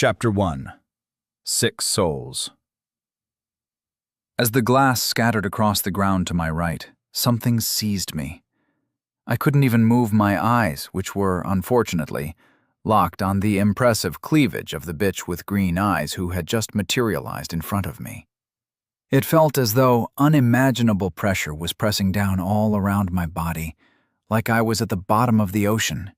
Chapter 1. 6 Souls. As the glass scattered across the ground to my right, something seized me. I couldn't even move my eyes, which were, unfortunately, locked on the impressive cleavage of the bitch with green eyes who had just materialized in front of me. It felt as though unimaginable pressure was pressing down all around my body, like I was at the bottom of the ocean.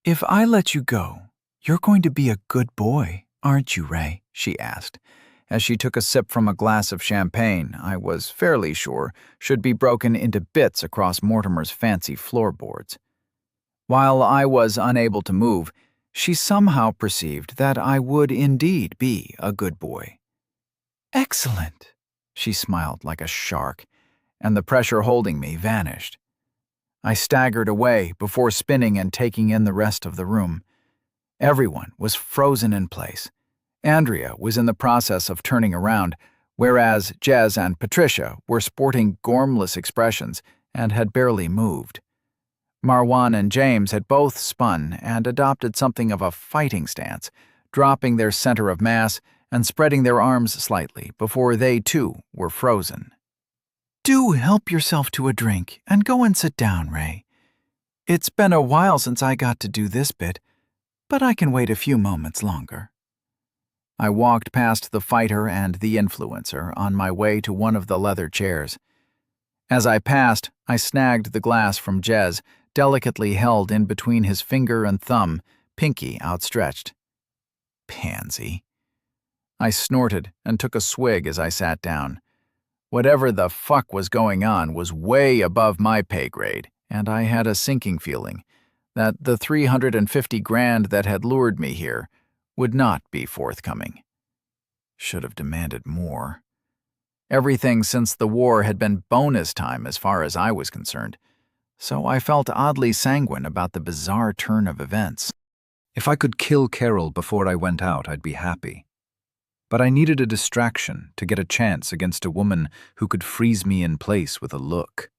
"If I let you go, you're going to be a good boy, aren't you, Ray?" she asked, as she took a sip from a glass of champagne I was fairly sure should be broken into bits across Mortimer's fancy floorboards. While I was unable to move, she somehow perceived that I would indeed be a good boy. "Excellent," she smiled like a shark, and the pressure holding me vanished. I staggered away before spinning and taking in the rest of the room. Everyone was frozen in place. Andrea was in the process of turning around, whereas Jez and Patricia were sporting gormless expressions and had barely moved. Marwan and James had both spun and adopted something of a fighting stance, dropping their center of mass and spreading their arms slightly before they, too, were frozen. "Do help yourself to a drink and go and sit down, Ray. It's been a while since I got to do this bit, but I can wait a few moments longer." I walked past the fighter and the influencer on my way to one of the leather chairs. As I passed, I snagged the glass from Jez, delicately held in between his finger and thumb, pinky outstretched. Pansy. I snorted and took a swig as I sat down. Whatever the fuck was going on was way above my pay grade, and I had a sinking feeling that the $350,000 that had lured me here would not be forthcoming. Should have demanded more. Everything since the war had been bonus time as far as I was concerned, so I felt oddly sanguine about the bizarre turn of events. If I could kill Carol before I went out, I'd be happy. But I needed a distraction to get a chance against a woman who could freeze me in place with a look.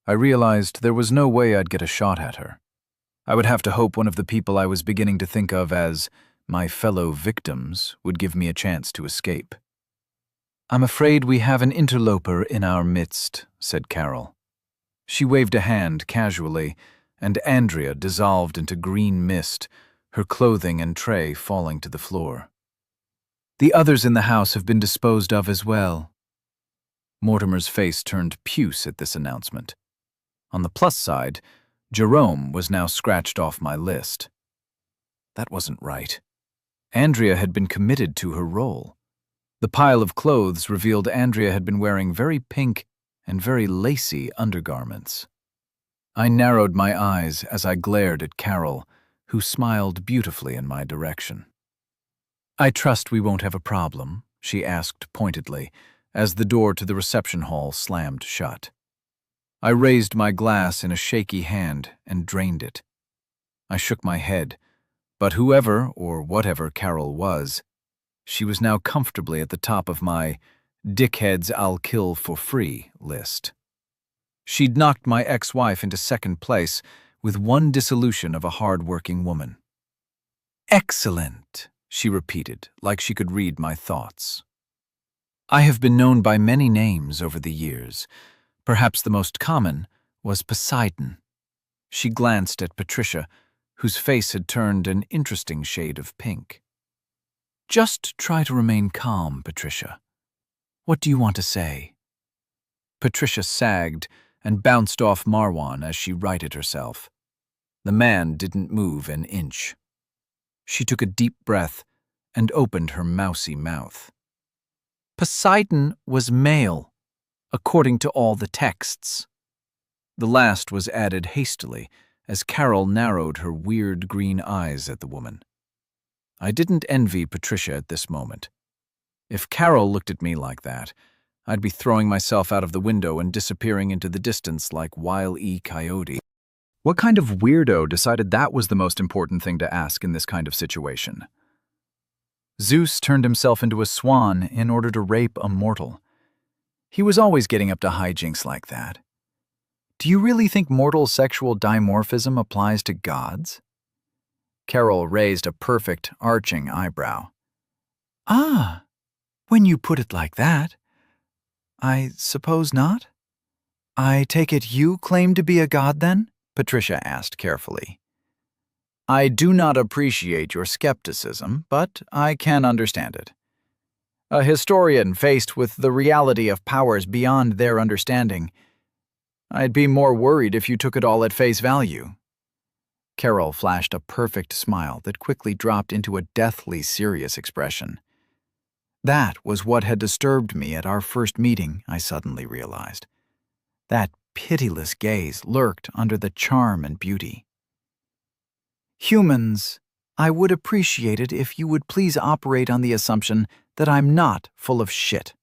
I realized there was no way I'd get a shot at her. I would have to hope one of the people I was beginning to think of as my fellow victims would give me a chance to escape. "I'm afraid we have an interloper in our midst," said Carol. She waved a hand casually, and Andrea dissolved into green mist, her clothing and tray falling to the floor. "The others in the house have been disposed of as well." Mortimer's face turned puce at this announcement. On the plus side, Jerome was now scratched off my list. That wasn't right. Andrea had been committed to her role. The pile of clothes revealed Andrea had been wearing very pink and very lacy undergarments. I narrowed my eyes as I glared at Carol, who smiled beautifully in my direction. "I trust we won't have a problem," she asked pointedly, as the door to the reception hall slammed shut. I raised my glass in a shaky hand and drained it. I shook my head, but whoever or whatever Carol was, she was now comfortably at the top of my "dickheads I'll kill for free" list. She'd knocked my ex-wife into second place with one dissolution of a hard-working woman. "Excellent," she repeated, like she could read my thoughts. I have been known by many names over the years. Perhaps the most common was Poseidon. She glanced at Patricia, whose face had turned an interesting shade of pink. "Just try to remain calm, Patricia. What do you want to say?" Patricia sagged and bounced off Marwan as she righted herself. The man didn't move an inch. She took a deep breath and opened her mousy mouth. "Poseidon was male, according to all the texts." The last was added hastily as Carol narrowed her weird green eyes at the woman. I didn't envy Patricia at this moment. If Carol looked at me like that, I'd be throwing myself out of the window and disappearing into the distance like Wile E. Coyote. What kind of weirdo decided that was the most important thing to ask in this kind of situation? Zeus turned himself into a swan in order to rape a mortal. He was always getting up to hijinks like that. Do you really think mortal sexual dimorphism applies to gods? Carol raised a perfect, arching eyebrow. Ah, when you put it like that, I suppose not. I take it you claim to be a god, then? Patricia asked carefully. I do not appreciate your skepticism, but I can understand it. A historian faced with the reality of powers beyond their understanding. I'd be more worried if you took it all at face value. Carol flashed a perfect smile that quickly dropped into a deathly serious expression. That was what had disturbed me at our first meeting, I suddenly realized. That pitiless gaze lurked under the charm and beauty. Humans, I would appreciate it if you would please operate on the assumption that I'm not full of shit.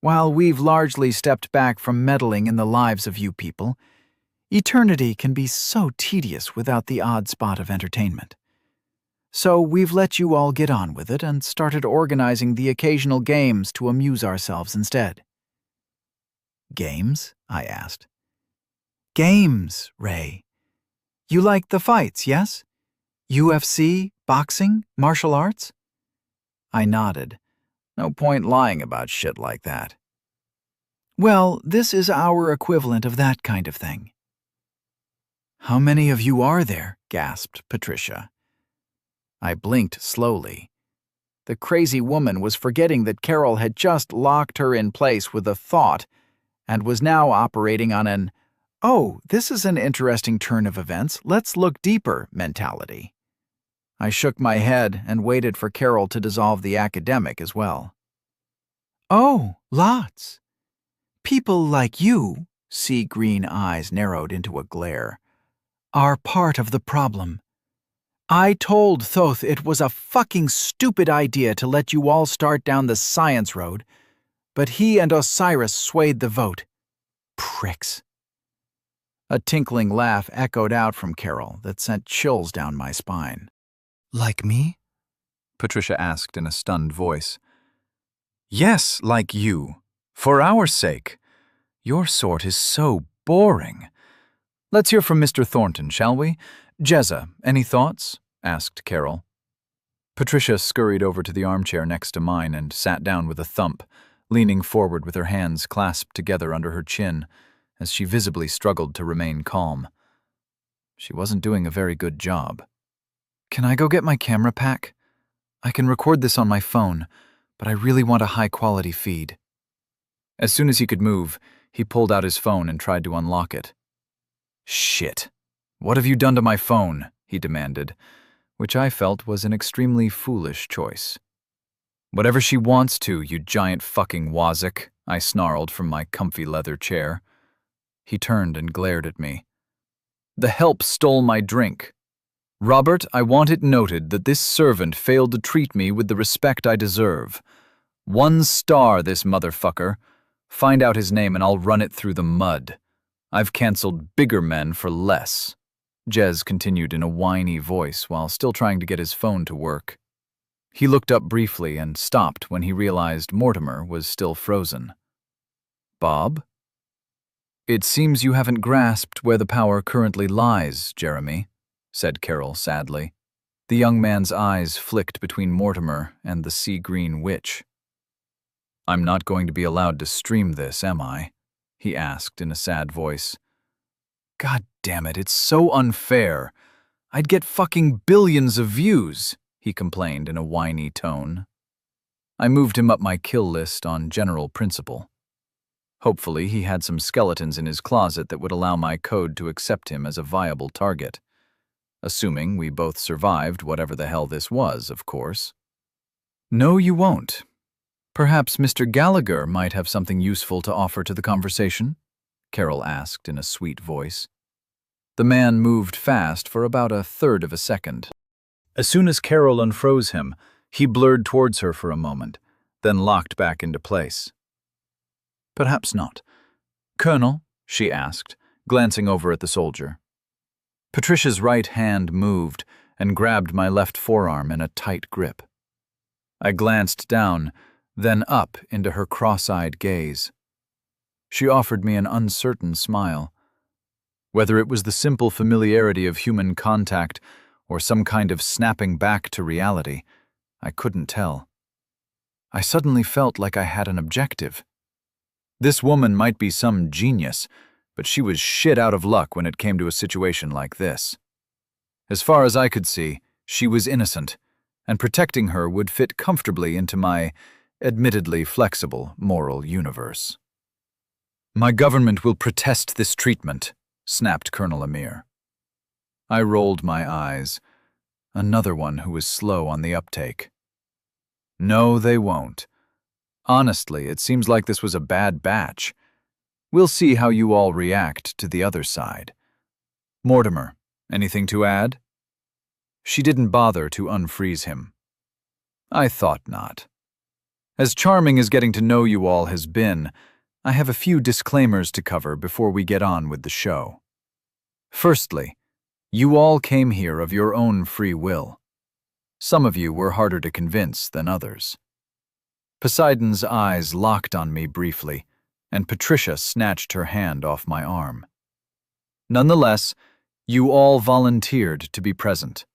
While we've largely stepped back from meddling in the lives of you people, eternity can be so tedious without the odd spot of entertainment. So we've let you all get on with it and started organizing the occasional games to amuse ourselves instead. Games? I asked. Games, Ray. You like the fights, yes? UFC, boxing, martial arts? I nodded. No point lying about shit like that. Well, this is our equivalent of that kind of thing. How many of you are there? Gasped Patricia. I blinked slowly. The crazy woman was forgetting that Carol had just locked her in place with a thought and was now operating on an, oh, this is an interesting turn of events, let's look deeper mentality. I shook my head and waited for Carol to dissolve the academic as well. Oh, lots. People like you, sea green eyes narrowed into a glare, are part of the problem. I told Thoth it was a fucking stupid idea to let you all start down the science road, but he and Osiris swayed the vote. Pricks. A tinkling laugh echoed out from Carol that sent chills down my spine. Like me? Patricia asked in a stunned voice. Yes, like you. For our sake. Your sort is so boring. Let's hear from Mr. Thornton, shall we? Jezza, any thoughts? Asked Carol. Patricia scurried over to the armchair next to mine and sat down with a thump, leaning forward with her hands clasped together under her chin, as she visibly struggled to remain calm. She wasn't doing a very good job. Can I go get my camera pack? I can record this on my phone, but I really want a high-quality feed. As soon as he could move, he pulled out his phone and tried to unlock it. Shit. What have you done to my phone? He demanded, which I felt was an extremely foolish choice. Whatever she wants to, you giant fucking wazik, I snarled from my comfy leather chair. He turned and glared at me. The help stole my drink. Robert, I want it noted that this servant failed to treat me with the respect I deserve. 1 star, this motherfucker. Find out his name and I'll run it through the mud. I've canceled bigger men for less. Jez continued in a whiny voice while still trying to get his phone to work. He looked up briefly and stopped when he realized Mortimer was still frozen. Bob? It seems you haven't grasped where the power currently lies, Jeremy, said Carol sadly. The young man's eyes flicked between Mortimer and the sea-green witch. I'm not going to be allowed to stream this, am I? He asked in a sad voice. God damn it, it's so unfair. I'd get fucking billions of views, he complained in a whiny tone. I moved him up my kill list on general principle. Hopefully he had some skeletons in his closet that would allow my code to accept him as a viable target. Assuming we both survived whatever the hell this was, of course. No, you won't. Perhaps Mr. Gallagher might have something useful to offer to the conversation, Carol asked in a sweet voice. The man moved fast for about 1/3 of a second. As soon as Carol unfroze him, he blurred towards her for a moment, then locked back into place. Perhaps not. Colonel, she asked, glancing over at the soldier. Patricia's right hand moved and grabbed my left forearm in a tight grip. I glanced down, then up into her cross-eyed gaze. She offered me an uncertain smile. Whether it was the simple familiarity of human contact or some kind of snapping back to reality. I couldn't tell. I suddenly felt like I had an objective. This woman might be some genius, but she was shit out of luck when it came to a situation like this. As far as I could see, she was innocent, and protecting her would fit comfortably into my, admittedly flexible, moral universe. "My government will protest this treatment," snapped Colonel Amir. I rolled my eyes. Another one who was slow on the uptake. "No, they won't. Honestly, it seems like this was a bad batch. We'll see how you all react to the other side. Mortimer, anything to add?" She didn't bother to unfreeze him. I thought not. As charming as getting to know you all has been, I have a few disclaimers to cover before we get on with the show. Firstly, you all came here of your own free will. Some of you were harder to convince than others. Poseidon's eyes locked on me briefly, and Patricia snatched her hand off my arm. Nonetheless, you all volunteered to be present.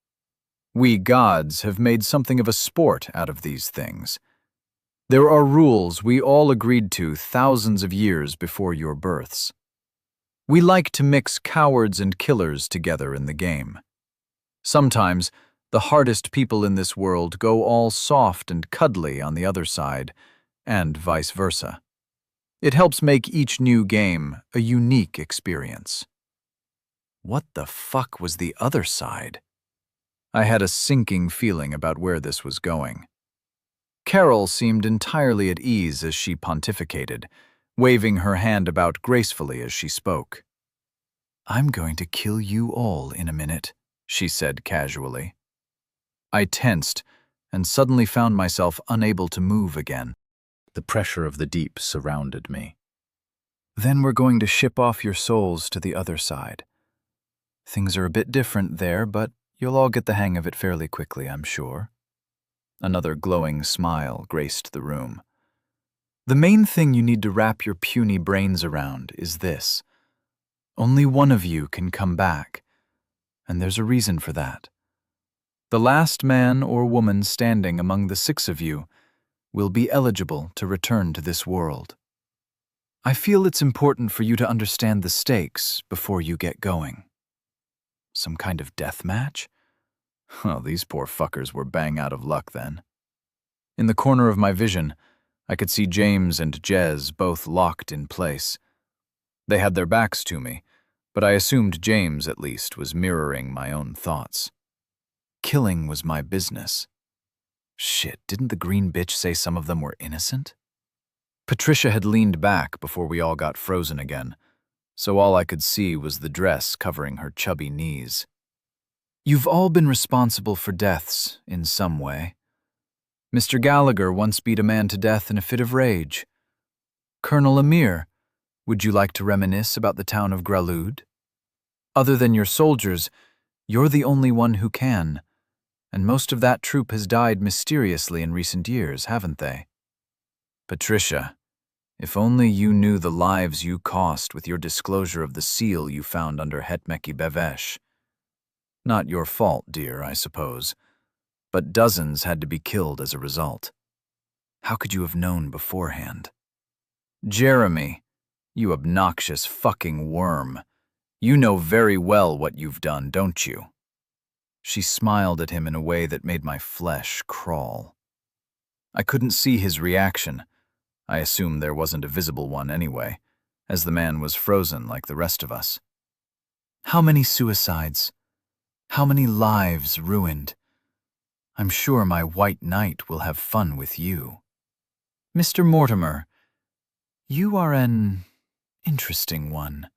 We gods have made something of a sport out of these things. There are rules we all agreed to thousands of years before your births. We like to mix cowards and killers together in the game. Sometimes, the hardest people in this world go all soft and cuddly on the other side, and vice versa. It helps make each new game a unique experience. What the fuck was the other side? I had a sinking feeling about where this was going. Carol seemed entirely at ease as she pontificated, waving her hand about gracefully as she spoke. "I'm going to kill you all in a minute," she said casually. I tensed and suddenly found myself unable to move again. The pressure of the deep surrounded me. "Then we're going to ship off your souls to the other side. Things are a bit different there, but you'll all get the hang of it fairly quickly, I'm sure." Another glowing smile graced the room. "The main thing you need to wrap your puny brains around is this. Only one of you can come back, and there's a reason for that. The last man or woman standing among the 6 of you will be eligible to return to this world. I feel it's important for you to understand the stakes before you get going." Some kind of death match? Well, these poor fuckers were bang out of luck then. In the corner of my vision, I could see James and Jez both locked in place. They had their backs to me, but I assumed James, at least, was mirroring my own thoughts. Killing was my business. Shit, didn't the green bitch say some of them were innocent? Patricia had leaned back before we all got frozen again, so all I could see was the dress covering her chubby knees. "You've all been responsible for deaths in some way. Mr. Gallagher once beat a man to death in a fit of rage. Colonel Amir, would you like to reminisce about the town of Gralud? Other than your soldiers, you're the only one who can, and most of that troop has died mysteriously in recent years, haven't they? Patricia, if only you knew the lives you cost with your disclosure of the seal you found under Hetmeki Bevesh. Not your fault, dear, I suppose, but dozens had to be killed as a result. How could you have known beforehand? Jeremy, you obnoxious fucking worm. You know very well what you've done, don't you?" She smiled at him in a way that made my flesh crawl. I couldn't see his reaction. I assumed there wasn't a visible one anyway, as the man was frozen like the rest of us. "How many suicides? How many lives ruined? I'm sure my white knight will have fun with you. Mr. Mortimer, you are an interesting one.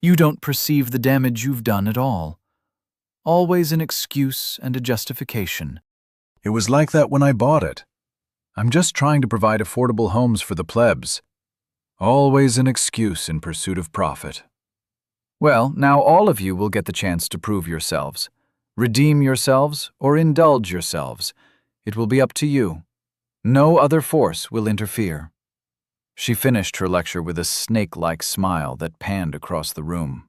You don't perceive the damage you've done at all. Always an excuse and a justification." It was like that when I bought it. I'm just trying to provide affordable homes for the plebs. Always an excuse in pursuit of profit. Well, now all of you will get the chance to prove yourselves. Redeem yourselves or indulge yourselves. It will be up to you. No other force will interfere. She finished her lecture with a snake-like smile that panned across the room.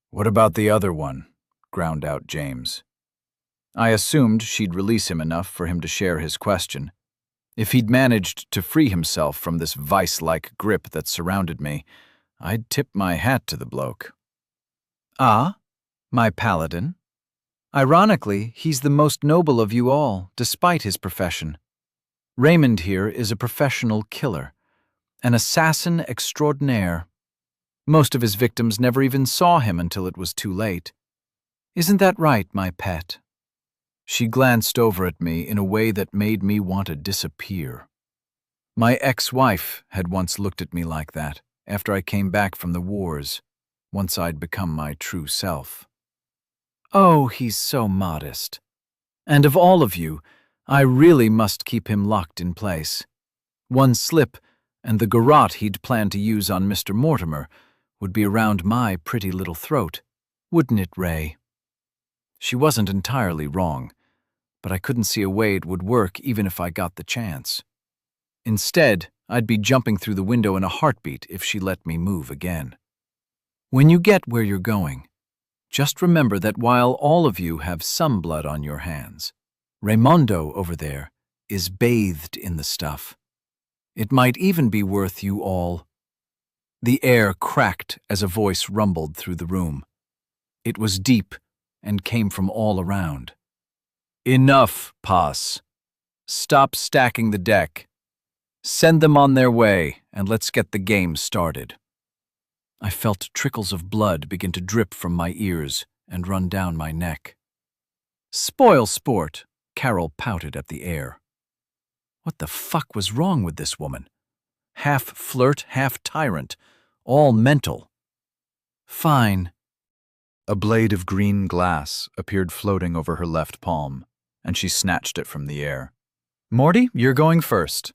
"What about the other one?" ground out James. I assumed she'd release him enough for him to share his question. If he'd managed to free himself from this vice-like grip that surrounded me, I'd tip my hat to the bloke. "Ah, my paladin. Ironically, he's the most noble of you all, despite his profession. Raymond here is a professional killer, an assassin extraordinaire. Most of his victims never even saw him until it was too late. Isn't that right, my pet?" She glanced over at me in a way that made me want to disappear. My ex-wife had once looked at me like that after I came back from the wars, once I'd become my true self. Oh, he's so modest. And of all of you, I really must keep him locked in place. One slip, and the garrote he'd planned to use on Mr. Mortimer would be around my pretty little throat, wouldn't it, Ray? She wasn't entirely wrong, but I couldn't see a way it would work even if I got the chance. Instead, I'd be jumping through the window in a heartbeat if she let me move again. When you get where you're going, just remember that while all of you have some blood on your hands, Raimondo over there is bathed in the stuff. It might even be worth you all. The air cracked as a voice rumbled through the room. It was deep and came from all around. Enough, Pass. Stop stacking the deck. Send them on their way, and let's get the game started. I felt trickles of blood begin to drip from my ears and run down my neck. Spoil sport, Carol pouted at the air. What the fuck was wrong with this woman? Half flirt, half tyrant, all mental. Fine. A blade of green glass appeared floating over her left palm, and she snatched it from the air. Morty, you're going first.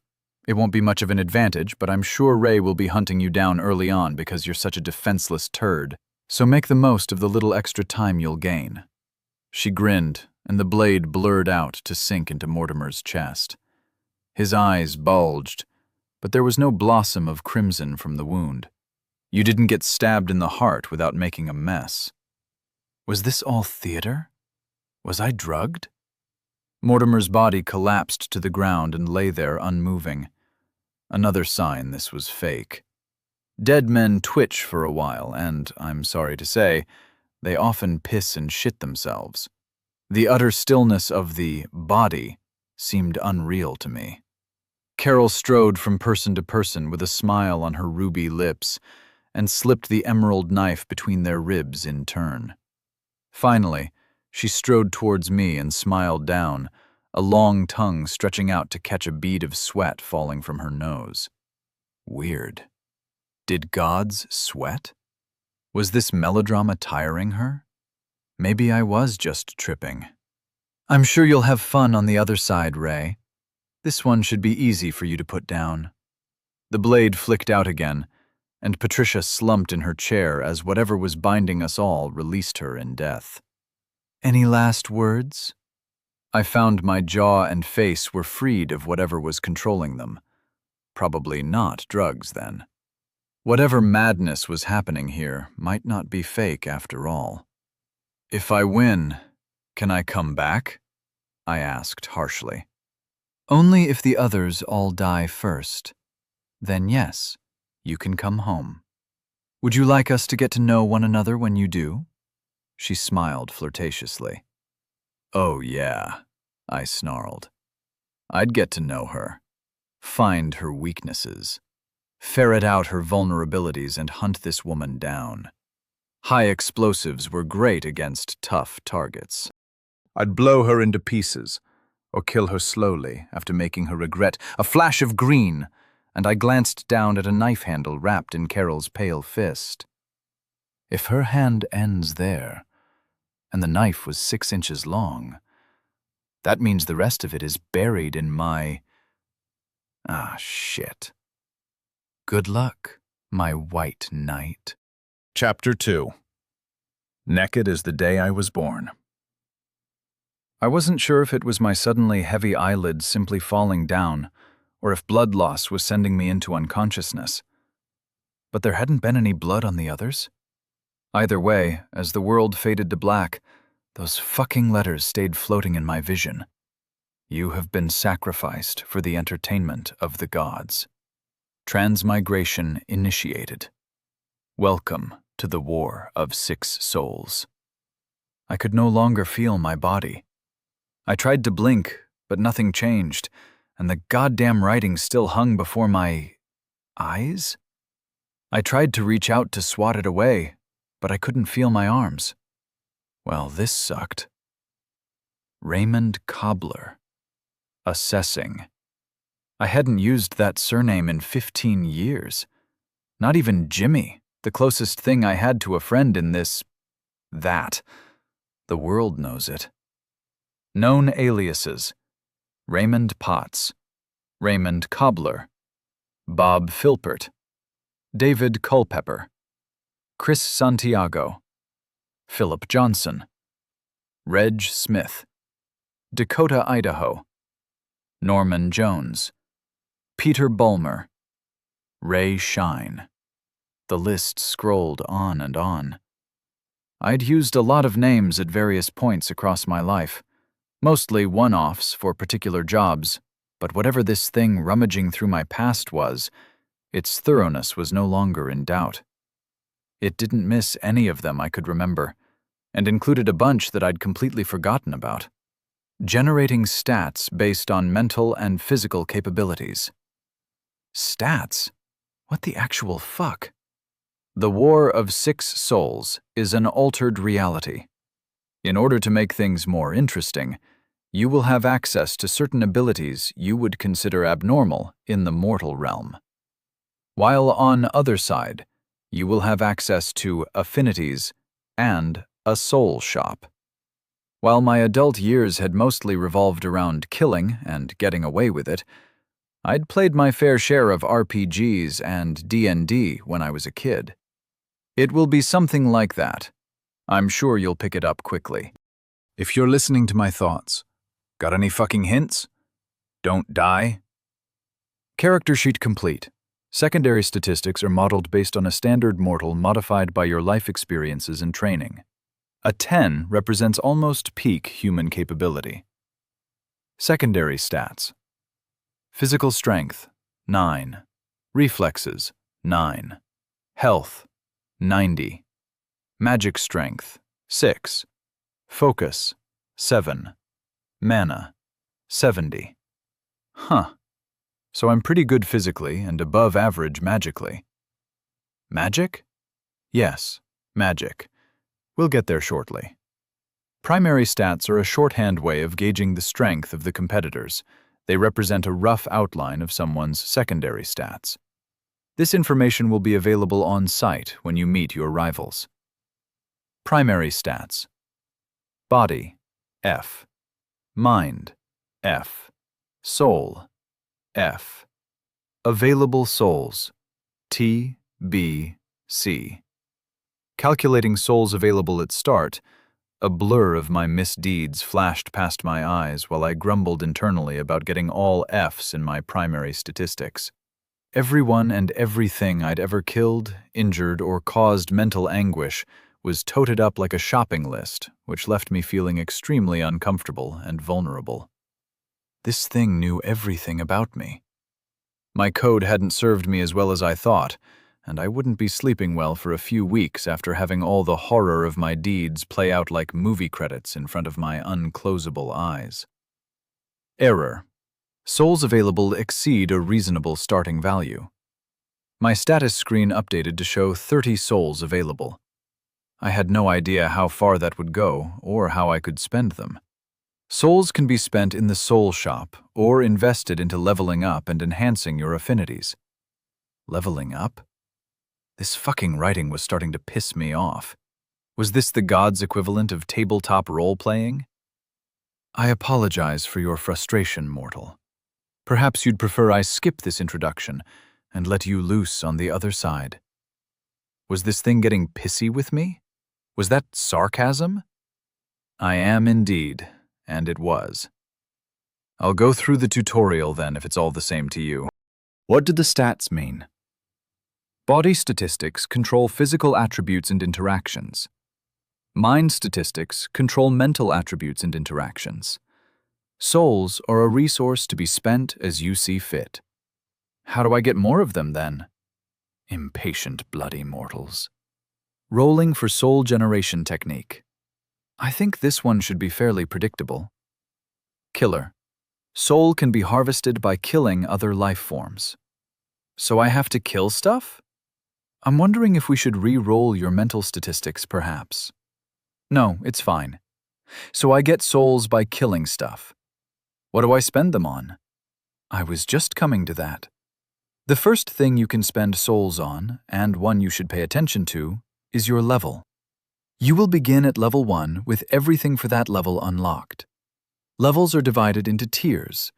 It won't be much of an advantage, but I'm sure Ray will be hunting you down early on because you're such a defenseless turd, so make the most of the little extra time you'll gain. She grinned, and the blade blurred out to sink into Mortimer's chest. His eyes bulged, but there was no blossom of crimson from the wound. You didn't get stabbed in the heart without making a mess. Was this all theater? Was I drugged? Mortimer's body collapsed to the ground and lay there unmoving. Another sign this was fake. Dead men twitch for a while, and, I'm sorry to say, they often piss and shit themselves. The utter stillness of the body seemed unreal to me. Carol strode from person to person with a smile on her ruby lips and slipped the emerald knife between their ribs in turn. Finally, she strode towards me and smiled down, a long tongue stretching out to catch a bead of sweat falling from her nose. Weird. Did gods sweat? Was this melodrama tiring her? Maybe I was just tripping. I'm sure you'll have fun on the other side, Ray. This one should be easy for you to put down. The blade flicked out again, and Patricia slumped in her chair as whatever was binding us all released her in death. Any last words? I found my jaw and face were freed of whatever was controlling them. Probably not drugs, then. Whatever madness was happening here might not be fake after all. If I win, can I come back? I asked harshly. Only if the others all die first. Then yes, you can come home. Would you like us to get to know one another when you do? She smiled flirtatiously. Oh yeah, I snarled. I'd get to know her, find her weaknesses, ferret out her vulnerabilities and hunt this woman down. High explosives were great against tough targets. I'd blow her into pieces, or kill her slowly after making her regret a flash of green, and I glanced down at a knife handle wrapped in Carol's pale fist. If her hand ends there, and the knife was 6 inches long, that means the rest of it is buried in my... Ah, shit. Good luck, my white knight. Chapter 2. Naked as the day I was born. I wasn't sure if it was my suddenly heavy eyelids simply falling down, or if blood loss was sending me into unconsciousness. But there hadn't been any blood on the others. Either way, as the world faded to black, Those fucking letters stayed floating in my vision. You have been sacrificed for the entertainment of the gods. Transmigration initiated. Welcome to the War of 6 Souls. I could no longer feel my body. I tried to blink, but nothing changed, and the goddamn writing still hung before my eyes? I tried to reach out to swat it away, but I couldn't feel my arms. Well, this sucked. Raymond Cobbler. Assessing. I hadn't used that surname in 15 years. Not even Jimmy, the closest thing I had to a friend in this... that. The world knows it. Known aliases: Raymond Potts, Raymond Cobbler, Bob Philpert, David Culpepper, Chris Santiago, Philip Johnson, Reg Smith, Dakota, Idaho, Norman Jones, Peter Bulmer, Ray Shine. The list scrolled on and on. I'd used a lot of names at various points across my life, mostly one-offs for particular jobs, but whatever this thing rummaging through my past was, its thoroughness was no longer in doubt. It didn't miss any of them I could remember, and included a bunch that I'd completely forgotten about. Generating stats based on mental and physical capabilities. Stats? What the actual fuck? The War of 6 Souls is an altered reality. In order to make things more interesting, you will have access to certain abilities you would consider abnormal in the mortal realm. While on other side, you will have access to affinities and a soul shop. While my adult years had mostly revolved around killing and getting away with it, I'd played my fair share of RPGs and D&D when I was a kid. It will be something like that. I'm sure you'll pick it up quickly. If you're listening to my thoughts, got any fucking hints? Don't die. Character sheet complete. Secondary statistics are modeled based on a standard mortal modified by your life experiences and training. A 10 represents almost peak human capability. Secondary stats. Physical strength, 9. Reflexes, 9. Health, 90. Magic strength, 6. Focus, 7. Mana, 70. Huh. So I'm pretty good physically and above average magically. Magic? Yes, magic. We'll get there shortly. Primary stats are a shorthand way of gauging the strength of the competitors. They represent a rough outline of someone's secondary stats. This information will be available on site when you meet your rivals. Primary stats. Body, F. Mind, F. Soul, F. Available souls, T, B, C. Calculating souls available at start, a blur of my misdeeds flashed past my eyes while I grumbled internally about getting all Fs in my primary statistics. Everyone and everything I'd ever killed, injured, or caused mental anguish was toted up like a shopping list, which left me feeling extremely uncomfortable and vulnerable. This thing knew everything about me. My code hadn't served me as well as I thought, and I wouldn't be sleeping well for a few weeks after having all the horror of my deeds play out like movie credits in front of my unclosable eyes. Error. Souls available exceed a reasonable starting value. My status screen updated to show 30 souls available. I had no idea how far that would go or how I could spend them. Souls can be spent in the soul shop or invested into leveling up and enhancing your affinities. Leveling up? This fucking writing was starting to piss me off. Was this the gods' equivalent of tabletop role-playing? I apologize for your frustration, mortal. Perhaps you'd prefer I skip this introduction and let you loose on the other side. Was this thing getting pissy with me? Was that sarcasm? I am indeed, and it was. I'll go through the tutorial then if it's all the same to you. What do the stats mean? Body statistics control physical attributes and interactions. Mind statistics control mental attributes and interactions. Souls are a resource to be spent as you see fit. How do I get more of them, then? Impatient bloody mortals. Rolling for soul generation technique. I think this one should be fairly predictable. Killer. Soul can be harvested by killing other life forms. So I have to kill stuff? I'm wondering if we should re-roll your mental statistics, perhaps. No, it's fine. So I get souls by killing stuff. What do I spend them on? I was just coming to that. The first thing you can spend souls on, and one you should pay attention to, is your level. You will begin at level 1 with everything for that level unlocked. Levels are divided into tiers.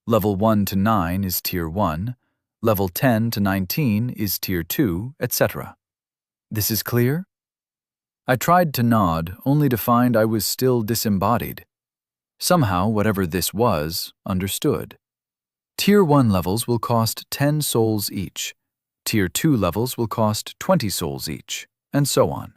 Level 1 to 9 is Tier 1, level 10 to 19 is Tier 2, etc. This is clear? I tried to nod, only to find I was still disembodied. Somehow, whatever this was, understood. Tier 1 levels will cost 10 souls each. Tier 2 levels will cost 20 souls each, and so on.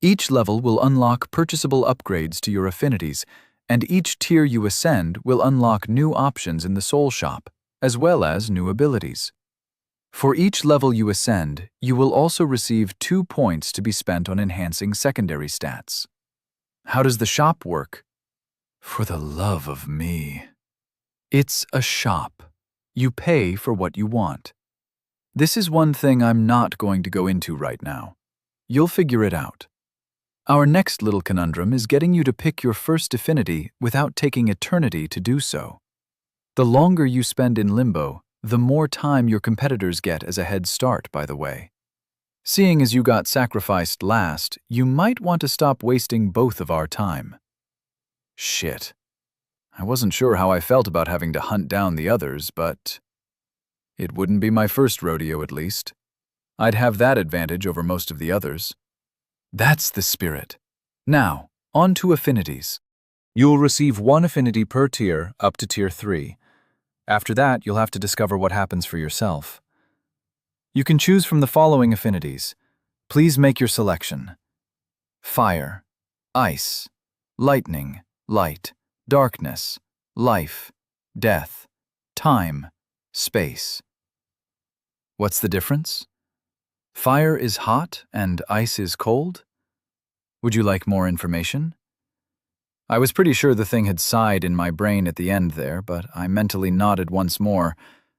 Each level will unlock purchasable upgrades to your affinities, and each tier you ascend will unlock new options in the soul shop, as well as new abilities. For each level you ascend, you will also receive 2 points to be spent on enhancing secondary stats. How does the shop work? For the love of me. It's a shop. You pay for what you want. This is one thing I'm not going to go into right now. You'll figure it out. Our next little conundrum is getting you to pick your first affinity without taking eternity to do so. The longer you spend in limbo, the more time your competitors get as a head start, by the way. Seeing as you got sacrificed last, you might want to stop wasting both of our time. Shit. I wasn't sure how I felt about having to hunt down the others, but it wouldn't be my first rodeo, at least. I'd have that advantage over most of the others. That's the spirit. Now, on to affinities. You'll receive 1 affinity per tier up to Tier 3. After that, you'll have to discover what happens for yourself. You can choose from the following affinities. Please make your selection. Fire, ice, lightning, light, darkness, life, death, time, space. What's the difference? Fire is hot and ice is cold? Would you like more information? I was pretty sure the thing had sighed in my brain at the end there, but I mentally nodded once more,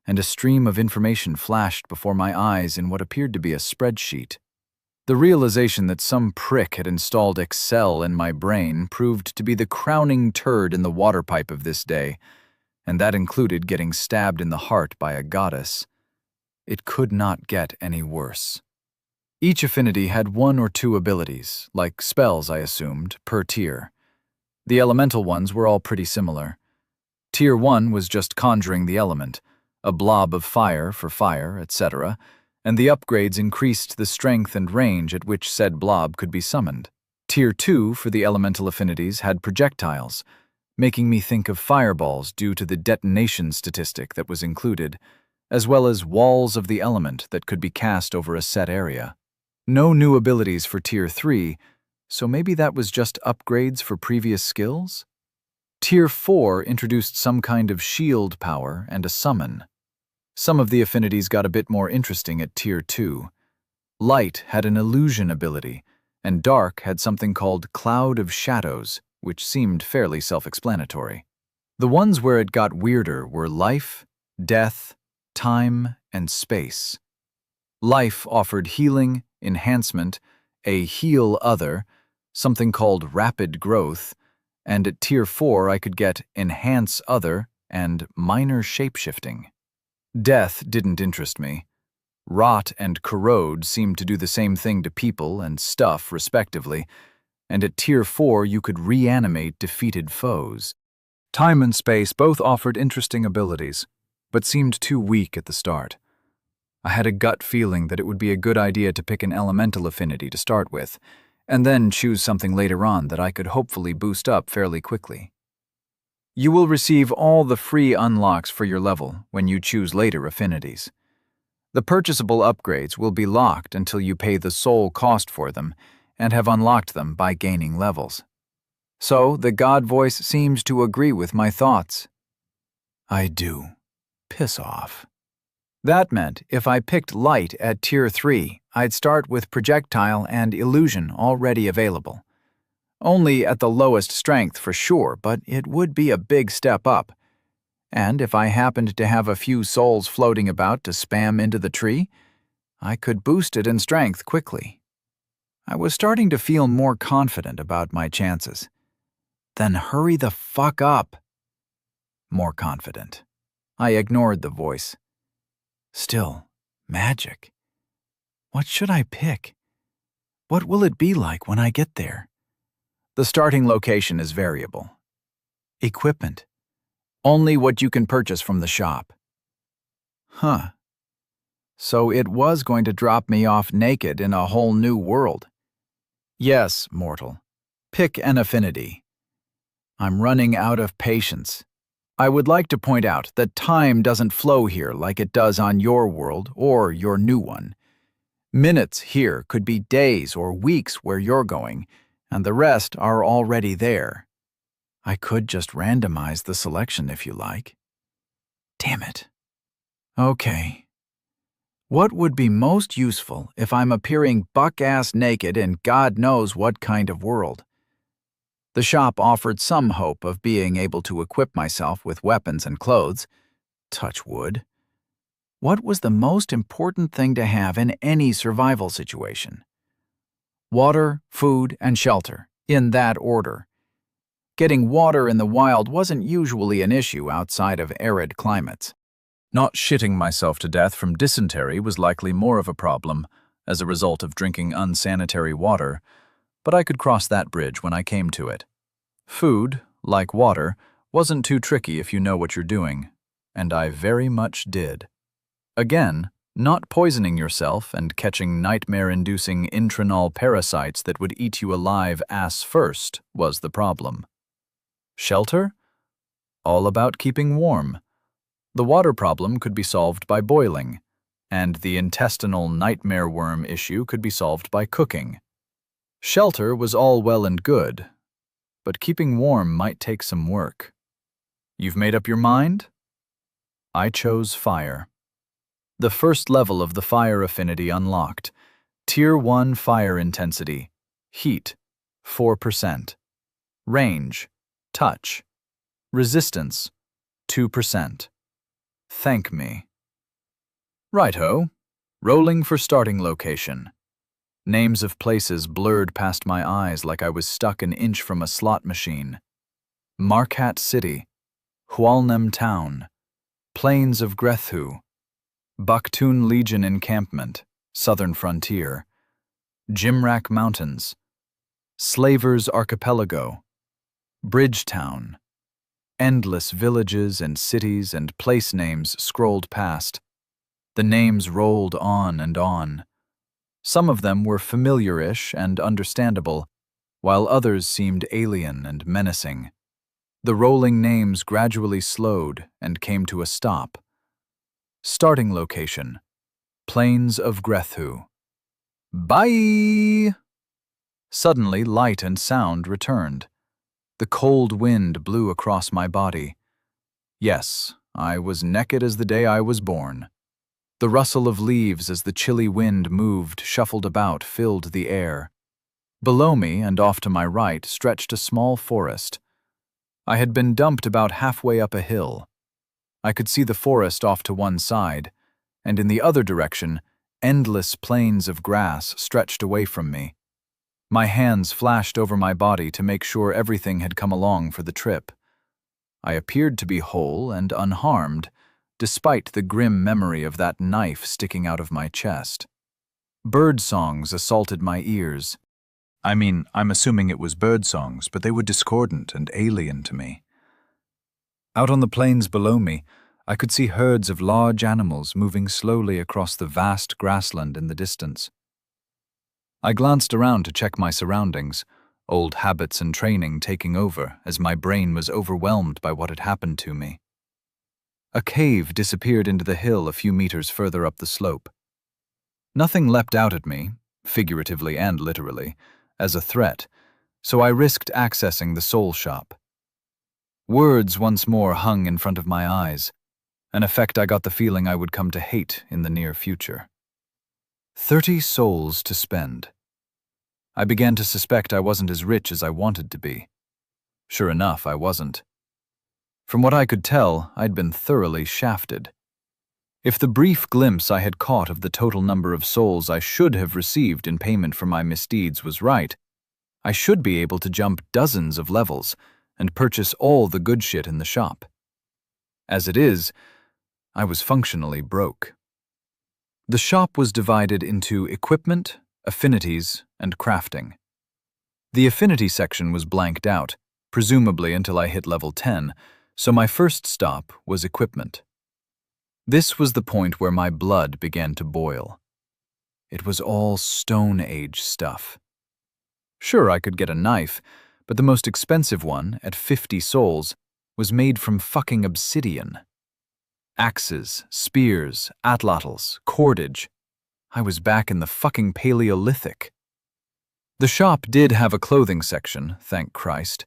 and a stream of information flashed before my eyes in what appeared to be a spreadsheet. The realization that some prick had installed Excel in my brain proved to be the crowning turd in the water pipe of this day, and that included getting stabbed in the heart by a goddess. It could not get any worse. Each affinity had 1 or 2 abilities, like spells I assumed, per tier. The elemental ones were all pretty similar. Tier 1 was just conjuring the element, a blob of fire for fire, etc., and the upgrades increased the strength and range at which said blob could be summoned. Tier 2 for the elemental affinities had projectiles, making me think of fireballs due to the detonation statistic that was included, as well as walls of the element that could be cast over a set area. No new abilities for Tier 3, so maybe that was just upgrades for previous skills? Tier 4 introduced some kind of shield power and a summon. Some of the affinities got a bit more interesting at Tier 2. Light had an illusion ability, and Dark had something called Cloud of Shadows, which seemed fairly self-explanatory. The ones where it got weirder were Life, Death, Time, and Space. Life offered healing, enhancement, a heal other, something called rapid growth, and at Tier 4 I could get enhance other and minor shapeshifting. Death didn't interest me. Rot and corrode seemed to do the same thing to people and stuff, respectively, and at Tier 4 you could reanimate defeated foes. Time and Space both offered interesting abilities, but seemed too weak at the start. I had a gut feeling that it would be a good idea to pick an elemental affinity to start with, and then choose something later on that I could hopefully boost up fairly quickly. You will receive all the free unlocks for your level when you choose later affinities. The purchasable upgrades will be locked until you pay the soul cost for them, and have unlocked them by gaining levels. So the God voice seems to agree with my thoughts. I do. Piss off. That meant if I picked light at Tier 3, I'd start with projectile and illusion already available. Only at the lowest strength for sure, but it would be a big step up. And if I happened to have a few souls floating about to spam into the tree, I could boost it in strength quickly. I was starting to feel more confident about my chances. Then hurry the fuck up. More confident. I ignored the voice. Still, magic. What should I pick? What will it be like when I get there? The starting location is variable. Equipment. Only what you can purchase from the shop. Huh. So it was going to drop me off naked in a whole new world. Yes, mortal. Pick an affinity. I'm running out of patience. I would like to point out that time doesn't flow here like it does on your world or your new one. Minutes here could be days or weeks where you're going, and the rest are already there. I could just randomize the selection if you like. Damn it. Okay. What would be most useful if I'm appearing buck-ass naked in God knows what kind of world? The shop offered some hope of being able to equip myself with weapons and clothes. Touch wood. What was the most important thing to have in any survival situation? Water, food, and shelter, in that order. Getting water in the wild wasn't usually an issue outside of arid climates. Not shitting myself to death from dysentery was likely more of a problem as a result of drinking unsanitary water, but I could cross that bridge when I came to it. Food, like water, wasn't too tricky if you know what you're doing, and I very much did. Again, not poisoning yourself and catching nightmare-inducing intranal parasites that would eat you alive ass first was the problem. Shelter? All about keeping warm. The water problem could be solved by boiling, and the intestinal nightmare worm issue could be solved by cooking. Shelter was all well and good, but keeping warm might take some work. You've made up your mind? I chose fire. The first level of the fire affinity unlocked. Tier 1 fire intensity. Heat, 4%. Range, touch. Resistance, 2%. Thank me. Righto. Rolling for starting location. Names of places blurred past my eyes like I was stuck an inch from a slot machine. Marquette City, Hualnem Town, Plains of Grethu, Bucktoon Legion Encampment, Southern Frontier, Jimrak Mountains, Slavers Archipelago, Bridgetown. Endless villages and cities and place names scrolled past. The names rolled on and on. Some of them were familiar-ish and understandable, while others seemed alien and menacing. The rolling names gradually slowed and came to a stop. Starting location, Plains of Grethu. Bye! Suddenly, light and sound returned. The cold wind blew across my body. Yes, I was naked as the day I was born. The rustle of leaves as the chilly wind moved, shuffled about, filled the air. Below me and off to my right stretched a small forest. I had been dumped about halfway up a hill. I could see the forest off to one side, and in the other direction, endless plains of grass stretched away from me. My hands flashed over my body to make sure everything had come along for the trip. I appeared to be whole and unharmed, despite the grim memory of that knife sticking out of my chest. Bird songs assaulted my ears. I'm assuming it was bird songs, but they were discordant and alien to me. Out on the plains below me, I could see herds of large animals moving slowly across the vast grassland in the distance. I glanced around to check my surroundings, old habits and training taking over as my brain was overwhelmed by what had happened to me. A cave disappeared into the hill a few meters further up the slope. Nothing leapt out at me, figuratively and literally, as a threat, so I risked accessing the soul shop. Words once more hung in front of my eyes, an effect I got the feeling I would come to hate in the near future. 30 souls to spend. I began to suspect I wasn't as rich as I wanted to be. Sure enough, I wasn't. From what I could tell, I'd been thoroughly shafted. If the brief glimpse I had caught of the total number of souls I should have received in payment for my misdeeds was right, I should be able to jump dozens of levels and purchase all the good shit in the shop. As it is, I was functionally broke. The shop was divided into equipment, affinities, and crafting. The affinity section was blanked out, presumably until I hit level 10, so my first stop was equipment. This was the point where my blood began to boil. It was all Stone Age stuff. Sure, I could get a knife, but the most expensive one, at 50 souls, was made from fucking obsidian. Axes, spears, atlatls, cordage. I was back in the fucking Paleolithic. The shop did have a clothing section, thank Christ,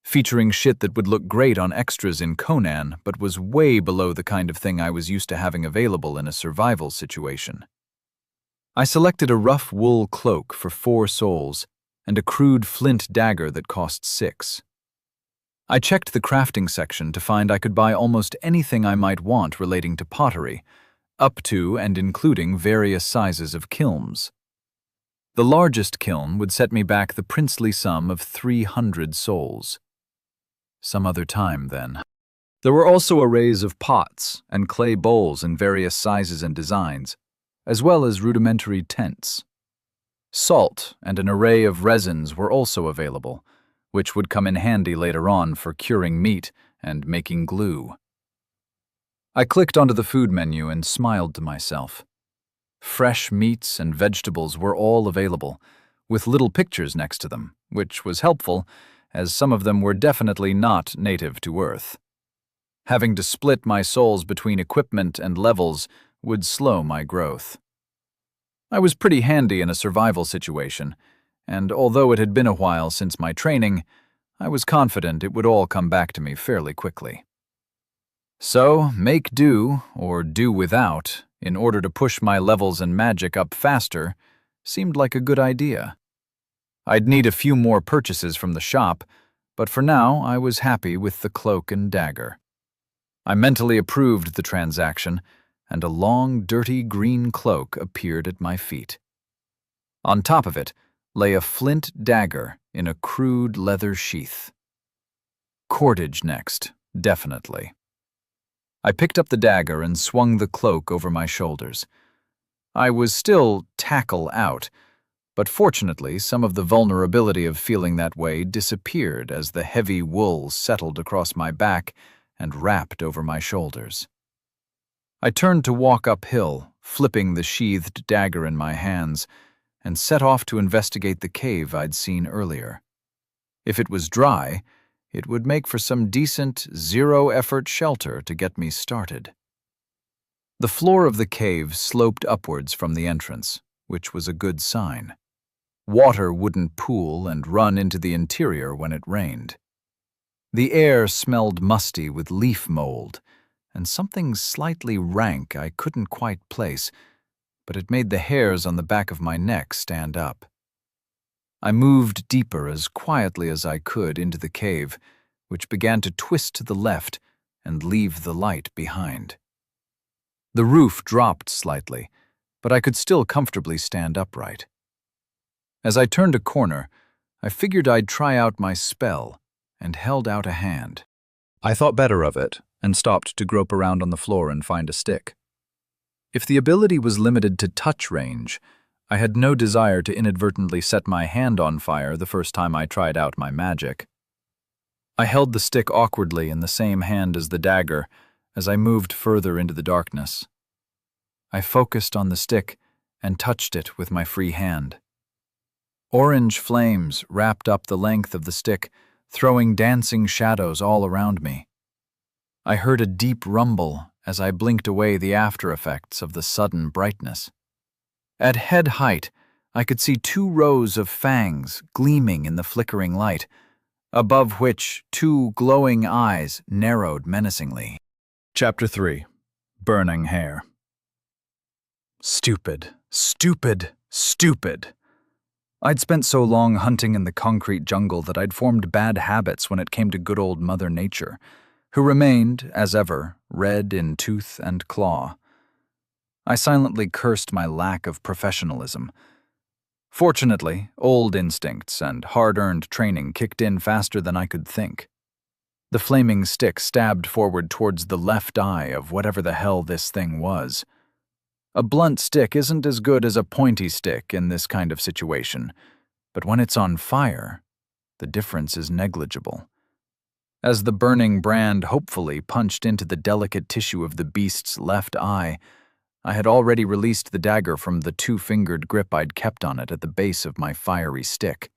featuring shit that would look great on extras in Conan, but was way below the kind of thing I was used to having available in a survival situation. I selected a rough wool cloak for 4 souls and a crude flint dagger that cost 6. I checked the crafting section to find I could buy almost anything I might want relating to pottery, up to and including various sizes of kilns. The largest kiln would set me back the princely sum of 300 souls. Some other time, then. There were also arrays of pots and clay bowls in various sizes and designs, as well as rudimentary tents. Salt and an array of resins were also available, which would come in handy later on for curing meat and making glue. I clicked onto the food menu and smiled to myself. Fresh meats and vegetables were all available, with little pictures next to them, which was helpful, as some of them were definitely not native to Earth. Having to split my souls between equipment and levels would slow my growth. I was pretty handy in a survival situation, and although it had been a while since my training, I was confident it would all come back to me fairly quickly. So, make do, or do without, in order to push my levels and magic up faster, seemed like a good idea. I'd need a few more purchases from the shop, but for now I was happy with the cloak and dagger. I mentally approved the transaction, and a long, dirty green cloak appeared at my feet. On top of it lay a flint dagger in a crude leather sheath. Cordage next, definitely. I picked up the dagger and swung the cloak over my shoulders. I was still tackle out, but fortunately some of the vulnerability of feeling that way disappeared as the heavy wool settled across my back and wrapped over my shoulders. I turned to walk uphill, flipping the sheathed dagger in my hands, and set off to investigate the cave I'd seen earlier. If it was dry, it would make for some decent, zero-effort shelter to get me started. The floor of the cave sloped upwards from the entrance, which was a good sign. Water wouldn't pool and run into the interior when it rained. The air smelled musty with leaf mold, and something slightly rank I couldn't quite place, but it made the hairs on the back of my neck stand up. I moved deeper as quietly as I could into the cave, which began to twist to the left and leave the light behind. The roof dropped slightly, but I could still comfortably stand upright. As I turned a corner, I figured I'd try out my spell and held out a hand. I thought better of it and stopped to grope around on the floor and find a stick. If the ability was limited to touch range, I had no desire to inadvertently set my hand on fire the first time I tried out my magic. I held the stick awkwardly in the same hand as the dagger as I moved further into the darkness. I focused on the stick and touched it with my free hand. Orange flames wrapped up the length of the stick, throwing dancing shadows all around me. I heard a deep rumble as I blinked away the after effects of the sudden brightness. At head height, I could see 2 rows of fangs gleaming in the flickering light, above which 2 glowing eyes narrowed menacingly. Chapter 3. Burning Hair. Stupid, stupid, stupid. I'd spent so long hunting in the concrete jungle that I'd formed bad habits when it came to good old Mother Nature, who remained, as ever, red in tooth and claw. I silently cursed my lack of professionalism. Fortunately, old instincts and hard-earned training kicked in faster than I could think. The flaming stick stabbed forward towards the left eye of whatever the hell this thing was. A blunt stick isn't as good as a pointy stick in this kind of situation, but when it's on fire, the difference is negligible. As the burning brand hopefully punched into the delicate tissue of the beast's left eye, I had already released the dagger from the 2-fingered grip I'd kept on it at the base of my fiery stick.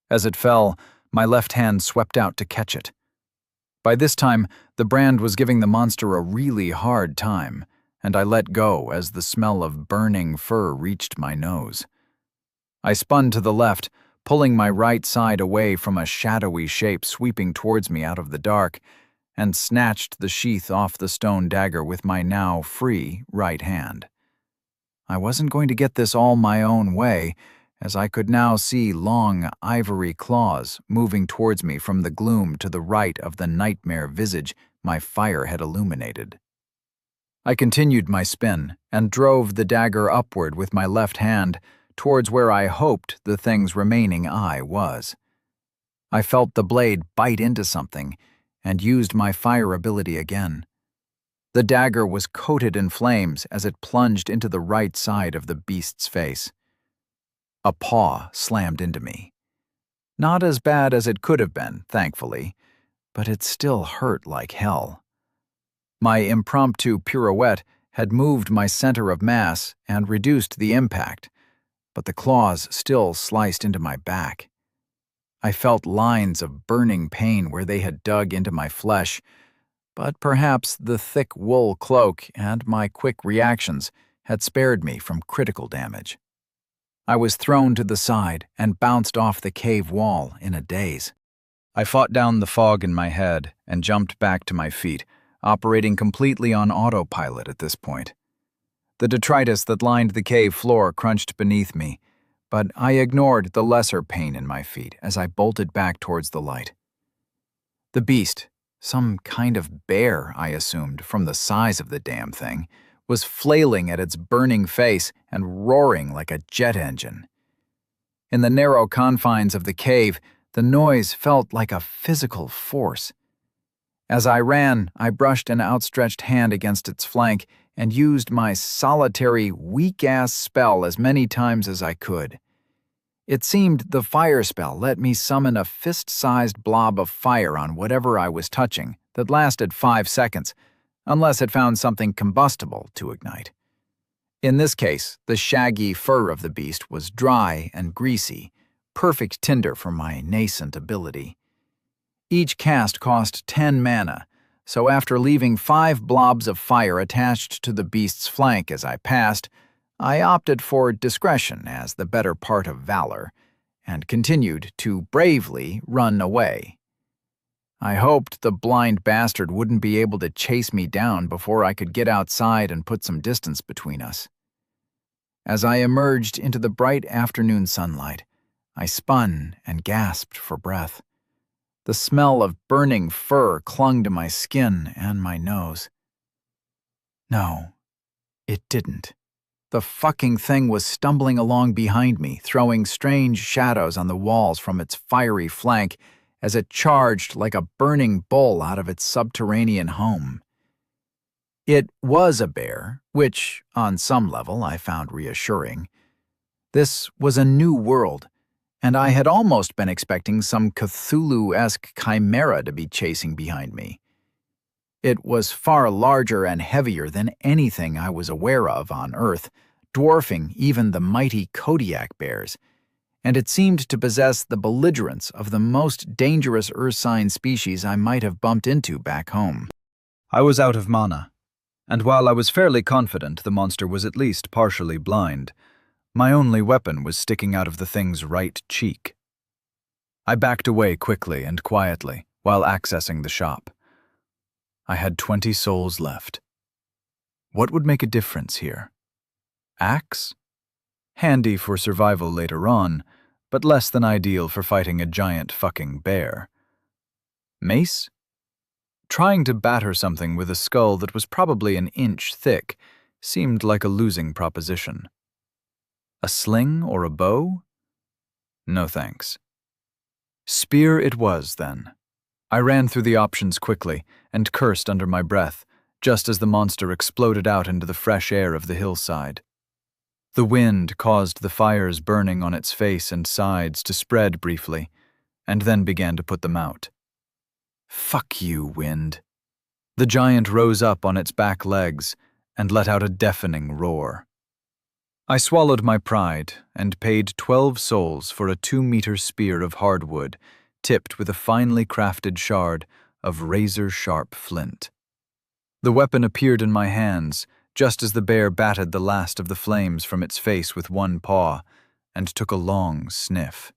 As it fell, my left hand swept out to catch it. By this time, the brand was giving the monster a really hard time, and I let go as the smell of burning fur reached my nose. I spun to the left, pulling my right side away from a shadowy shape sweeping towards me out of the dark, and snatched the sheath off the stone dagger with my now free right hand. I wasn't going to get this all my own way, as I could now see long ivory claws moving towards me from the gloom to the right of the nightmare visage my fire had illuminated. I continued my spin and drove the dagger upward with my left hand towards where I hoped the thing's remaining eye was. I felt the blade bite into something and used my fire ability again. The dagger was coated in flames as it plunged into the right side of the beast's face. A paw slammed into me. Not as bad as it could have been, thankfully, but it still hurt like hell. My impromptu pirouette had moved my center of mass and reduced the impact, but the claws still sliced into my back. I felt lines of burning pain where they had dug into my flesh, but perhaps the thick wool cloak and my quick reactions had spared me from critical damage. I was thrown to the side and bounced off the cave wall in a daze. I fought down the fog in my head and jumped back to my feet, operating completely on autopilot at this point. The detritus that lined the cave floor crunched beneath me, but I ignored the lesser pain in my feet as I bolted back towards the light. The beast, some kind of bear, I assumed from the size of the damn thing, was flailing at its burning face and roaring like a jet engine. In the narrow confines of the cave, the noise felt like a physical force. As I ran, I brushed an outstretched hand against its flank and used my solitary, weak-ass spell as many times as I could. It seemed the fire spell let me summon a fist-sized blob of fire on whatever I was touching that lasted 5 seconds, unless it found something combustible to ignite. In this case, the shaggy fur of the beast was dry and greasy, perfect tinder for my nascent ability. Each cast cost 10 mana, so after leaving 5 blobs of fire attached to the beast's flank as I passed, I opted for discretion as the better part of valor, and continued to bravely run away. I hoped the blind bastard wouldn't be able to chase me down before I could get outside and put some distance between us. As I emerged into the bright afternoon sunlight, I spun and gasped for breath. The smell of burning fur clung to my skin and my nose. No, it didn't. The fucking thing was stumbling along behind me, throwing strange shadows on the walls from its fiery flank as it charged like a burning bull out of its subterranean home. It was a bear, which, on some level, I found reassuring. This was a new world, and I had almost been expecting some Cthulhu-esque chimera to be chasing behind me. It was far larger and heavier than anything I was aware of on Earth, dwarfing even the mighty Kodiak bears, and it seemed to possess the belligerence of the most dangerous ursine species I might have bumped into back home. I was out of mana, and while I was fairly confident the monster was at least partially blind, My only weapon was sticking out of the thing's right cheek. I backed away quickly and quietly while accessing the shop. I had 20 souls left. What would make a difference here? Axe? Handy for survival later on, but less than ideal for fighting a giant fucking bear. Mace? Trying to batter something with a skull that was probably an inch thick seemed like a losing proposition. A sling or a bow? No thanks. Spear it was, then. I ran through the options quickly and cursed under my breath, just as the monster exploded out into the fresh air of the hillside. The wind caused the fires burning on its face and sides to spread briefly, and then began to put them out. Fuck you, wind. The giant rose up on its back legs and let out a deafening roar. I swallowed my pride and paid 12 souls for a 2-meter spear of hardwood, tipped with a finely crafted shard of razor-sharp flint. The weapon appeared in my hands just as the bear batted the last of the flames from its face with one paw and took a long sniff.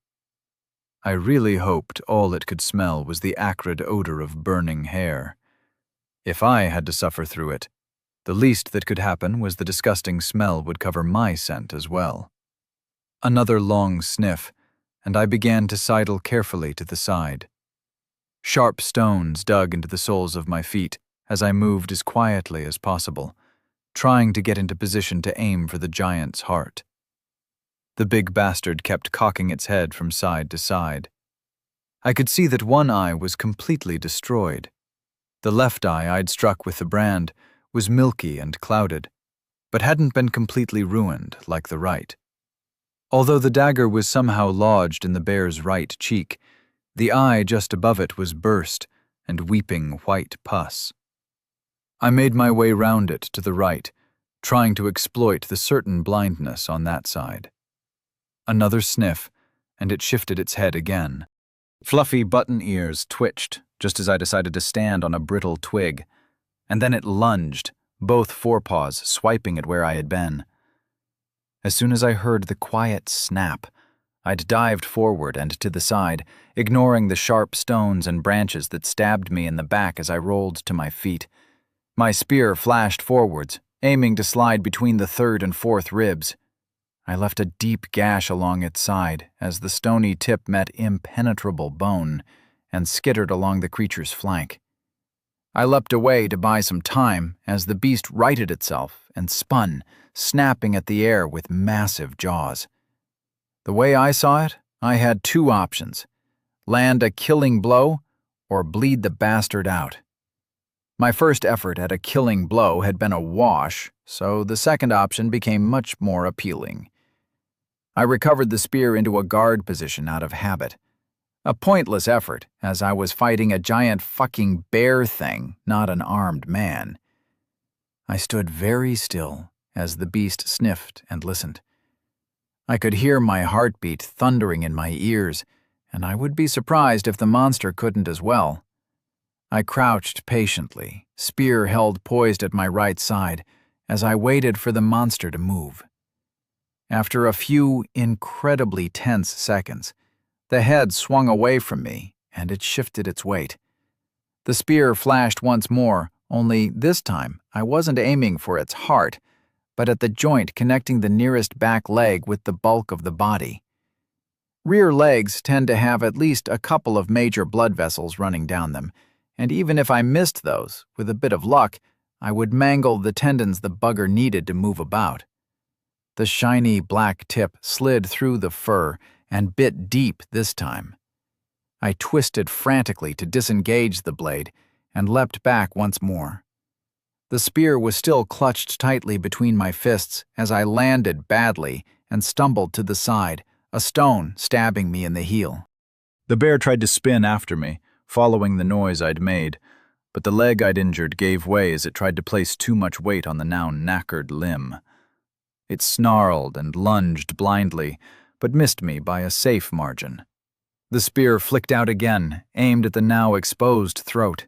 I really hoped all it could smell was the acrid odor of burning hair. If I had to suffer through it, the least that could happen was the disgusting smell would cover my scent as well. Another long sniff, and I began to sidle carefully to the side. Sharp stones dug into the soles of my feet as I moved as quietly as possible, trying to get into position to aim for the giant's heart. The big bastard kept cocking its head from side to side. I could see that one eye was completely destroyed. The left eye I'd struck with the brand was milky and clouded, but hadn't been completely ruined like the right. Although the dagger was somehow lodged in the bear's right cheek, the eye just above it was burst and weeping white pus. I made my way round it to the right, trying to exploit the certain blindness on that side. Another sniff, and it shifted its head again. Fluffy button ears twitched just as I decided to stand on a brittle twig, and then it lunged, both forepaws swiping at where I had been. As soon as I heard the quiet snap, I'd dived forward and to the side, ignoring the sharp stones and branches that stabbed me in the back as I rolled to my feet. My spear flashed forwards, aiming to slide between the third and fourth ribs. I left a deep gash along its side as the stony tip met impenetrable bone and skittered along the creature's flank. I leapt away to buy some time as the beast righted itself and spun, snapping at the air with massive jaws. The way I saw it, I had 2 options: land a killing blow or bleed the bastard out. My first effort at a killing blow had been a wash, so the second option became much more appealing. I recovered the spear into a guard position out of habit. A pointless effort, as I was fighting a giant fucking bear thing, not an armed man. I stood very still as the beast sniffed and listened. I could hear my heartbeat thundering in my ears, and I would be surprised if the monster couldn't as well. I crouched patiently, spear held poised at my right side, as I waited for the monster to move. After a few incredibly tense seconds, the head swung away from me, and it shifted its weight. The spear flashed once more, only this time I wasn't aiming for its heart, but at the joint connecting the nearest back leg with the bulk of the body. Rear legs tend to have at least a couple of major blood vessels running down them, and even if I missed those, with a bit of luck, I would mangle the tendons the bugger needed to move about. The shiny black tip slid through the fur and bit deep this time. I twisted frantically to disengage the blade and leapt back once more. The spear was still clutched tightly between my fists as I landed badly and stumbled to the side, a stone stabbing me in the heel. The bear tried to spin after me, following the noise I'd made, but the leg I'd injured gave way as it tried to place too much weight on the now knackered limb. It snarled and lunged blindly, but missed me by a safe margin. The spear flicked out again, aimed at the now exposed throat.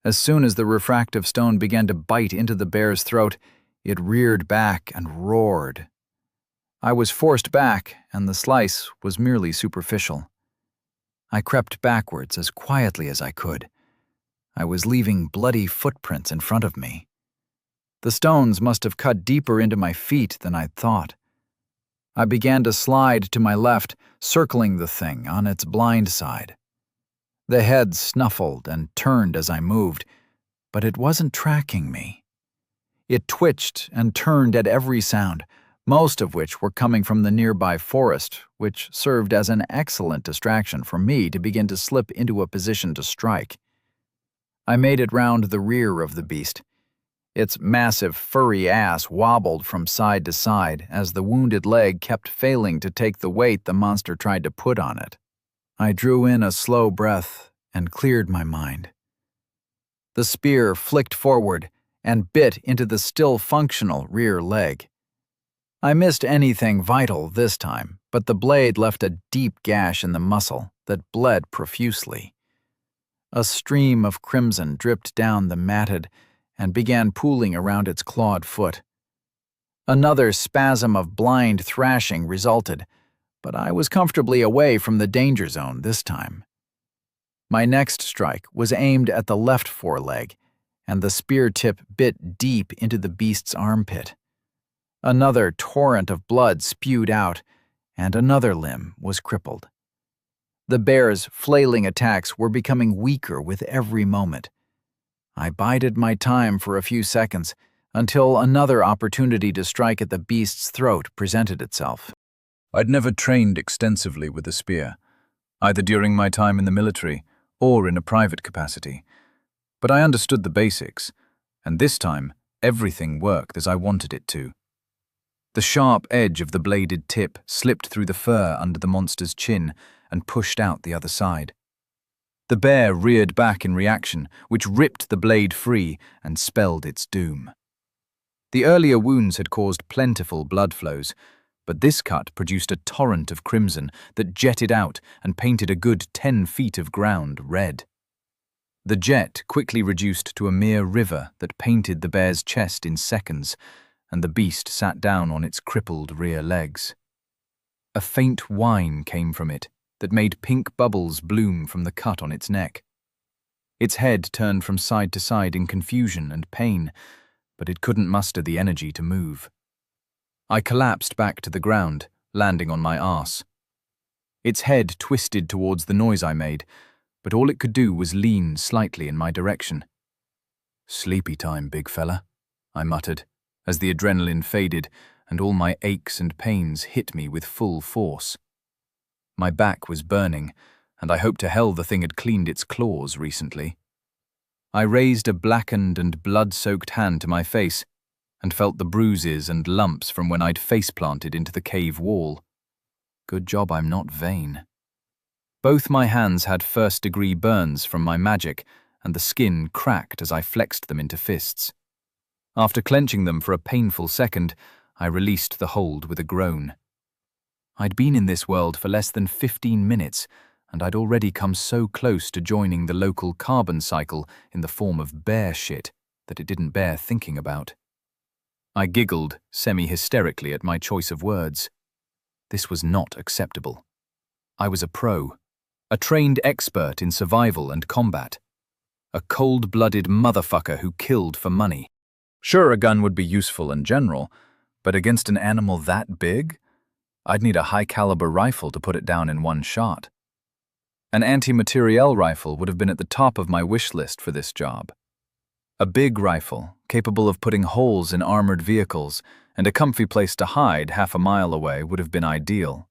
As soon as the refractive stone began to bite into the bear's throat, it reared back and roared. I was forced back, and the slice was merely superficial. I crept backwards as quietly as I could. I was leaving bloody footprints in front of me. The stones must have cut deeper into my feet than I'd thought. I began to slide to my left, circling the thing on its blind side. The head snuffled and turned as I moved, but it wasn't tracking me. It twitched and turned at every sound, most of which were coming from the nearby forest, which served as an excellent distraction for me to begin to slip into a position to strike. I made it round the rear of the beast. Its massive, furry ass wobbled from side to side as the wounded leg kept failing to take the weight the monster tried to put on it. I drew in a slow breath and cleared my mind. The spear flicked forward and bit into the still functional rear leg. I missed anything vital this time, but the blade left a deep gash in the muscle that bled profusely. A stream of crimson dripped down the matted and began pooling around its clawed foot. Another spasm of blind thrashing resulted, but I was comfortably away from the danger zone this time. My next strike was aimed at the left foreleg, and the spear tip bit deep into the beast's armpit. Another torrent of blood spewed out, and another limb was crippled. The bear's flailing attacks were becoming weaker with every moment. I bided my time for a few seconds until another opportunity to strike at the beast's throat presented itself. I'd never trained extensively with a spear, either during my time in the military or in a private capacity, but I understood the basics, and this time everything worked as I wanted it to. The sharp edge of the bladed tip slipped through the fur under the monster's chin and pushed out the other side. The bear reared back in reaction, which ripped the blade free and spelled its doom. The earlier wounds had caused plentiful blood flows, but this cut produced a torrent of crimson that jetted out and painted a good 10 feet of ground red. The jet quickly reduced to a mere river that painted the bear's chest in seconds, and the beast sat down on its crippled rear legs. A faint whine came from it that made pink bubbles bloom from the cut on its neck. Its head turned from side to side in confusion and pain, but it couldn't muster the energy to move. I collapsed back to the ground, landing on my arse. Its head twisted towards the noise I made, but all it could do was lean slightly in my direction. "Sleepy time, big fella," I muttered, as the adrenaline faded and all my aches and pains hit me with full force. My back was burning, and I hoped to hell the thing had cleaned its claws recently. I raised a blackened and blood-soaked hand to my face and felt the bruises and lumps from when I'd face-planted into the cave wall. Good job I'm not vain. Both my hands had first-degree burns from my magic, and the skin cracked as I flexed them into fists. After clenching them for a painful second, I released the hold with a groan. I'd been in this world for less than 15 minutes, and I'd already come so close to joining the local carbon cycle in the form of bear shit that it didn't bear thinking about. I giggled semi-hysterically at my choice of words. This was not acceptable. I was a pro, a trained expert in survival and combat, a cold-blooded motherfucker who killed for money. Sure, a gun would be useful in general, but against an animal that big? I'd need a high-caliber rifle to put it down in one shot. An anti-materiel rifle would have been at the top of my wish list for this job. A big rifle, capable of putting holes in armored vehicles, and a comfy place to hide half a mile away would have been ideal.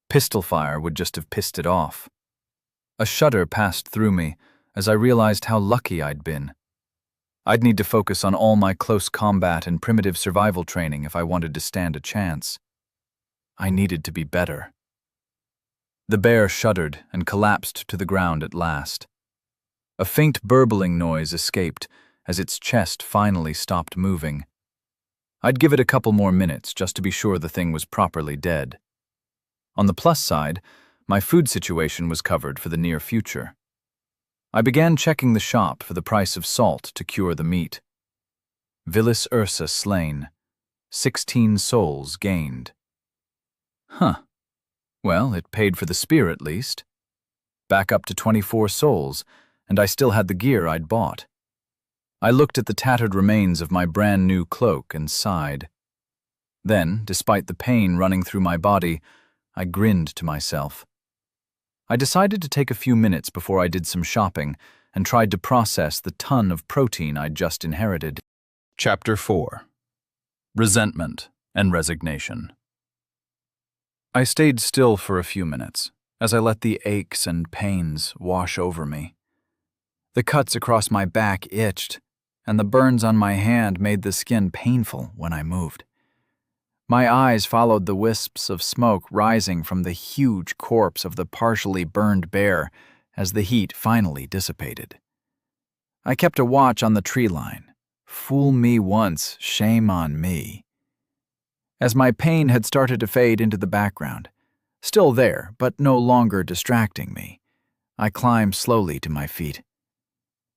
Pistol fire would just have pissed it off. A shudder passed through me as I realized how lucky I'd been. I'd need to focus on all my close combat and primitive survival training if I wanted to stand a chance. I needed to be better. The bear shuddered and collapsed to the ground at last. A faint burbling noise escaped as its chest finally stopped moving. I'd give it a couple more minutes just to be sure the thing was properly dead. On the plus side, my food situation was covered for the near future. I began checking the shop for the price of salt to cure the meat. Vilis Ursa slain. 16 souls gained. Huh. Well, it paid for the spear at least. Back up to 24 souls, and I still had the gear I'd bought. I looked at the tattered remains of my brand new cloak and sighed. Then, despite the pain running through my body, I grinned to myself. I decided to take a few minutes before I did some shopping and tried to process the ton of protein I'd just inherited. Chapter 4. Resentment and Resignation. I stayed still for a few minutes as I let the aches and pains wash over me. The cuts across my back itched, and the burns on my hand made the skin painful when I moved. My eyes followed the wisps of smoke rising from the huge corpse of the partially burned bear as the heat finally dissipated. I kept a watch on the tree line. Fool me once, shame on me. As my pain had started to fade into the background, still there but no longer distracting me, I climbed slowly to my feet.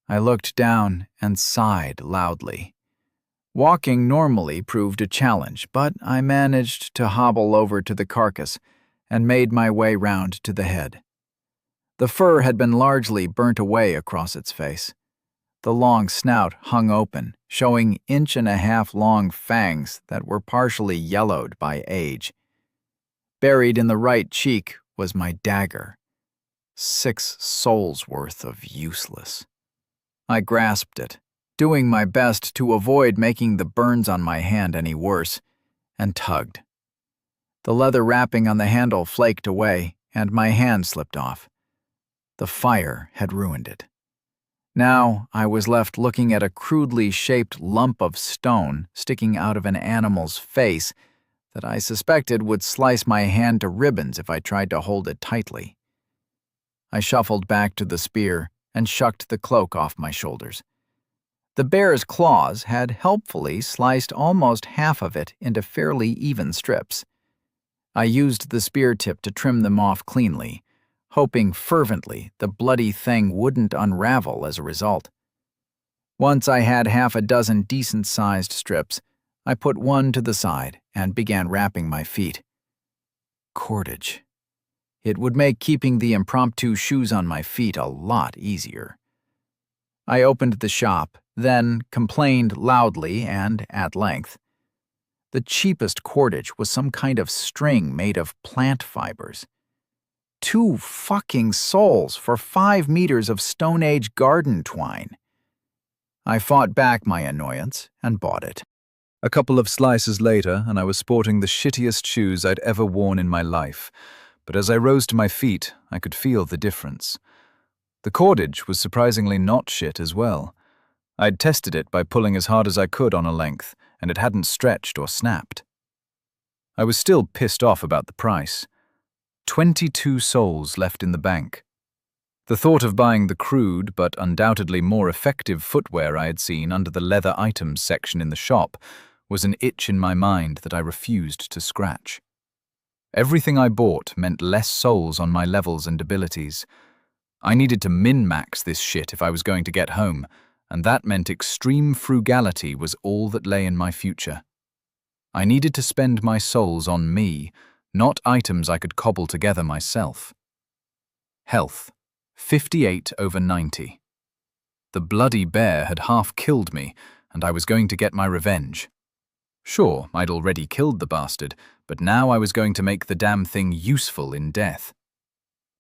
I looked down and sighed loudly. Walking normally proved a challenge, but I managed to hobble over to the carcass and made my way round to the head. The fur had been largely burnt away across its face. The long snout hung open, showing 1.5-inch long fangs that were partially yellowed by age. Buried in the right cheek was my dagger. 6 souls worth of useless. I grasped it, doing my best to avoid making the burns on my hand any worse, and tugged. The leather wrapping on the handle flaked away, and my hand slipped off. The fire had ruined it. Now I was left looking at a crudely shaped lump of stone sticking out of an animal's face that I suspected would slice my hand to ribbons if I tried to hold it tightly. I shuffled back to the spear and shucked the cloak off my shoulders. The bear's claws had helpfully sliced almost half of it into fairly even strips. I used the spear tip to trim them off cleanly, hoping fervently the bloody thing wouldn't unravel as a result. Once I had 6 decent-sized strips, I put one to the side and began wrapping my feet. Cordage. It would make keeping the impromptu shoes on my feet a lot easier. I opened the shop, then complained loudly and at length. The cheapest cordage was some kind of string made of plant fibers. 2 fucking souls for 5 meters of Stone Age garden twine. I fought back my annoyance and bought it. A couple of slices later, and I was sporting the shittiest shoes I'd ever worn in my life. But as I rose to my feet, I could feel the difference. The cordage was surprisingly not shit as well. I'd tested it by pulling as hard as I could on a length, and it hadn't stretched or snapped. I was still pissed off about the price. 22 souls left in the bank. The thought of buying the crude but undoubtedly more effective footwear I had seen under the leather items section in the shop was an itch in my mind that I refused to scratch. Everything I bought meant less souls on my levels and abilities. I needed to min-max this shit if I was going to get home, and that meant extreme frugality was all that lay in my future. I needed to spend my souls on me, not items I could cobble together myself. Health, 58/90. The bloody bear had half killed me, and I was going to get my revenge. Sure, I'd already killed the bastard, but now I was going to make the damn thing useful in death.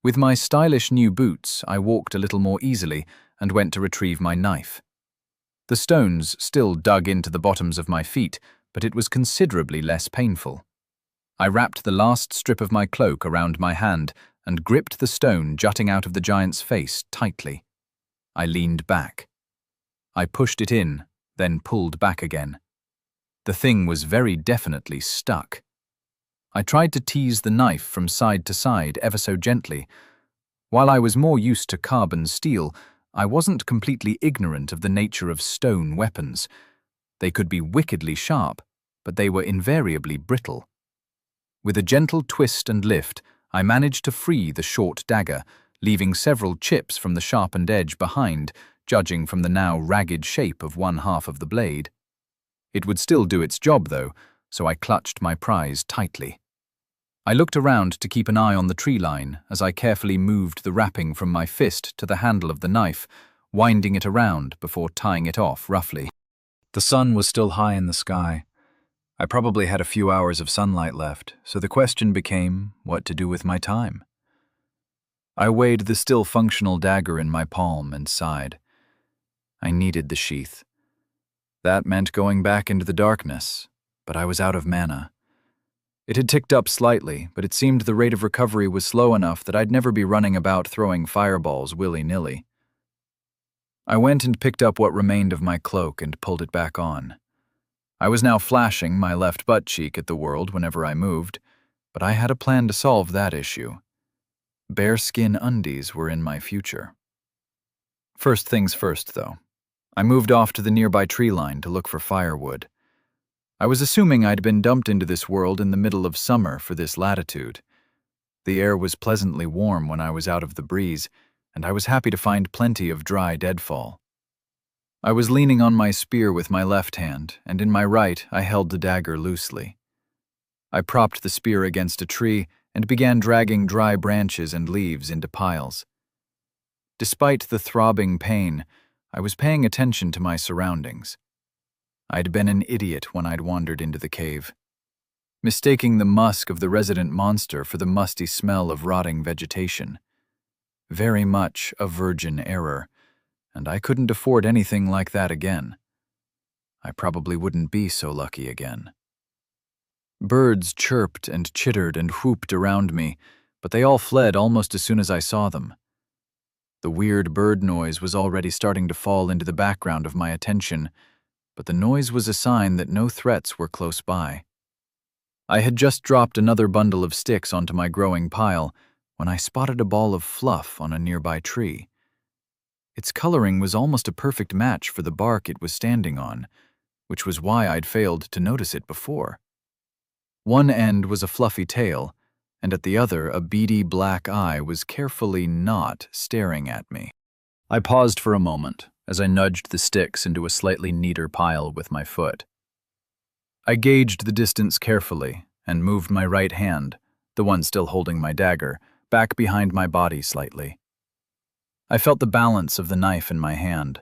With my stylish new boots, I walked a little more easily and went to retrieve my knife. The stones still dug into the bottoms of my feet, but it was considerably less painful. I wrapped the last strip of my cloak around my hand and gripped the stone jutting out of the giant's face tightly. I leaned back. I pushed it in, then pulled back again. The thing was very definitely stuck. I tried to tease the knife from side to side ever so gently. While I was more used to carbon steel, I wasn't completely ignorant of the nature of stone weapons. They could be wickedly sharp, but they were invariably brittle. With a gentle twist and lift, I managed to free the short dagger, leaving several chips from the sharpened edge behind, judging from the now ragged shape of one half of the blade. It would still do its job, though, so I clutched my prize tightly. I looked around to keep an eye on the tree line as I carefully moved the wrapping from my fist to the handle of the knife, winding it around before tying it off roughly. The sun was still high in the sky. I probably had a few hours of sunlight left, so the question became what to do with my time. I weighed the still functional dagger in my palm and sighed. I needed the sheath. That meant going back into the darkness, but I was out of mana. It had ticked up slightly, but it seemed the rate of recovery was slow enough that I'd never be running about throwing fireballs willy-nilly. I went and picked up what remained of my cloak and pulled it back on. I was now flashing my left butt cheek at the world whenever I moved, but I had a plan to solve that issue. Bearskin undies were in my future. First things first, though. I moved off to the nearby tree line to look for firewood. I was assuming I'd been dumped into this world in the middle of summer for this latitude. The air was pleasantly warm when I was out of the breeze, and I was happy to find plenty of dry deadfall. I was leaning on my spear with my left hand, and in my right I held the dagger loosely. I propped the spear against a tree and began dragging dry branches and leaves into piles. Despite the throbbing pain, I was paying attention to my surroundings. I'd been an idiot when I'd wandered into the cave, mistaking the musk of the resident monster for the musty smell of rotting vegetation. Very much a virgin error, and I couldn't afford anything like that again. I probably wouldn't be so lucky again. Birds chirped and chittered and whooped around me, but they all fled almost as soon as I saw them. The weird bird noise was already starting to fall into the background of my attention, but the noise was a sign that no threats were close by. I had just dropped another bundle of sticks onto my growing pile when I spotted a ball of fluff on a nearby tree. Its coloring was almost a perfect match for the bark it was standing on, which was why I'd failed to notice it before. One end was a fluffy tail, and at the other a beady black eye was carefully not staring at me. I paused for a moment as I nudged the sticks into a slightly neater pile with my foot. I gauged the distance carefully and moved my right hand, the one still holding my dagger, back behind my body slightly. I felt the balance of the knife in my hand.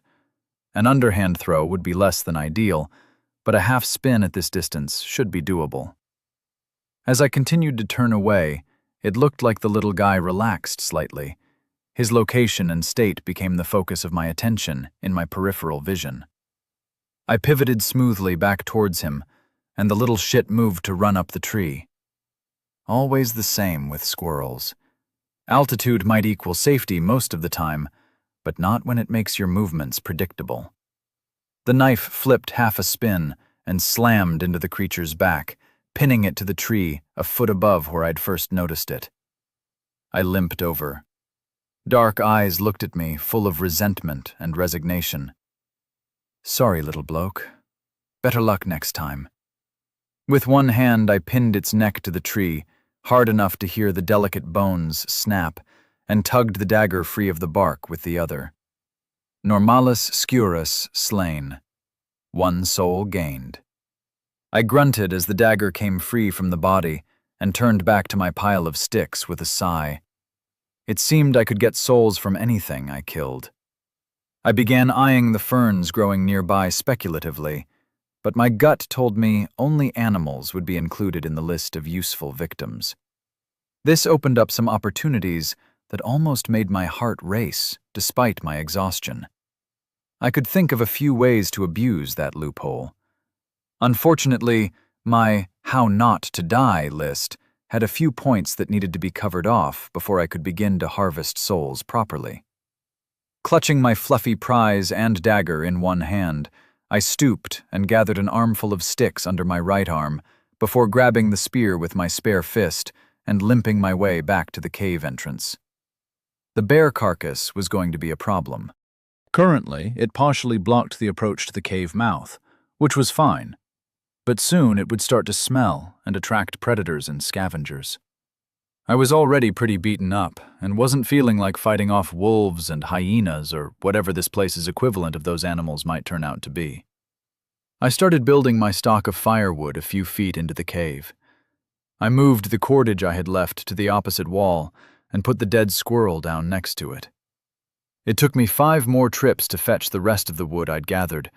An underhand throw would be less than ideal, but a half spin at this distance should be doable. As I continued to turn away, it looked like the little guy relaxed slightly. His location and state became the focus of my attention in my peripheral vision. I pivoted smoothly back towards him, and the little shit moved to run up the tree. Always the same with squirrels. Altitude might equal safety most of the time, but not when it makes your movements predictable. The knife flipped half a spin and slammed into the creature's back, pinning it to the tree a foot above where I'd first noticed it. I limped over. Dark eyes looked at me, full of resentment and resignation. Sorry, little bloke. Better luck next time. With one hand, I pinned its neck to the tree, hard enough to hear the delicate bones snap, and tugged the dagger free of the bark with the other. Normalis scurus slain. One soul gained. I grunted as the dagger came free from the body and turned back to my pile of sticks with a sigh. It seemed I could get souls from anything I killed. I began eyeing the ferns growing nearby speculatively, but my gut told me only animals would be included in the list of useful victims. This opened up some opportunities that almost made my heart race, despite my exhaustion. I could think of a few ways to abuse that loophole. Unfortunately, my how not to die list had a few points that needed to be covered off before I could begin to harvest souls properly. Clutching my fluffy prize and dagger in one hand, I stooped and gathered an armful of sticks under my right arm before grabbing the spear with my spare fist and limping my way back to the cave entrance. The bear carcass was going to be a problem. Currently, it partially blocked the approach to the cave mouth, which was fine. But soon it would start to smell and attract predators and scavengers. I was already pretty beaten up and wasn't feeling like fighting off wolves and hyenas or whatever this place's equivalent of those animals might turn out to be. I started building my stock of firewood a few feet into the cave. I moved the cordage I had left to the opposite wall and put the dead squirrel down next to it. It took me 5 more trips to fetch the rest of the wood I'd gathered,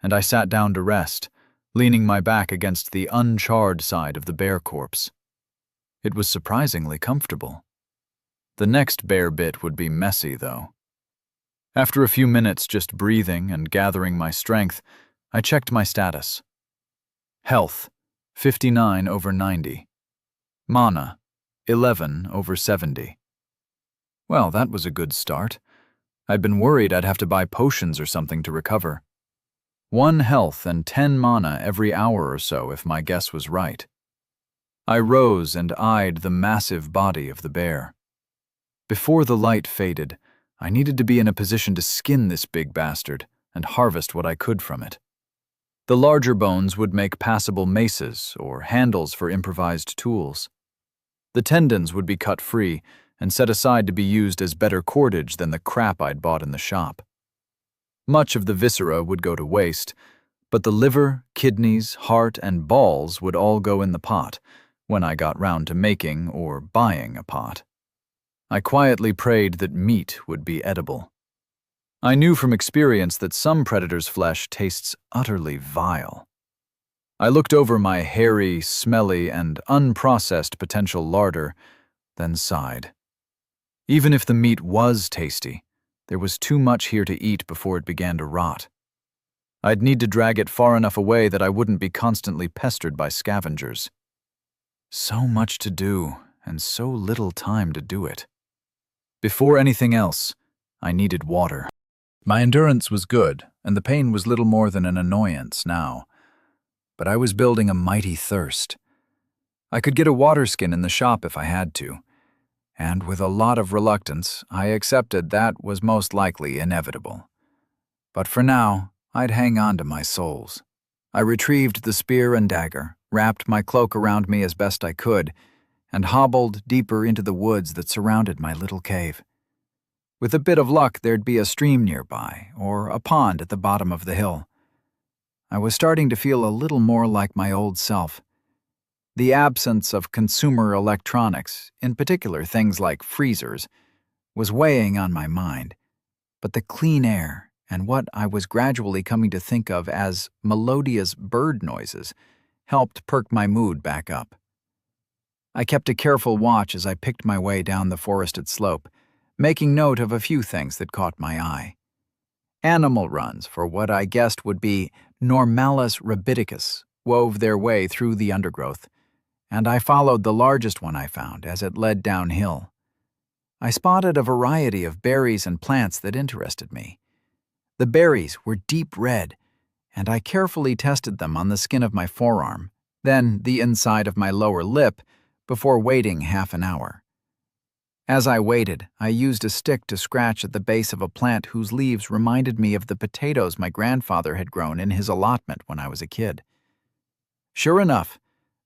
and I sat down to rest, leaning my back against the uncharred side of the bear corpse. It was surprisingly comfortable. The next bear bit would be messy, though. After a few minutes just breathing and gathering my strength, I checked my status. Health, 59/90. Mana, 11/70. Well, that was a good start. I'd been worried I'd have to buy potions or something to recover. 1 health and 10 mana every hour or so if my guess was right. I rose and eyed the massive body of the bear. Before the light faded, I needed to be in a position to skin this big bastard and harvest what I could from it. The larger bones would make passable maces or handles for improvised tools. The tendons would be cut free and set aside to be used as better cordage than the crap I'd bought in the shop. Much of the viscera would go to waste, but the liver, kidneys, heart, and balls would all go in the pot when I got round to making or buying a pot. I quietly prayed that meat would be edible. I knew from experience that some predators' flesh tastes utterly vile. I looked over my hairy, smelly, and unprocessed potential larder, then sighed. Even if the meat was tasty, there was too much here to eat before it began to rot. I'd need to drag it far enough away that I wouldn't be constantly pestered by scavengers. So much to do, and so little time to do it. Before anything else, I needed water. My endurance was good, and the pain was little more than an annoyance now. But I was building a mighty thirst. I could get a water skin in the shop if I had to, and with a lot of reluctance, I accepted that was most likely inevitable. But for now, I'd hang on to my souls. I retrieved the spear and dagger, wrapped my cloak around me as best I could, and hobbled deeper into the woods that surrounded my little cave. With a bit of luck, there'd be a stream nearby, or a pond at the bottom of the hill. I was starting to feel a little more like my old self. The absence of consumer electronics, in particular things like freezers, was weighing on my mind, but the clean air and what I was gradually coming to think of as melodious bird noises helped perk my mood back up. I kept a careful watch as I picked my way down the forested slope, making note of a few things that caught my eye. Animal runs for what I guessed would be Normalis rabiticus wove their way through the undergrowth, and I followed the largest one I found as it led downhill. I spotted a variety of berries and plants that interested me. The berries were deep red, and I carefully tested them on the skin of my forearm, then the inside of my lower lip, before waiting half an hour. As I waited, I used a stick to scratch at the base of a plant whose leaves reminded me of the potatoes my grandfather had grown in his allotment when I was a kid. Sure enough,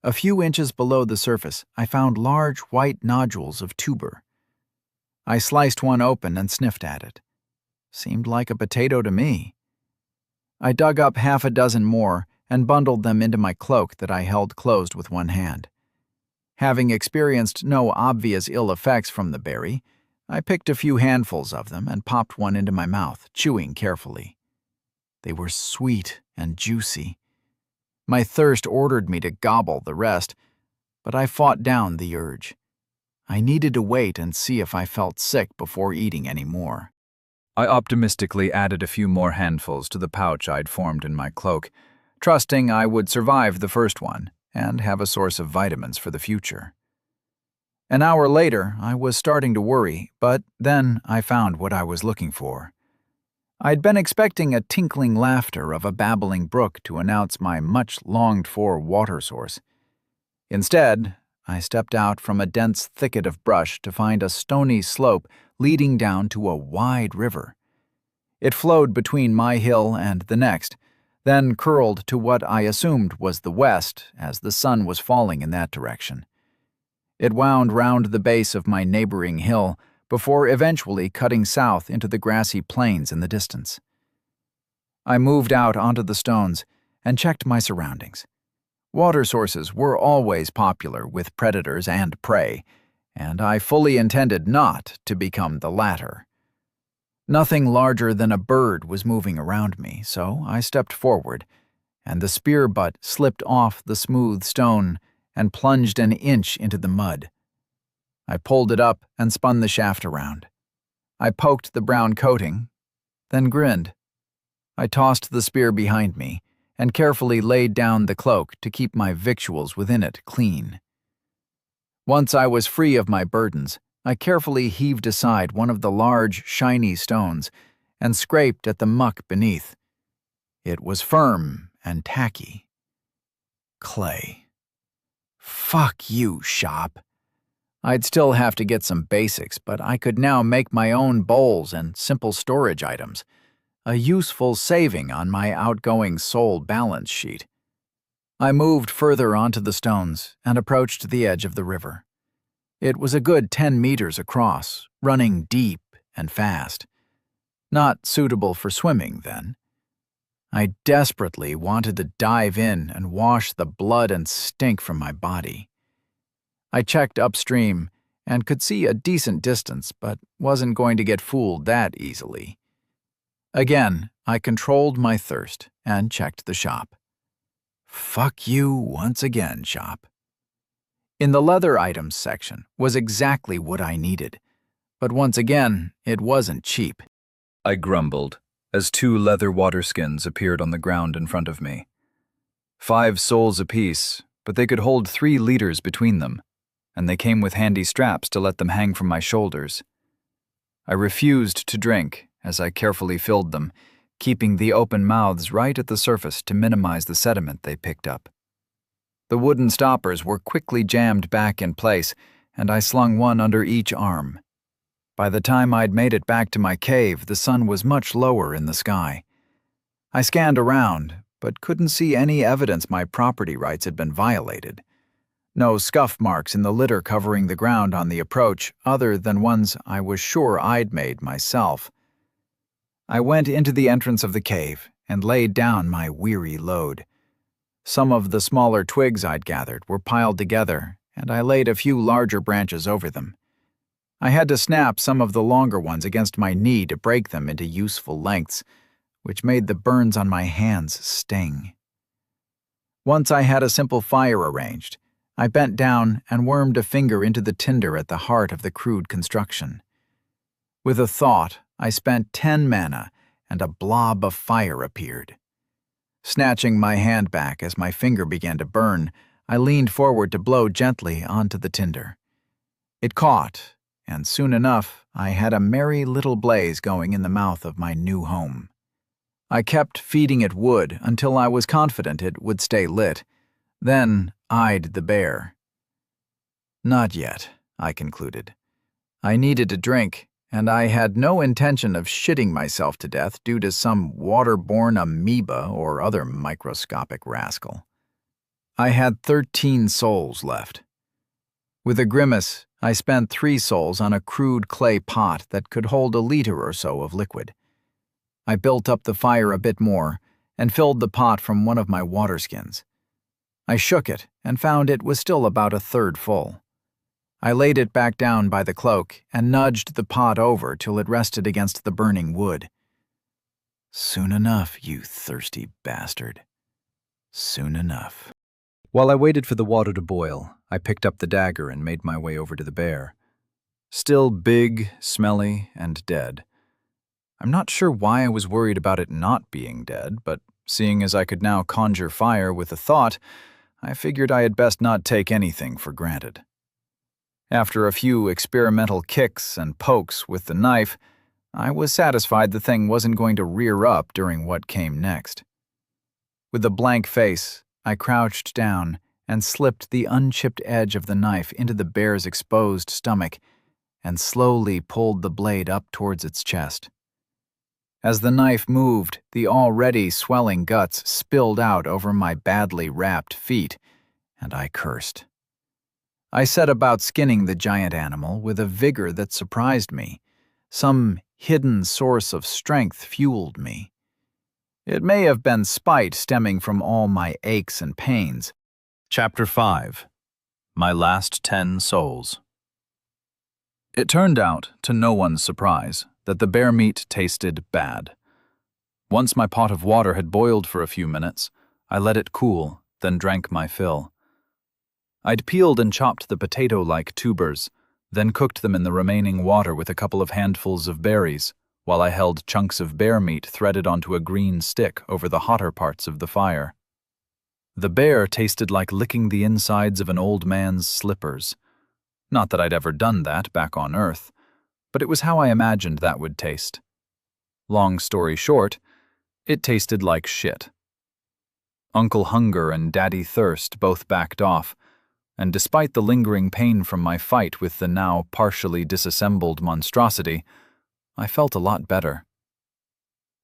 a few inches below the surface, I found large white nodules of tuber. I sliced one open and sniffed at it. Seemed like a potato to me. I dug up half a dozen more and bundled them into my cloak that I held closed with one hand. Having experienced no obvious ill effects from the berry, I picked a few handfuls of them and popped one into my mouth, chewing carefully. They were sweet and juicy. My thirst ordered me to gobble the rest, but I fought down the urge. I needed to wait and see if I felt sick before eating any more. I optimistically added a few more handfuls to the pouch I'd formed in my cloak, trusting I would survive the first one and have a source of vitamins for the future. An hour later, I was starting to worry, but then I found what I was looking for. I'd been expecting a tinkling laughter of a babbling brook to announce my much-longed-for water source. Instead, I stepped out from a dense thicket of brush to find a stony slope leading down to a wide river. It flowed between my hill and the next, then curled to what I assumed was the west as the sun was falling in that direction. It wound round the base of my neighboring hill before eventually cutting south into the grassy plains in the distance. I moved out onto the stones and checked my surroundings. Water sources were always popular with predators and prey, and I fully intended not to become the latter. Nothing larger than a bird was moving around me, so I stepped forward, and the spear butt slipped off the smooth stone and plunged an inch into the mud. I pulled it up and spun the shaft around. I poked the brown coating, then grinned. I tossed the spear behind me and carefully laid down the cloak to keep my victuals within it clean. Once I was free of my burdens, I carefully heaved aside one of the large, shiny stones and scraped at the muck beneath. It was firm and tacky. Clay. Fuck you, shop. I'd still have to get some basics, but I could now make my own bowls and simple storage items, a useful saving on my outgoing soul balance sheet. I moved further onto the stones and approached the edge of the river. It was a good 10 meters across, running deep and fast. Not suitable for swimming, then. I desperately wanted to dive in and wash the blood and stink from my body. I checked upstream and could see a decent distance, but wasn't going to get fooled that easily. Again, I controlled my thirst and checked the shop. Fuck you once again, shop. In the leather items section was exactly what I needed, but once again, it wasn't cheap. I grumbled as 2 leather water skins appeared on the ground in front of me. 5 souls apiece, but they could hold 3 liters between them, and they came with handy straps to let them hang from my shoulders. I refused to drink as I carefully filled them, keeping the open mouths right at the surface to minimize the sediment they picked up. The wooden stoppers were quickly jammed back in place, and I slung one under each arm. By the time I'd made it back to my cave, the sun was much lower in the sky. I scanned around, but couldn't see any evidence my property rights had been violated. No scuff marks in the litter covering the ground on the approach, other than ones I was sure I'd made myself. I went into the entrance of the cave and laid down my weary load. Some of the smaller twigs I'd gathered were piled together, and I laid a few larger branches over them. I had to snap some of the longer ones against my knee to break them into useful lengths, which made the burns on my hands sting. Once I had a simple fire arranged, I bent down and wormed a finger into the tinder at the heart of the crude construction. With a thought, I spent 10 mana, and a blob of fire appeared. Snatching my hand back as my finger began to burn, I leaned forward to blow gently onto the tinder. It caught, and soon enough I had a merry little blaze going in the mouth of my new home. I kept feeding it wood until I was confident it would stay lit, then eyed the bear. Not yet, I concluded. I needed a drink, and I had no intention of shitting myself to death due to some waterborne amoeba or other microscopic rascal. I had 13 souls left. With a grimace, I spent 3 souls on a crude clay pot that could hold a liter or so of liquid. I built up the fire a bit more and filled the pot from one of my water skins. I shook it and found it was still about 1/3 full. I laid it back down by the cloak and nudged the pot over till it rested against the burning wood. Soon enough, you thirsty bastard. Soon enough. While I waited for the water to boil, I picked up the dagger and made my way over to the bear. Still big, smelly, and dead. I'm not sure why I was worried about it not being dead, but seeing as I could now conjure fire with a thought, I figured I had best not take anything for granted. After a few experimental kicks and pokes with the knife, I was satisfied the thing wasn't going to rear up during what came next. With a blank face, I crouched down and slipped the unchipped edge of the knife into the bear's exposed stomach and slowly pulled the blade up towards its chest. As the knife moved, the already swelling guts spilled out over my badly wrapped feet, and I cursed. I set about skinning the giant animal with a vigor that surprised me. Some hidden source of strength fueled me. It may have been spite stemming from all my aches and pains, Chapter 5. My Last 10 Souls. It turned out, to no one's surprise, that the bear meat tasted bad. Once my pot of water had boiled for a few minutes, I let it cool, then drank my fill. I'd peeled and chopped the potato-like tubers, then cooked them in the remaining water with a couple of handfuls of berries, while I held chunks of bear meat threaded onto a green stick over the hotter parts of the fire. The bear tasted like licking the insides of an old man's slippers. Not that I'd ever done that back on Earth, but it was how I imagined that would taste. Long story short, it tasted like shit. Uncle Hunger and Daddy Thirst both backed off, and despite the lingering pain from my fight with the now partially disassembled monstrosity, I felt a lot better.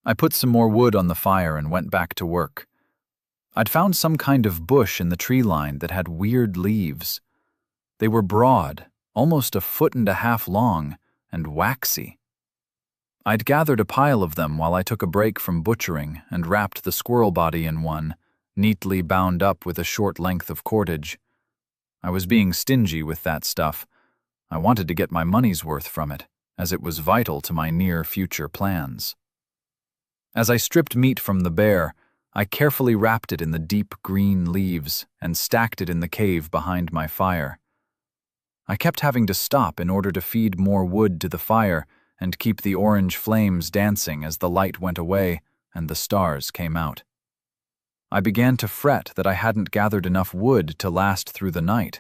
I put some more wood on the fire and went back to work. I'd found some kind of bush in the tree line that had weird leaves. They were broad, almost 1.5 feet long, and waxy. I'd gathered a pile of them while I took a break from butchering and wrapped the squirrel body in one, neatly bound up with a short length of cordage. I was being stingy with that stuff. I wanted to get my money's worth from it, as it was vital to my near-future plans. As I stripped meat from the bear, I carefully wrapped it in the deep green leaves and stacked it in the cave behind my fire. I kept having to stop in order to feed more wood to the fire and keep the orange flames dancing as the light went away and the stars came out. I began to fret that I hadn't gathered enough wood to last through the night.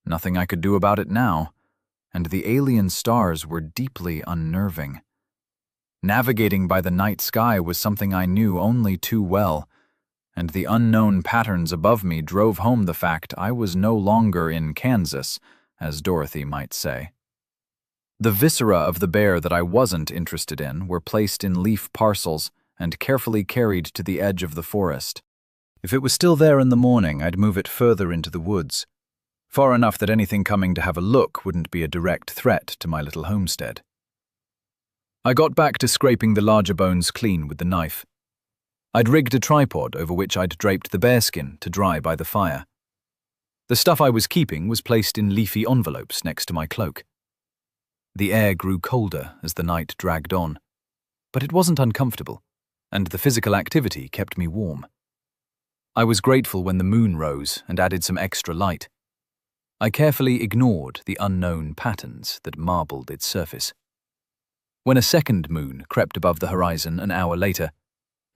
Nothing I could do about it now, and the alien stars were deeply unnerving. Navigating by the night sky was something I knew only too well, and the unknown patterns above me drove home the fact I was no longer in Kansas, as Dorothy might say. The viscera of the bear that I wasn't interested in were placed in leaf parcels and carefully carried to the edge of the forest. If it was still there in the morning, I'd move it further into the woods, far enough that anything coming to have a look wouldn't be a direct threat to my little homestead. I got back to scraping the larger bones clean with the knife. I'd rigged a tripod over which I'd draped the bearskin to dry by the fire. The stuff I was keeping was placed in leafy envelopes next to my cloak. The air grew colder as the night dragged on, but it wasn't uncomfortable, and the physical activity kept me warm. I was grateful when the moon rose and added some extra light. I carefully ignored the unknown patterns that marbled its surface. When a second moon crept above the horizon an hour later,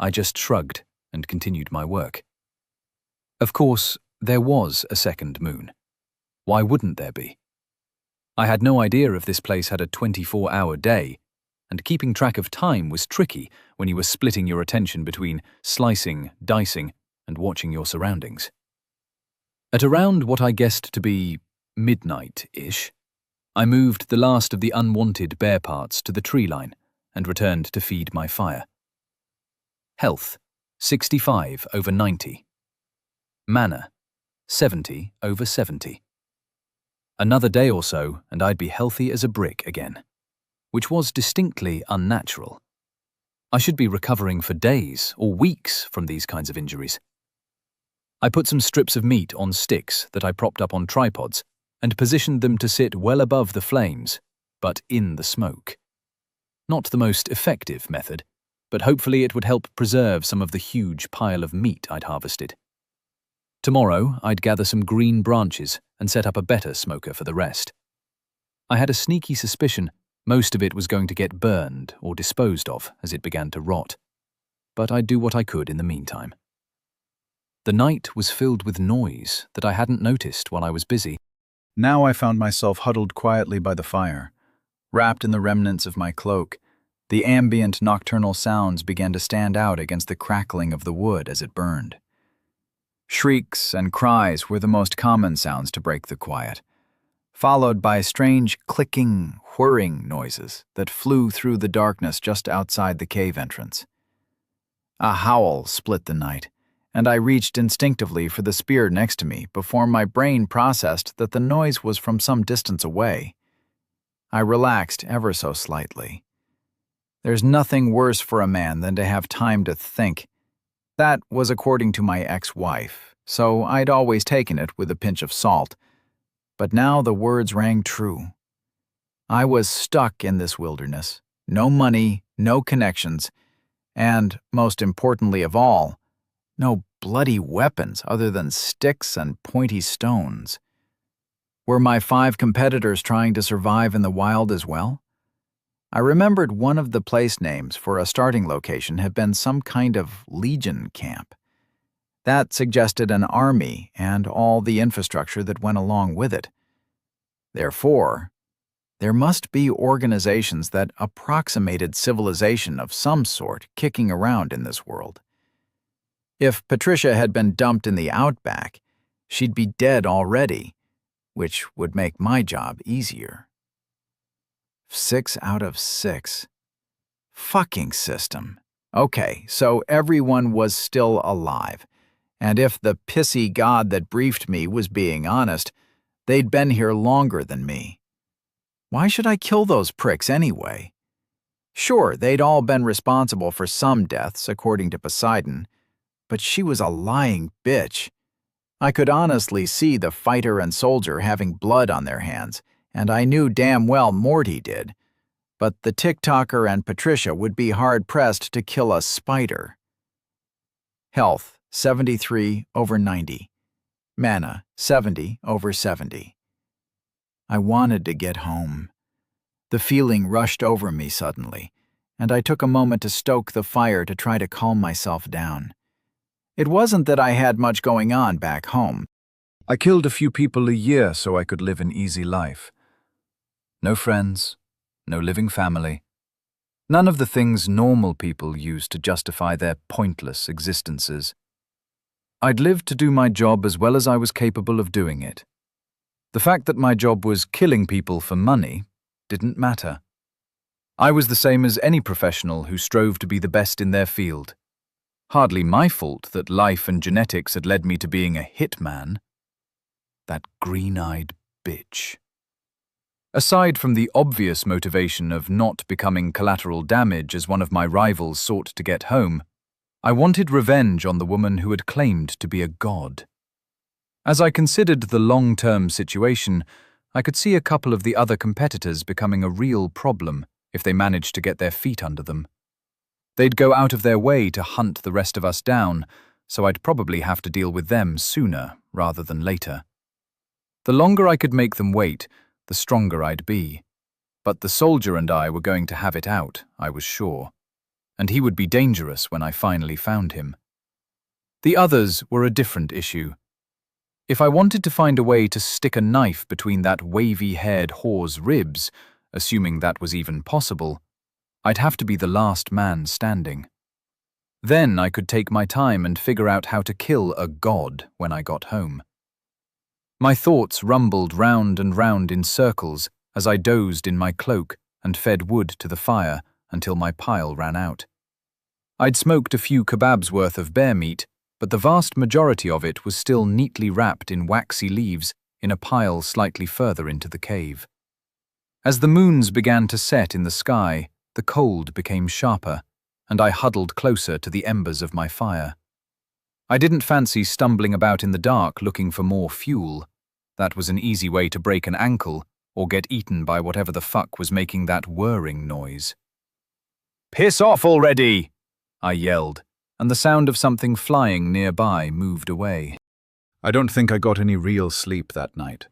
I just shrugged and continued my work. Of course, there was a second moon. Why wouldn't there be? I had no idea if this place had a 24-hour day, and keeping track of time was tricky when you were splitting your attention between slicing, dicing, and watching your surroundings. At around what I guessed to be midnight-ish, I moved the last of the unwanted bear parts to the tree line and returned to feed my fire. Health, 65/90. Mana, 70/70. Another day or so and I'd be healthy as a brick again, which was distinctly unnatural. I should be recovering for days or weeks from these kinds of injuries. I put some strips of meat on sticks that I propped up on tripods and positioned them to sit well above the flames, but in the smoke. Not the most effective method, but hopefully it would help preserve some of the huge pile of meat I'd harvested. Tomorrow, I'd gather some green branches and set up a better smoker for the rest. I had a sneaky suspicion most of it was going to get burned or disposed of as it began to rot, but I'd do what I could in the meantime. The night was filled with noise that I hadn't noticed while I was busy. Now I found myself huddled quietly by the fire. Wrapped in the remnants of my cloak, the ambient nocturnal sounds began to stand out against the crackling of the wood as it burned. Shrieks and cries were the most common sounds to break the quiet, followed by strange clicking, whirring noises that flew through the darkness just outside the cave entrance. A howl split the night, and I reached instinctively for the spear next to me before my brain processed that the noise was from some distance away. I relaxed ever so slightly. There's nothing worse for a man than to have time to think. That was according to my ex-wife, so I'd always taken it with a pinch of salt. But now the words rang true. I was stuck in this wilderness. No money, no connections, and, most importantly of all, no bloody weapons other than sticks and pointy stones. Were my 5 competitors trying to survive in the wild as well? I remembered one of the place names for a starting location had been some kind of Legion camp. That suggested an army and all the infrastructure that went along with it. Therefore, there must be organizations that approximated civilization of some sort kicking around in this world. If Patricia had been dumped in the outback, she'd be dead already, which would make my job easier. 6 out of 6. Fucking system. Okay, so everyone was still alive. And if the pissy god that briefed me was being honest, they'd been here longer than me. Why should I kill those pricks anyway? Sure, they'd all been responsible for some deaths, according to Poseidon, but she was a lying bitch. I could honestly see the fighter and soldier having blood on their hands, and I knew damn well Morty did. But the TikToker and Patricia would be hard-pressed to kill a spider. Health, 73/90. Mana, 70/70. I wanted to get home. The feeling rushed over me suddenly, and I took a moment to stoke the fire to try to calm myself down. It wasn't that I had much going on back home. I killed a few people a year so I could live an easy life. No friends, no living family. None of the things normal people use to justify their pointless existences. I'd lived to do my job as well as I was capable of doing it. The fact that my job was killing people for money didn't matter. I was the same as any professional who strove to be the best in their field. Hardly my fault that life and genetics had led me to being a hitman. That green-eyed bitch. Aside from the obvious motivation of not becoming collateral damage as one of my rivals sought to get home, I wanted revenge on the woman who had claimed to be a god. As I considered the long-term situation, I could see a couple of the other competitors becoming a real problem if they managed to get their feet under them. They'd go out of their way to hunt the rest of us down, so I'd probably have to deal with them sooner rather than later. The longer I could make them wait, the stronger I'd be. But the soldier and I were going to have it out, I was sure. And he would be dangerous when I finally found him. The others were a different issue. If I wanted to find a way to stick a knife between that wavy-haired whore's ribs, assuming that was even possible, I'd have to be the last man standing. Then I could take my time and figure out how to kill a god when I got home. My thoughts rumbled round and round in circles as I dozed in my cloak and fed wood to the fire until my pile ran out. I'd smoked a few kebabs worth of bear meat, but the vast majority of it was still neatly wrapped in waxy leaves in a pile slightly further into the cave. As the moons began to set in the sky, the cold became sharper, and I huddled closer to the embers of my fire. I didn't fancy stumbling about in the dark looking for more fuel. That was an easy way to break an ankle or get eaten by whatever the fuck was making that whirring noise. "Piss off already!" I yelled, and the sound of something flying nearby moved away. I don't think I got any real sleep that night.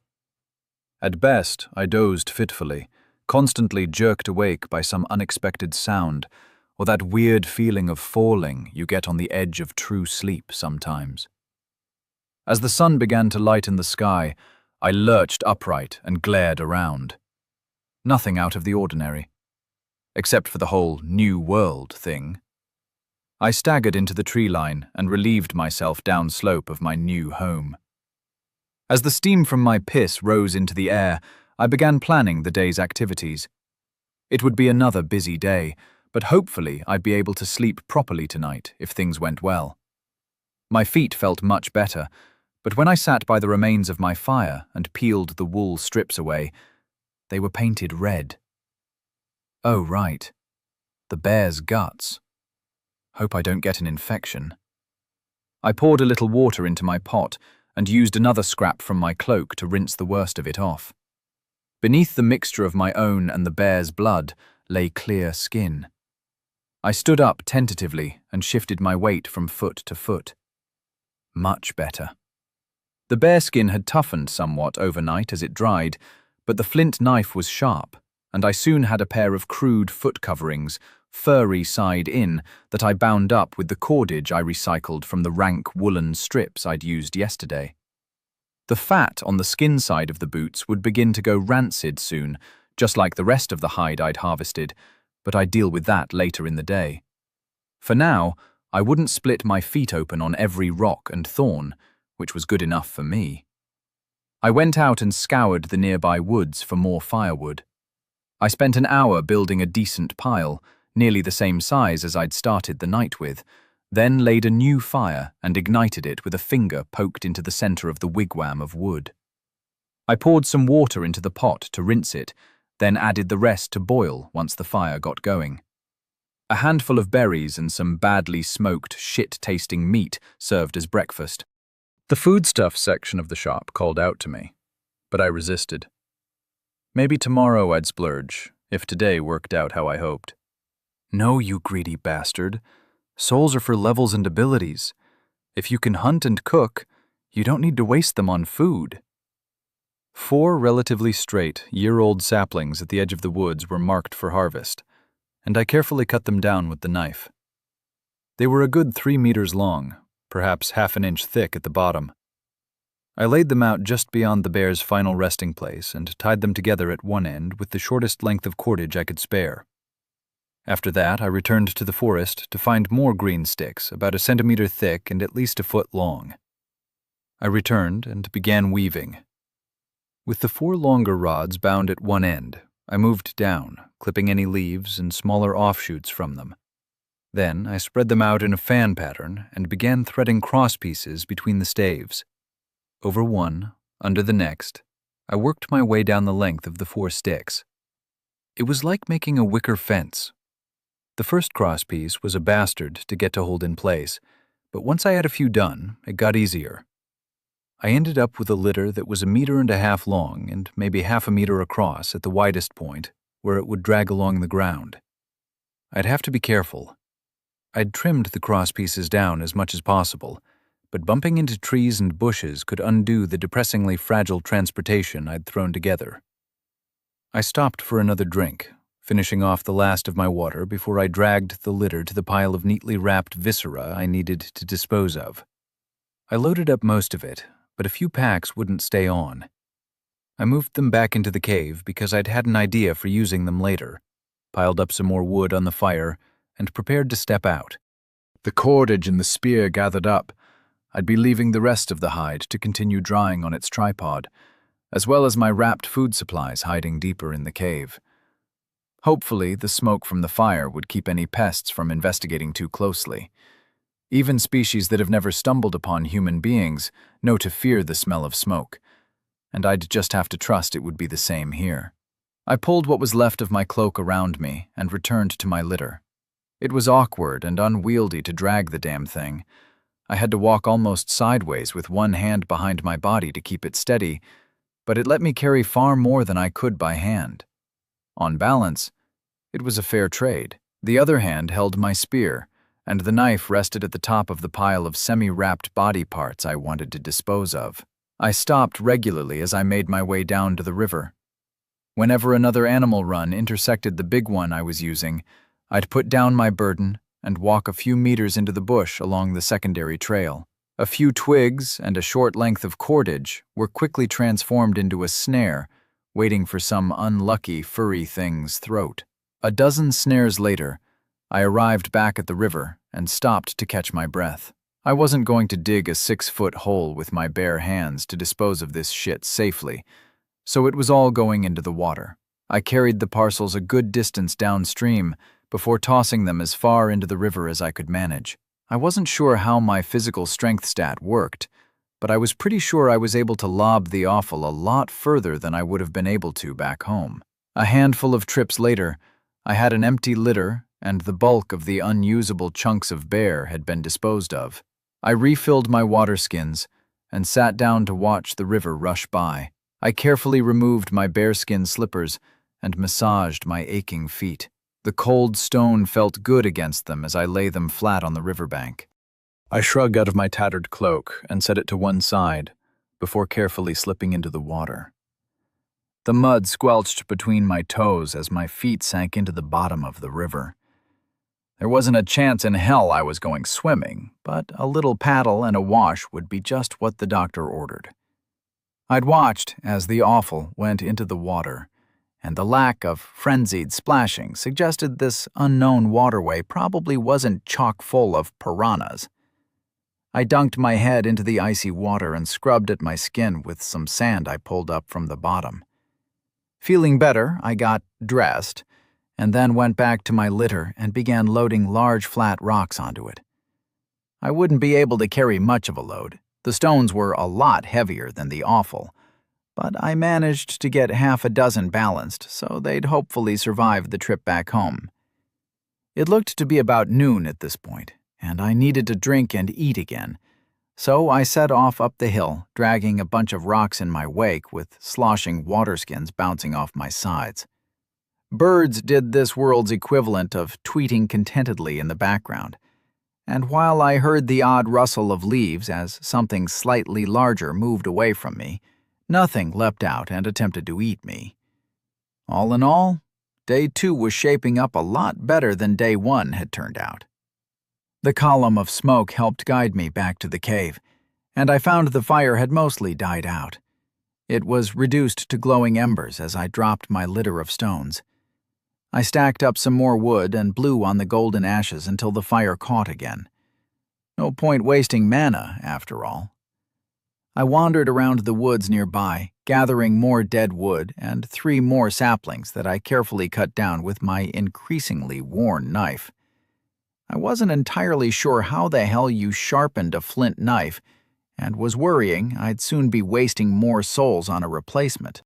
At best, I dozed fitfully, constantly jerked awake by some unexpected sound or that weird feeling of falling you get on the edge of true sleep sometimes. As the sun began to lighten the sky, I lurched upright and glared around. Nothing out of the ordinary, except for the whole New World thing. I staggered into the tree line and relieved myself downslope of my new home. As the steam from my piss rose into the air, I began planning the day's activities. It would be another busy day, but hopefully I'd be able to sleep properly tonight if things went well. My feet felt much better, but when I sat by the remains of my fire and peeled the wool strips away, they were painted red. Oh, right. The bear's guts. Hope I don't get an infection. I poured a little water into my pot and used another scrap from my cloak to rinse the worst of it off. Beneath the mixture of my own and the bear's blood lay clear skin. I stood up tentatively and shifted my weight from foot to foot. Much better. The bear skin had toughened somewhat overnight as it dried, but the flint knife was sharp, and I soon had a pair of crude foot coverings, furry side in, that I bound up with the cordage I recycled from the rank woolen strips I'd used yesterday. The fat on the skin side of the boots would begin to go rancid soon, just like the rest of the hide I'd harvested, but I'd deal with that later in the day. For now, I wouldn't split my feet open on every rock and thorn, which was good enough for me. I went out and scoured the nearby woods for more firewood. I spent an hour building a decent pile, nearly the same size as I'd started the night with, then laid a new fire and ignited it with a finger poked into the center of the wigwam of wood. I poured some water into the pot to rinse it, then added the rest to boil once the fire got going. A handful of berries and some badly smoked, shit-tasting meat served as breakfast. The foodstuffs section of the shop called out to me, but I resisted. Maybe tomorrow I'd splurge, if today worked out how I hoped. No, you greedy bastard. Souls are for levels and abilities. If you can hunt and cook, you don't need to waste them on food. 4 relatively straight, year-old saplings at the edge of the woods were marked for harvest, and I carefully cut them down with the knife. They were a good 3 meters long, perhaps half an inch thick at the bottom. I laid them out just beyond the bear's final resting place and tied them together at one end with the shortest length of cordage I could spare. After that, I returned to the forest to find more green sticks, about a centimeter thick and at least a foot long. I returned and began weaving. With the 4 longer rods bound at one end, I moved down, clipping any leaves and smaller offshoots from them. Then I spread them out in a fan pattern and began threading cross pieces between the staves. Over one, under the next, I worked my way down the length of the 4 sticks. It was like making a wicker fence. The first cross piece was a bastard to get to hold in place, but once I had a few done, it got easier. I ended up with a litter that was 1.5 meters long and maybe half a meter across at the widest point, where it would drag along the ground. I'd have to be careful. I'd trimmed the cross pieces down as much as possible, but bumping into trees and bushes could undo the depressingly fragile transportation I'd thrown together. I stopped for another drink, finishing off the last of my water before I dragged the litter to the pile of neatly wrapped viscera I needed to dispose of. I loaded up most of it, but a few packs wouldn't stay on. I moved them back into the cave because I'd had an idea for using them later, piled up some more wood on the fire, and prepared to step out. The cordage and the spear gathered up, I'd be leaving the rest of the hide to continue drying on its tripod, as well as my wrapped food supplies hiding deeper in the cave. Hopefully, the smoke from the fire would keep any pests from investigating too closely. Even species that have never stumbled upon human beings know to fear the smell of smoke, and I'd just have to trust it would be the same here. I pulled what was left of my cloak around me and returned to my litter. It was awkward and unwieldy to drag the damn thing. I had to walk almost sideways with one hand behind my body to keep it steady, but it let me carry far more than I could by hand. On balance, it was a fair trade. The other hand held my spear, and the knife rested at the top of the pile of semi-wrapped body parts I wanted to dispose of. I stopped regularly as I made my way down to the river. Whenever another animal run intersected the big one I was using, I'd put down my burden and walk a few meters into the bush along the secondary trail. A few twigs and a short length of cordage were quickly transformed into a snare, waiting for some unlucky furry thing's throat. A dozen snares later, I arrived back at the river and stopped to catch my breath. I wasn't going to dig a 6-foot hole with my bare hands to dispose of this shit safely, so it was all going into the water. I carried the parcels a good distance downstream before tossing them as far into the river as I could manage. I wasn't sure how my physical strength stat worked, but I was pretty sure I was able to lob the offal a lot further than I would have been able to back home. A handful of trips later, I had an empty litter and the bulk of the unusable chunks of bear had been disposed of. I refilled my water skins and sat down to watch the river rush by. I carefully removed my bearskin slippers and massaged my aching feet. The cold stone felt good against them as I lay them flat on the riverbank. I shrugged out of my tattered cloak and set it to one side before carefully slipping into the water. The mud squelched between my toes as my feet sank into the bottom of the river. There wasn't a chance in hell I was going swimming, but a little paddle and a wash would be just what the doctor ordered. I'd watched as the offal went into the water, and the lack of frenzied splashing suggested this unknown waterway probably wasn't chock full of piranhas. I dunked my head into the icy water and scrubbed at my skin with some sand I pulled up from the bottom. Feeling better, I got dressed, and then went back to my litter and began loading large flat rocks onto it. I wouldn't be able to carry much of a load. The stones were a lot heavier than the offal, but I managed to get half a dozen balanced, so they'd hopefully survive the trip back home. It looked to be about noon at this point, and I needed to drink and eat again, so I set off up the hill, dragging a bunch of rocks in my wake with sloshing waterskins bouncing off my sides. Birds did this world's equivalent of tweeting contentedly in the background, and while I heard the odd rustle of leaves as something slightly larger moved away from me, nothing leapt out and attempted to eat me. All in all, day 2 was shaping up a lot better than day 1 had turned out. The column of smoke helped guide me back to the cave, and I found the fire had mostly died out. It was reduced to glowing embers as I dropped my litter of stones. I stacked up some more wood and blew on the golden ashes until the fire caught again. No point wasting mana, after all. I wandered around the woods nearby, gathering more dead wood and 3 more saplings that I carefully cut down with my increasingly worn knife. I wasn't entirely sure how the hell you sharpened a flint knife, and was worrying I'd soon be wasting more souls on a replacement.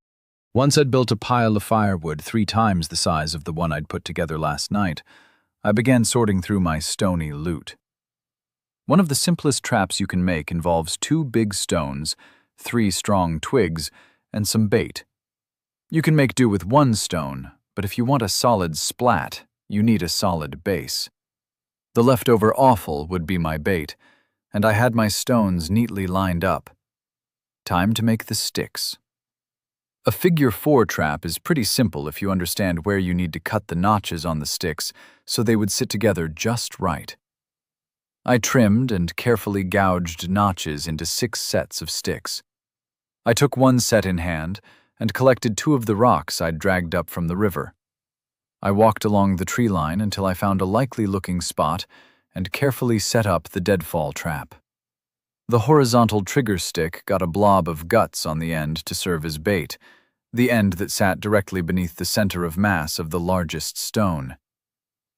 Once I'd built a pile of firewood 3 times the size of the one I'd put together last night, I began sorting through my stony loot. One of the simplest traps you can make involves 2 big stones, 3 strong twigs, and some bait. You can make do with 1 stone, but if you want a solid splat, you need a solid base. The leftover offal would be my bait, and I had my stones neatly lined up. Time to make the sticks. A figure 4 trap is pretty simple if you understand where you need to cut the notches on the sticks so they would sit together just right. I trimmed and carefully gouged notches into 6 sets of sticks. I took 1 set in hand and collected 2 of the rocks I'd dragged up from the river. I walked along the tree line until I found a likely-looking spot and carefully set up the deadfall trap. The horizontal trigger stick got a blob of guts on the end to serve as bait, the end that sat directly beneath the center of mass of the largest stone.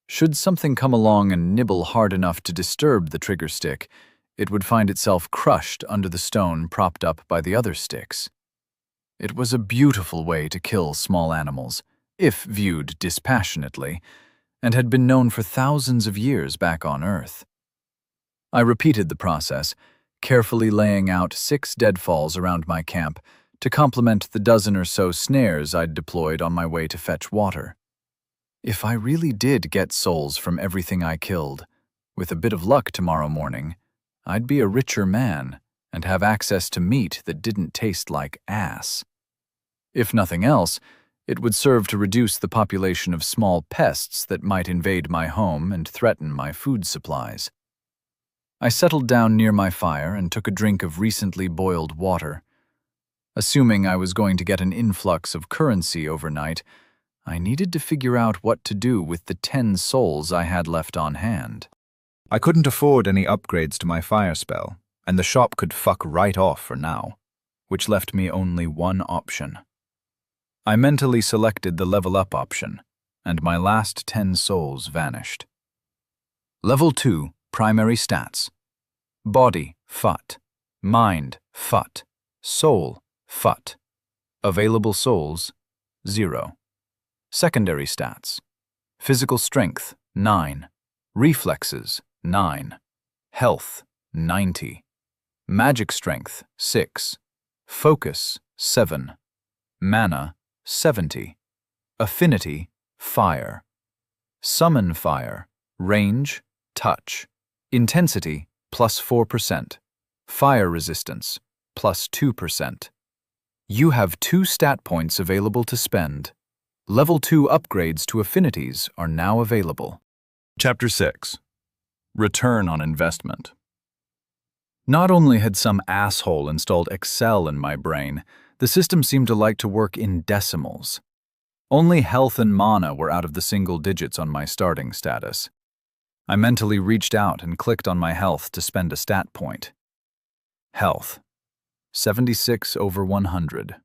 Should something come along and nibble hard enough to disturb the trigger stick, it would find itself crushed under the stone propped up by the other sticks. It was a beautiful way to kill small animals, if viewed dispassionately, and had been known for thousands of years back on Earth. I repeated the process, carefully laying out 6 deadfalls around my camp to complement the dozen or so snares I'd deployed on my way to fetch water. If I really did get souls from everything I killed, with a bit of luck tomorrow morning, I'd be a richer man and have access to meat that didn't taste like ass. If nothing else, it would serve to reduce the population of small pests that might invade my home and threaten my food supplies. I settled down near my fire and took a drink of recently boiled water. Assuming I was going to get an influx of currency overnight, I needed to figure out what to do with the 10 souls I had left on hand. I couldn't afford any upgrades to my fire spell, and the shop could fuck right off for now, which left me only one option. I mentally selected the level up option, and my last 10 souls vanished. Level 2, primary stats. Body, FUT. Mind, FUT. Soul, FUT. Available souls, 0. Secondary stats. Physical strength, 9. Reflexes, 9. Health, 90. Magic strength, 6. Focus, 7. Mana, 70. Affinity, fire. Summon fire. Range, touch. Intensity, plus 4%. Fire resistance, plus 2%. You have 2 stat points available to spend. Level 2 upgrades to affinities are now available. Chapter 6. Return on Investment. Not only had some asshole installed Excel in my brain, the system seemed to like to work in decimals. Only health and mana were out of the single digits on my starting status. I mentally reached out and clicked on my health to spend a stat point. Health. 76 over 100.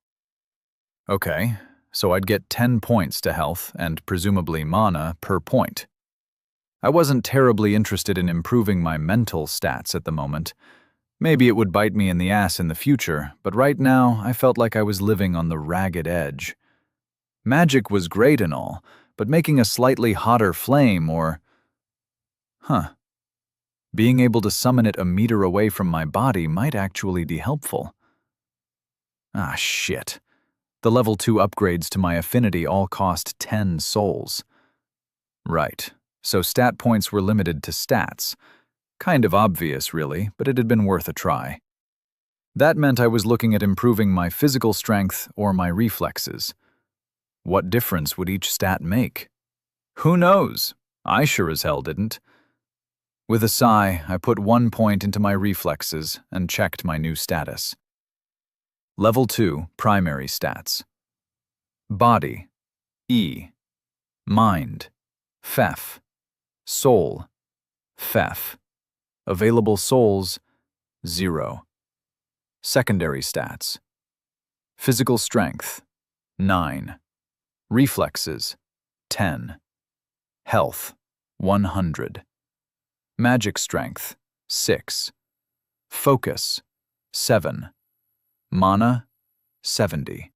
Okay, so I'd get 10 points to health and presumably mana per point. I wasn't terribly interested in improving my mental stats at the moment. Maybe it would bite me in the ass in the future, but right now I felt like I was living on the ragged edge. Magic was great and all, but making a slightly hotter flame or... being able to summon it a meter away from my body might actually be helpful. Ah, shit. The level 2 upgrades to my affinity all cost 10 souls. Right, so stat points were limited to stats. Kind of obvious, really, but it had been worth a try. That meant I was looking at improving my physical strength or my reflexes. What difference would each stat make? Who knows? I sure as hell didn't. With a sigh, I put 1 point into my reflexes and checked my new status. Level 2 primary stats. Body, E. Mind, Fef. Soul, Fef. Available souls, 0. Secondary stats. Physical strength, 9. Reflexes, 10. Health, 100. Magic strength, 6. Focus, 7. Mana, 70.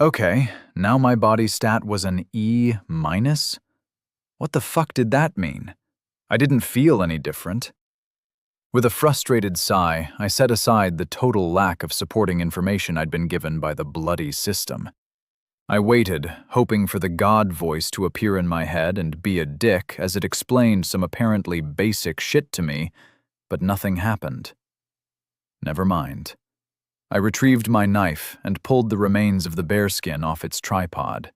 Okay, now my body stat was an E-. What the fuck did that mean? I didn't feel any different. With a frustrated sigh, I set aside the total lack of supporting information I'd been given by the bloody system. I waited, hoping for the God voice to appear in my head and be a dick as it explained some apparently basic shit to me, but nothing happened. Never mind. I retrieved my knife and pulled the remains of the bearskin off its tripod.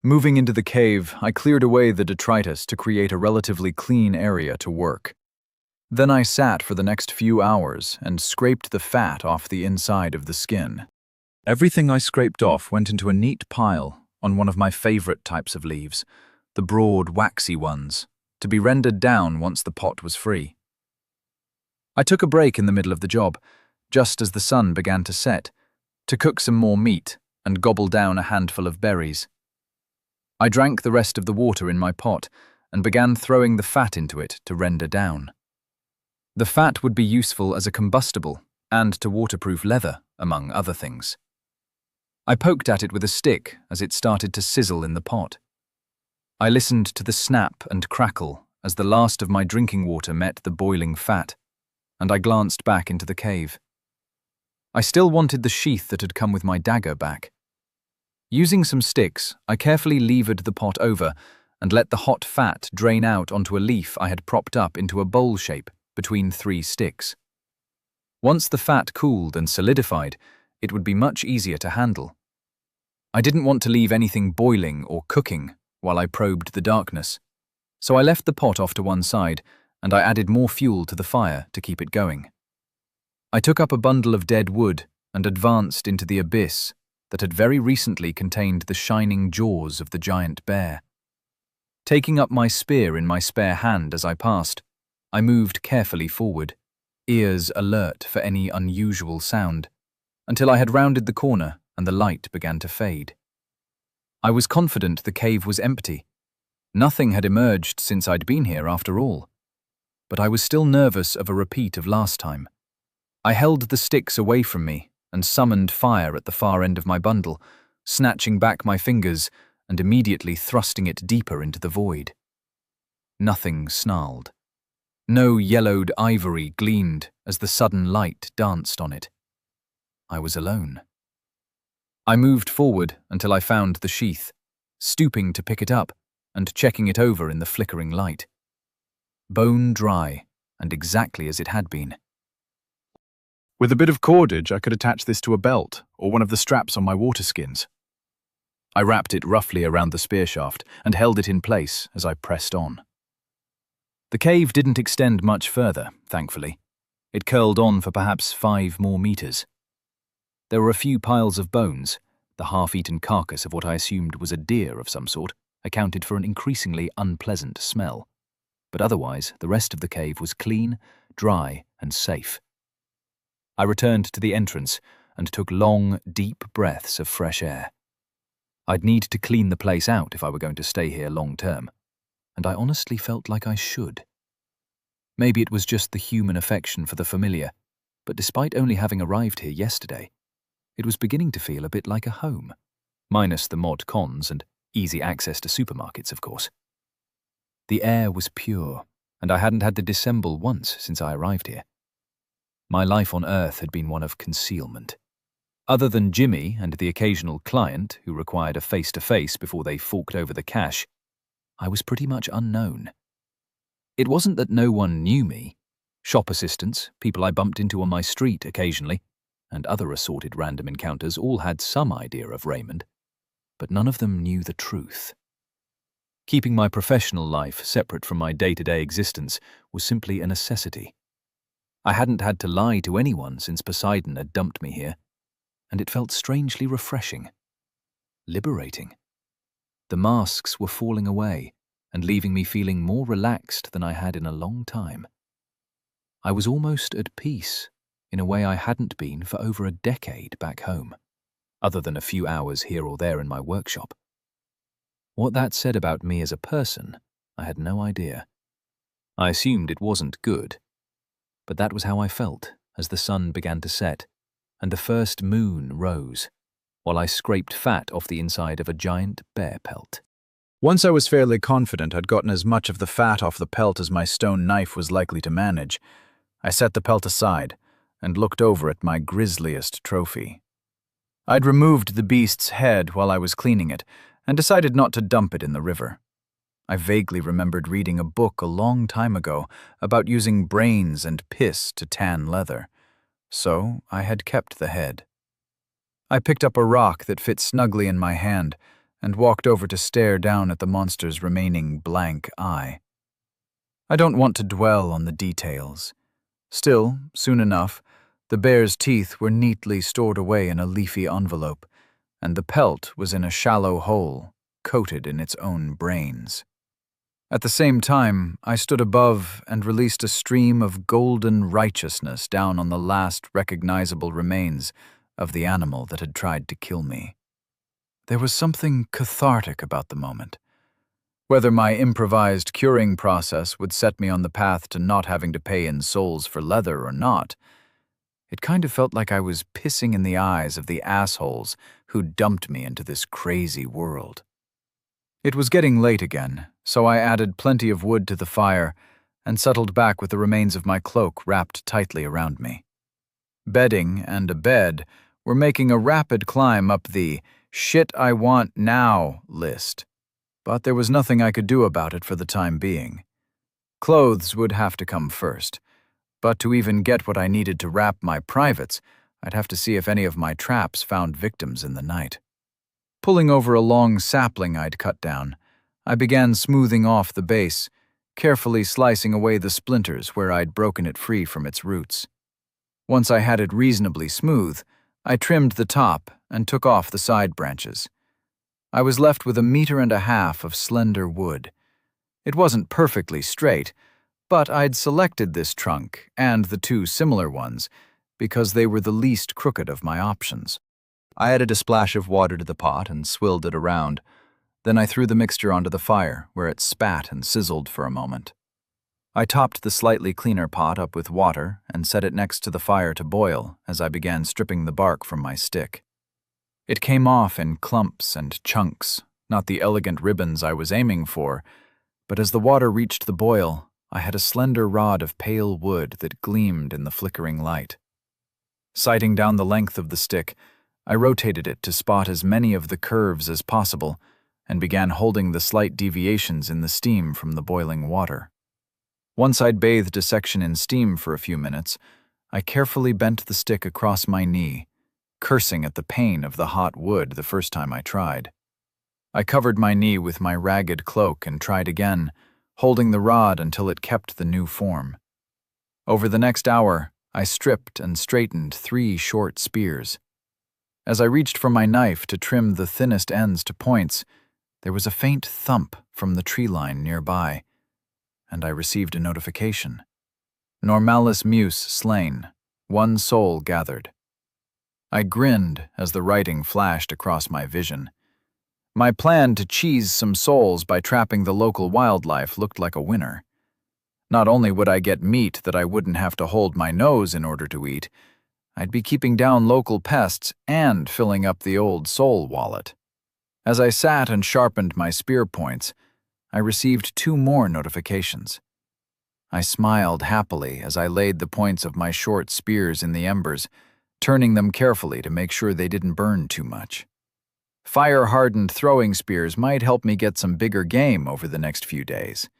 Moving into the cave, I cleared away the detritus to create a relatively clean area to work. Then I sat for the next few hours and scraped the fat off the inside of the skin. Everything I scraped off went into a neat pile on one of my favorite types of leaves, the broad, waxy ones, to be rendered down once the pot was free. I took a break in the middle of the job, just as the sun began to set, to cook some more meat and gobble down a handful of berries. I drank the rest of the water in my pot and began throwing the fat into it to render down. The fat would be useful as a combustible and to waterproof leather, among other things. I poked at it with a stick as it started to sizzle in the pot. I listened to the snap and crackle as the last of my drinking water met the boiling fat, and I glanced back into the cave. I still wanted the sheath that had come with my dagger back. Using some sticks, I carefully levered the pot over and let the hot fat drain out onto a leaf I had propped up into a bowl shape between 3 sticks. Once the fat cooled and solidified, it would be much easier to handle. I didn't want to leave anything boiling or cooking while I probed the darkness, so I left the pot off to one side and I added more fuel to the fire to keep it going. I took up a bundle of dead wood and advanced into the abyss that had very recently contained the shining jaws of the giant bear. Taking up my spear in my spare hand as I passed, I moved carefully forward, ears alert for any unusual sound, until I had rounded the corner and the light began to fade. I was confident the cave was empty. Nothing had emerged since I'd been here after all. But I was still nervous of a repeat of last time. I held the sticks away from me and summoned fire at the far end of my bundle, snatching back my fingers and immediately thrusting it deeper into the void. Nothing snarled. No yellowed ivory gleamed as the sudden light danced on it. I was alone. I moved forward until I found the sheath, stooping to pick it up and checking it over in the flickering light. Bone dry and exactly as it had been. With a bit of cordage, I could attach this to a belt or one of the straps on my water skins. I wrapped it roughly around the spear shaft and held it in place as I pressed on. The cave didn't extend much further, thankfully. It curled on for perhaps 5 more meters. There were a few piles of bones. The half-eaten carcass of what I assumed was a deer of some sort accounted for an increasingly unpleasant smell. But otherwise, the rest of the cave was clean, dry, and safe. I returned to the entrance and took long, deep breaths of fresh air. I'd need to clean the place out if I were going to stay here long term, and I honestly felt like I should. Maybe it was just the human affection for the familiar, but despite only having arrived here yesterday, it was beginning to feel a bit like a home, minus the mod cons and easy access to supermarkets, of course. The air was pure, and I hadn't had to dissemble once since I arrived here. My life on Earth had been one of concealment. Other than Jimmy and the occasional client who required a face-to-face before they forked over the cash, I was pretty much unknown. It wasn't that no one knew me. Shop assistants, people I bumped into on my street occasionally, and other assorted random encounters all had some idea of Raymond, but none of them knew the truth. Keeping my professional life separate from my day-to-day existence was simply a necessity. I hadn't had to lie to anyone since Poseidon had dumped me here, and it felt strangely refreshing. Liberating. The masks were falling away and leaving me feeling more relaxed than I had in a long time. I was almost at peace in a way I hadn't been for over a decade back home, other than a few hours here or there in my workshop. What that said about me as a person, I had no idea. I assumed it wasn't good, but that was how I felt as the sun began to set and the first moon rose, while I scraped fat off the inside of a giant bear pelt. Once I was fairly confident I'd gotten as much of the fat off the pelt as my stone knife was likely to manage, I set the pelt aside and looked over at my grisliest trophy. I'd removed the beast's head while I was cleaning it and decided not to dump it in the river. I vaguely remembered reading a book a long time ago about using brains and piss to tan leather, so I had kept the head. I picked up a rock that fit snugly in my hand and walked over to stare down at the monster's remaining blank eye. I don't want to dwell on the details. Still, soon enough, the bear's teeth were neatly stored away in a leafy envelope, and the pelt was in a shallow hole, coated in its own brains. At the same time, I stood above and released a stream of golden righteousness down on the last recognizable remains of the animal that had tried to kill me. There was something cathartic about the moment. Whether my improvised curing process would set me on the path to not having to pay in souls for leather or not, it kind of felt like I was pissing in the eyes of the assholes who dumped me into this crazy world. It was getting late again, so I added plenty of wood to the fire and settled back with the remains of my cloak wrapped tightly around me. Bedding and a bed were making a rapid climb up the "shit I want now" list, but there was nothing I could do about it for the time being. Clothes would have to come first, but to even get what I needed to wrap my privates, I'd have to see if any of my traps found victims in the night. Pulling over a long sapling I'd cut down, I began smoothing off the base, carefully slicing away the splinters where I'd broken it free from its roots. Once I had it reasonably smooth, I trimmed the top and took off the side branches. I was left with 1.5 meters of slender wood. It wasn't perfectly straight, but I'd selected this trunk and the 2 similar ones because they were the least crooked of my options. I added a splash of water to the pot and swilled it around. Then I threw the mixture onto the fire, where it spat and sizzled for a moment. I topped the slightly cleaner pot up with water and set it next to the fire to boil as I began stripping the bark from my stick. It came off in clumps and chunks, not the elegant ribbons I was aiming for, but as the water reached the boil, I had a slender rod of pale wood that gleamed in the flickering light. Sighting down the length of the stick, I rotated it to spot as many of the curves as possible and began holding the slight deviations in the steam from the boiling water. Once I'd bathed a section in steam for a few minutes, I carefully bent the stick across my knee, cursing at the pain of the hot wood the first time I tried. I covered my knee with my ragged cloak and tried again, holding the rod until it kept the new form. Over the next hour, I stripped and straightened 3 short spears. As I reached for my knife to trim the thinnest ends to points, there was a faint thump from the tree line nearby, and I received a notification. Normalis Muse slain, 1 soul gathered. I grinned as the writing flashed across my vision. My plan to cheese some souls by trapping the local wildlife looked like a winner. Not only would I get meat that I wouldn't have to hold my nose in order to eat, I'd be keeping down local pests and filling up the old soul wallet. As I sat and sharpened my spear points, I received 2 more notifications. I smiled happily as I laid the points of my short spears in the embers, turning them carefully to make sure they didn't burn too much. Fire-hardened throwing spears might help me get some bigger game over the next few days.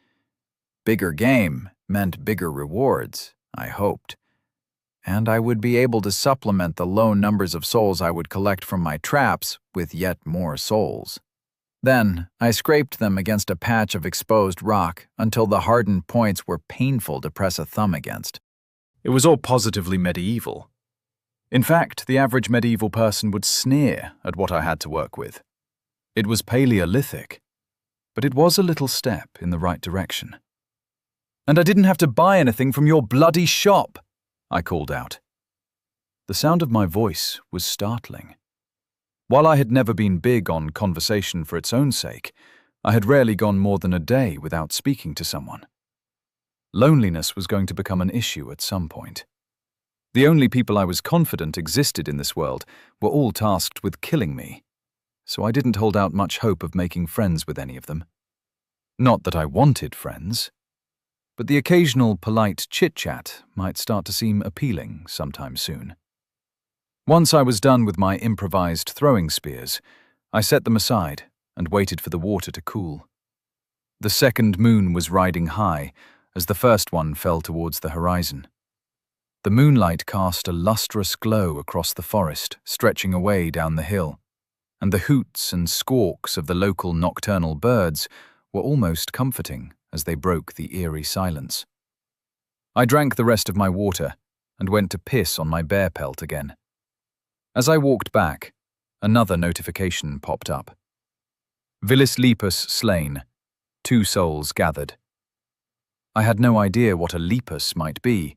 Bigger game meant bigger rewards, I hoped. And I would be able to supplement the low numbers of souls I would collect from my traps with yet more souls. Then, I scraped them against a patch of exposed rock until the hardened points were painful to press a thumb against. It was all positively medieval. In fact, the average medieval person would sneer at what I had to work with. It was Paleolithic, but it was a little step in the right direction. "And I didn't have to buy anything from your bloody shop," I called out. The sound of my voice was startling. While I had never been big on conversation for its own sake, I had rarely gone more than a day without speaking to someone. Loneliness was going to become an issue at some point. The only people I was confident existed in this world were all tasked with killing me, so I didn't hold out much hope of making friends with any of them. Not that I wanted friends, but the occasional polite chit-chat might start to seem appealing sometime soon. Once I was done with my improvised throwing spears, I set them aside and waited for the water to cool. The second moon was riding high as the first one fell towards the horizon. The moonlight cast a lustrous glow across the forest, stretching away down the hill, and the hoots and squawks of the local nocturnal birds were almost comforting as they broke the eerie silence. I drank the rest of my water and went to piss on my bear pelt again. As I walked back, another notification popped up. Vilis lepus slain, 2 souls gathered. I had no idea what a lepus might be,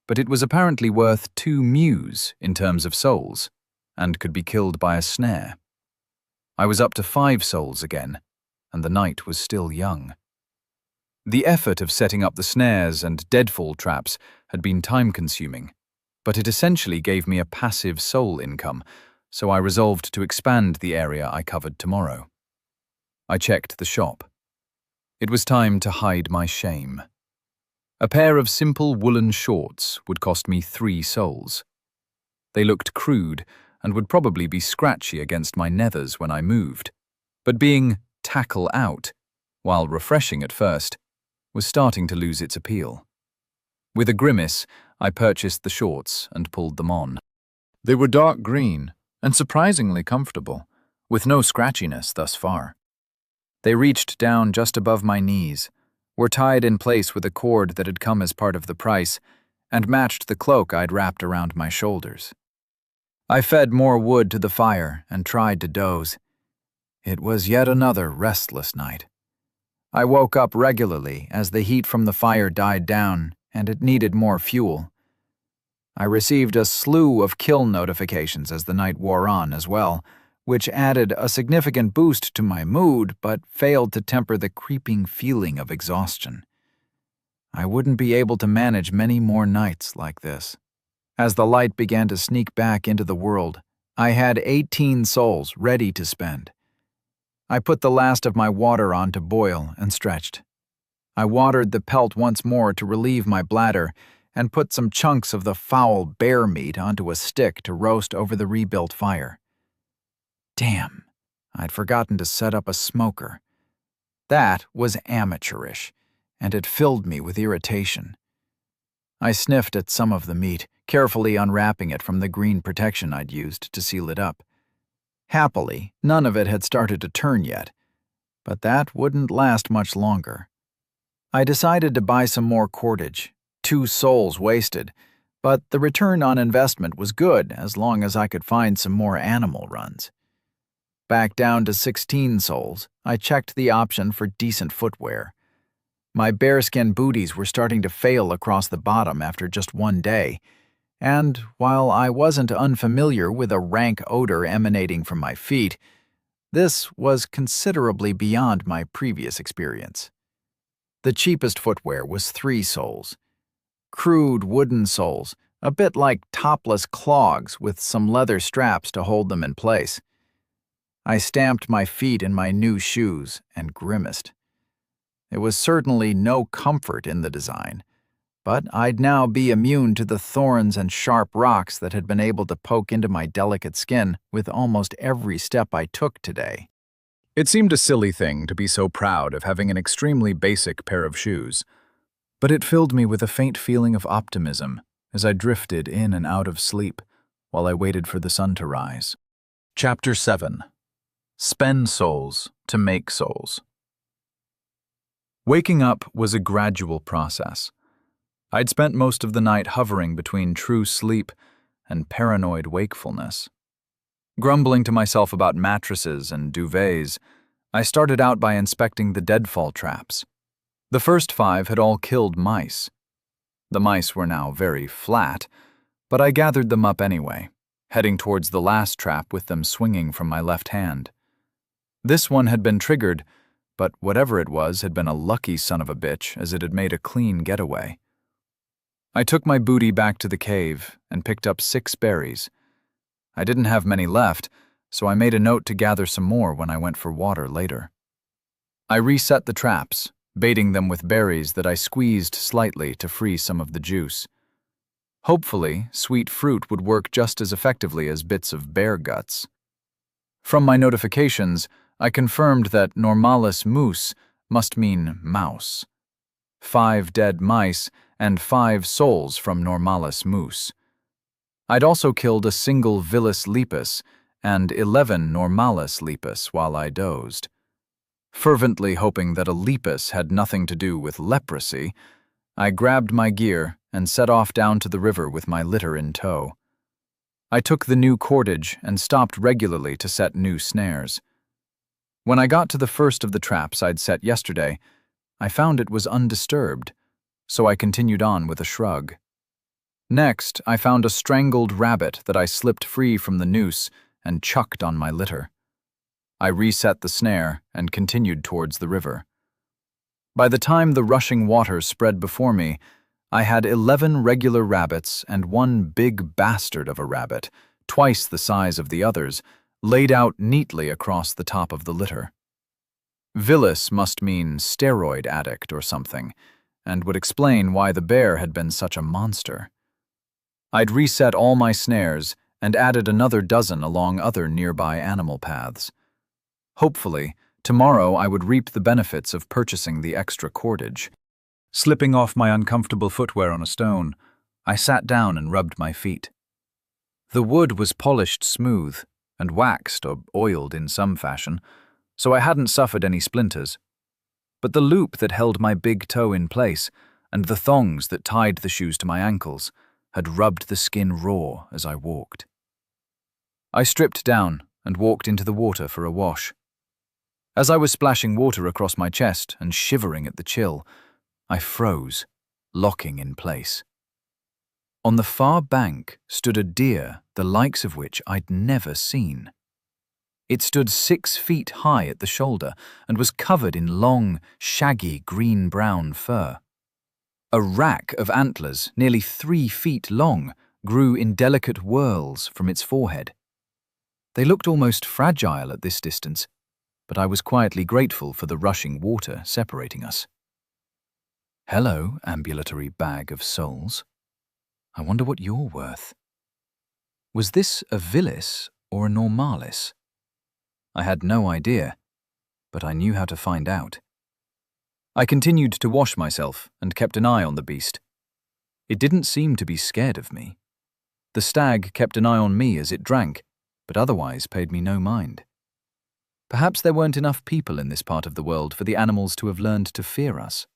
but it was apparently worth 2 muse in terms of souls, and could be killed by a snare. I was up to 5 souls again, and the night was still young. The effort of setting up the snares and deadfall traps had been time-consuming, but it essentially gave me a passive soul income, so I resolved to expand the area I covered tomorrow. I checked the shop. It was time to hide my shame. A pair of simple woolen shorts would cost me 3 souls. They looked crude and would probably be scratchy against my nethers when I moved, but being tackle out, while refreshing at first, was starting to lose its appeal. With a grimace, I purchased the shorts and pulled them on. They were dark green and surprisingly comfortable, with no scratchiness thus far. They reached down just above my knees, were tied in place with a cord that had come as part of the price, and matched the cloak I'd wrapped around my shoulders. I fed more wood to the fire and tried to doze. It was yet another restless night. I woke up regularly as the heat from the fire died down and it needed more fuel. I received a slew of kill notifications as the night wore on as well, which added a significant boost to my mood but failed to temper the creeping feeling of exhaustion. I wouldn't be able to manage many more nights like this. As the light began to sneak back into the world, I had 18 souls ready to spend. I put the last of my water on to boil and stretched. I watered the pelt once more to relieve my bladder and put some chunks of the foul bear meat onto a stick to roast over the rebuilt fire. Damn, I'd forgotten to set up a smoker. That was amateurish, and it filled me with irritation. I sniffed at some of the meat, carefully unwrapping it from the green protection I'd used to seal it up. Happily, none of it had started to turn yet, but that wouldn't last much longer. I decided to buy some more cordage, 2 souls wasted, but the return on investment was good as long as I could find some more animal runs. Back down to 16 souls, I checked the option for decent footwear. My bearskin booties were starting to fail across the bottom after just one day, and while I wasn't unfamiliar with a rank odor emanating from my feet, this was considerably beyond my previous experience. The cheapest footwear was 3 soles. Crude wooden soles, a bit like topless clogs with some leather straps to hold them in place. I stamped my feet in my new shoes and grimaced. There was certainly no comfort in the design, but I'd now be immune to the thorns and sharp rocks that had been able to poke into my delicate skin with almost every step I took today. It seemed a silly thing to be so proud of having an extremely basic pair of shoes, but it filled me with a faint feeling of optimism as I drifted in and out of sleep while I waited for the sun to rise. Chapter 7. Spend souls to make souls. Waking up was a gradual process. I'd spent most of the night hovering between true sleep and paranoid wakefulness. Grumbling to myself about mattresses and duvets, I started out by inspecting the deadfall traps. The first 5 had all killed mice. The mice were now very flat, but I gathered them up anyway, heading towards the last trap with them swinging from my left hand. This one had been triggered, but whatever it was had been a lucky son of a bitch as it had made a clean getaway. I took my booty back to the cave and picked up 6 berries. I didn't have many left, so I made a note to gather some more when I went for water later. I reset the traps, baiting them with berries that I squeezed slightly to free some of the juice. Hopefully, sweet fruit would work just as effectively as bits of bear guts. From my notifications, I confirmed that normalis mus must mean mouse. 5 dead mice and 5 souls from normalis mus. I'd also killed a single Vilis lepus and 11 normalis lepus while I dozed. Fervently hoping that a lepus had nothing to do with leprosy, I grabbed my gear and set off down to the river with my litter in tow. I took the new cordage and stopped regularly to set new snares. When I got to the first of the traps I'd set yesterday, I found it was undisturbed, so I continued on with a shrug. Next, I found a strangled rabbit that I slipped free from the noose and chucked on my litter. I reset the snare and continued towards the river. By the time the rushing water spread before me, I had 11 regular rabbits and 1 big bastard of a rabbit, twice the size of the others, laid out neatly across the top of the litter. Vilis must mean steroid addict or something, and would explain why the bear had been such a monster. I'd reset all my snares and added another dozen along other nearby animal paths. Hopefully, tomorrow I would reap the benefits of purchasing the extra cordage. Slipping off my uncomfortable footwear on a stone, I sat down and rubbed my feet. The wood was polished smooth and waxed or oiled in some fashion, so I hadn't suffered any splinters. But the loop that held my big toe in place and the thongs that tied the shoes to my ankles had rubbed the skin raw as I walked. I stripped down and walked into the water for a wash. As I was splashing water across my chest and shivering at the chill, I froze, locking in place. On the far bank stood a deer the likes of which I'd never seen. It stood 6 feet high at the shoulder and was covered in long, shaggy green-brown fur. A rack of antlers, nearly 3 feet long, grew in delicate whorls from its forehead. They looked almost fragile at this distance, but I was quietly grateful for the rushing water separating us. Hello, ambulatory bag of souls. I wonder what you're worth. Was this a vilis or a normalis? I had no idea, but I knew how to find out. I continued to wash myself and kept an eye on the beast. It didn't seem to be scared of me. The stag kept an eye on me as it drank, but otherwise paid me no mind. Perhaps there weren't enough people in this part of the world for the animals to have learned to fear us.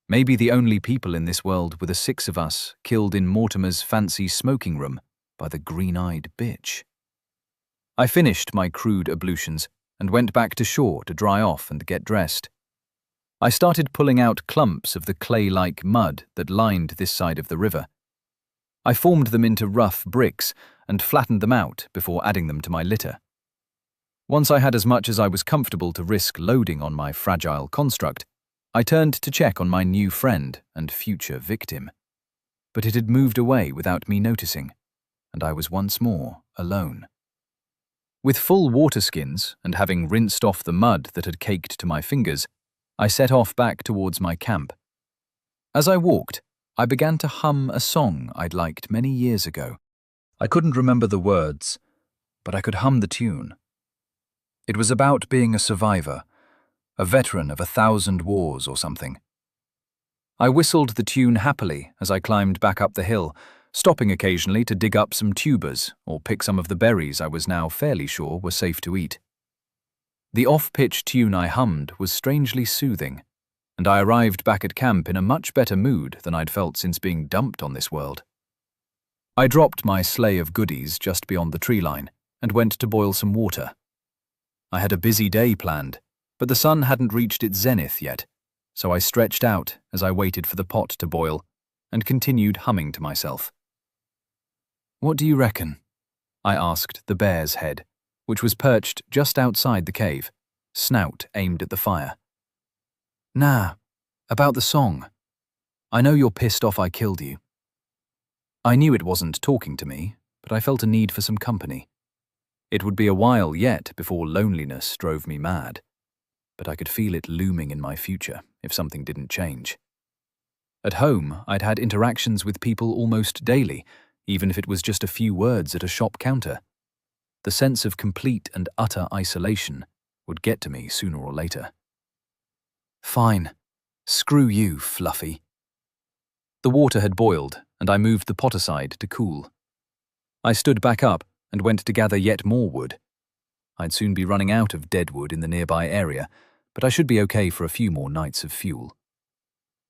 Maybe the only people in this world were the 6 of us killed in Mortimer's fancy smoking room by the green-eyed bitch. I finished my crude ablutions and went back to shore to dry off and get dressed. I started pulling out clumps of the clay-like mud that lined this side of the river. I formed them into rough bricks and flattened them out before adding them to my litter. Once I had as much as I was comfortable to risk loading on my fragile construct, I turned to check on my new friend and future victim. But it had moved away without me noticing, and I was once more alone. With full water skins and having rinsed off the mud that had caked to my fingers, I set off back towards my camp. As I walked, I began to hum a song I'd liked many years ago. I couldn't remember the words, but I could hum the tune. It was about being a survivor, a veteran of 1,000 wars or something. I whistled the tune happily as I climbed back up the hill, stopping occasionally to dig up some tubers or pick some of the berries I was now fairly sure were safe to eat. The off-pitch tune I hummed was strangely soothing, and I arrived back at camp in a much better mood than I'd felt since being dumped on this world. I dropped my sleigh of goodies just beyond the tree line and went to boil some water. I had a busy day planned, but the sun hadn't reached its zenith yet, so I stretched out as I waited for the pot to boil and continued humming to myself. "What do you reckon?" I asked the bear's head, which was perched just outside the cave, snout aimed at the fire. "Nah, about the song. I know you're pissed off I killed you." I knew it wasn't talking to me, but I felt a need for some company. It would be a while yet before loneliness drove me mad, but I could feel it looming in my future if something didn't change. At home, I'd had interactions with people almost daily, even if it was just a few words at a shop counter. The sense of complete and utter isolation would get to me sooner or later. "Fine. Screw you, Fluffy." The water had boiled, and I moved the pot aside to cool. I stood back up and went to gather yet more wood. I'd soon be running out of dead wood in the nearby area, but I should be okay for a few more nights of fuel.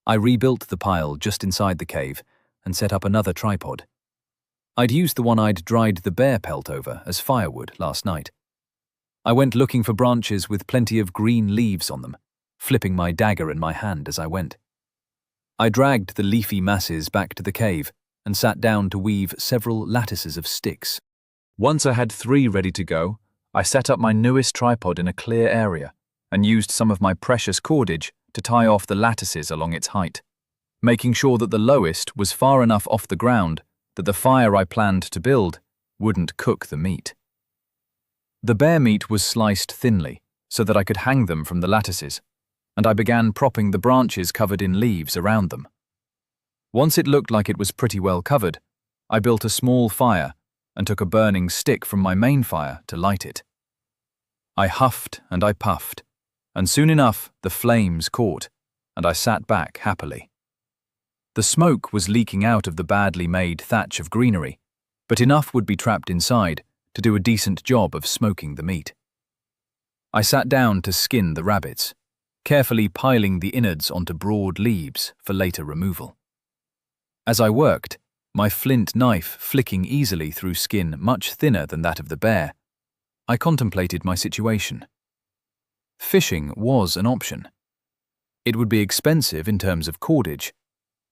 I rebuilt the pile just inside the cave and set up another tripod. I'd used the one I'd dried the bear pelt over as firewood last night. I went looking for branches with plenty of green leaves on them, flipping my dagger in my hand as I went. I dragged the leafy masses back to the cave and sat down to weave several lattices of sticks. Once I had 3 ready to go, I set up my newest tripod in a clear area and used some of my precious cordage to tie off the lattices along its height, making sure that the lowest was far enough off the ground that the fire I planned to build wouldn't cook the meat. The bear meat was sliced thinly so that I could hang them from the lattices, and I began propping the branches covered in leaves around them. Once it looked like it was pretty well covered, I built a small fire and took a burning stick from my main fire to light it. I huffed and I puffed, and soon enough the flames caught, and I sat back happily. The smoke was leaking out of the badly made thatch of greenery, but enough would be trapped inside to do a decent job of smoking the meat. I sat down to skin the rabbits, carefully piling the innards onto broad leaves for later removal. As I worked, my flint knife flicking easily through skin much thinner than that of the bear, I contemplated my situation. Fishing was an option. It would be expensive in terms of cordage,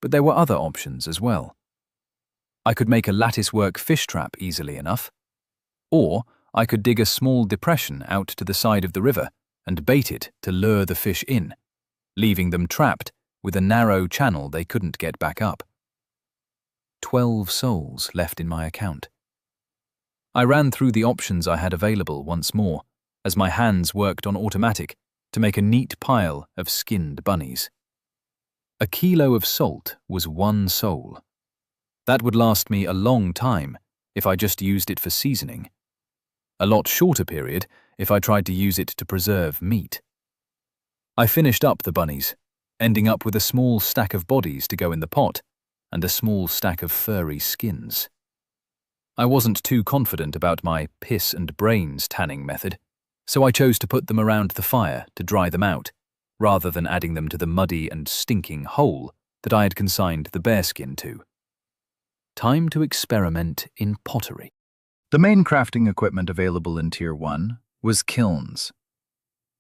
but there were other options as well. I could make a lattice-work fish trap easily enough, or I could dig a small depression out to the side of the river and bait it to lure the fish in, leaving them trapped with a narrow channel they couldn't get back up. 12 souls left in my account. I ran through the options I had available once more, as my hands worked on automatic to make a neat pile of skinned bunnies. A kilo of salt was 1 soul. That would last me a long time if I just used it for seasoning. A lot shorter period if I tried to use it to preserve meat. I finished up the bunnies, ending up with a small stack of bodies to go in the pot and a small stack of furry skins. I wasn't too confident about my piss and brains tanning method, so I chose to put them around the fire to dry them out, rather than adding them to the muddy and stinking hole that I had consigned the bearskin to. Time to experiment in pottery. The main crafting equipment available in Tier 1 was kilns.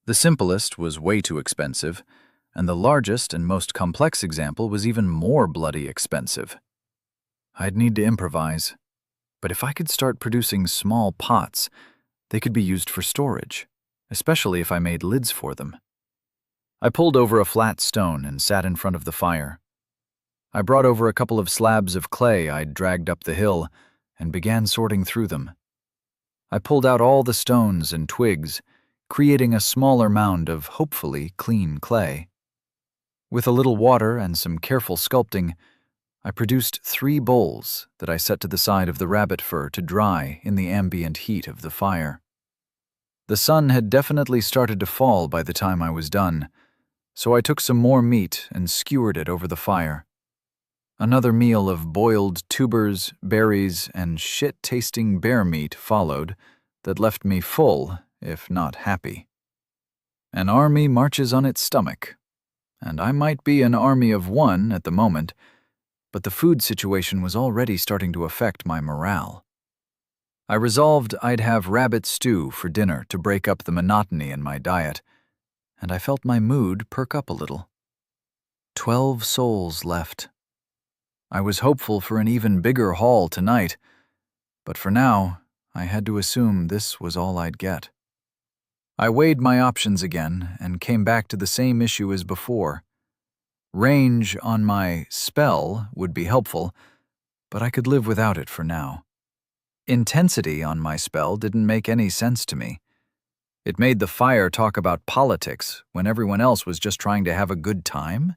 The simplest was way too expensive, and the largest and most complex example was even more bloody expensive. I'd need to improvise, but if I could start producing small pots, they could be used for storage, especially if I made lids for them. I pulled over a flat stone and sat in front of the fire. I brought over a couple of slabs of clay I'd dragged up the hill and began sorting through them. I pulled out all the stones and twigs, creating a smaller mound of hopefully clean clay. With a little water and some careful sculpting, I produced 3 bowls that I set to the side of the rabbit fur to dry in the ambient heat of the fire. The sun had definitely started to fall by the time I was done, so I took some more meat and skewered it over the fire. Another meal of boiled tubers, berries, and shit-tasting bear meat followed that left me full, if not happy. An army marches on its stomach, and I might be an army of 1 at the moment, but the food situation was already starting to affect my morale. I resolved I'd have rabbit stew for dinner to break up the monotony in my diet, and I felt my mood perk up a little. 12 souls left. I was hopeful for an even bigger haul tonight, but for now, I had to assume this was all I'd get. I weighed my options again and came back to the same issue as before. Range on my spell would be helpful, but I could live without it for now. Intensity on my spell didn't make any sense to me. It made the fire talk about politics when everyone else was just trying to have a good time.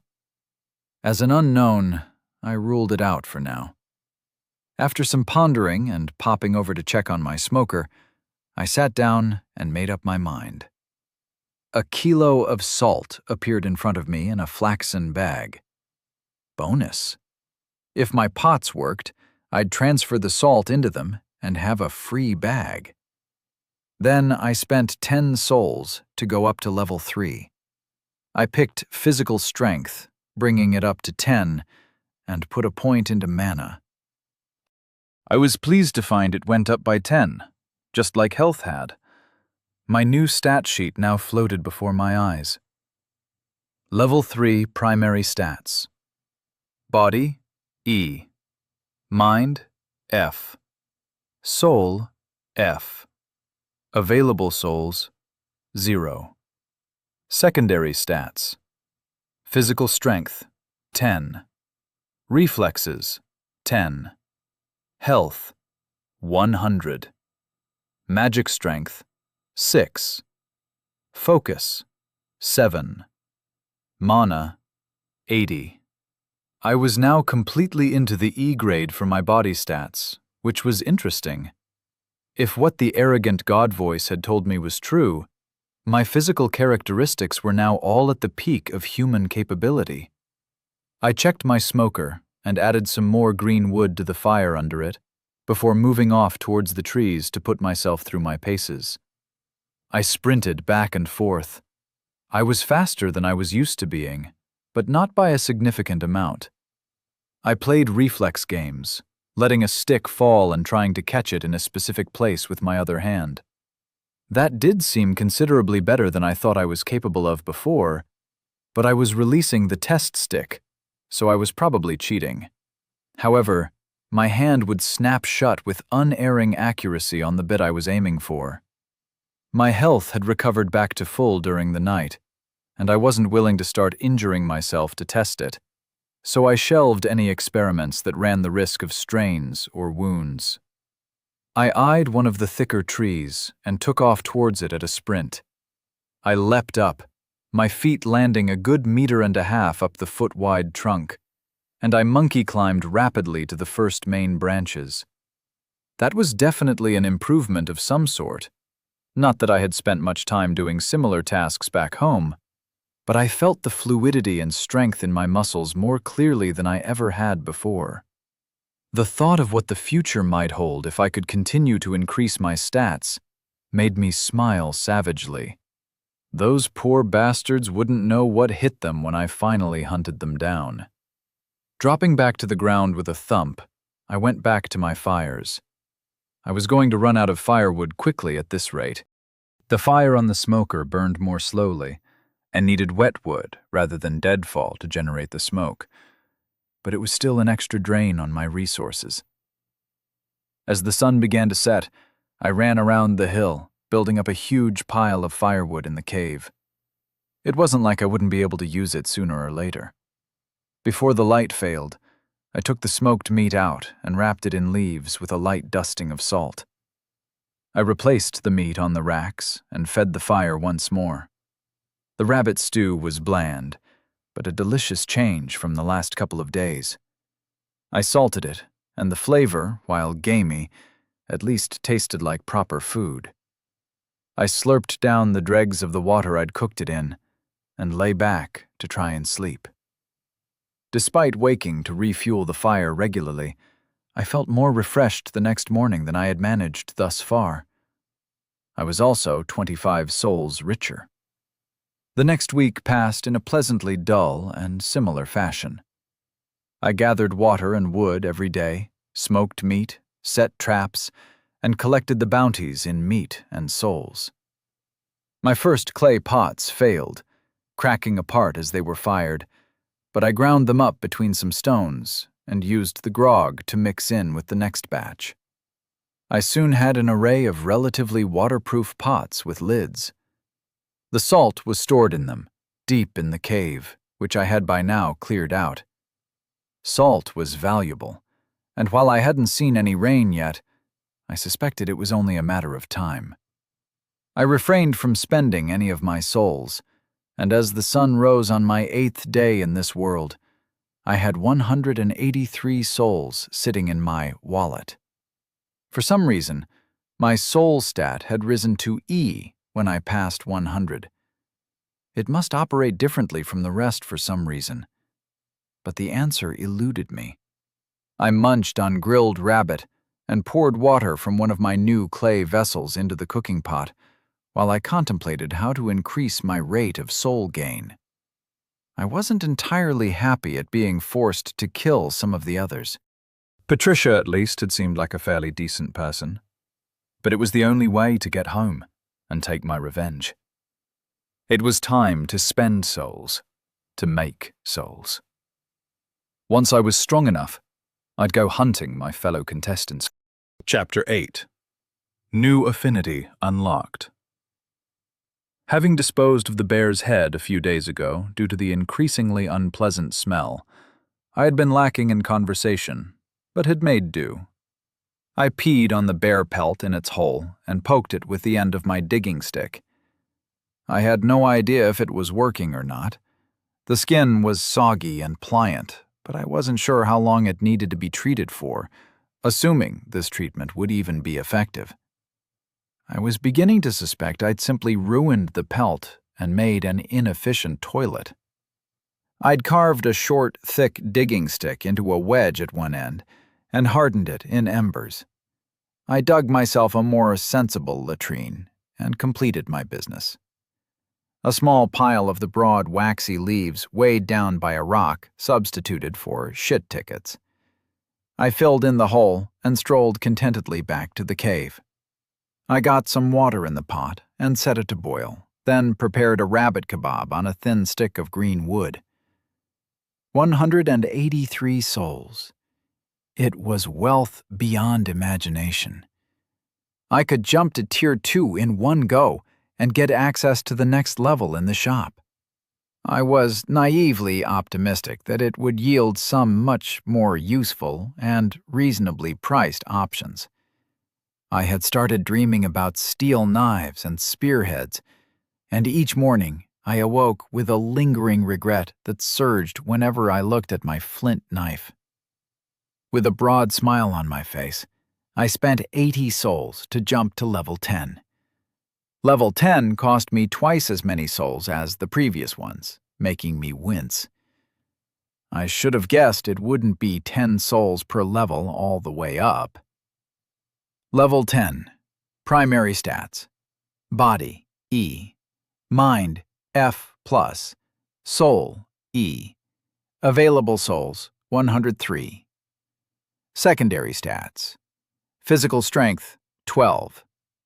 As an unknown, I ruled it out for now. After some pondering and popping over to check on my smoker, I sat down and made up my mind. A kilo of salt appeared in front of me in a flaxen bag. Bonus. If my pots worked, I'd transfer the salt into them and have a free bag. Then I spent 10 souls to go up to level 3. I picked physical strength, bringing it up to 10, and put a point into mana. I was pleased to find it went up by 10, just like health had. My new stat sheet now floated before my eyes. Level 3 primary stats. Body, E. Mind, F. Soul, F. Available souls, 0. Secondary stats. Physical strength, 10. Reflexes, 10. Health, 100. Magic strength, 6. Focus, 7. Mana, 80. I was now completely into the E grade for my body stats, which was interesting. If what the arrogant god voice had told me was true, my physical characteristics were now all at the peak of human capability. I checked my smoker and added some more green wood to the fire under it before moving off towards the trees to put myself through my paces. I sprinted back and forth. I was faster than I was used to being, but not by a significant amount. I played reflex games, letting a stick fall and trying to catch it in a specific place with my other hand. That did seem considerably better than I thought I was capable of before, but I was releasing the test stick, so I was probably cheating. However, my hand would snap shut with unerring accuracy on the bit I was aiming for. My health had recovered back to full during the night, and I wasn't willing to start injuring myself to test it, so I shelved any experiments that ran the risk of strains or wounds. I eyed one of the thicker trees and took off towards it at a sprint. I leapt up, my feet landing a good 1.5 meters up the foot-wide trunk, and I monkey-climbed rapidly to the first main branches. That was definitely an improvement of some sort. Not that I had spent much time doing similar tasks back home, but I felt the fluidity and strength in my muscles more clearly than I ever had before. The thought of what the future might hold if I could continue to increase my stats made me smile savagely. Those poor bastards wouldn't know what hit them when I finally hunted them down. Dropping back to the ground with a thump, I went back to my fires. I was going to run out of firewood quickly at this rate. The fire on the smoker burned more slowly and needed wet wood rather than deadfall to generate the smoke, but it was still an extra drain on my resources. As the sun began to set, I ran around the hill, building up a huge pile of firewood in the cave. It wasn't like I wouldn't be able to use it sooner or later. Before the light failed, I took the smoked meat out and wrapped it in leaves with a light dusting of salt. I replaced the meat on the racks and fed the fire once more. The rabbit stew was bland, but a delicious change from the last couple of days. I salted it, and the flavor, while gamey, at least tasted like proper food. I slurped down the dregs of the water I'd cooked it in and lay back to try and sleep. Despite waking to refuel the fire regularly, I felt more refreshed the next morning than I had managed thus far. I was also 25 souls richer. The next week passed in a pleasantly dull and similar fashion. I gathered water and wood every day, smoked meat, set traps, and collected the bounties in meat and souls. My first clay pots failed, cracking apart as they were fired, but I ground them up between some stones and used the grog to mix in with the next batch. I soon had an array of relatively waterproof pots with lids. The salt was stored in them, deep in the cave, which I had by now cleared out. Salt was valuable, and while I hadn't seen any rain yet, I suspected it was only a matter of time. I refrained from spending any of my souls, and as the sun rose on my 8th day in this world, I had 183 souls sitting in my wallet. For some reason, my soul stat had risen to E when I passed 100. It must operate differently from the rest for some reason, but the answer eluded me. I munched on grilled rabbit and poured water from one of my new clay vessels into the cooking pot, while I contemplated how to increase my rate of soul gain. I wasn't entirely happy at being forced to kill some of the others. Patricia, at least, had seemed like a fairly decent person, but it was the only way to get home and take my revenge. It was time to spend souls, to make souls. Once I was strong enough, I'd go hunting my fellow contestants. Chapter 8. New Affinity Unlocked. Having disposed of the bear's head a few days ago due to the increasingly unpleasant smell, I had been lacking in conversation, but had made do. I peed on the bear pelt in its hole and poked it with the end of my digging stick. I had no idea if it was working or not. The skin was soggy and pliant, but I wasn't sure how long it needed to be treated for, assuming this treatment would even be effective. I was beginning to suspect I'd simply ruined the pelt and made an inefficient toilet. I'd carved a short, thick digging stick into a wedge at one end and hardened it in embers. I dug myself a more sensible latrine and completed my business. A small pile of the broad, waxy leaves weighed down by a rock substituted for shit tickets. I filled in the hole and strolled contentedly back to the cave. I got some water in the pot and set it to boil, then prepared a rabbit kebab on a thin stick of green wood. 183 souls. It was wealth beyond imagination. I could jump to Tier 2 in one go and get access to the next level in the shop. I was naively optimistic that it would yield some much more useful and reasonably priced options. I had started dreaming about steel knives and spearheads, and each morning I awoke with a lingering regret that surged whenever I looked at my flint knife. With a broad smile on my face, I spent 80 souls to jump to level 10. Level 10 cost me twice as many souls as the previous ones, making me wince. I should have guessed it wouldn't be 10 souls per level all the way up. Level 10. Primary stats. Body, E. Mind, F+. Soul, E. Available souls, 103. Secondary stats. Physical strength, 12.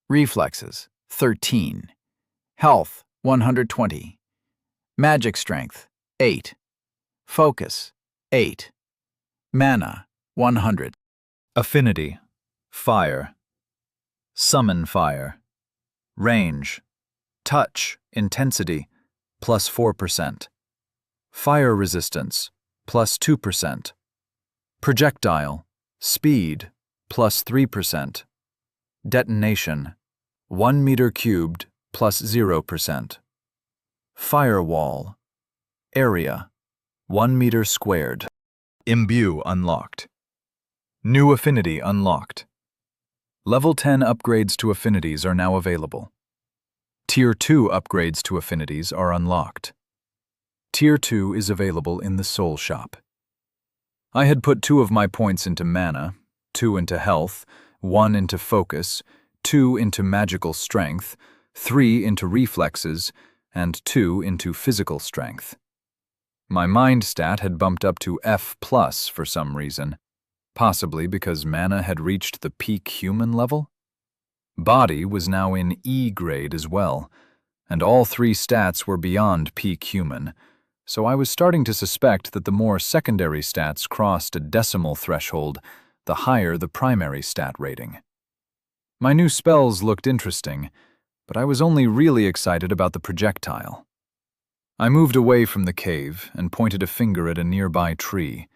Reflexes, 13. Health, 120. Magic strength, 8. Focus, 8. Mana, 100. Affinity, fire. Summon fire. Range, touch, intensity, plus 4%. Fire resistance, plus 2%. Projectile, speed, plus 3%. Detonation, 1 meter cubed, plus 0%. Firewall, area, 1 meter squared. Imbue unlocked. New affinity unlocked. Level 10 upgrades to affinities are now available. Tier 2 upgrades to affinities are unlocked. Tier 2 is available in the Soul Shop. I had put 2 of my points into mana, 2 into health, 1 into focus, 2 into magical strength, 3 into reflexes, and 2 into physical strength. My mind stat had bumped up to F+ for some reason, possibly because mana had reached the peak human level. Body was now in E grade as well, and all 3 stats were beyond peak human, so I was starting to suspect that the more secondary stats crossed a decimal threshold, the higher the primary stat rating. My new spells looked interesting, but I was only really excited about the projectile. I moved away from the cave and pointed a finger at a nearby tree.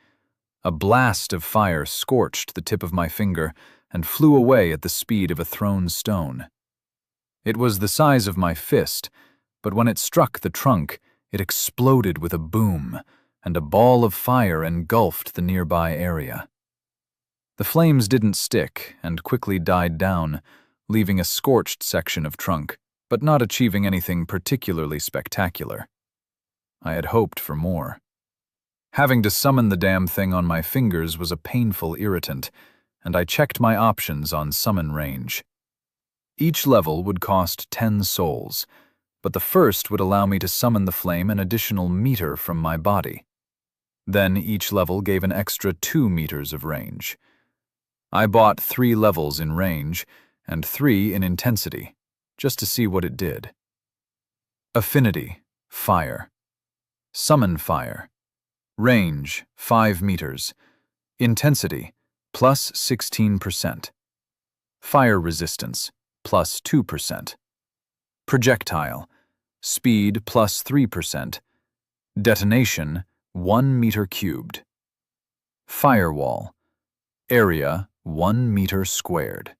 A blast of fire scorched the tip of my finger and flew away at the speed of a thrown stone. It was the size of my fist, but when it struck the trunk, it exploded with a boom, and a ball of fire engulfed the nearby area. The flames didn't stick and quickly died down, leaving a scorched section of trunk, but not achieving anything particularly spectacular. I had hoped for more. Having to summon the damn thing on my fingers was a painful irritant, and I checked my options on summon range. Each level would cost 10 souls, but the first would allow me to summon the flame an additional meter from my body. Then each level gave an extra 2 meters of range. I bought 3 levels in range and 3 in intensity, just to see what it did. Affinity, fire. Summon fire. Range, 5 meters. Intensity, plus 16%. Fire resistance, plus 2%. Projectile, speed plus 3%. Detonation, 1 meter cubed. Firewall, area 1 meter squared.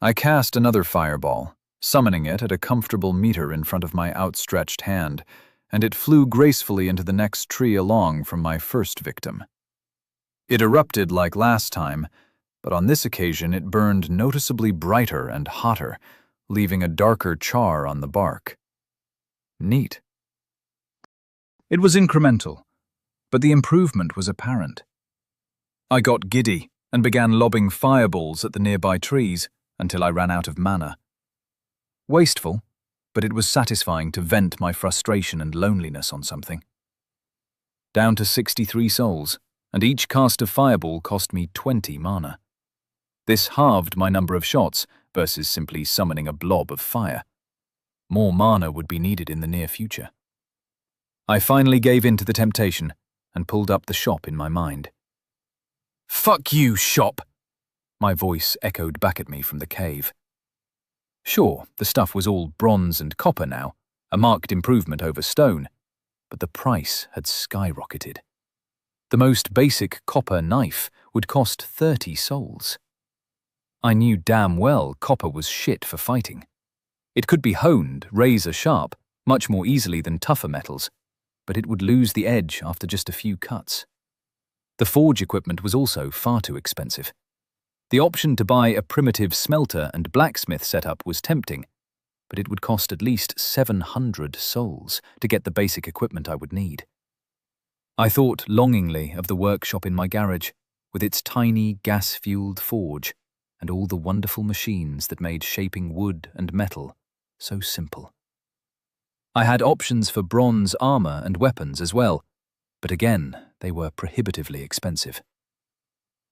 I cast another fireball, summoning it at a comfortable meter in front of my outstretched hand, and it flew gracefully into the next tree along from my first victim. It erupted like last time, but on this occasion it burned noticeably brighter and hotter, leaving a darker char on the bark. Neat. It was incremental, but the improvement was apparent. I got giddy and began lobbing fireballs at the nearby trees until I ran out of mana. Wasteful, but it was satisfying to vent my frustration and loneliness on something. Down to 63 souls, and each cast of fireball cost me 20 mana. This halved my number of shots versus simply summoning a blob of fire. More mana would be needed in the near future. I finally gave in to the temptation and pulled up the shop in my mind. "Fuck you, shop!" My voice echoed back at me from the cave. Sure, the stuff was all bronze and copper now, a marked improvement over stone, but the price had skyrocketed. The most basic copper knife would cost 30 souls. I knew damn well copper was shit for fighting. It could be honed razor sharp, much more easily than tougher metals, but it would lose the edge after just a few cuts. The forge equipment was also far too expensive. The option to buy a primitive smelter and blacksmith setup was tempting, but it would cost at least 700 souls to get the basic equipment I would need. I thought longingly of the workshop in my garage, with its tiny gas-fueled forge and all the wonderful machines that made shaping wood and metal so simple. I had options for bronze armor and weapons as well, but again, they were prohibitively expensive.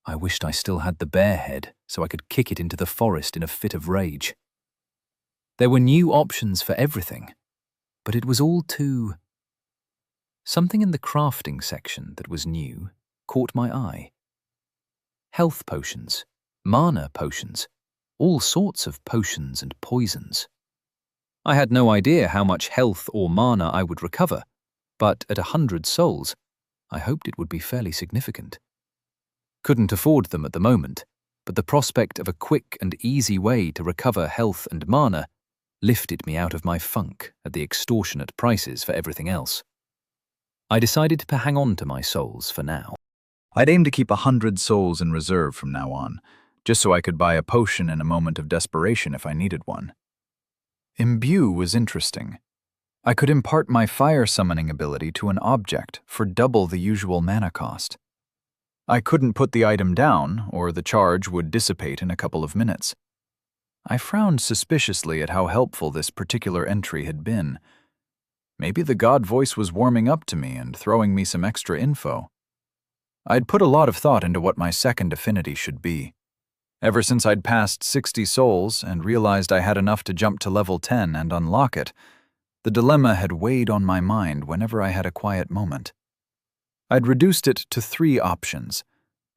I wished I still had the bear head so I could kick it into the forest in a fit of rage. There were new options for everything, but it was all too... Something in the crafting section that was new caught my eye. Health potions, mana potions, all sorts of potions and poisons. I had no idea how much health or mana I would recover, but at 100 souls, I hoped it would be fairly significant. Couldn't afford them at the moment, but the prospect of a quick and easy way to recover health and mana lifted me out of my funk at the extortionate prices for everything else. I decided to hang on to my souls for now. I'd aim to keep 100 souls in reserve from now on, just so I could buy a potion in a moment of desperation if I needed one. Imbue was interesting. I could impart my fire summoning ability to an object for double the usual mana cost. I couldn't put the item down, or the charge would dissipate in a couple of minutes. I frowned suspiciously at how helpful this particular entry had been. Maybe the god voice was warming up to me and throwing me some extra info. I'd put a lot of thought into what my second affinity should be. Ever since I'd passed 60 souls and realized I had enough to jump to level 10 and unlock it, the dilemma had weighed on my mind whenever I had a quiet moment. I'd reduced it to 3 options,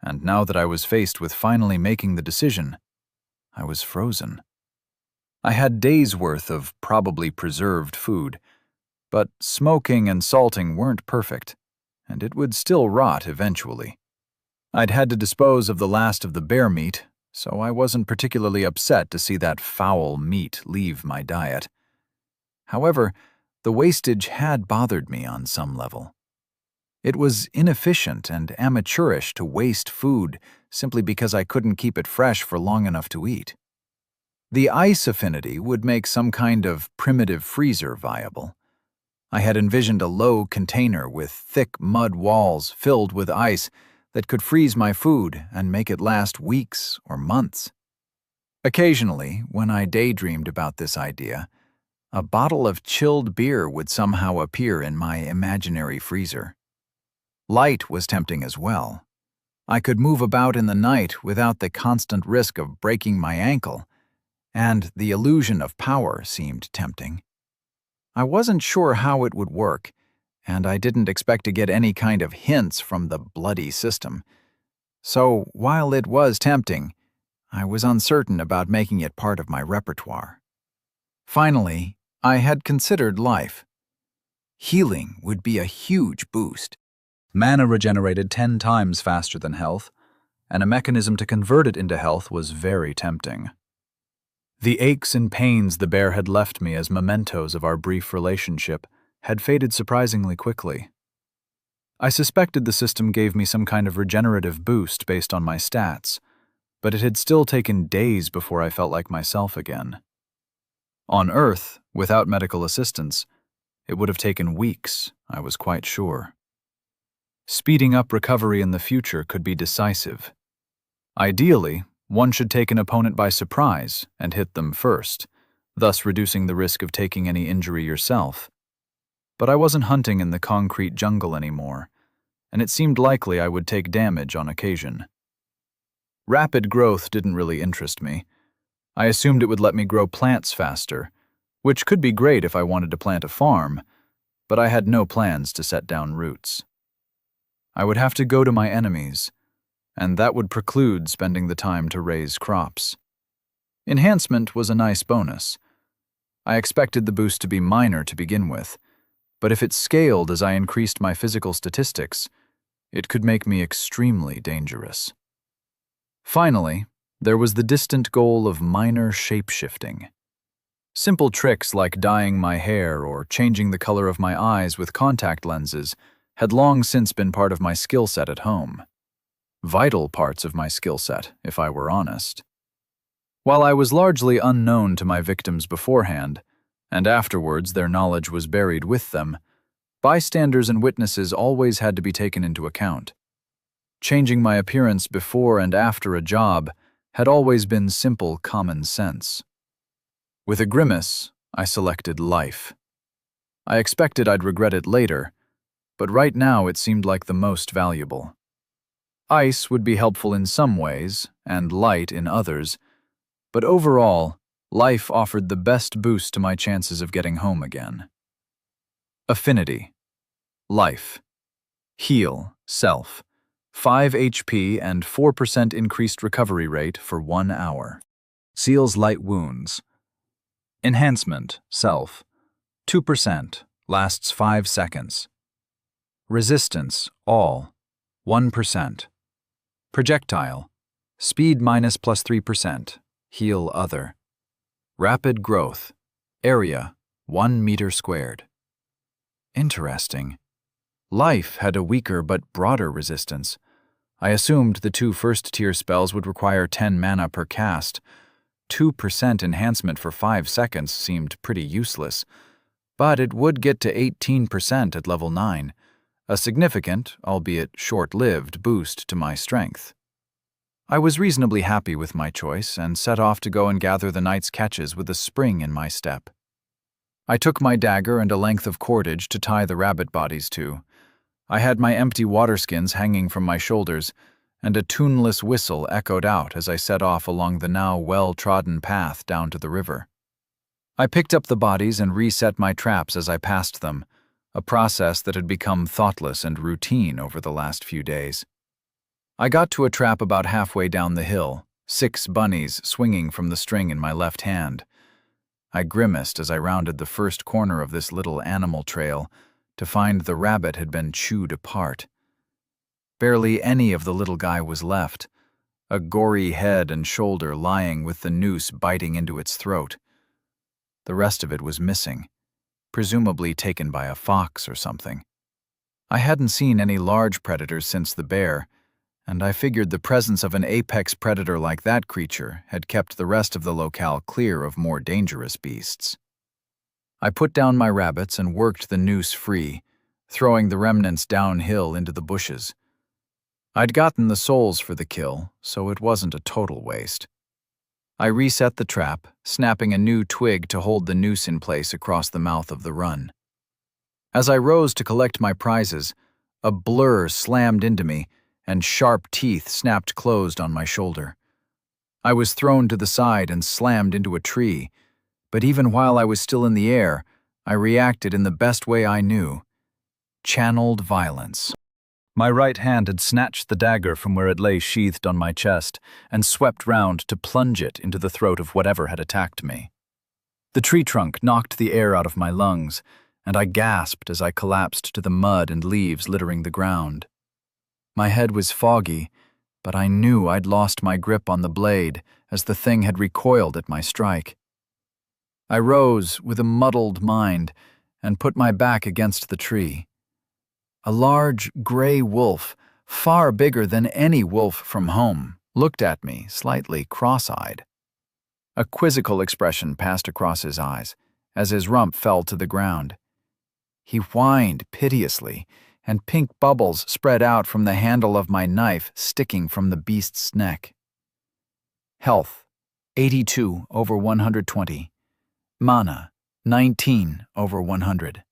and now that I was faced with finally making the decision, I was frozen. I had days' worth of probably preserved food, but smoking and salting weren't perfect, and it would still rot eventually. I'd had to dispose of the last of the bear meat, so I wasn't particularly upset to see that foul meat leave my diet. However, the wastage had bothered me on some level. It was inefficient and amateurish to waste food simply because I couldn't keep it fresh for long enough to eat. The ice affinity would make some kind of primitive freezer viable. I had envisioned a low container with thick mud walls filled with ice that could freeze my food and make it last weeks or months. Occasionally, when I daydreamed about this idea, a bottle of chilled beer would somehow appear in my imaginary freezer. Light was tempting as well. I could move about in the night without the constant risk of breaking my ankle, and the illusion of power seemed tempting. I wasn't sure how it would work, and I didn't expect to get any kind of hints from the bloody system. So, while it was tempting, I was uncertain about making it part of my repertoire. Finally, I had considered life. Healing would be a huge boost. Mana regenerated 10 times faster than health, and a mechanism to convert it into health was very tempting. The aches and pains the bear had left me as mementos of our brief relationship had faded surprisingly quickly. I suspected the system gave me some kind of regenerative boost based on my stats, but it had still taken days before I felt like myself again. On Earth, without medical assistance, it would have taken weeks, I was quite sure. Speeding up recovery in the future could be decisive. Ideally, one should take an opponent by surprise and hit them first, thus reducing the risk of taking any injury yourself. But I wasn't hunting in the concrete jungle anymore, and it seemed likely I would take damage on occasion. Rapid growth didn't really interest me. I assumed it would let me grow plants faster, which could be great if I wanted to plant a farm, but I had no plans to set down roots. I would have to go to my enemies, and that would preclude spending the time to raise crops. Enhancement was a nice bonus. I expected the boost to be minor to begin with, but if it scaled as I increased my physical statistics, it could make me extremely dangerous. Finally, there was the distant goal of minor shape-shifting. Simple tricks like dyeing my hair or changing the color of my eyes with contact lenses had long since been part of my skill set at home. Vital parts of my skill set, if I were honest. While I was largely unknown to my victims beforehand, and afterwards their knowledge was buried with them, bystanders and witnesses always had to be taken into account. Changing my appearance before and after a job had always been simple common sense. With a grimace, I selected life. I expected I'd regret it later, but right now it seemed like the most valuable. Ice would be helpful in some ways, and light in others, but overall, life offered the best boost to my chances of getting home again. Affinity. Life. Heal, self. 5 HP and 4% increased recovery rate for 1 hour. Seals light wounds. Enhancement, self. 2%, lasts 5 seconds. Resistance, all. 1%. Projectile. Speed minus plus 3%. Heal other. Rapid growth. Area, 1 meter squared. Interesting. Life had a weaker but broader resistance. I assumed the 2 first-tier spells would require 10 mana per cast. 2% enhancement for 5 seconds seemed pretty useless, but it would get to 18% at level 9, a significant, albeit short-lived, boost to my strength. I was reasonably happy with my choice and set off to go and gather the night's catches with a spring in my step. I took my dagger and a length of cordage to tie the rabbit bodies to. I had my empty water skins hanging from my shoulders, and a tuneless whistle echoed out as I set off along the now well-trodden path down to the river. I picked up the bodies and reset my traps as I passed them, a process that had become thoughtless and routine over the last few days. I got to a trap about halfway down the hill, 6 bunnies swinging from the string in my left hand. I grimaced as I rounded the first corner of this little animal trail to find the rabbit had been chewed apart. Barely any of the little guy was left, a gory head and shoulder lying with the noose biting into its throat. The rest of it was missing, presumably taken by a fox or something. I hadn't seen any large predators since the bear, and I figured the presence of an apex predator like that creature had kept the rest of the locale clear of more dangerous beasts. I put down my rabbits and worked the noose free, throwing the remnants downhill into the bushes. I'd gotten the souls for the kill, so it wasn't a total waste. I reset the trap, snapping a new twig to hold the noose in place across the mouth of the run. As I rose to collect my prizes, a blur slammed into me, and sharp teeth snapped closed on my shoulder. I was thrown to the side and slammed into a tree, but even while I was still in the air, I reacted in the best way I knew. Channeled violence. My right hand had snatched the dagger from where it lay sheathed on my chest and swept round to plunge it into the throat of whatever had attacked me. The tree trunk knocked the air out of my lungs, and I gasped as I collapsed to the mud and leaves littering the ground. My head was foggy, but I knew I'd lost my grip on the blade as the thing had recoiled at my strike. I rose with a muddled mind and put my back against the tree. A large, gray wolf, far bigger than any wolf from home, looked at me, slightly cross-eyed. A quizzical expression passed across his eyes as his rump fell to the ground. He whined piteously, and pink bubbles spread out from the handle of my knife sticking from the beast's neck. Health, 82 over 120. Mana, 19 over 100.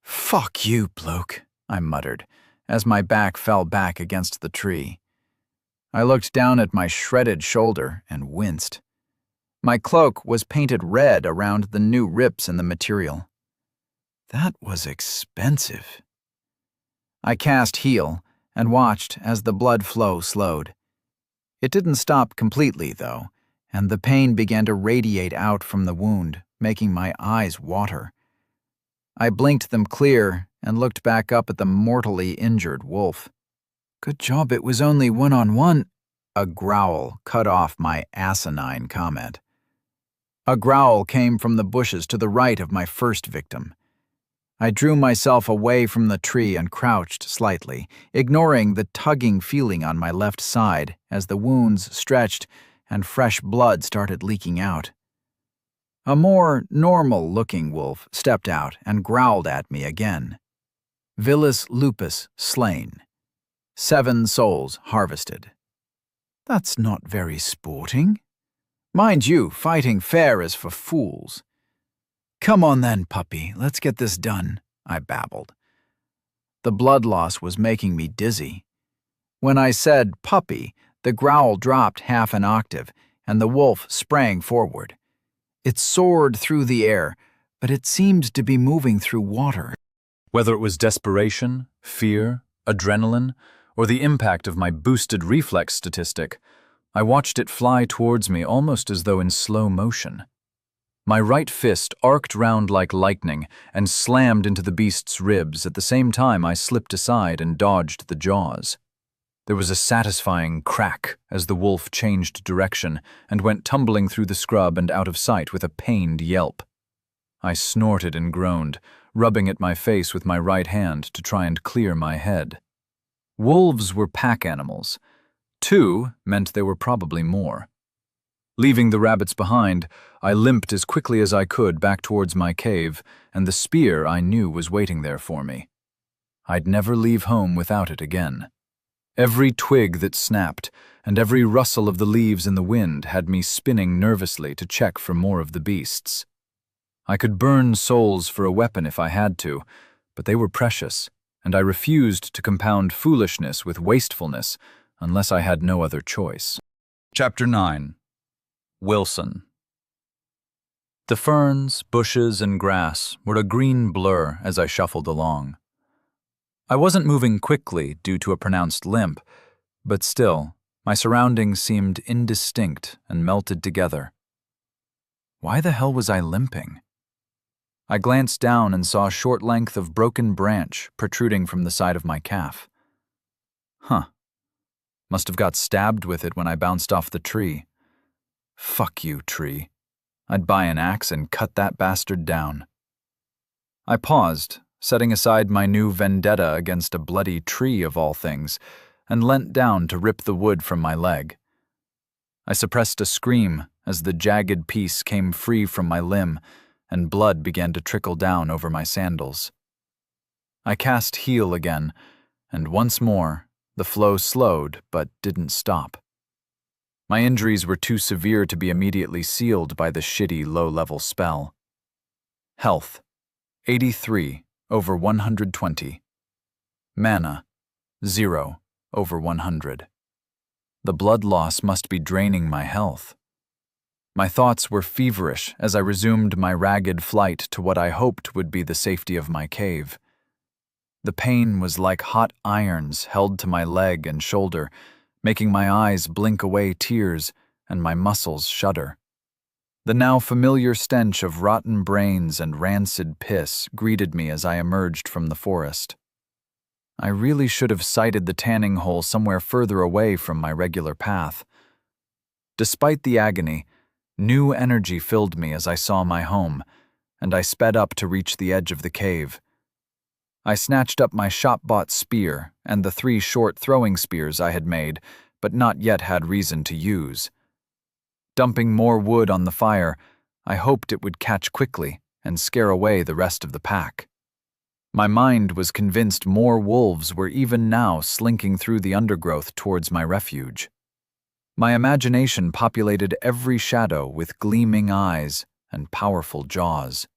"Fuck you, bloke," I muttered, as my back fell back against the tree. I looked down at my shredded shoulder and winced. My cloak was painted red around the new rips in the material. That was expensive. I cast heal and watched as the blood flow slowed. It didn't stop completely, though, and the pain began to radiate out from the wound, making my eyes water. I blinked them clear and looked back up at the mortally injured wolf. "Good job it was only one-on-one," a growl cut off my asinine comment. A growl came from the bushes to the right of my first victim. I drew myself away from the tree and crouched slightly, ignoring the tugging feeling on my left side as the wounds stretched and fresh blood started leaking out. A more normal-looking wolf stepped out and growled at me again. Vilis lupus slain. 7 souls harvested. That's not very sporting. Mind you, fighting fair is for fools. Come on then, puppy, let's get this done, I babbled. The blood loss was making me dizzy. When I said puppy, the growl dropped half an octave, and the wolf sprang forward. It soared through the air, but it seemed to be moving through water. Whether it was desperation, fear, adrenaline, or the impact of my boosted reflex statistic, I watched it fly towards me almost as though in slow motion. My right fist arced round like lightning and slammed into the beast's ribs at the same time I slipped aside and dodged the jaws. There was a satisfying crack as the wolf changed direction and went tumbling through the scrub and out of sight with a pained yelp. I snorted and groaned, rubbing at my face with my right hand to try and clear my head. Wolves were pack animals. 2 meant there were probably more. Leaving the rabbits behind, I limped as quickly as I could back towards my cave, and the spear I knew was waiting there for me. I'd never leave home without it again. Every twig that snapped, and every rustle of the leaves in the wind had me spinning nervously to check for more of the beasts. I could burn souls for a weapon if I had to, but they were precious, and I refused to compound foolishness with wastefulness unless I had no other choice. Chapter 9. Wilson. The ferns, bushes, and grass were a green blur as I shuffled along. I wasn't moving quickly due to a pronounced limp, but still, my surroundings seemed indistinct and melted together. Why the hell was I limping? I glanced down and saw a short length of broken branch protruding from the side of my calf. Must have got stabbed with it when I bounced off the tree. Fuck you, tree. I'd buy an axe and cut that bastard down. I paused, setting aside my new vendetta against a bloody tree of all things, and leant down to rip the wood from my leg. I suppressed a scream as the jagged piece came free from my limb, and blood began to trickle down over my sandals. I cast heal again, and once more, the flow slowed but didn't stop. My injuries were too severe to be immediately sealed by the shitty low-level spell. Health, 83 over 120. Mana, 0 over 100. The blood loss must be draining my health. My thoughts were feverish as I resumed my ragged flight to what I hoped would be the safety of my cave. The pain was like hot irons held to my leg and shoulder, making my eyes blink away tears and my muscles shudder. The now familiar stench of rotten brains and rancid piss greeted me as I emerged from the forest. I really should have sighted the tanning hole somewhere further away from my regular path. Despite the agony, new energy filled me as I saw my home, and I sped up to reach the edge of the cave. I snatched up my shop-bought spear and the 3 short throwing spears I had made, but not yet had reason to use. Dumping more wood on the fire, I hoped it would catch quickly and scare away the rest of the pack. My mind was convinced more wolves were even now slinking through the undergrowth towards my refuge. My imagination populated every shadow with gleaming eyes and powerful jaws.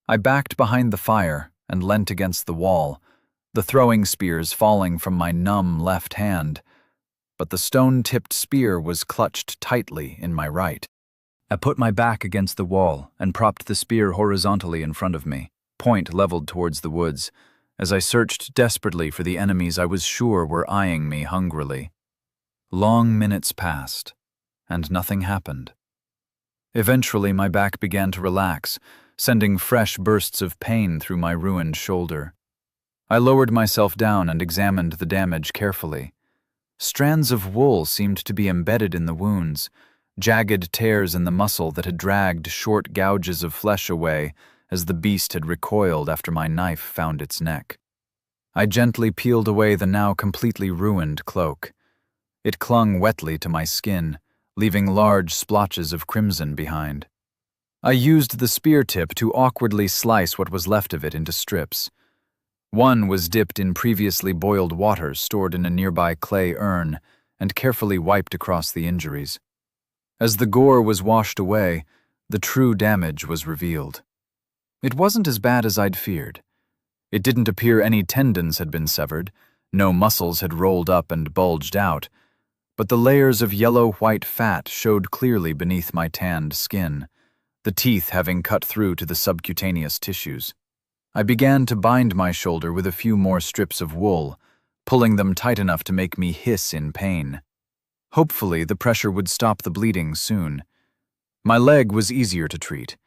I backed behind the fire and leant against the wall, the throwing spears falling from my numb left hand, but the stone-tipped spear was clutched tightly in my right. I put my back against the wall and propped the spear horizontally in front of me, point leveled towards the woods, as I searched desperately for the enemies I was sure were eyeing me hungrily. Long minutes passed, and nothing happened. Eventually, my back began to relax, sending fresh bursts of pain through my ruined shoulder. I lowered myself down and examined the damage carefully. Strands of wool seemed to be embedded in the wounds, jagged tears in the muscle that had dragged short gouges of flesh away as the beast had recoiled after my knife found its neck. I gently peeled away the now completely ruined cloak. It clung wetly to my skin, leaving large splotches of crimson behind. I used the spear tip to awkwardly slice what was left of it into strips. One was dipped in previously boiled water stored in a nearby clay urn and carefully wiped across the injuries. As the gore was washed away, the true damage was revealed. It wasn't as bad as I'd feared. It didn't appear any tendons had been severed, no muscles had rolled up and bulged out, but the layers of yellow-white fat showed clearly beneath my tanned skin, the teeth having cut through to the subcutaneous tissues. I began to bind my shoulder with a few more strips of wool, pulling them tight enough to make me hiss in pain. Hopefully, the pressure would stop the bleeding soon. My leg was easier to treat.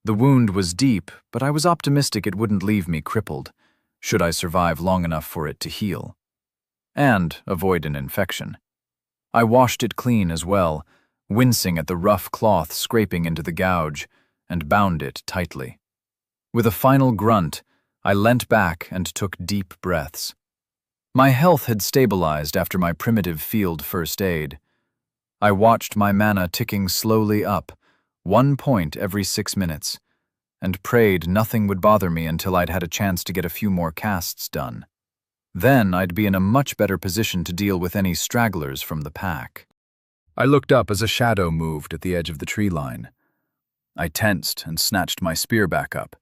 The wound was deep, but I was optimistic it wouldn't leave me crippled, should I survive long enough for it to heal. And avoid an infection. I washed it clean as well, wincing at the rough cloth scraping into the gouge, and bound it tightly. With a final grunt, I leant back and took deep breaths. My health had stabilized after my primitive field first aid. I watched my mana ticking slowly up, 1 point every 6 minutes, and prayed nothing would bother me until I'd had a chance to get a few more casts done. Then I'd be in a much better position to deal with any stragglers from the pack. I looked up as a shadow moved at the edge of the tree line. I tensed and snatched my spear back up.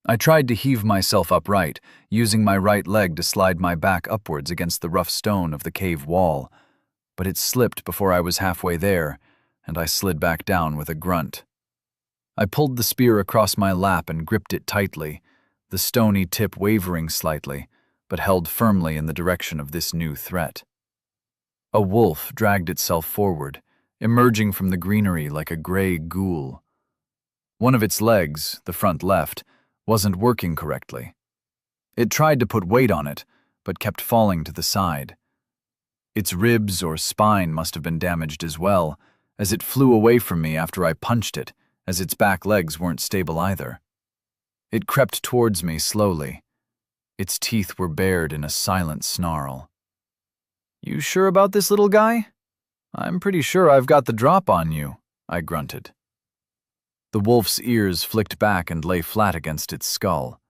I tried to heave myself upright, using my right leg to slide my back upwards against the rough stone of the cave wall, but it slipped before I was halfway there, and I slid back down with a grunt. I pulled the spear across my lap and gripped it tightly, the stony tip wavering slightly, but held firmly in the direction of this new threat. A wolf dragged itself forward, emerging from the greenery like a gray ghoul. One of its legs, the front left, wasn't working correctly. It tried to put weight on it, but kept falling to the side. Its ribs or spine must have been damaged as well, as it flew away from me after I punched it, as its back legs weren't stable either. It crept towards me slowly. Its teeth were bared in a silent snarl. "You sure about this, little guy? I'm pretty sure I've got the drop on you," I grunted. The wolf's ears flicked back and lay flat against its skull.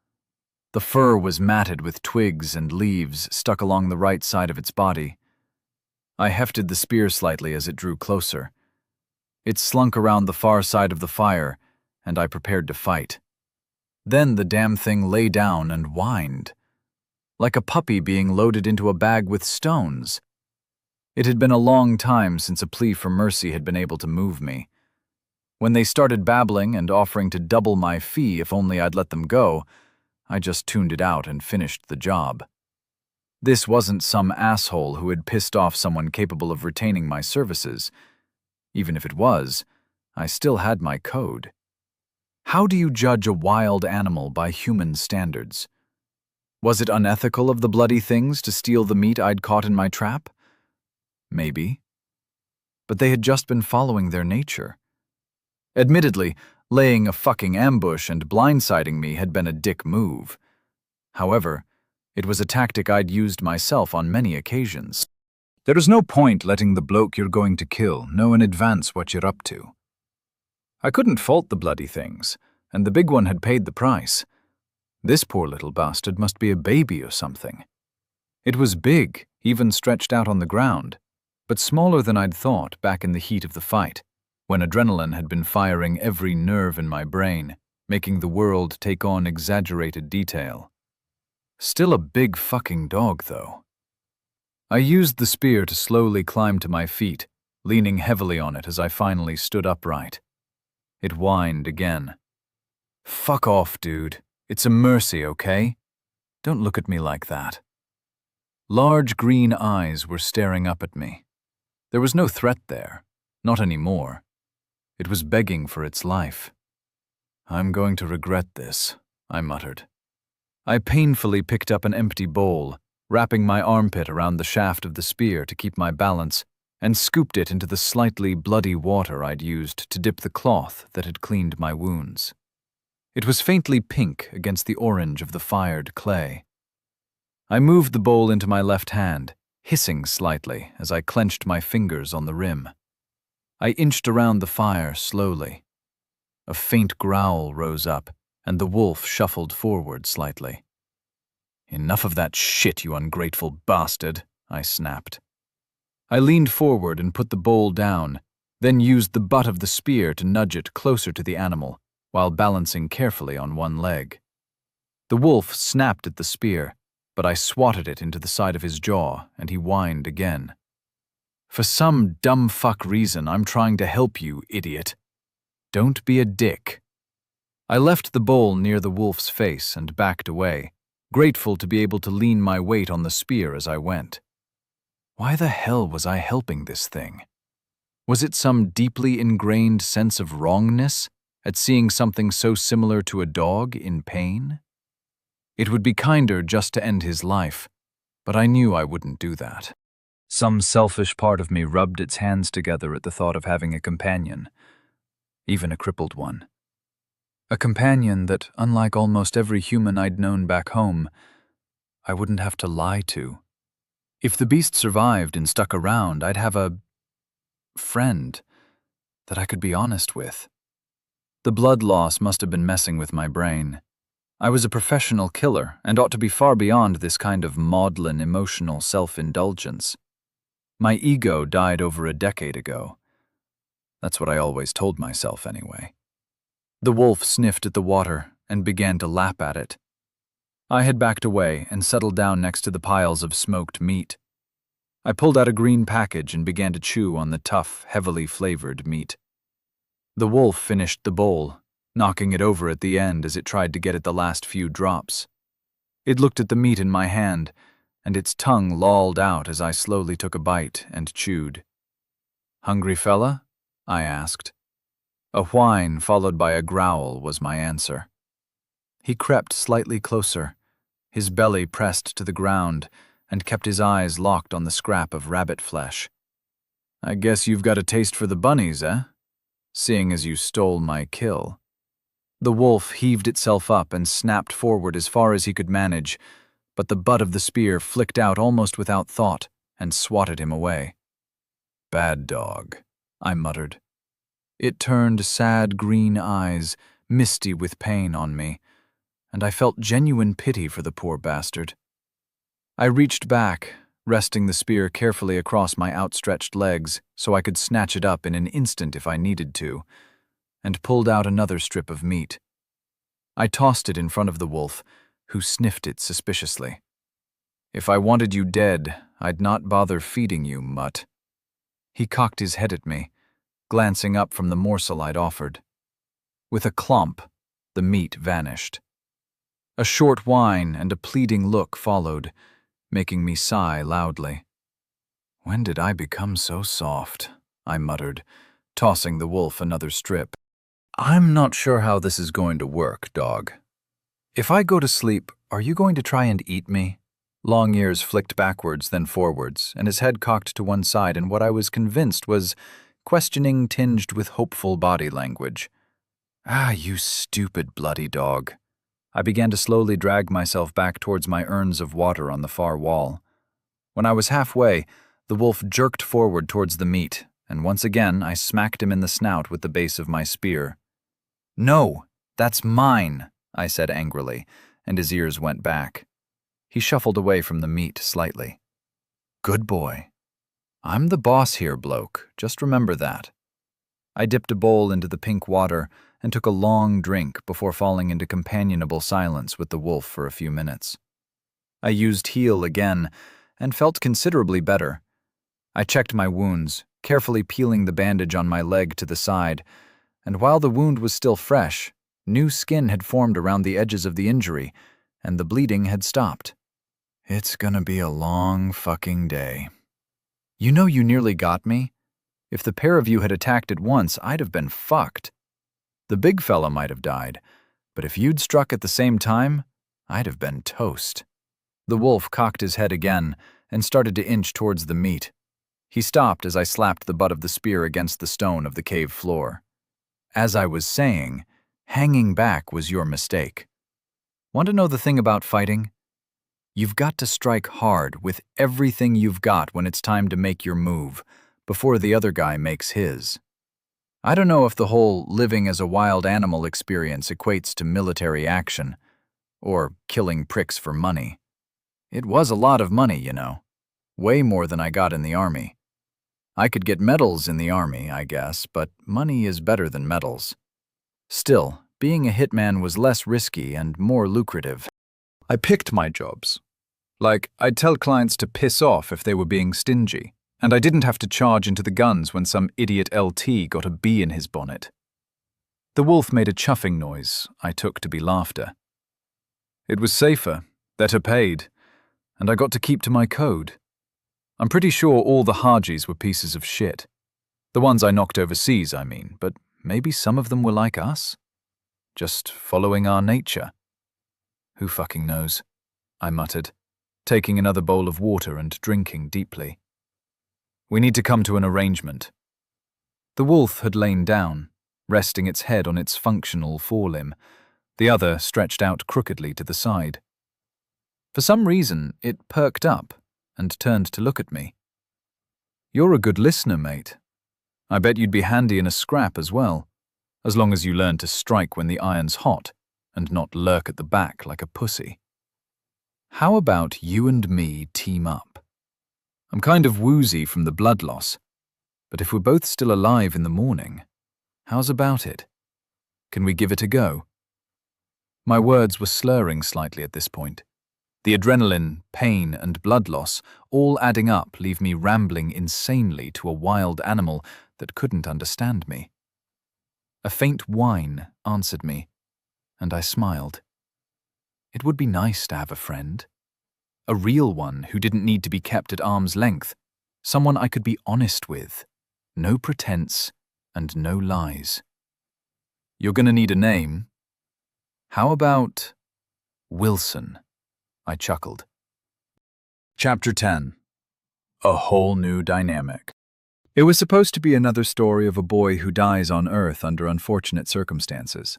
The fur was matted with twigs and leaves stuck along the right side of its body. I hefted the spear slightly as it drew closer. It slunk around the far side of the fire, and I prepared to fight. Then the damn thing lay down and whined, like a puppy being loaded into a bag with stones. It had been a long time since a plea for mercy had been able to move me. When they started babbling and offering to double my fee if only I'd let them go, I just tuned it out and finished the job. This wasn't some asshole who had pissed off someone capable of retaining my services. Even if it was, I still had my code. How do you judge a wild animal by human standards? Was it unethical of the bloody things to steal the meat I'd caught in my trap? Maybe. But they had just been following their nature. Admittedly, laying a fucking ambush and blindsiding me had been a dick move. However, it was a tactic I'd used myself on many occasions. There is no point letting the bloke you're going to kill know in advance what you're up to. I couldn't fault the bloody things, and the big one had paid the price. This poor little bastard must be a baby or something. It was big, even stretched out on the ground, but smaller than I'd thought back in the heat of the fight, when adrenaline had been firing every nerve in my brain, making the world take on exaggerated detail. Still a big fucking dog, though. I used the spear to slowly climb to my feet, leaning heavily on it as I finally stood upright. It whined again. "Fuck off, dude. It's a mercy, okay? Don't look at me like that." Large green eyes were staring up at me. There was no threat there, not anymore. It was begging for its life. "I'm going to regret this," I muttered. I painfully picked up an empty bowl, wrapping my armpit around the shaft of the spear to keep my balance, and scooped it into the slightly bloody water I'd used to dip the cloth that had cleaned my wounds. It was faintly pink against the orange of the fired clay. I moved the bowl into my left hand, hissing slightly as I clenched my fingers on the rim. I inched around the fire slowly. A faint growl rose up, and the wolf shuffled forward slightly. "Enough of that shit, you ungrateful bastard," I snapped. I leaned forward and put the bowl down, then used the butt of the spear to nudge it closer to the animal, while balancing carefully on one leg. The wolf snapped at the spear, but I swatted it into the side of his jaw, and he whined again. "For some dumb fuck reason, I'm trying to help you, idiot. Don't be a dick." I left the bowl near the wolf's face and backed away, grateful to be able to lean my weight on the spear as I went. Why the hell was I helping this thing? Was it some deeply ingrained sense of wrongness at seeing something so similar to a dog in pain? It would be kinder just to end his life, but I knew I wouldn't do that. Some selfish part of me rubbed its hands together at the thought of having a companion, even a crippled one. A companion that, unlike almost every human I'd known back home, I wouldn't have to lie to. If the beast survived and stuck around, I'd have a friend that I could be honest with. The blood loss must have been messing with my brain. I was a professional killer and ought to be far beyond this kind of maudlin emotional self-indulgence. My ego died over a decade ago. That's what I always told myself anyway. The wolf sniffed at the water and began to lap at it. I had backed away and settled down next to the piles of smoked meat. I pulled out a green package and began to chew on the tough, heavily flavored meat. The wolf finished the bowl, knocking it over at the end as it tried to get at the last few drops. It looked at the meat in my hand, and its tongue lolled out as I slowly took a bite and chewed. "Hungry fella?" I asked. A whine followed by a growl was my answer. He crept slightly closer, his belly pressed to the ground, and kept his eyes locked on the scrap of rabbit flesh. "I guess you've got a taste for the bunnies, eh? Seeing as you stole my kill." The wolf heaved itself up and snapped forward as far as he could manage, but the butt of the spear flicked out almost without thought and swatted him away. "Bad dog," I muttered. It turned sad green eyes, misty with pain, on me, and I felt genuine pity for the poor bastard. I reached back, resting the spear carefully across my outstretched legs so I could snatch it up in an instant if I needed to, and pulled out another strip of meat. I tossed it in front of the wolf, who sniffed it suspiciously. "If I wanted you dead, I'd not bother feeding you, mutt." He cocked his head at me, glancing up from the morsel I'd offered. With a clomp, the meat vanished. A short whine and a pleading look followed, making me sigh loudly. "When did I become so soft?" I muttered, tossing the wolf another strip. "I'm not sure how this is going to work, dog. If I go to sleep, are you going to try and eat me?" Long ears flicked backwards, then forwards, and his head cocked to one side in what I was convinced was questioning tinged with hopeful body language. "Ah, you stupid bloody dog." I began to slowly drag myself back towards my urns of water on the far wall. When I was halfway, the wolf jerked forward towards the meat, and once again I smacked him in the snout with the base of my spear. "No, that's mine," I said angrily, and his ears went back. He shuffled away from the meat slightly. "Good boy. I'm the boss here, bloke. Just remember that." I dipped a bowl into the pink water and took a long drink before falling into companionable silence with the wolf for a few minutes. I used heal again and felt considerably better. I checked my wounds, carefully peeling the bandage on my leg to the side, and while the wound was still fresh, new skin had formed around the edges of the injury, and the bleeding had stopped. "It's gonna be a long fucking day. You know you nearly got me? If the pair of you had attacked at once, I'd have been fucked. The big fella might have died, but if you'd struck at the same time, I'd have been toast." The wolf cocked his head again and started to inch towards the meat. He stopped as I slapped the butt of the spear against the stone of the cave floor. As I was saying, hanging back was your mistake. Want to know the thing about fighting? You've got to strike hard with everything you've got when it's time to make your move, before the other guy makes his. I don't know if the whole living as a wild animal experience equates to military action, or killing pricks for money. It was a lot of money, you know. Way more than I got in the army. I could get medals in the army, I guess, but money is better than medals. Still, being a hitman was less risky and more lucrative. I picked my jobs. Like, I'd tell clients to piss off if they were being stingy, and I didn't have to charge into the guns when some idiot LT got a bee in his bonnet. The wolf made a chuffing noise I took to be laughter. It was safer, better paid, and I got to keep to my code. I'm pretty sure all the Hajis were pieces of shit. The ones I knocked overseas, I mean, but maybe some of them were like us? Just following our nature. Who fucking knows? I muttered, taking another bowl of water and drinking deeply. We need to come to an arrangement. The wolf had lain down, resting its head on its functional forelimb, the other stretched out crookedly to the side. For some reason, it perked up and turned to look at me. You're a good listener, mate. I bet you'd be handy in a scrap as well, as long as you learn to strike when the iron's hot and not lurk at the back like a pussy. How about you and me team up? I'm kind of woozy from the blood loss, but if we're both still alive in the morning, how's about it? Can we give it a go? My words were slurring slightly at this point. The adrenaline, pain, and blood loss, all adding up, leave me rambling insanely to a wild animal that couldn't understand me. A faint whine answered me, and I smiled. It would be nice to have a friend. A real one who didn't need to be kept at arm's length. Someone I could be honest with. No pretense and no lies. You're gonna need a name. How about Wilson? I chuckled. Chapter 10. A Whole New Dynamic. It was supposed to be another story of a boy who dies on Earth under unfortunate circumstances.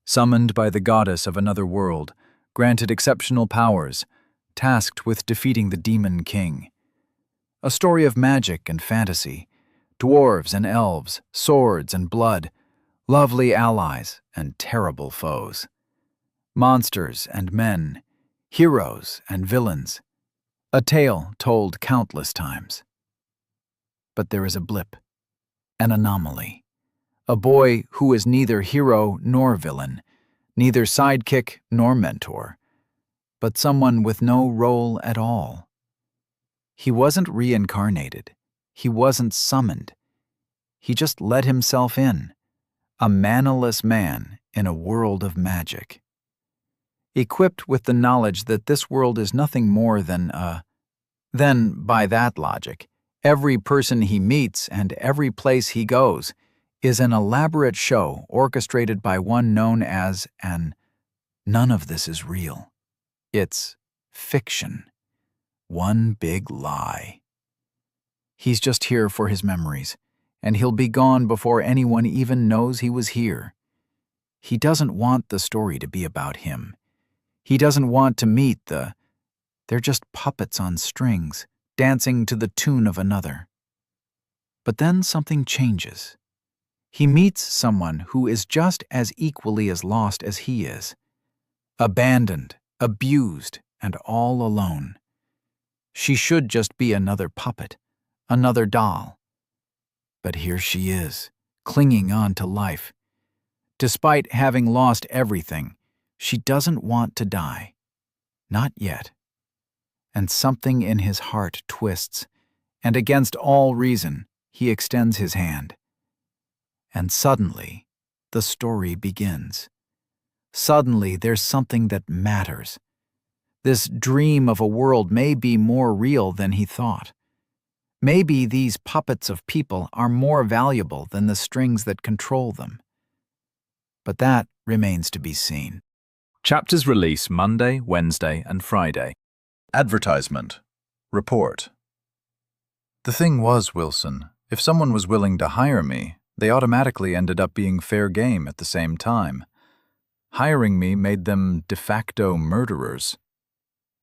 Summoned by the goddess of another world, granted exceptional powers, tasked with defeating the Demon King. A story of magic and fantasy, dwarves and elves, swords and blood, lovely allies and terrible foes. Monsters and men, heroes and villains, a tale told countless times. But there is a blip, an anomaly, a boy who is neither hero nor villain, neither sidekick nor mentor, but someone with no role at all. He wasn't reincarnated, he wasn't summoned, he just let himself in, a manaless man in a world of magic. Equipped with the knowledge that this world is nothing more than then, by that logic, every person he meets and every place he goes is an elaborate show orchestrated by one known as none of this is real. It's fiction. One big lie. He's just here for his memories, and he'll be gone before anyone even knows he was here. He doesn't want the story to be about him. He doesn't want to meet they're just puppets on strings, dancing to the tune of another. But then something changes. He meets someone who is just as equally as lost as he is. Abandoned, abused, and all alone. She should just be another puppet, another doll. But here she is, clinging on to life. Despite having lost everything, she doesn't want to die. Not yet. And something in his heart twists, and against all reason, he extends his hand. And suddenly, the story begins. Suddenly, there's something that matters. This dream of a world may be more real than he thought. Maybe these puppets of people are more valuable than the strings that control them. But that remains to be seen. Chapters release Monday, Wednesday, and Friday. Advertisement. Report. The thing was, Wilson, if someone was willing to hire me, they automatically ended up being fair game at the same time. Hiring me made them de facto murderers.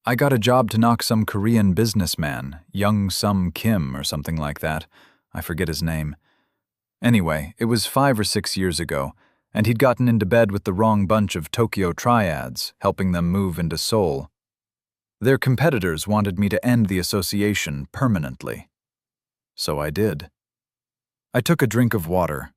I got a job to knock some Korean businessman, Young Sum Kim or something like that. I forget his name. Anyway, it was 5 or 6 years ago, and he'd gotten into bed with the wrong bunch of Tokyo triads, helping them move into Seoul. Their competitors wanted me to end the association permanently. So I did. I took a drink of water.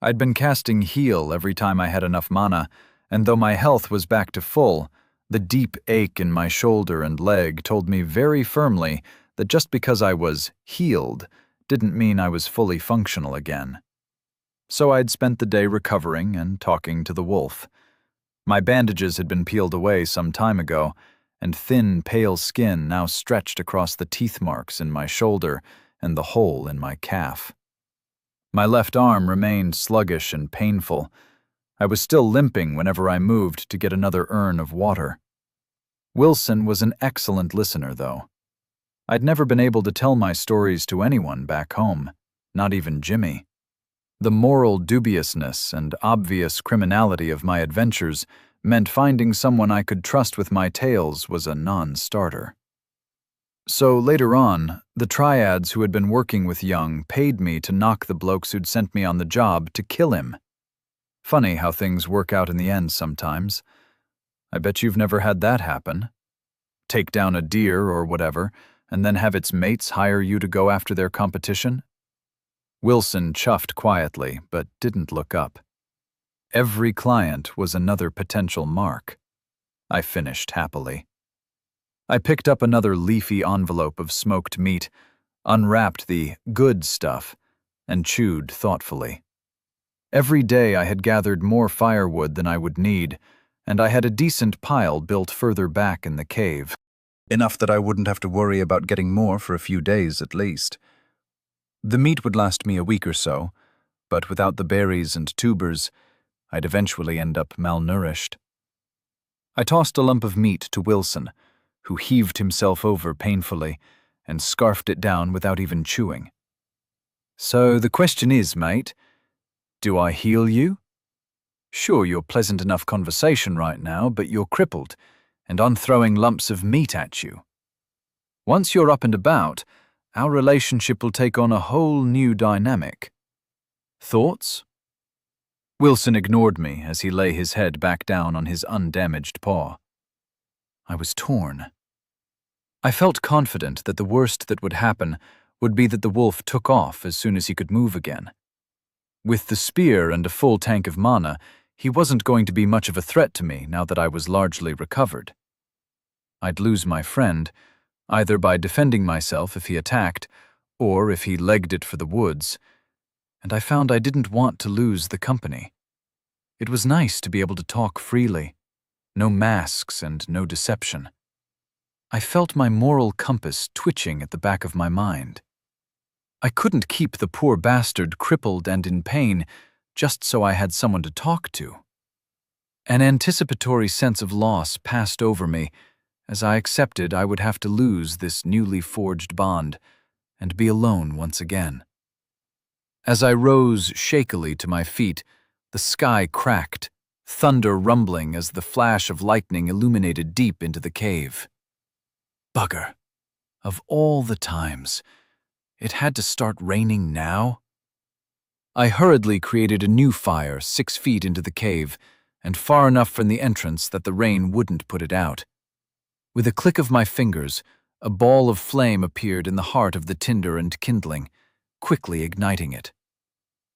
I'd been casting heal every time I had enough mana, and though my health was back to full, the deep ache in my shoulder and leg told me very firmly that just because I was healed didn't mean I was fully functional again. So I'd spent the day recovering and talking to the wolf. My bandages had been peeled away some time ago, and thin, pale skin now stretched across the teeth marks in my shoulder and the hole in my calf. My left arm remained sluggish and painful. I was still limping whenever I moved to get another urn of water. Wilson was an excellent listener, though. I'd never been able to tell my stories to anyone back home, not even Jimmy. The moral dubiousness and obvious criminality of my adventures meant finding someone I could trust with my tales was a non-starter. So later on, the triads who had been working with Young paid me to knock the blokes who'd sent me on the job to kill him. Funny how things work out in the end sometimes. I bet you've never had that happen. Take down a deer or whatever, and then have its mates hire you to go after their competition? Wilson chuffed quietly, but didn't look up. Every client was another potential mark. I finished happily. I picked up another leafy envelope of smoked meat, unwrapped the good stuff, and chewed thoughtfully. Every day I had gathered more firewood than I would need, and I had a decent pile built further back in the cave. Enough that I wouldn't have to worry about getting more for a few days at least. The meat would last me a week or so, but without the berries and tubers, I'd eventually end up malnourished. I tossed a lump of meat to Wilson, who heaved himself over painfully and scarfed it down without even chewing. So the question is, mate, do I heal you? Sure, you're pleasant enough conversation right now, but you're crippled, and I'm throwing lumps of meat at you. Once you're up and about, our relationship will take on a whole new dynamic. Thoughts? Wilson ignored me as he lay his head back down on his undamaged paw. I was torn. I felt confident that the worst that would happen would be that the wolf took off as soon as he could move again. With the spear and a full tank of mana, he wasn't going to be much of a threat to me now that I was largely recovered. I'd lose my friend, either by defending myself if he attacked, or if he legged it for the woods, and I found I didn't want to lose the company. It was nice to be able to talk freely, no masks and no deception. I felt my moral compass twitching at the back of my mind. I couldn't keep the poor bastard crippled and in pain just so I had someone to talk to. An anticipatory sense of loss passed over me as I accepted I would have to lose this newly forged bond and be alone once again. As I rose shakily to my feet, the sky cracked, thunder rumbling as the flash of lightning illuminated deep into the cave. Bugger. Of all the times, it had to start raining now? I hurriedly created a new fire 6 feet into the cave and far enough from the entrance that the rain wouldn't put it out. With a click of my fingers, a ball of flame appeared in the heart of the tinder and kindling, quickly igniting it.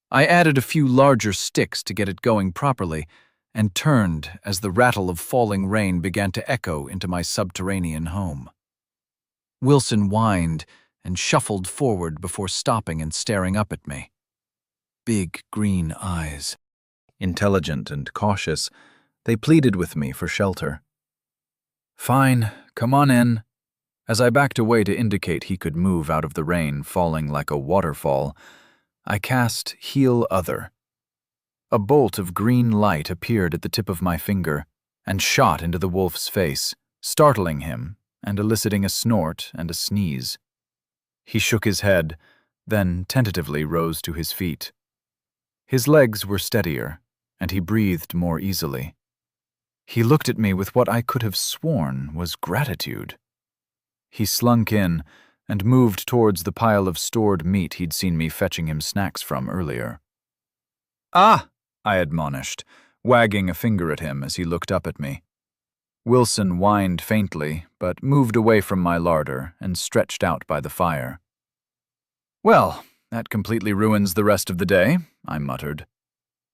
I added a few larger sticks to get it going properly and turned as the rattle of falling rain began to echo into my subterranean home. Wilson whined and shuffled forward before stopping and staring up at me. Big green eyes. Intelligent and cautious, they pleaded with me for shelter. Fine, come on in. As I backed away to indicate he could move out of the rain falling like a waterfall, I cast Heal Other. A bolt of green light appeared at the tip of my finger and shot into the wolf's face, startling him and eliciting a snort and a sneeze. He shook his head, then tentatively rose to his feet. His legs were steadier, and he breathed more easily. He looked at me with what I could have sworn was gratitude. He slunk in and moved towards the pile of stored meat he'd seen me fetching him snacks from earlier. "Ah!" I admonished, wagging a finger at him as he looked up at me. Wilson whined faintly, but moved away from my larder and stretched out by the fire. "Well, that completely ruins the rest of the day," I muttered.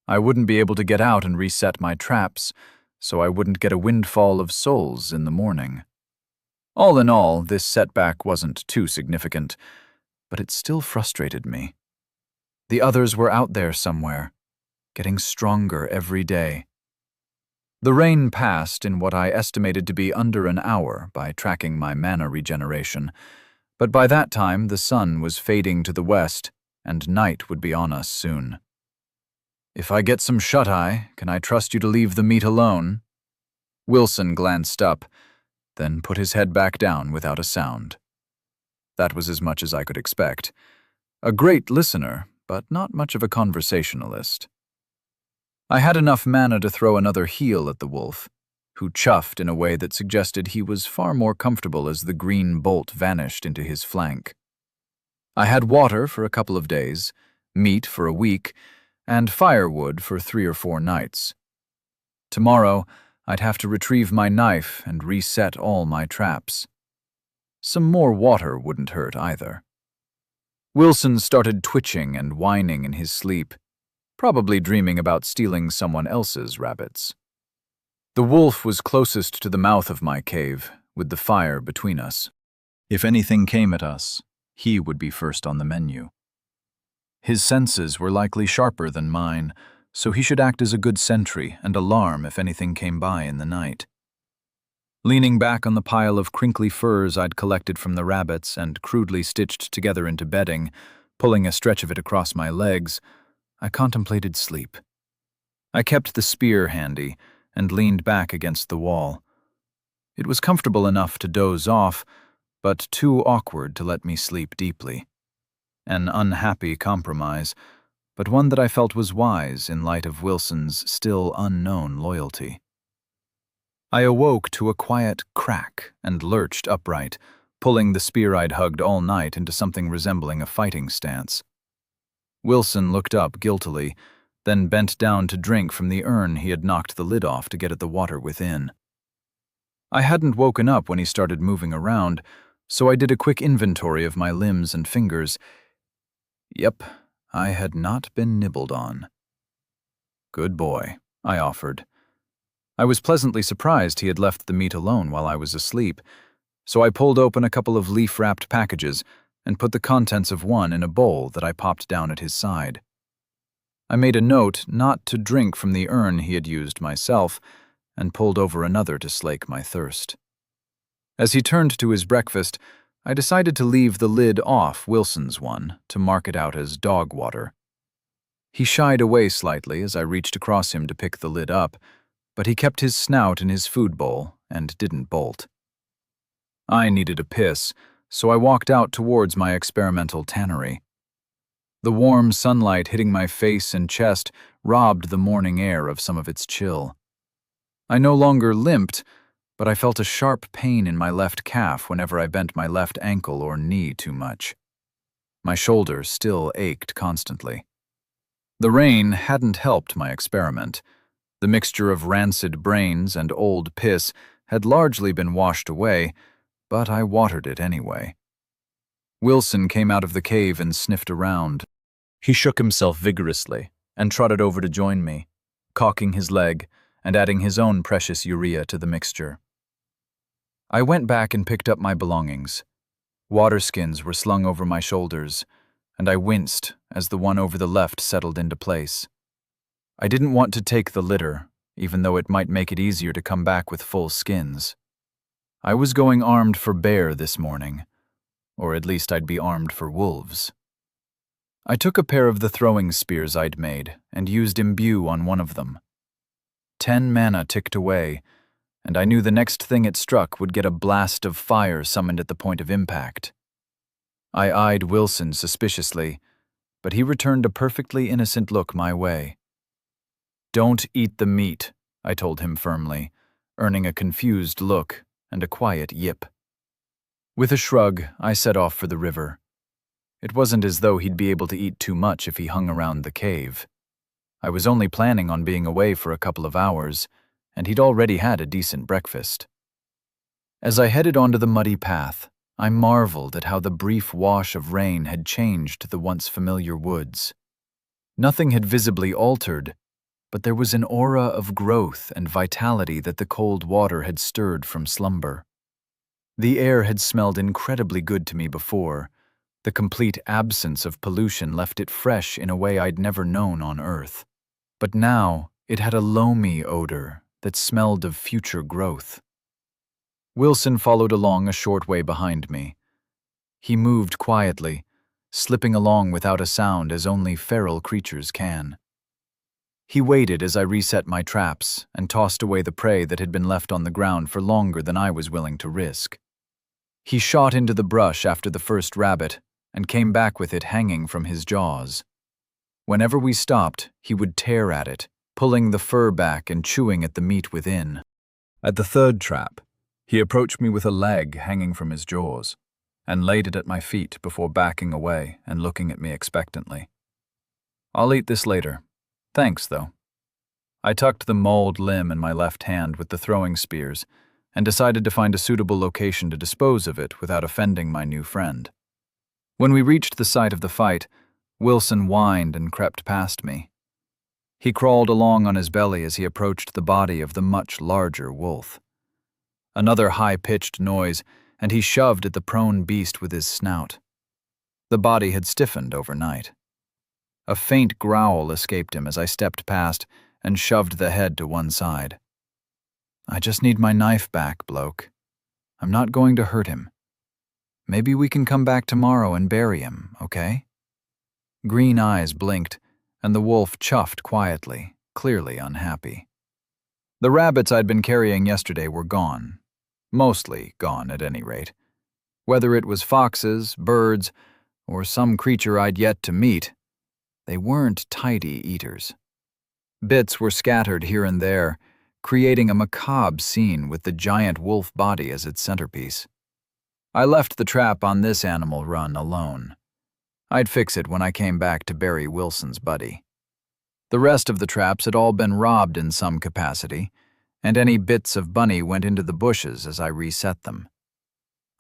"I wouldn't be able to get out and reset my traps, so I wouldn't get a windfall of souls in the morning." All in all, this setback wasn't too significant, but it still frustrated me. The others were out there somewhere, getting stronger every day. The rain passed in what I estimated to be under an hour by tracking my mana regeneration, but by that time the sun was fading to the west, and night would be on us soon. "If I get some shut-eye, can I trust you to leave the meat alone?" Wilson glanced up, then put his head back down without a sound. That was as much as I could expect. A great listener, but not much of a conversationalist. I had enough mana to throw another heel at the wolf, who chuffed in a way that suggested he was far more comfortable as the green bolt vanished into his flank. I had water for a couple of days, meat for a week, and firewood for 3 or 4 nights. Tomorrow, I'd have to retrieve my knife and reset all my traps. Some more water wouldn't hurt either. Wilson started twitching and whining in his sleep, probably dreaming about stealing someone else's rabbits. The wolf was closest to the mouth of my cave, with the fire between us. If anything came at us, he would be first on the menu. His senses were likely sharper than mine, so he should act as a good sentry and alarm if anything came by in the night. Leaning back on the pile of crinkly furs I'd collected from the rabbits and crudely stitched together into bedding, pulling a stretch of it across my legs, I contemplated sleep. I kept the spear handy and leaned back against the wall. It was comfortable enough to doze off, but too awkward to let me sleep deeply. An unhappy compromise, but one that I felt was wise in light of Wilson's still unknown loyalty. I awoke to a quiet crack and lurched upright, pulling the spear I'd hugged all night into something resembling a fighting stance. Wilson looked up guiltily, then bent down to drink from the urn he had knocked the lid off to get at the water within. I hadn't woken up when he started moving around, so I did a quick inventory of my limbs and fingers. Yep, I had not been nibbled on. "Good boy," I offered. I was pleasantly surprised he had left the meat alone while I was asleep, so I pulled open a couple of leaf-wrapped packages and put the contents of one in a bowl that I popped down at his side. I made a note not to drink from the urn he had used myself, and pulled over another to slake my thirst. As he turned to his breakfast, I decided to leave the lid off Wilson's one to mark it out as dog water. He shied away slightly as I reached across him to pick the lid up, but he kept his snout in his food bowl and didn't bolt. I needed a piss, so I walked out towards my experimental tannery. The warm sunlight hitting my face and chest robbed the morning air of some of its chill. I no longer limped, but I felt a sharp pain in my left calf whenever I bent my left ankle or knee too much. My shoulder still ached constantly. The rain hadn't helped my experiment. The mixture of rancid brains and old piss had largely been washed away, but I watered it anyway. Wilson came out of the cave and sniffed around. He shook himself vigorously and trotted over to join me, cocking his leg and adding his own precious urea to the mixture. I went back and picked up my belongings. Water skins were slung over my shoulders, and I winced as the one over the left settled into place. I didn't want to take the litter, even though it might make it easier to come back with full skins. I was going armed for bear this morning, or at least I'd be armed for wolves. I took a pair of the throwing spears I'd made and used imbue on one of them. 10 mana ticked away, and I knew the next thing it struck would get a blast of fire summoned at the point of impact. I eyed Wilson suspiciously, but he returned a perfectly innocent look my way. "Don't eat the meat," I told him firmly, earning a confused look and a quiet yip. With a shrug, I set off for the river. It wasn't as though he'd be able to eat too much if he hung around the cave. I was only planning on being away for a couple of hours, and he'd already had a decent breakfast. As I headed onto the muddy path, I marveled at how the brief wash of rain had changed the once familiar woods. Nothing had visibly altered, but there was an aura of growth and vitality that the cold water had stirred from slumber. The air had smelled incredibly good to me before. The complete absence of pollution left it fresh in a way I'd never known on Earth. But now it had a loamy odor that smelled of future growth. Wilson followed along a short way behind me. He moved quietly, slipping along without a sound as only feral creatures can. He waited as I reset my traps and tossed away the prey that had been left on the ground for longer than I was willing to risk. He shot into the brush after the first rabbit and came back with it hanging from his jaws. Whenever we stopped, he would tear at it, pulling the fur back and chewing at the meat within. At the third trap, he approached me with a leg hanging from his jaws and laid it at my feet before backing away and looking at me expectantly. "I'll eat this later. Thanks, though." I tucked the mauled limb in my left hand with the throwing spears and decided to find a suitable location to dispose of it without offending my new friend. When we reached the site of the fight, Wilson whined and crept past me. He crawled along on his belly as he approached the body of the much larger wolf. Another high-pitched noise, and he shoved at the prone beast with his snout. The body had stiffened overnight. A faint growl escaped him as I stepped past and shoved the head to one side. "I just need my knife back, bloke. I'm not going to hurt him. Maybe we can come back tomorrow and bury him, okay?" Green eyes blinked, and the wolf chuffed quietly, clearly unhappy. The rabbits I'd been carrying yesterday were gone. Mostly gone, at any rate. Whether it was foxes, birds, or some creature I'd yet to meet, they weren't tidy eaters. Bits were scattered here and there, creating a macabre scene with the giant wolf body as its centerpiece. I left the trap on this animal run alone. I'd fix it when I came back to bury Wilson's buddy. The rest of the traps had all been robbed in some capacity, and any bits of bunny went into the bushes as I reset them.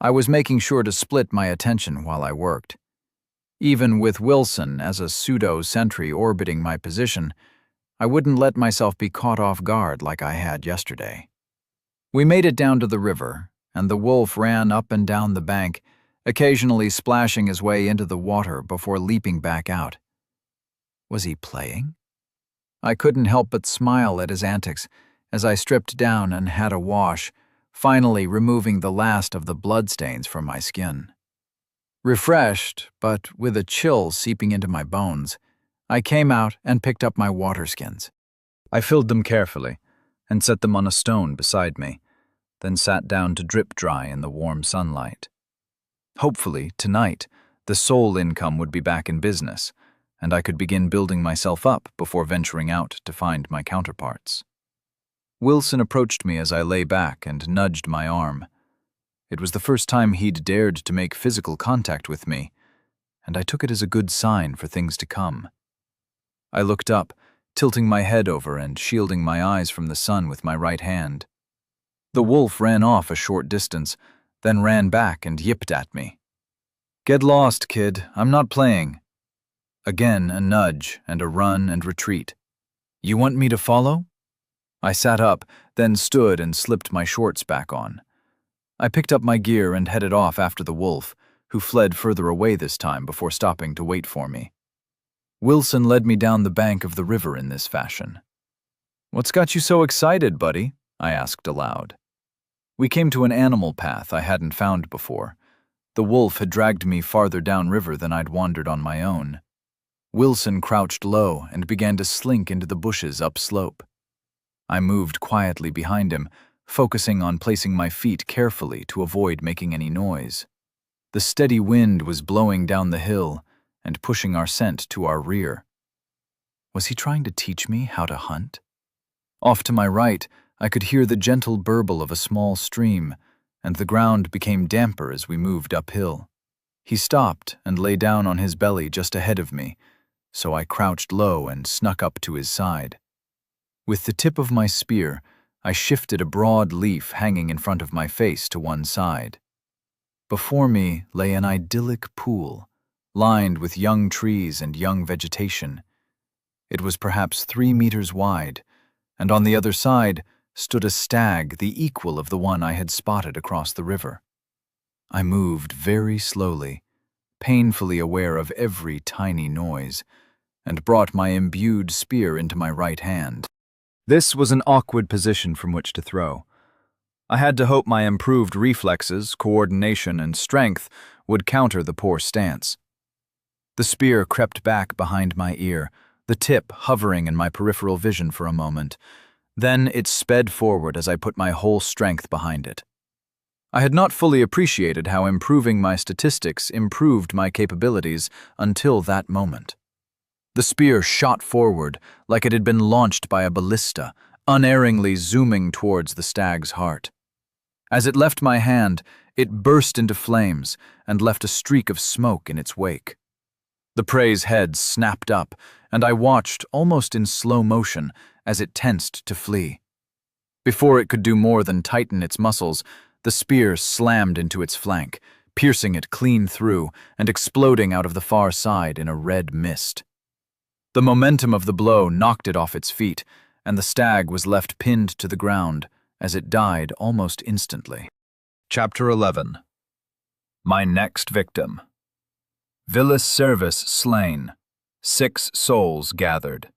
I was making sure to split my attention while I worked. Even with Wilson as a pseudo-sentry orbiting my position, I wouldn't let myself be caught off guard like I had yesterday. We made it down to the river, and the wolf ran up and down the bank, occasionally splashing his way into the water before leaping back out. Was he playing? I couldn't help but smile at his antics as I stripped down and had a wash, finally removing the last of the bloodstains from my skin. Refreshed, but with a chill seeping into my bones, I came out and picked up my water skins. I filled them carefully and set them on a stone beside me, then sat down to drip dry in the warm sunlight. Hopefully, tonight, the sole income would be back in business, and I could begin building myself up before venturing out to find my counterparts. Wilson approached me as I lay back and nudged my arm. It was the first time he'd dared to make physical contact with me, and I took it as a good sign for things to come. I looked up, tilting my head over and shielding my eyes from the sun with my right hand. The wolf ran off a short distance, then ran back and yipped at me. "Get lost, kid. I'm not playing." Again a nudge and a run and retreat. "You want me to follow?" I sat up, then stood and slipped my shorts back on. I picked up my gear and headed off after the wolf, who fled further away this time before stopping to wait for me. Wilson led me down the bank of the river in this fashion. "What's got you so excited, buddy?" I asked aloud. We came to an animal path I hadn't found before. The wolf had dragged me farther downriver than I'd wandered on my own. Wilson crouched low and began to slink into the bushes upslope. I moved quietly behind him, focusing on placing my feet carefully to avoid making any noise. The steady wind was blowing down the hill and pushing our scent to our rear. Was he trying to teach me how to hunt? Off to my right, I could hear the gentle burble of a small stream, and the ground became damper as we moved uphill. He stopped and lay down on his belly just ahead of me, so I crouched low and snuck up to his side. With the tip of my spear, I shifted a broad leaf hanging in front of my face to one side. Before me lay an idyllic pool, lined with young trees and young vegetation. It was perhaps 3 meters wide, and on the other side stood a stag the equal of the one I had spotted across the river. I moved very slowly, painfully aware of every tiny noise, and brought my imbued spear into my right hand. This was an awkward position from which to throw. I had to hope my improved reflexes, coordination, and strength would counter the poor stance. The spear crept back behind my ear, the tip hovering in my peripheral vision for a moment. Then it sped forward as I put my whole strength behind it. I had not fully appreciated how improving my statistics improved my capabilities until that moment. The spear shot forward like it had been launched by a ballista, unerringly zooming towards the stag's heart. As it left my hand, it burst into flames and left a streak of smoke in its wake. The prey's head snapped up, and I watched almost in slow motion as it tensed to flee. Before it could do more than tighten its muscles, the spear slammed into its flank, piercing it clean through and exploding out of the far side in a red mist. The momentum of the blow knocked it off its feet, and the stag was left pinned to the ground as it died almost instantly. Chapter 11. My next victim. Villas Service slain. 6 souls gathered.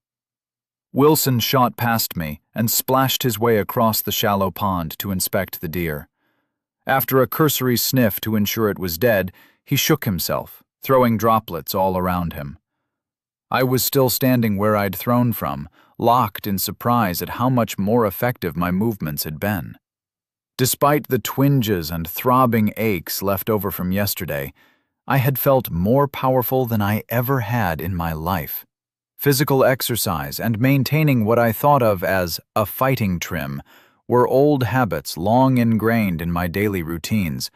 Wilson shot past me and splashed his way across the shallow pond to inspect the deer. After a cursory sniff to ensure it was dead, he shook himself, throwing droplets all around him. I was still standing where I'd thrown from, locked in surprise at how much more effective my movements had been. Despite the twinges and throbbing aches left over from yesterday, I had felt more powerful than I ever had in my life. Physical exercise and maintaining what I thought of as a fighting trim were old habits long ingrained in my daily routines,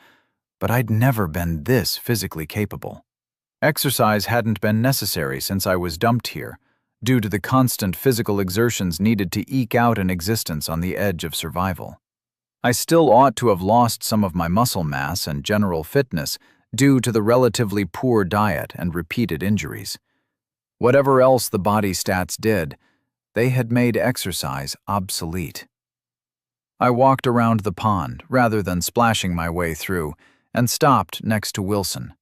but I'd never been this physically capable. Exercise hadn't been necessary since I was dumped here, due to the constant physical exertions needed to eke out an existence on the edge of survival. I still ought to have lost some of my muscle mass and general fitness due to the relatively poor diet and repeated injuries. Whatever else the body stats did, they had made exercise obsolete. I walked around the pond rather than splashing my way through and stopped next to Wilson.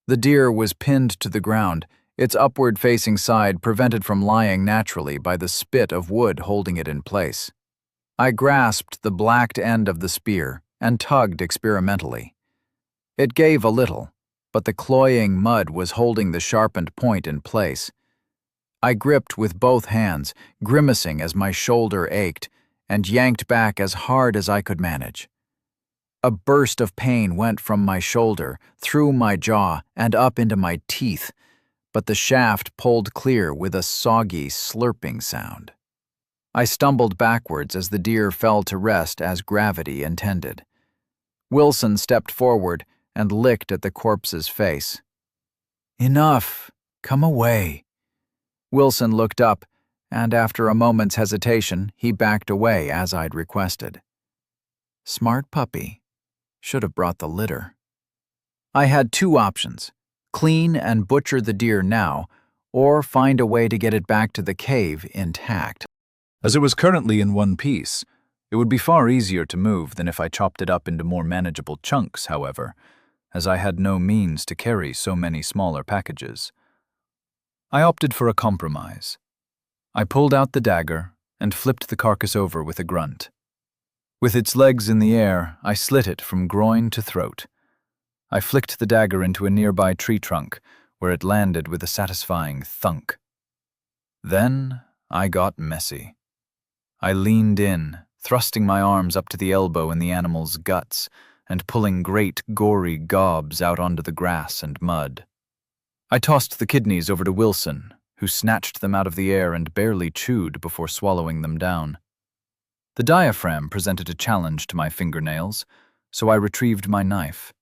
The deer was pinned to the ground, its upward-facing side prevented from lying naturally by the spit of wood holding it in place. I grasped the blacked end of the spear and tugged experimentally. It gave a little, but the cloying mud was holding the sharpened point in place. I gripped with both hands, grimacing as my shoulder ached, and yanked back as hard as I could manage. A burst of pain went from my shoulder, through my jaw, and up into my teeth, but the shaft pulled clear with a soggy, slurping sound. I stumbled backwards as the deer fell to rest as gravity intended. Wilson stepped forward and licked at the corpse's face. "Enough! Come away!" Wilson looked up, and after a moment's hesitation, he backed away as I'd requested. Smart puppy. Should have brought the litter. I had 2 options: clean and butcher the deer now, or find a way to get it back to the cave intact. As it was currently in one piece, it would be far easier to move than if I chopped it up into more manageable chunks, however, as I had no means to carry so many smaller packages. I opted for a compromise. I pulled out the dagger and flipped the carcass over with a grunt. With its legs in the air, I slit it from groin to throat. I flicked the dagger into a nearby tree trunk, where it landed with a satisfying thunk. Then I got messy. I leaned in, thrusting my arms up to the elbow in the animal's guts, and pulling great, gory gobs out onto the grass and mud. I tossed the kidneys over to Wilson, who snatched them out of the air and barely chewed before swallowing them down. The diaphragm presented a challenge to my fingernails, so I retrieved my knife.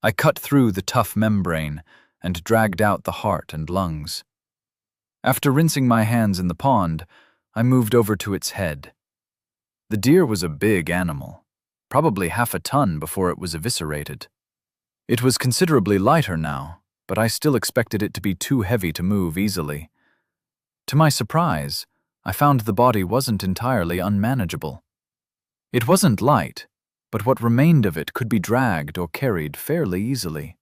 I cut through the tough membrane and dragged out the heart and lungs. After rinsing my hands in the pond, I moved over to its head. The deer was a big animal, probably half a ton before it was eviscerated. It was considerably lighter now, but I still expected it to be too heavy to move easily. To my surprise, I found the body wasn't entirely unmanageable. It wasn't light, but what remained of it could be dragged or carried fairly easily.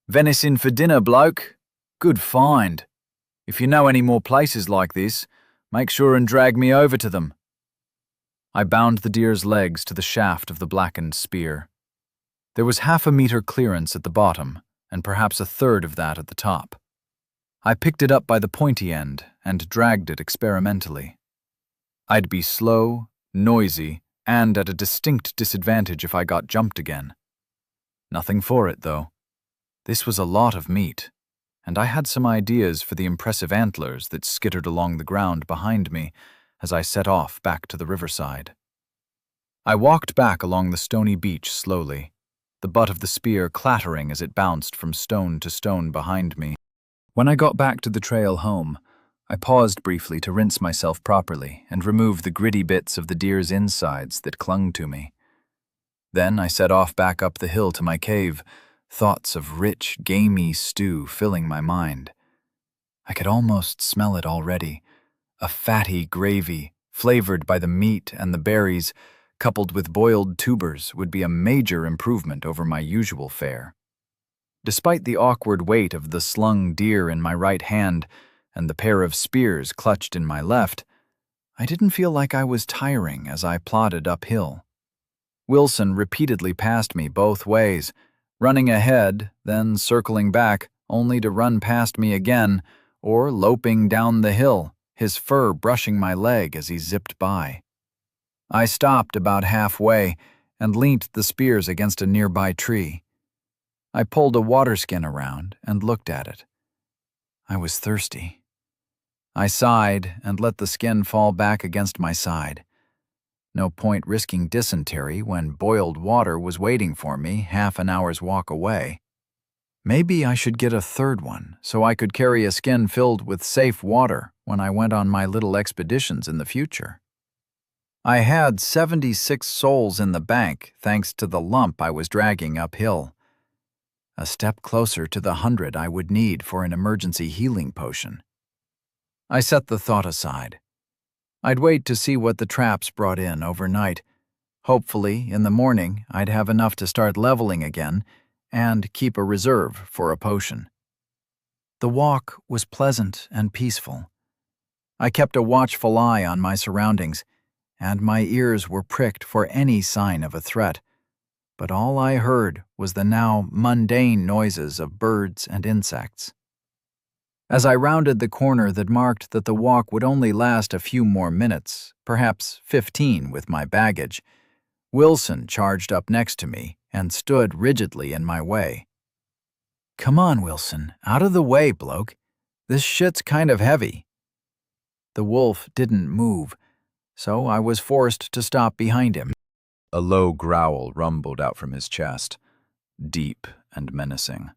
"Venison for dinner, bloke. Good find. If you know any more places like this, make sure and drag me over to them." I bound the deer's legs to the shaft of the blackened spear. There was 1/2 meter clearance at the bottom, and perhaps 1/3 of that at the top. I picked it up by the pointy end and dragged it experimentally. I'd be slow, noisy, and at a distinct disadvantage if I got jumped again. Nothing for it, though. This was a lot of meat, and I had some ideas for the impressive antlers that skittered along the ground behind me as I set off back to the riverside. I walked back along the stony beach slowly, the butt of the spear clattering as it bounced from stone to stone behind me. When I got back to the trail home, I paused briefly to rinse myself properly and remove the gritty bits of the deer's insides that clung to me. Then I set off back up the hill to my cave, thoughts of rich, gamey stew filling my mind. I could almost smell it already, a fatty gravy, flavored by the meat and the berries, coupled with boiled tubers, would be a major improvement over my usual fare. Despite the awkward weight of the slung deer in my right hand and the pair of spears clutched in my left, I didn't feel like I was tiring as I plodded uphill. Wilson repeatedly passed me both ways, running ahead, then circling back, only to run past me again, or loping down the hill, his fur brushing my leg as he zipped by. I stopped about halfway and leant the spears against a nearby tree. I pulled a water skin around and looked at it. I was thirsty. I sighed and let the skin fall back against my side. No point risking dysentery when boiled water was waiting for me 1/2 hour's walk away. Maybe I should get a 3rd one so I could carry a skin filled with safe water when I went on my little expeditions in the future. I had 76 souls in the bank thanks to the lump I was dragging uphill. A step closer to the 100 I would need for an emergency healing potion. I set the thought aside. I'd wait to see what the traps brought in overnight. Hopefully, in the morning, I'd have enough to start leveling again and keep a reserve for a potion. The walk was pleasant and peaceful. I kept a watchful eye on my surroundings, and my ears were pricked for any sign of a threat. But all I heard was the now mundane noises of birds and insects. As I rounded the corner that marked that the walk would only last a few more minutes, perhaps 15 with my baggage, Wilson charged up next to me and stood rigidly in my way. "Come on, Wilson, out of the way, bloke. This shit's kind of heavy." The wolf didn't move, so I was forced to stop behind him. A low growl rumbled out from his chest, deep and menacing.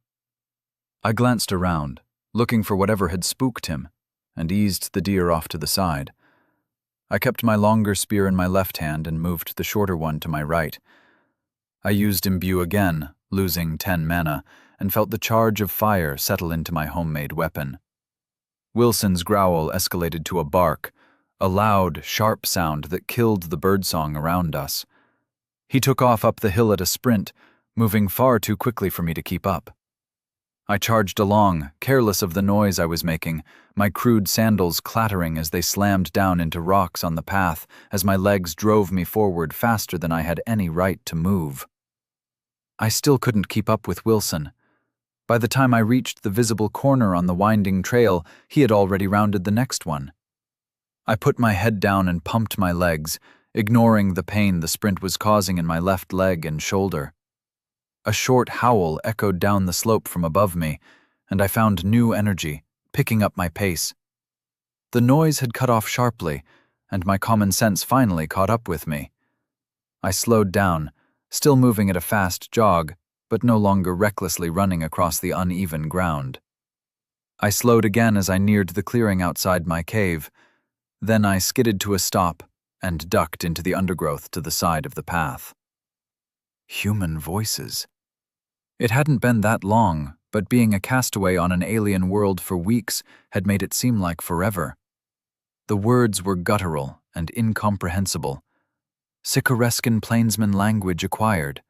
I glanced around, looking for whatever had spooked him, and eased the deer off to the side. I kept my longer spear in my left hand and moved the shorter one to my right. I used Imbue again, losing 10 mana, and felt the charge of fire settle into my homemade weapon. Wilson's growl escalated to a bark, a loud, sharp sound that killed the birdsong around us. He took off up the hill at a sprint, moving far too quickly for me to keep up. I charged along, careless of the noise I was making, my crude sandals clattering as they slammed down into rocks on the path as my legs drove me forward faster than I had any right to move. I still couldn't keep up with Wilson. By the time I reached the visible corner on the winding trail, he had already rounded the next one. I put my head down and pumped my legs, ignoring the pain the sprint was causing in my left leg and shoulder. A short howl echoed down the slope from above me, and I found new energy, picking up my pace. The noise had cut off sharply, and my common sense finally caught up with me. I slowed down, still moving at a fast jog, but no longer recklessly running across the uneven ground. I slowed again as I neared the clearing outside my cave. Then I skidded to a stop and ducked into the undergrowth to the side of the path. Human voices. It hadn't been that long, but being a castaway on an alien world for weeks had made it seem like forever. The words were guttural and incomprehensible. Sicarescan plainsman language acquired.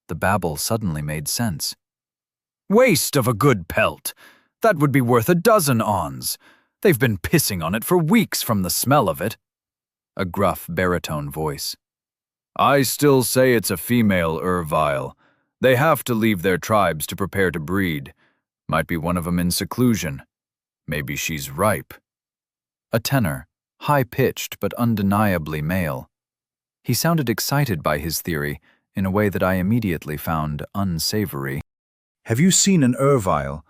The babble suddenly made sense. "Waste of a good pelt! That would be worth a dozen ons. They've been pissing on it for weeks from the smell of it." A gruff baritone voice. "I still say it's a female Ervile. They have to leave their tribes to prepare to breed. Might be one of 'em in seclusion. Maybe she's ripe." A tenor, high-pitched but undeniably male. He sounded excited by his theory in a way that I immediately found unsavory. "Have you seen an Ervile?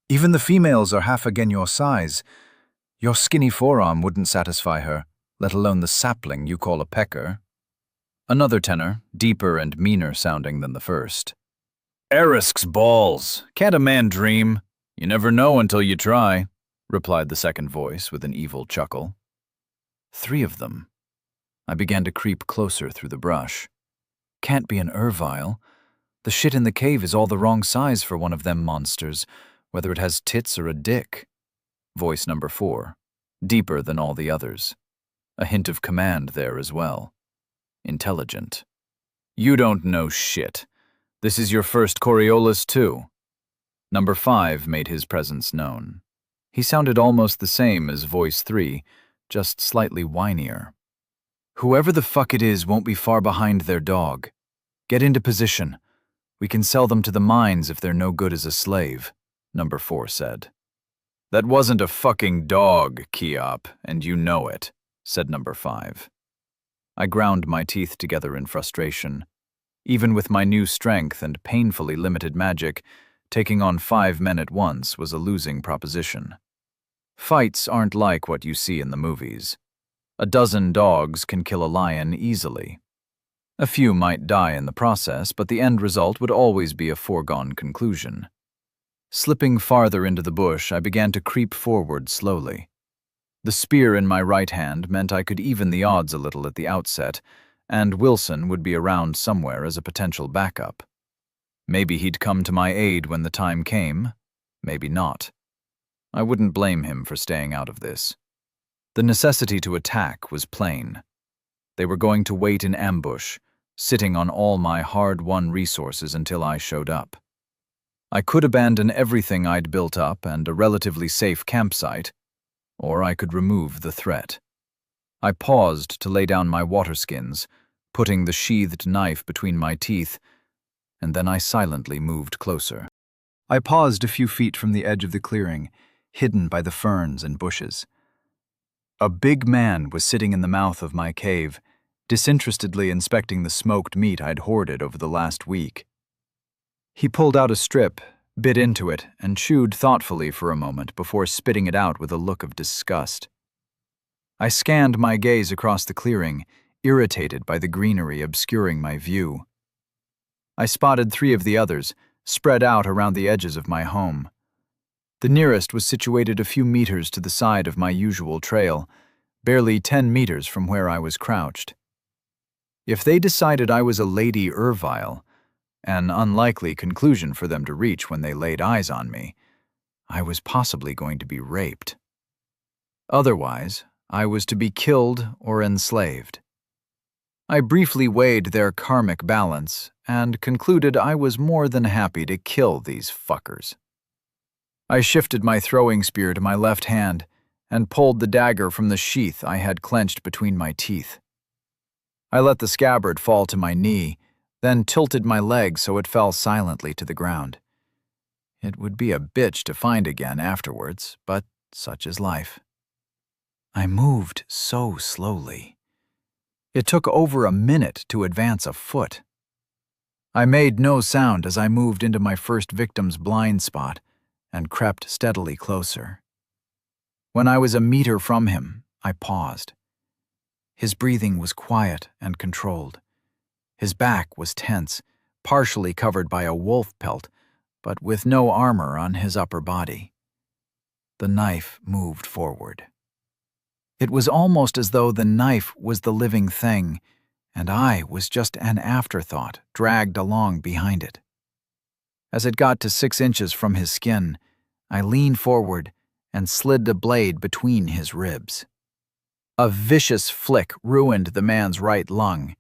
Even the females are half again your size. Your skinny forearm wouldn't satisfy her, let alone the sapling you call a pecker." Another tenor, deeper and meaner sounding than the first. "Erisk's balls. Can't a man dream? You never know until you try," replied the second voice with an evil chuckle. 3 of them. I began to creep closer through the brush. Can't be an Ervile. The shit in the cave is all the wrong size for one of them monsters, whether it has tits or a dick. Voice number 4, deeper than all the others. A hint of command there as well. Intelligent. "You don't know shit. This is your first Coriolis too." Number 5 made his presence known. He sounded almost the same as voice 3, just slightly whinier. "Whoever the fuck it is won't be far behind their dog. Get into position. We can sell them to the mines if they're no good as a slave," Number 4 said. "That wasn't a fucking dog, Keop, and you know it," said Number 5. I ground my teeth together in frustration. Even with my new strength and painfully limited magic, taking on 5 men at once was a losing proposition. Fights aren't like what you see in the movies. A dozen dogs can kill a lion easily. A few might die in the process, but the end result would always be a foregone conclusion. Slipping farther into the bush, I began to creep forward slowly. The spear in my right hand meant I could even the odds a little at the outset, and Wilson would be around somewhere as a potential backup. Maybe he'd come to my aid when the time came, maybe not. I wouldn't blame him for staying out of this. The necessity to attack was plain. They were going to wait in ambush, sitting on all my hard-won resources until I showed up. I could abandon everything I'd built up and a relatively safe campsite, or I could remove the threat. I paused to lay down my water skins, putting the sheathed knife between my teeth, and then I silently moved closer. I paused a few feet from the edge of the clearing, hidden by the ferns and bushes. A big man was sitting in the mouth of my cave, disinterestedly inspecting the smoked meat I'd hoarded over the last week. He pulled out a strip, bit into it, and chewed thoughtfully for a moment before spitting it out with a look of disgust. I scanned my gaze across the clearing, irritated by the greenery obscuring my view. I spotted 3 of the others, spread out around the edges of my home. The nearest was situated a few meters to the side of my usual trail, barely 10 meters from where I was crouched. If they decided I was a Lady Ervile, an unlikely conclusion for them to reach when they laid eyes on me, I was possibly going to be raped. Otherwise, I was to be killed or enslaved. I briefly weighed their karmic balance and concluded I was more than happy to kill these fuckers. I shifted my throwing spear to my left hand and pulled the dagger from the sheath I had clenched between my teeth. I let the scabbard fall to my knee, then tilted my leg so it fell silently to the ground. It would be a bitch to find again afterwards, but such is life. I moved so slowly. It took over a minute to advance a foot. I made no sound as I moved into my first victim's blind spot and crept steadily closer. When I was a meter from him, I paused. His breathing was quiet and controlled. His back was tense, partially covered by a wolf pelt, but with no armor on his upper body. The knife moved forward. It was almost as though the knife was the living thing, and I was just an afterthought dragged along behind it. As it got to 6 inches from his skin, I leaned forward and slid the blade between his ribs. A vicious flick ruined the man's right lung.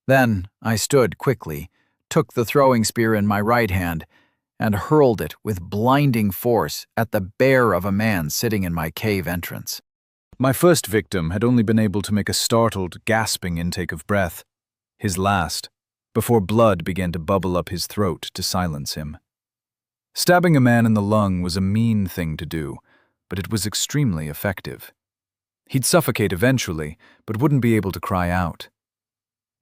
Then I stood quickly, took the throwing spear in my right hand, and hurled it with blinding force at the bear of a man sitting in my cave entrance. My first victim had only been able to make a startled, gasping intake of breath, his last, before blood began to bubble up his throat to silence him. Stabbing a man in the lung was a mean thing to do, but it was extremely effective. He'd suffocate eventually, but wouldn't be able to cry out.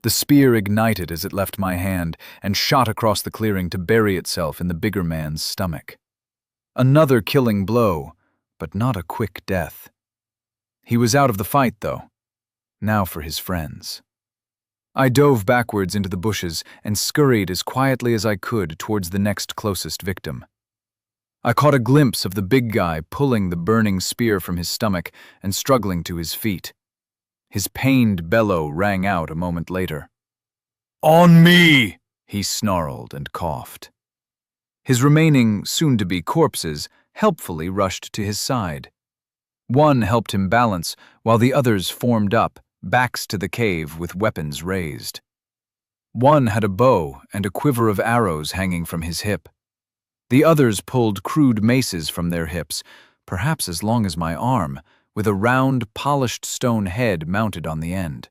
The spear ignited as it left my hand and shot across the clearing to bury itself in the bigger man's stomach. Another killing blow, but not a quick death. He was out of the fight, though. Now for his friends. I dove backwards into the bushes and scurried as quietly as I could towards the next closest victim. I caught a glimpse of the big guy pulling the burning spear from his stomach and struggling to his feet. His pained bellow rang out a moment later. "On me!" he snarled and coughed. His remaining, soon-to-be corpses helpfully rushed to his side. One helped him balance, while the others formed up, backs to the cave with weapons raised. One had a bow and a quiver of arrows hanging from his hip. The others pulled crude maces from their hips, perhaps as long as my arm, with a round, polished stone head mounted on the end.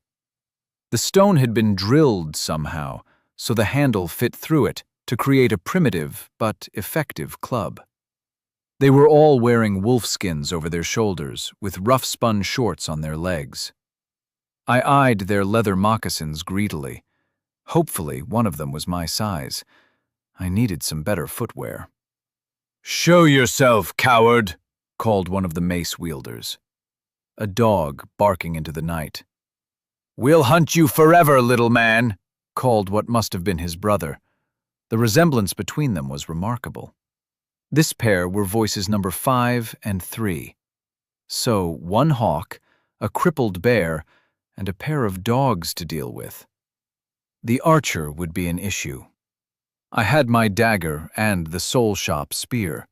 The stone had been drilled somehow, so the handle fit through it to create a primitive but effective club. They were all wearing wolfskins over their shoulders, with rough-spun shorts on their legs. I eyed their leather moccasins greedily. Hopefully, one of them was my size. I needed some better footwear. "Show yourself, coward!" called one of the mace-wielders. A dog barking into the night. "We'll hunt you forever, little man!" called what must have been his brother. The resemblance between them was remarkable. This pair were voices number 5 and 3. So, one hawk, a crippled bear, and a pair of dogs to deal with. The archer would be an issue. I had my dagger and the soul shop spear.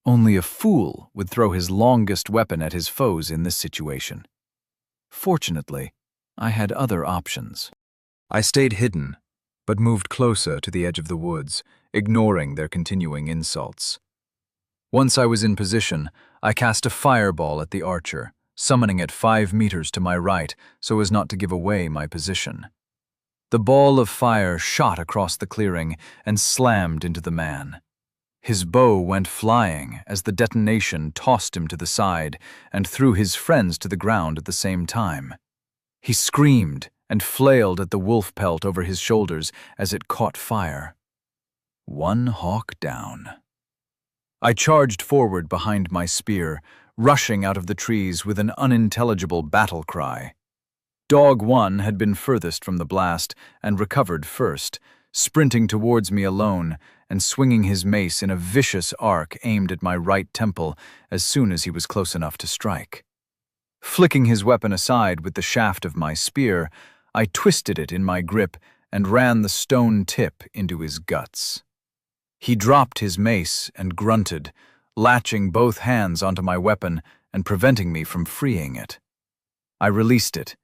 Only a fool would throw his longest weapon at his foes in this situation. Fortunately, I had other options. I stayed hidden, but moved closer to the edge of the woods, ignoring their continuing insults. Once I was in position, I cast a fireball at the archer, summoning it 5 meters to my right so as not to give away my position. The ball of fire shot across the clearing and slammed into the man. His bow went flying as the detonation tossed him to the side and threw his friends to the ground at the same time. He screamed and flailed at the wolf pelt over his shoulders as it caught fire. One hawk down. I charged forward behind my spear, rushing out of the trees with an unintelligible battle cry. Dog 1 had been furthest from the blast and recovered first, sprinting towards me alone and swinging his mace in a vicious arc aimed at my right temple as soon as he was close enough to strike. Flicking his weapon aside with the shaft of my spear, I twisted it in my grip and ran the stone tip into his guts. He dropped his mace and grunted, latching both hands onto my weapon and preventing me from freeing it. I released it.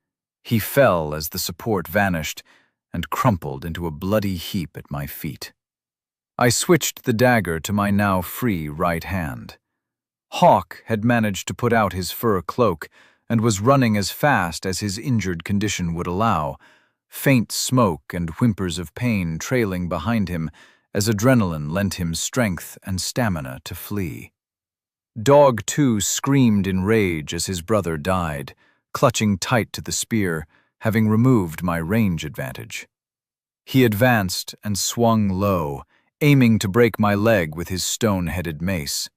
He fell as the support vanished and crumpled into a bloody heap at my feet. I switched the dagger to my now free right hand. Hawk had managed to put out his fur cloak and was running as fast as his injured condition would allow, faint smoke and whimpers of pain trailing behind him as adrenaline lent him strength and stamina to flee. Dog 2 screamed in rage as his brother died, clutching tight to the spear, having removed my range advantage. He advanced and swung low, aiming to break my leg with his stone-headed mace.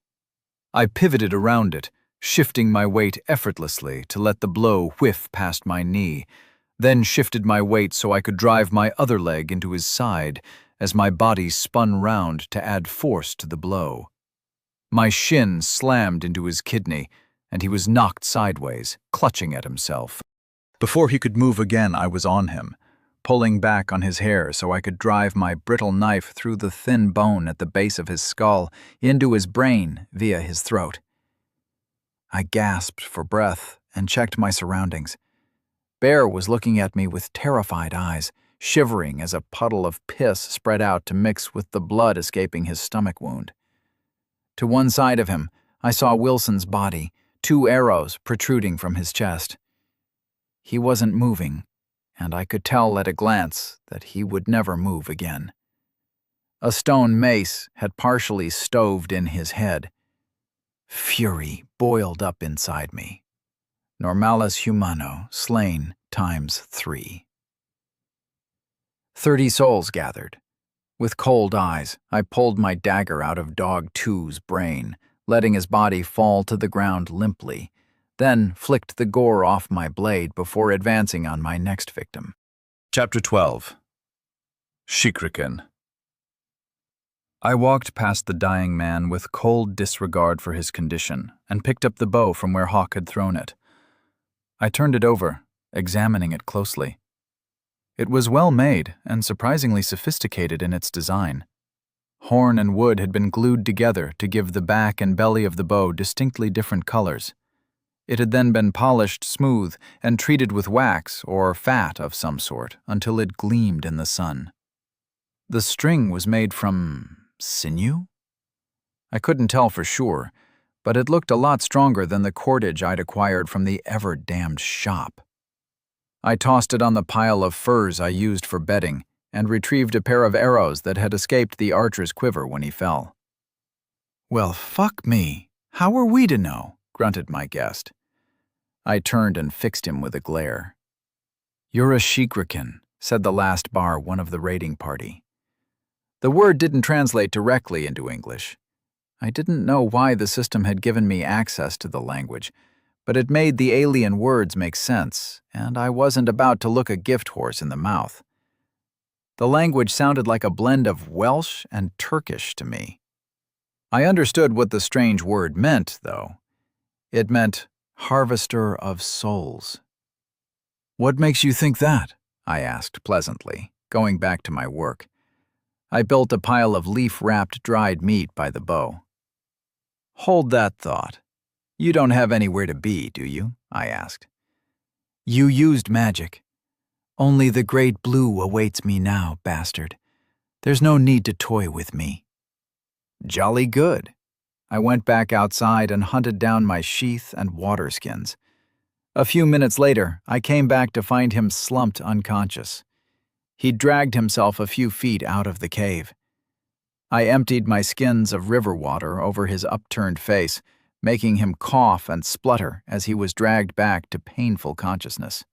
I pivoted around it, shifting my weight effortlessly to let the blow whiff past my knee, then shifted my weight so I could drive my other leg into his side as my body spun round to add force to the blow. My shin slammed into his kidney, and he was knocked sideways, clutching at himself. Before he could move again, I was on him, pulling back on his hair so I could drive my brittle knife through the thin bone at the base of his skull into his brain via his throat. I gasped for breath and checked my surroundings. Bear was looking at me with terrified eyes, shivering as a puddle of piss spread out to mix with the blood escaping his stomach wound. To one side of him, I saw Wilson's body, 2 arrows protruding from his chest. He wasn't moving, and I could tell at a glance that he would never move again. A stone mace had partially stoved in his head. Fury boiled up inside me. Normalis humano slain times 3. 30 souls gathered. With cold eyes, I pulled my dagger out of Dog 2's brain, letting his body fall to the ground limply, then flicked the gore off my blade before advancing on my next victim. Chapter 12. Shikriken. I walked past the dying man with cold disregard for his condition and picked up the bow from where Hawk had thrown it. I turned it over, examining it closely. It was well made and surprisingly sophisticated in its design. Horn and wood had been glued together to give the back and belly of the bow distinctly different colors. It had then been polished smooth and treated with wax or fat of some sort until it gleamed in the sun. The string was made from sinew? I couldn't tell for sure, but it looked a lot stronger than the cordage I'd acquired from the ever-damned shop. I tossed it on the pile of furs I used for bedding and retrieved a pair of arrows that had escaped the archer's quiver when he fell. "Well, fuck me. How were we to know?" grunted my guest. I turned and fixed him with a glare. "You're a Shikriken," said the last bar one of the raiding party. The word didn't translate directly into English. I didn't know why the system had given me access to the language, but it made the alien words make sense, and I wasn't about to look a gift horse in the mouth. The language sounded like a blend of Welsh and Turkish to me. I understood what the strange word meant, though. It meant harvester of souls. "What makes you think that?" I asked pleasantly, going back to my work. I built a pile of leaf-wrapped dried meat by the bow. "Hold that thought. You don't have anywhere to be, do you?" I asked. "You used magic. Only the great blue awaits me now, bastard. There's no need to toy with me." Jolly good. I went back outside and hunted down my sheath and water skins. A few minutes later, I came back to find him slumped unconscious. He'd dragged himself a few feet out of the cave. I emptied my skins of river water over his upturned face, making him cough and splutter as he was dragged back to painful consciousness.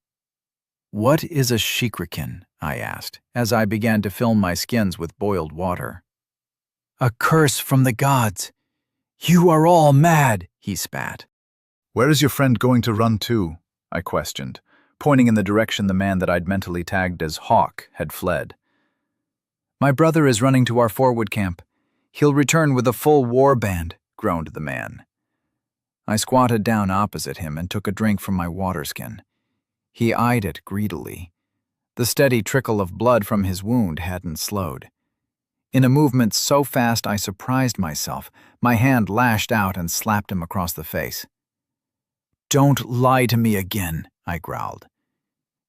"What is a Shikriken?" I asked, as I began to fill my skins with boiled water. "A curse from the gods. You are all mad," he spat. "Where is your friend going to run to?" I questioned, pointing in the direction the man that I'd mentally tagged as Hawk had fled. "My brother is running to our forward camp. He'll return with a full war band," groaned the man. I squatted down opposite him and took a drink from my water skin. He eyed it greedily. The steady trickle of blood from his wound hadn't slowed. In a movement so fast I surprised myself, my hand lashed out and slapped him across the face. "Don't lie to me again," I growled.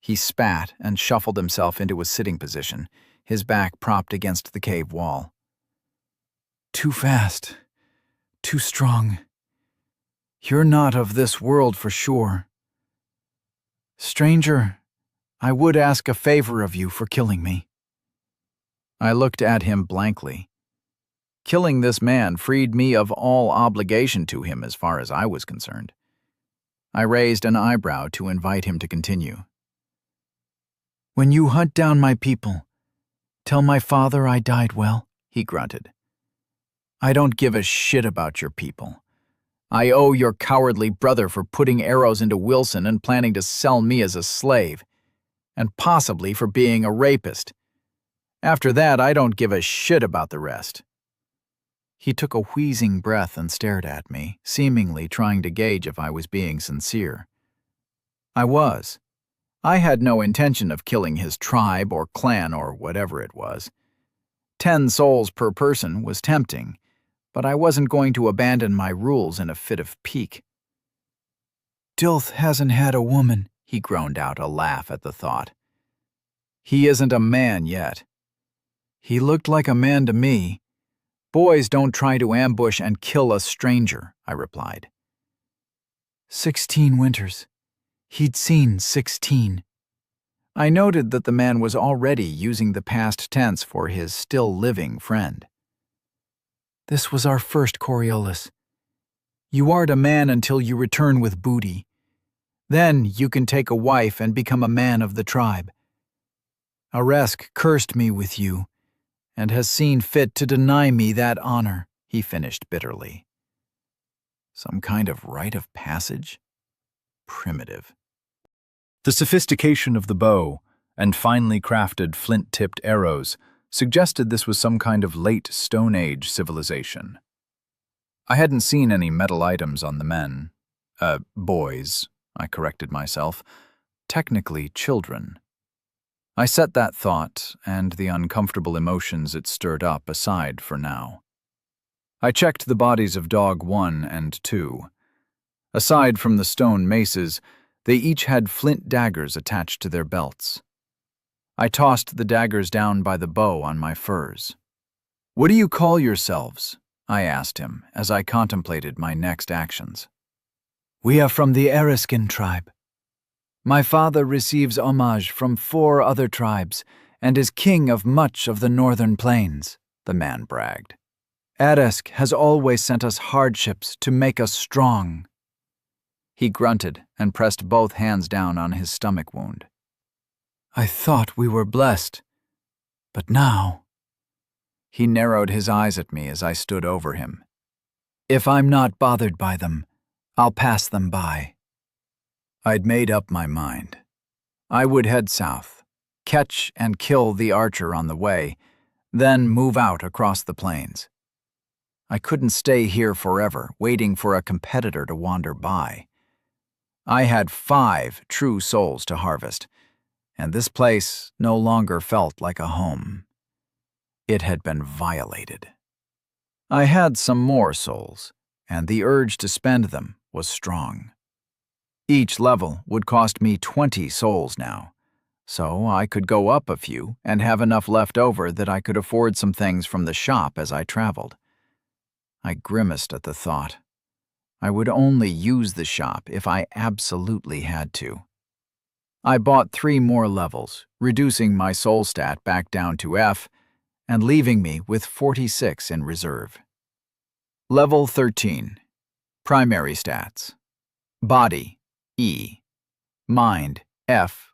He spat and shuffled himself into a sitting position, his back propped against the cave wall. "Too fast. Too strong. You're not of this world for sure. Stranger, I would ask a favor of you for killing me." I looked at him blankly. Killing this man freed me of all obligation to him as far as I was concerned. I raised an eyebrow to invite him to continue. "When you hunt down my people, tell my father I died well," he grunted. "I don't give a shit about your people. I owe your cowardly brother for putting arrows into Wilson and planning to sell me as a slave, and possibly for being a rapist. After that, I don't give a shit about the rest." He took a wheezing breath and stared at me, seemingly trying to gauge if I was being sincere. I was. I had no intention of killing his tribe or clan or whatever it was. 10 souls per person was tempting, but I wasn't going to abandon my rules in a fit of pique. "Dilth hasn't had a woman," he groaned out, a laugh at the thought. "He isn't a man yet." "He looked like a man to me. Boys don't try to ambush and kill a stranger," I replied. 16 winters. He'd seen 16. I noted that the man was already using the past tense for his still-living friend. "This was our first Coriolis. You aren't a man until you return with booty. Then you can take a wife and become a man of the tribe. Aresk cursed me with you, and has seen fit to deny me that honor," he finished bitterly. Some kind of rite of passage? Primitive. The sophistication of the bow and finely crafted flint-tipped arrows suggested this was some kind of late Stone Age civilization. I hadn't seen any metal items on the men. Boys, I corrected myself. Technically children. I set that thought and the uncomfortable emotions it stirred up aside for now. I checked the bodies of Dog 1 and 2. Aside from the stone maces, they each had flint daggers attached to their belts. I tossed the daggers down by the bow on my furs. "What do you call yourselves?" I asked him as I contemplated my next actions. "We are from the Eriskin tribe. My father receives homage from 4 other tribes and is king of much of the northern plains," the man bragged. "Eresk has always sent us hardships to make us strong." He grunted and pressed both hands down on his stomach wound. "I thought we were blessed, but now—" He narrowed his eyes at me as I stood over him. "If I'm not bothered by them, I'll pass them by." I'd made up my mind. I would head south, catch and kill the archer on the way, then move out across the plains. I couldn't stay here forever, waiting for a competitor to wander by. I had 5 true souls to harvest, and this place no longer felt like a home. It had been violated. I had some more souls, and the urge to spend them was strong. Each level would cost me 20 souls now, so I could go up a few and have enough left over that I could afford some things from the shop as I traveled. I grimaced at the thought. I would only use the shop if I absolutely had to. I bought 3 more levels, reducing my soul stat back down to F and leaving me with 46 in reserve. Level 13. Primary stats. Body, E. Mind, F+.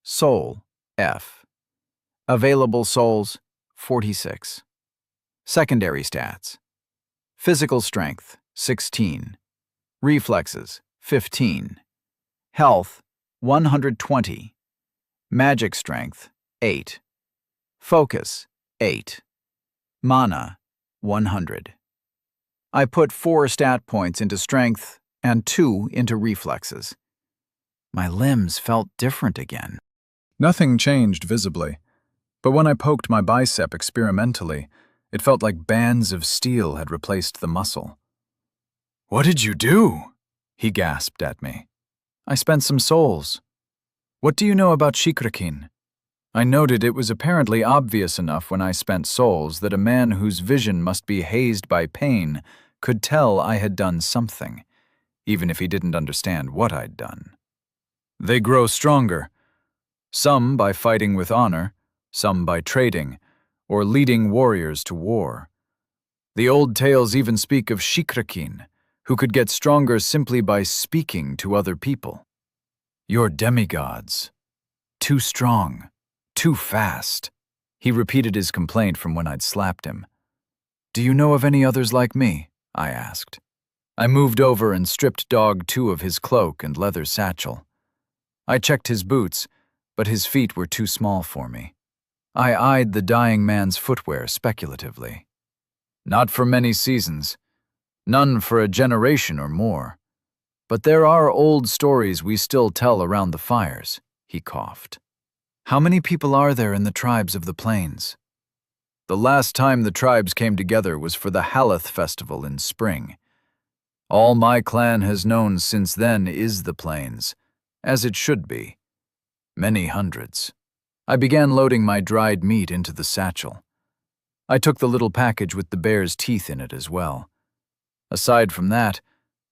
Soul, F. Available souls, 46. Secondary stats. Physical strength, 16. Reflexes, 15. Health, 120. Magic strength, 8. Focus, 8. Mana, 100. I put 4 stat points into strength and 2 into reflexes. My limbs felt different again. Nothing changed visibly, but when I poked my bicep experimentally, it felt like bands of steel had replaced the muscle. "What did you do?" he gasped at me. "I spent some souls." "What do you know about Shikrakin?" I noted it was apparently obvious enough when I spent souls that a man whose vision must be hazed by pain could tell I had done something, even if he didn't understand what I'd done. "They grow stronger. Some by fighting with honor, some by trading, or leading warriors to war. The old tales even speak of Shikrakin, who could get stronger simply by speaking to other people. Your demigods. too strong, too fast. He repeated his complaint from when I'd slapped him. Do you know of any others like me? I asked. I moved over and stripped Dog 2 of his cloak and leather satchel. I checked his boots, but his feet were too small for me. I eyed the dying man's footwear speculatively. Not for many seasons, none for a generation or more. But there are old stories we still tell around the fires, he coughed. How many people are there in the tribes of the plains? The last time the tribes came together was for the Haleth festival in spring. All my clan has known since then is the plains, as it should be. Many hundreds. I began loading my dried meat into the satchel. I took the little package with the bear's teeth in it as well. Aside from that,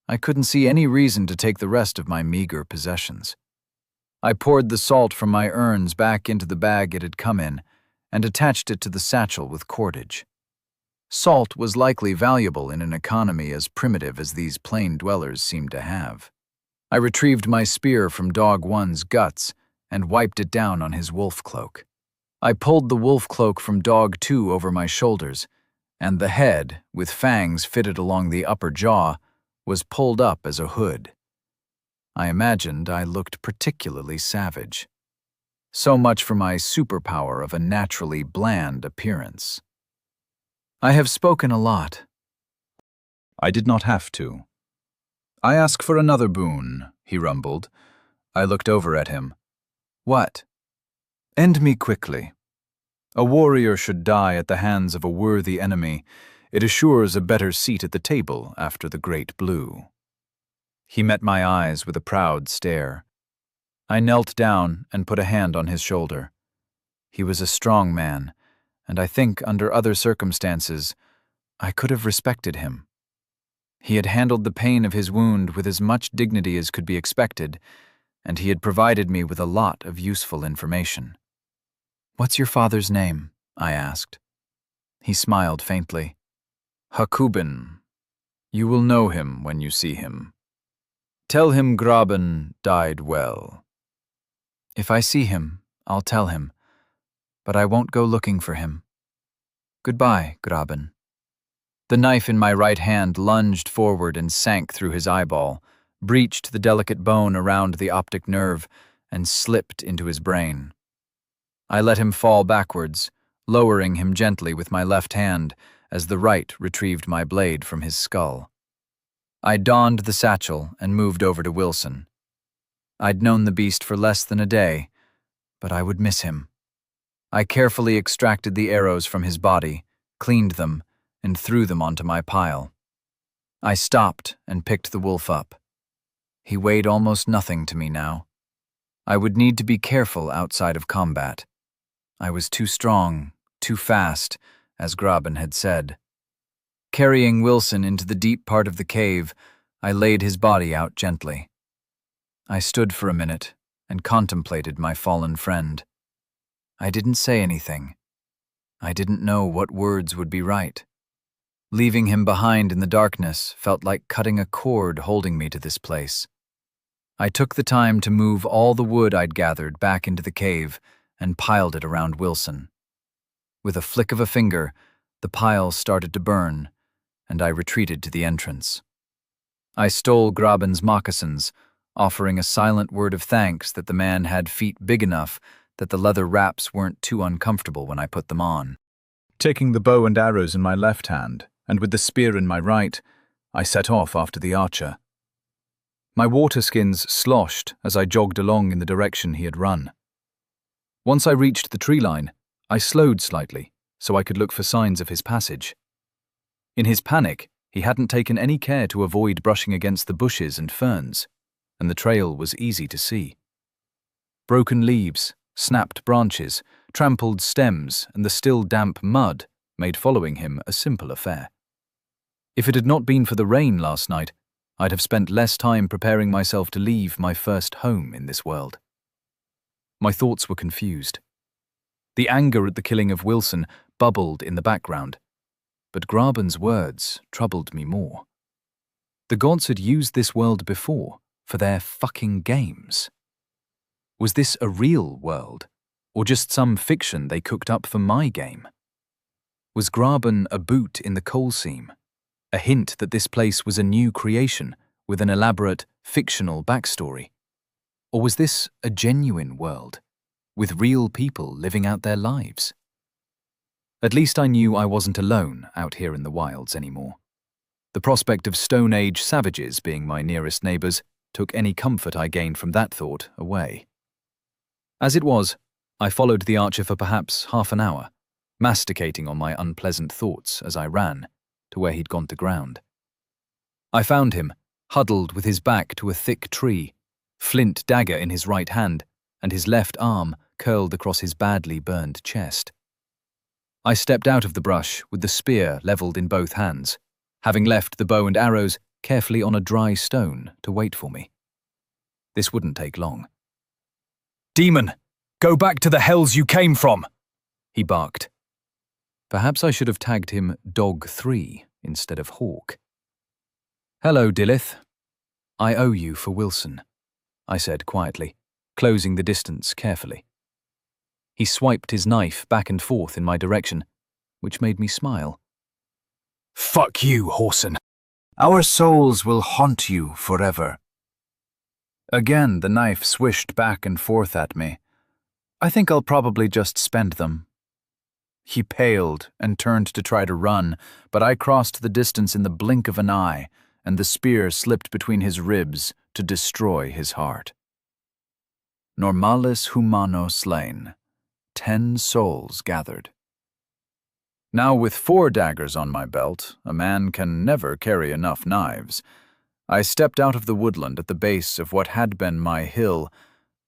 I couldn't see any reason to take the rest of my meager possessions. I poured the salt from my urns back into the bag it had come in and attached it to the satchel with cordage. Salt was likely valuable in an economy as primitive as these plain dwellers seemed to have. I retrieved my spear from Dog 1's guts and wiped it down on his wolf cloak. I pulled the wolf cloak from Dog 2 over my shoulders, and the head, with fangs fitted along the upper jaw, was pulled up as a hood. I imagined I looked particularly savage. So much for my superpower of a naturally bland appearance. I have spoken a lot. I did not have to. I ask for another boon, he rumbled. I looked over at him. What? End me quickly. A warrior should die at the hands of a worthy enemy. It assures a better seat at the table after the Great Blue. He met my eyes with a proud stare. I knelt down and put a hand on his shoulder. He was a strong man, and I think under other circumstances, I could have respected him. He had handled the pain of his wound with as much dignity as could be expected, and he had provided me with a lot of useful information. What's your father's name? I asked. He smiled faintly. Hakubin. You will know him when you see him. Tell him Graben died well. If I see him, I'll tell him, but I won't go looking for him. Goodbye, Graben. The knife in my right hand lunged forward and sank through his eyeball, breached the delicate bone around the optic nerve, and slipped into his brain. I let him fall backwards, lowering him gently with my left hand as the right retrieved my blade from his skull. I donned the satchel and moved over to Wilson. I'd known the beast for less than a day, but I would miss him. I carefully extracted the arrows from his body, cleaned them, and threw them onto my pile. I stopped and picked the wolf up. He weighed almost nothing to me now. I would need to be careful outside of combat. I was too strong, too fast, as Graben had said. Carrying Wilson into the deep part of the cave, I laid his body out gently. I stood for a minute and contemplated my fallen friend. I didn't say anything. I didn't know what words would be right. Leaving him behind in the darkness felt like cutting a cord holding me to this place. I took the time to move all the wood I'd gathered back into the cave and piled it around Wilson. With a flick of a finger, the pile started to burn, and I retreated to the entrance. I stole Graben's moccasins, offering a silent word of thanks that the man had feet big enough that the leather wraps weren't too uncomfortable when I put them on. Taking the bow and arrows in my left hand, and with the spear in my right, I set off after the archer. My water-skins sloshed as I jogged along in the direction he had run. Once I reached the tree line, I slowed slightly so I could look for signs of his passage. In his panic, he hadn't taken any care to avoid brushing against the bushes and ferns, and the trail was easy to see. Broken leaves, snapped branches, trampled stems, and the still damp mud made following him a simple affair. If it had not been for the rain last night, I'd have spent less time preparing myself to leave my first home in this world. My thoughts were confused. The anger at the killing of Wilson bubbled in the background, but Graben's words troubled me more. The gods had used this world before for their fucking games. Was this a real world, or just some fiction they cooked up for my game? Was Graben a boot in the coal seam, a hint that this place was a new creation with an elaborate, fictional backstory? Or was this a genuine world, with real people living out their lives? At least I knew I wasn't alone out here in the wilds anymore. The prospect of Stone Age savages being my nearest neighbors took any comfort I gained from that thought away. As it was, I followed the archer for perhaps half an hour, masticating on my unpleasant thoughts as I ran to where he'd gone to ground. I found him, huddled with his back to a thick tree, flint dagger in his right hand, and his left arm curled across his badly burned chest. I stepped out of the brush with the spear leveled in both hands, having left the bow and arrows carefully on a dry stone to wait for me. This wouldn't take long. "Demon, go back to the hells you came from!" he barked. Perhaps I should have tagged him Dog 3 instead of Hawk. "Hello, Dillith. I owe you for Wilson," I said quietly, closing the distance carefully. He swiped his knife back and forth in my direction, which made me smile. "Fuck you, Horson. Our souls will haunt you forever." Again, the knife swished back and forth at me. "I think I'll probably just spend them." He paled and turned to try to run, but I crossed the distance in the blink of an eye, and the spear slipped between his ribs to destroy his heart. Normalis humano slain. 10 souls gathered. Now with 4 daggers on my belt, a man can never carry enough knives. I stepped out of the woodland at the base of what had been my hill,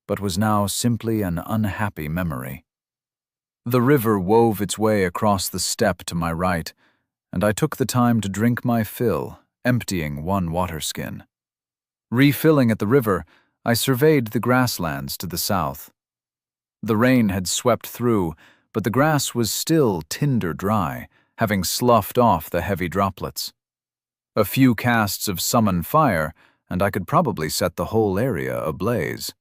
but was now simply an unhappy memory. The river wove its way across the steppe to my right, and I took the time to drink my fill, emptying 1 water skin. Refilling at the river, I surveyed the grasslands to the south. The rain had swept through, but the grass was still tinder dry, having sloughed off the heavy droplets. A few casts of summon fire, and I could probably set the whole area ablaze.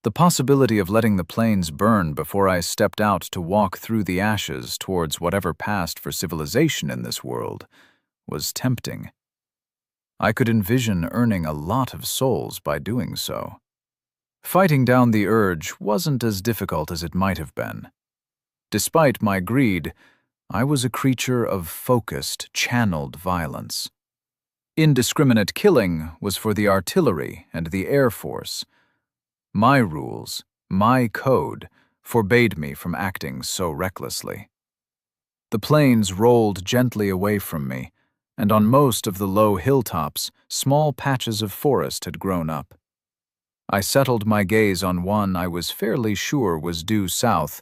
The possibility of letting the plains burn before I stepped out to walk through the ashes towards whatever passed for civilization in this world was tempting. I could envision earning a lot of souls by doing so. Fighting down the urge wasn't as difficult as it might have been. Despite my greed, I was a creature of focused, channeled violence. Indiscriminate killing was for the artillery and the Air Force. My rules, my code, forbade me from acting so recklessly. The plains rolled gently away from me, and on most of the low hilltops, small patches of forest had grown up. I settled my gaze on one I was fairly sure was due south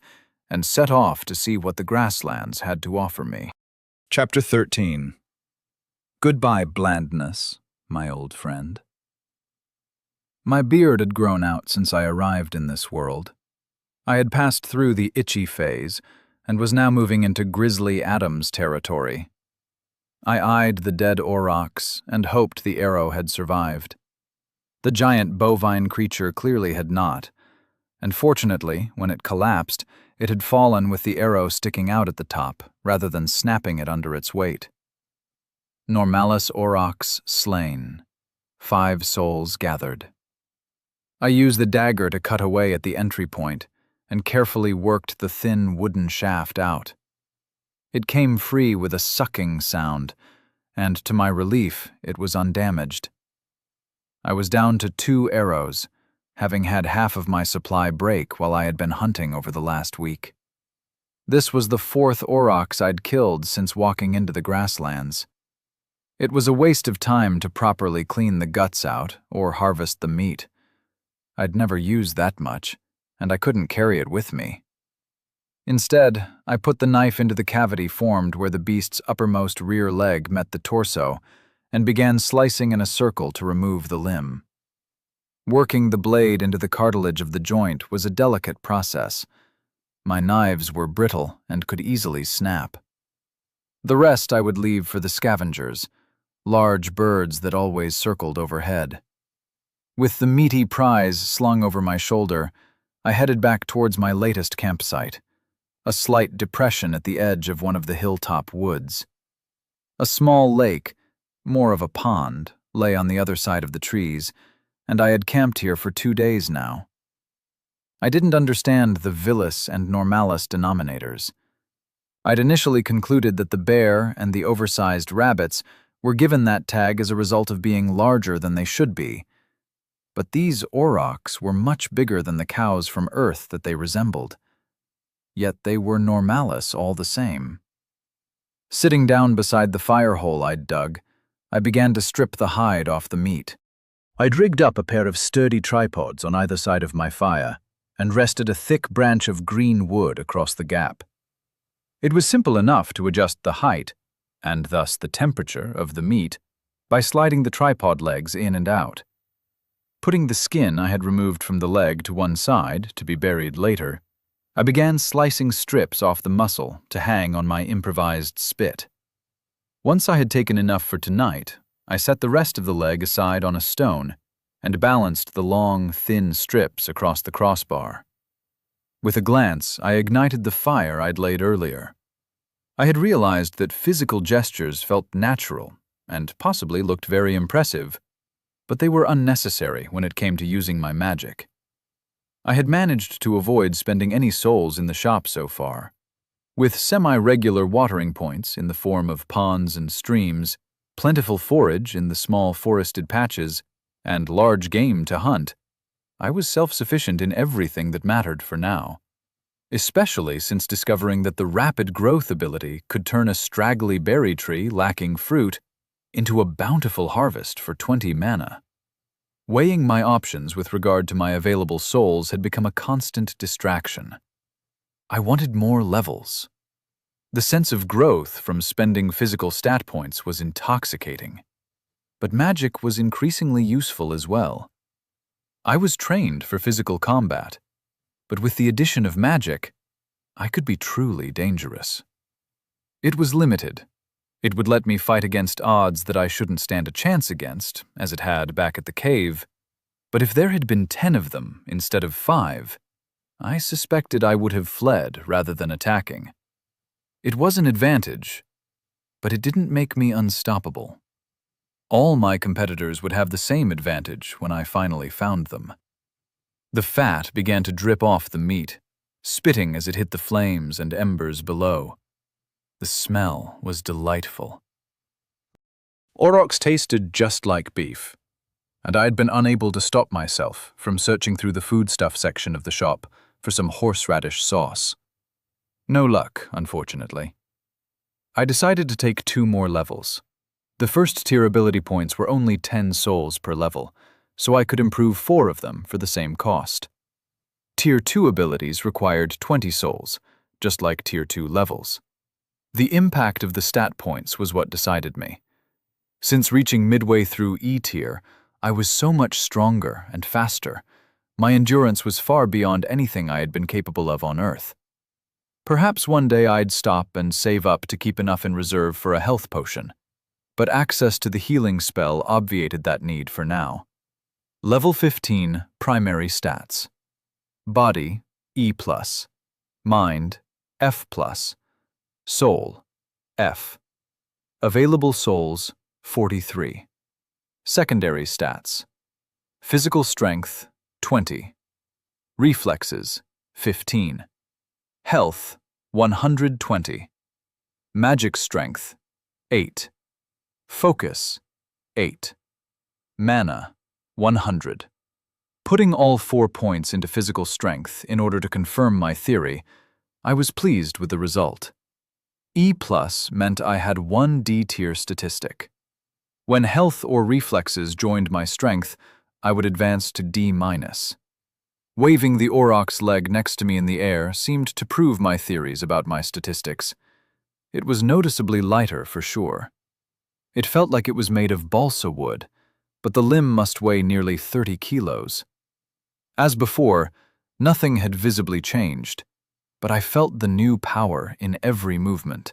and set off to see what the grasslands had to offer me. Chapter 13. Goodbye, blandness, my old friend. My beard had grown out since I arrived in this world. I had passed through the itchy phase and was now moving into Grizzly Adams territory. I eyed the dead aurochs and hoped the arrow had survived. The giant bovine creature clearly had not, and fortunately, when it collapsed, it had fallen with the arrow sticking out at the top rather than snapping it under its weight. Normalis aurochs slain. 5 souls gathered. I used the dagger to cut away at the entry point and carefully worked the thin wooden shaft out. It came free with a sucking sound, and to my relief, it was undamaged. I was down to 2 arrows, having had half of my supply break while I had been hunting over the last week. This was the 4th aurochs I'd killed since walking into the grasslands. It was a waste of time to properly clean the guts out or harvest the meat. I'd never used that much, and I couldn't carry it with me. Instead, I put the knife into the cavity formed where the beast's uppermost rear leg met the torso and began slicing in a circle to remove the limb. Working the blade into the cartilage of the joint was a delicate process. My knives were brittle and could easily snap. The rest I would leave for the scavengers, large birds that always circled overhead. With the meaty prize slung over my shoulder, I headed back towards my latest campsite, a slight depression at the edge of one of the hilltop woods. A small lake, more of a pond, lay on the other side of the trees, and I had camped here for 2 days now. I didn't understand the villus and normalis denominators. I'd initially concluded that the bear and the oversized rabbits were given that tag as a result of being larger than they should be, but these aurochs were much bigger than the cows from Earth that they resembled. Yet they were normalis all the same. Sitting down beside the fire hole I'd dug, I began to strip the hide off the meat. I'd rigged up a pair of sturdy tripods on either side of my fire and rested a thick branch of green wood across the gap. It was simple enough to adjust the height, and thus the temperature, of the meat by sliding the tripod legs in and out. Putting the skin I had removed from the leg to one side to be buried later, I began slicing strips off the muscle to hang on my improvised spit. Once I had taken enough for tonight, I set the rest of the leg aside on a stone and balanced the long, thin strips across the crossbar. With a glance, I ignited the fire I'd laid earlier. I had realized that physical gestures felt natural and possibly looked very impressive, but they were unnecessary when it came to using my magic. I had managed to avoid spending any souls in the shop so far. With semi-regular watering points in the form of ponds and streams, plentiful forage in the small forested patches, and large game to hunt, I was self-sufficient in everything that mattered for now, especially since discovering that the rapid growth ability could turn a straggly berry tree lacking fruit into a bountiful harvest for 20 mana. Weighing my options with regard to my available souls had become a constant distraction. I wanted more levels. The sense of growth from spending physical stat points was intoxicating, but magic was increasingly useful as well. I was trained for physical combat, but with the addition of magic, I could be truly dangerous. It was limited. It would let me fight against odds that I shouldn't stand a chance against, as it had back at the cave, but if there had been 10 of them instead of 5, I suspected I would have fled rather than attacking. It was an advantage, but it didn't make me unstoppable. All my competitors would have the same advantage when I finally found them. The fat began to drip off the meat, spitting as it hit the flames and embers below. The smell was delightful. Aurochs tasted just like beef, and I had been unable to stop myself from searching through the foodstuff section of the shop for some horseradish sauce. No luck, unfortunately. I decided to take 2 more levels. The first tier ability points were only 10 souls per level, so I could improve 4 of them for the same cost. Tier 2 abilities required 20 souls, just like Tier 2 levels. The impact of the stat points was what decided me. Since reaching midway through E tier, I was so much stronger and faster. My endurance was far beyond anything I had been capable of on Earth. Perhaps one day I'd stop and save up to keep enough in reserve for a health potion, but access to the healing spell obviated that need for now. Level 15 Primary Stats. Body, E+. Mind, F+. Soul, F. Available souls, 43. Secondary stats. Physical strength, 20. Reflexes, 15. Health, 120. Magic strength, 8. Focus, 8. Mana, 100. Putting all 4 points into physical strength in order to confirm my theory, I was pleased with the result. E+ meant I had 1 D-tier statistic. When health or reflexes joined my strength, I would advance to D-. Waving the auroch's leg next to me in the air seemed to prove my theories about my statistics. It was noticeably lighter for sure. It felt like it was made of balsa wood, but the limb must weigh nearly 30 kilos. As before, nothing had visibly changed, but I felt the new power in every movement.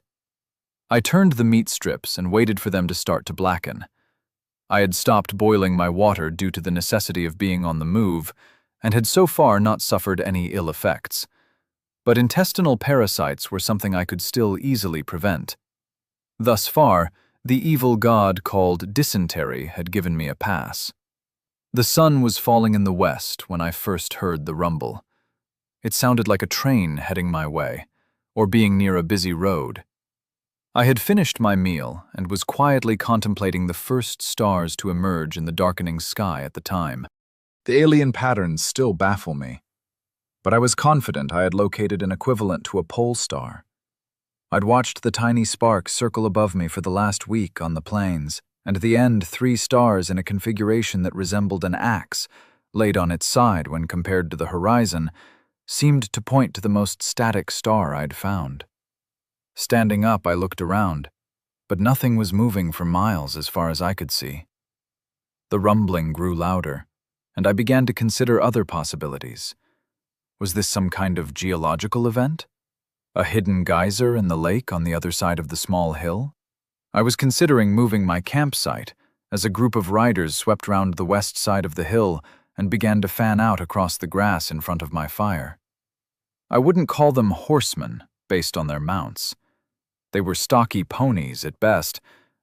I turned the meat strips and waited for them to start to blacken. I had stopped boiling my water due to the necessity of being on the move, and had so far not suffered any ill effects. But intestinal parasites were something I could still easily prevent. Thus far, the evil god called dysentery had given me a pass. The sun was falling in the west when I first heard the rumble. It sounded like a train heading my way, or being near a busy road. I had finished my meal and was quietly contemplating the first stars to emerge in the darkening sky at the time. The alien patterns still baffle me, but I was confident I had located an equivalent to a pole star. I'd watched the tiny spark circle above me for the last week on the plains, and at the end 3 stars in a configuration that resembled an axe, laid on its side when compared to the horizon, seemed to point to the most static star I'd found. Standing up, I looked around, but nothing was moving for miles as far as I could see. The rumbling grew louder, and I began to consider other possibilities. Was this some kind of geological event? A hidden geyser in the lake on the other side of the small hill? I was considering moving my campsite as a group of riders swept round the west side of the hill and began to fan out across the grass in front of my fire. I wouldn't call them horsemen based on their mounts. They were stocky ponies at best,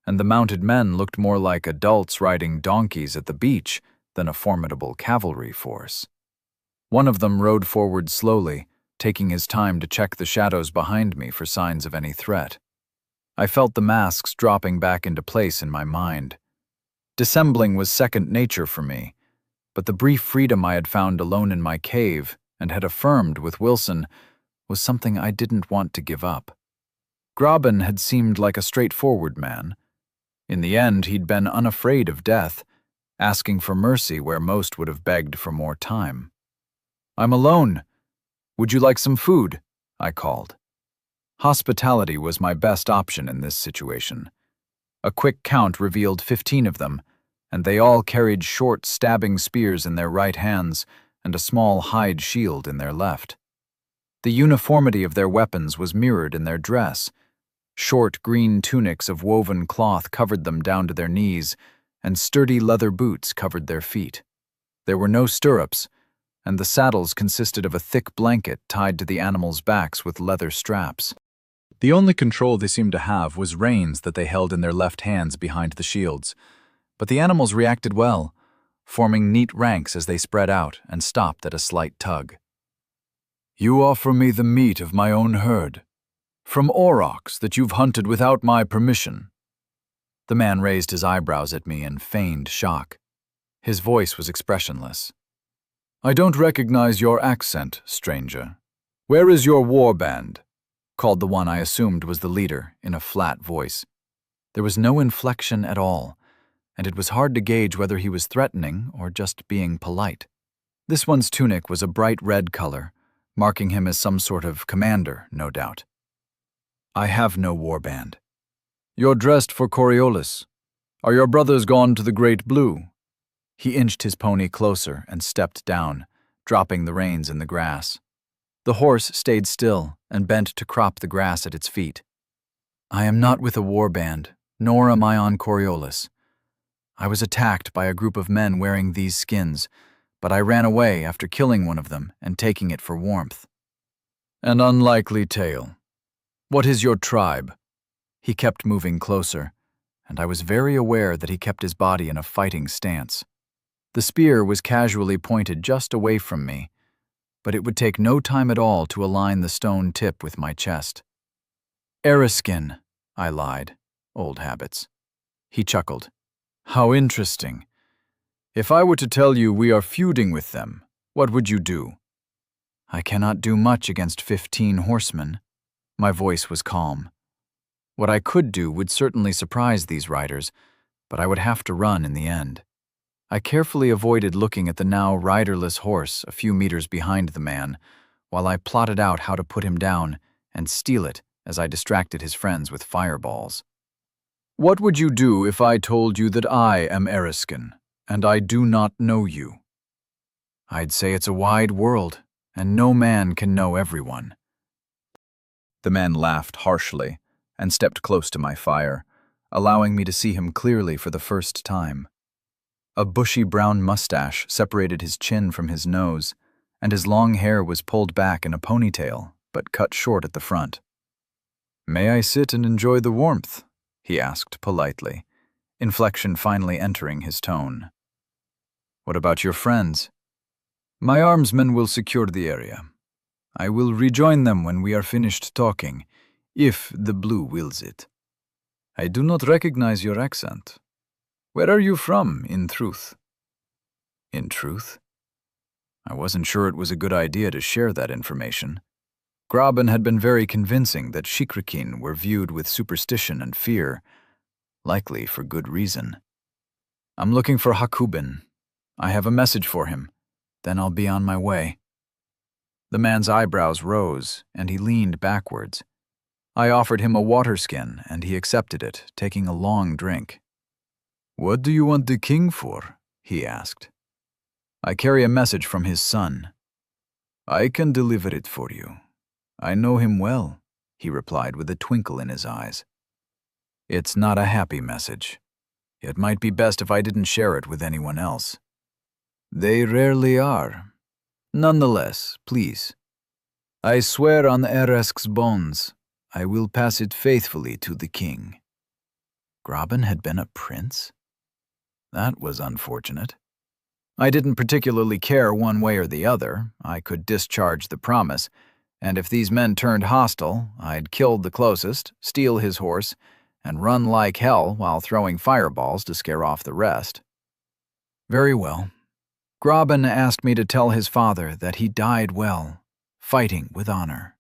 and the mounted men looked more like adults riding donkeys at the beach than a formidable cavalry force. One of them rode forward slowly, taking his time to check the shadows behind me for signs of any threat. I felt the masks dropping back into place in my mind. Dissembling was second nature for me, but the brief freedom I had found alone in my cave and had affirmed with Wilson was something I didn't want to give up. Graben had seemed like a straightforward man. In the end, he'd been unafraid of death, asking for mercy where most would have begged for more time. "I'm alone. Would you like some food?" I called. Hospitality was my best option in this situation. A quick count revealed 15 of them, and they all carried short, stabbing spears in their right hands and a small hide shield in their left. The uniformity of their weapons was mirrored in their dress. Short green tunics of woven cloth covered them down to their knees, and sturdy leather boots covered their feet. There were no stirrups, and the saddles consisted of a thick blanket tied to the animals' backs with leather straps. The only control they seemed to have was reins that they held in their left hands behind the shields, but the animals reacted well, forming neat ranks as they spread out and stopped at a slight tug. "You offer me the meat of my own herd, from aurochs that you've hunted without my permission." The man raised his eyebrows at me in feigned shock. His voice was expressionless. "I don't recognize your accent, stranger. Where is your war band?" called the one I assumed was the leader in a flat voice. There was no inflection at all, and it was hard to gauge whether he was threatening or just being polite. This one's tunic was a bright red color, marking him as some sort of commander, no doubt. "I have no warband." "You're dressed for Coriolis. Are your brothers gone to the Great Blue?" He inched his pony closer and stepped down, dropping the reins in the grass. The horse stayed still and bent to crop the grass at its feet. "I am not with a warband, nor am I on Coriolis. I was attacked by a group of men wearing these skins, but I ran away after killing one of them and taking it for warmth." "An unlikely tale. What is your tribe?" He kept moving closer, and I was very aware that he kept his body in a fighting stance. The spear was casually pointed just away from me, but it would take no time at all to align the stone tip with my chest. "Eriskin," I lied. Old habits. He chuckled. "How interesting. If I were to tell you we are feuding with them, what would you do?" "I cannot do much against 15 horsemen." My voice was calm. What I could do would certainly surprise these riders, but I would have to run in the end. I carefully avoided looking at the now riderless horse a few meters behind the man, while I plotted out how to put him down and steal it as I distracted his friends with fireballs. "What would you do if I told you that I am Eriskin, and I do not know you?" "I'd say it's a wide world, and no man can know everyone." The man laughed harshly and stepped close to my fire, allowing me to see him clearly for the first time. A bushy brown mustache separated his chin from his nose, and his long hair was pulled back in a ponytail, but cut short at the front. "May I sit and enjoy the warmth?" he asked politely, inflection finally entering his tone. "What about your friends?" "My armsmen will secure the area. I will rejoin them when we are finished talking, if the blue wills it. I do not recognize your accent. Where are you from, in truth?" In truth? I wasn't sure it was a good idea to share that information. Graben had been very convincing that Shikrikin were viewed with superstition and fear, likely for good reason. "I'm looking for Hakubin. I have a message for him. Then I'll be on my way." The man's eyebrows rose, and he leaned backwards. I offered him a water skin, and he accepted it, taking a long drink. "What do you want the king for?" he asked. "I carry a message from his son." "I can deliver it for you. I know him well," he replied with a twinkle in his eyes. "It's not a happy message. It might be best if I didn't share it with anyone else." "They rarely are. Nonetheless, please. I swear on Eresk's bones, I will pass it faithfully to the king." Graben had been a prince? That was unfortunate. I didn't particularly care one way or the other. I could discharge the promise, and if these men turned hostile, I'd kill the closest, steal his horse, and run like hell while throwing fireballs to scare off the rest. Very well. Graben asked me to tell his father that he died well, fighting with honor.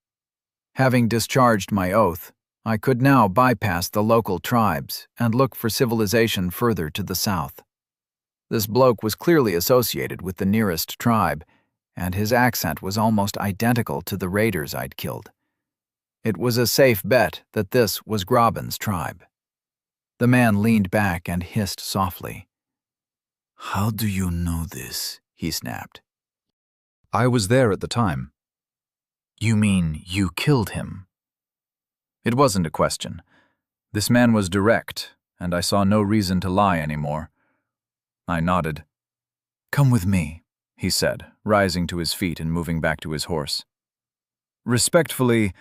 Having discharged my oath, I could now bypass the local tribes and look for civilization further to the south. This bloke was clearly associated with the nearest tribe, and his accent was almost identical to the raiders I'd killed. It was a safe bet that this was Graben's tribe. The man leaned back and hissed softly. "How do you know this?" he snapped. I was there at the time. "You mean you killed him?" It wasn't a question. This man was direct, and I saw no reason to lie anymore. I nodded. "Come with me," he said, rising to his feet and moving back to his horse. "Respectfully,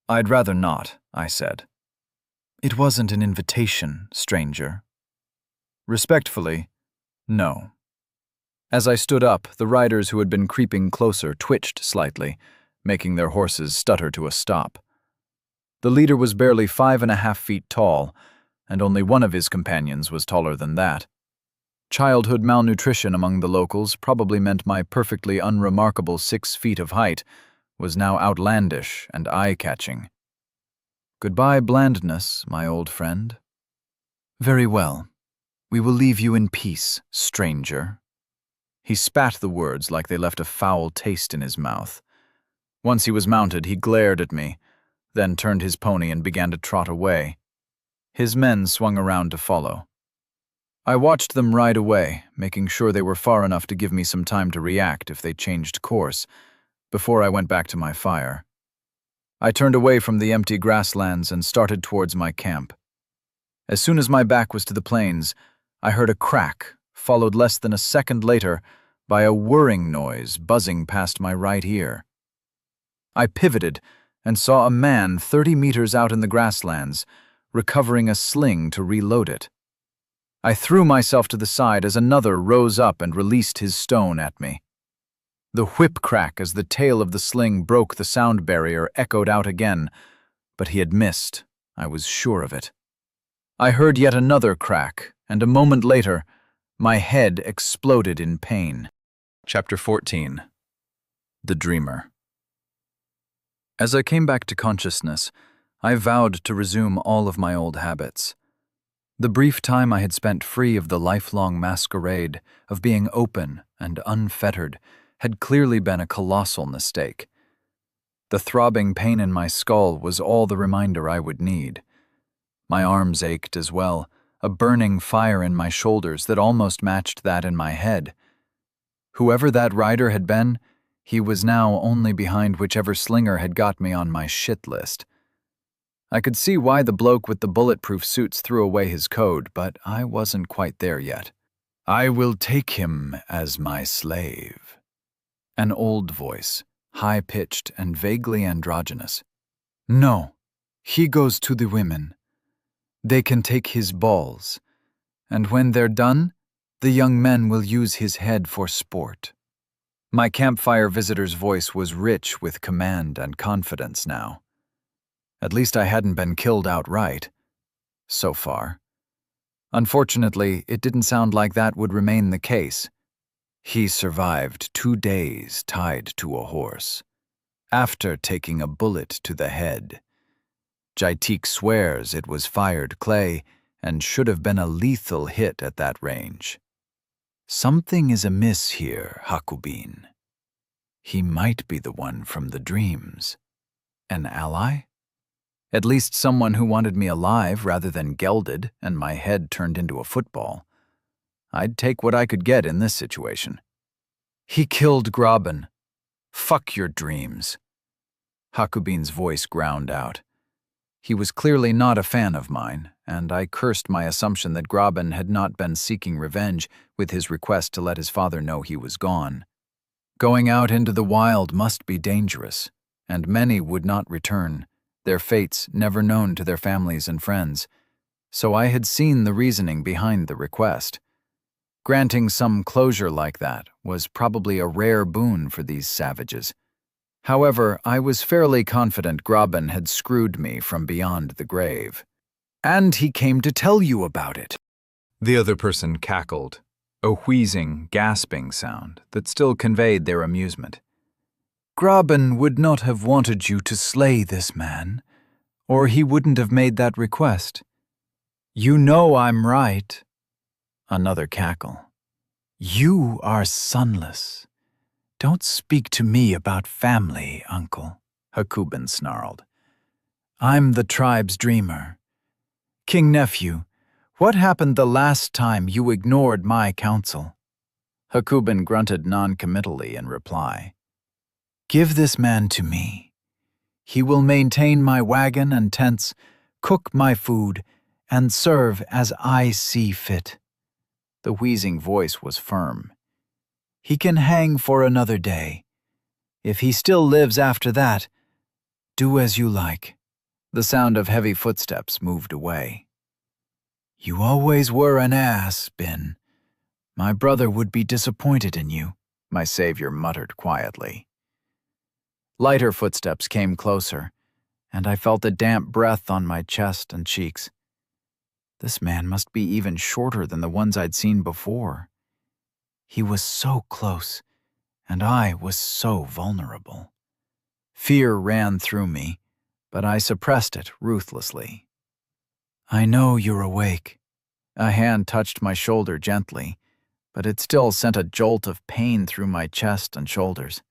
I'd rather not," I said. "It wasn't an invitation, stranger." "Respectfully, no." As I stood up, the riders who had been creeping closer twitched slightly, making their horses stutter to a stop. The leader was barely 5.5 feet tall, and only one of his companions was taller than that. Childhood malnutrition among the locals probably meant my perfectly unremarkable 6 feet of height was now outlandish and eye-catching. "Goodbye, blandness, my old friend." "Very well. We will leave you in peace, stranger." He spat the words like they left a foul taste in his mouth. Once he was mounted, he glared at me, then turned his pony and began to trot away. His men swung around to follow. I watched them ride away, making sure they were far enough to give me some time to react if they changed course, before I went back to my fire. I turned away from the empty grasslands and started towards my camp. As soon as my back was to the plains, I heard a crack, followed less than a second later by a whirring noise buzzing past my right ear. I pivoted and saw a man 30 meters out in the grasslands, recovering a sling to reload it. I threw myself to the side as another rose up and released his stone at me. The whip crack as the tail of the sling broke the sound barrier echoed out again, but he had missed. I was sure of it. I heard yet another crack, and a moment later, my head exploded in pain. Chapter 14. The Dreamer. As I came back to consciousness, I vowed to resume all of my old habits. The brief time I had spent free of the lifelong masquerade of being open and unfettered had clearly been a colossal mistake. The throbbing pain in my skull was all the reminder I would need. My arms ached as well, a burning fire in my shoulders that almost matched that in my head. Whoever that rider had been, he was now only behind whichever slinger had got me on my shit list. I could see why the bloke with the bulletproof suits threw away his code, but I wasn't quite there yet. I will take him as my slave. An old voice, high-pitched and vaguely androgynous. No, he goes to the women. They can take his balls, and when they're done, the young men will use his head for sport. My campfire visitor's voice was rich with command and confidence now. At least I hadn't been killed outright. So far. Unfortunately, it didn't sound like that would remain the case. He survived 2 days tied to a horse, after taking a bullet to the head. Jaitik swears it was fired clay and should have been a lethal hit at that range. Something is amiss here, Hakubin. He might be the one from the dreams. An ally? At least someone who wanted me alive rather than gelded and my head turned into a football. I'd take what I could get in this situation. He killed Graben. Fuck your dreams. Hakubin's voice ground out. He was clearly not a fan of mine, and I cursed my assumption that Graben had not been seeking revenge with his request to let his father know he was gone. Going out into the wild must be dangerous, and many would not return, their fates never known to their families and friends, so I had seen the reasoning behind the request. Granting some closure like that was probably a rare boon for these savages. However, I was fairly confident Graben had screwed me from beyond the grave. And he came to tell you about it. The other person cackled, a wheezing, gasping sound that still conveyed their amusement. Graben would not have wanted you to slay this man, or he wouldn't have made that request. You know I'm right. Another cackle. You are sonless. Don't speak to me about family, uncle, Hakubin snarled. I'm the tribe's dreamer. King Nephew, what happened the last time you ignored my counsel? Hakubin grunted non-committally in reply. Give this man to me. He will maintain my wagon and tents, cook my food, and serve as I see fit. The wheezing voice was firm. He can hang for another day. If he still lives after that, do as you like. The sound of heavy footsteps moved away. You always were an ass, Bin. My brother would be disappointed in you, my savior muttered quietly. Lighter footsteps came closer, and I felt a damp breath on my chest and cheeks. This man must be even shorter than the ones I'd seen before. He was so close, and I was so vulnerable. Fear ran through me, but I suppressed it ruthlessly. I know you're awake. A hand touched my shoulder gently, but it still sent a jolt of pain through my chest and shoulders.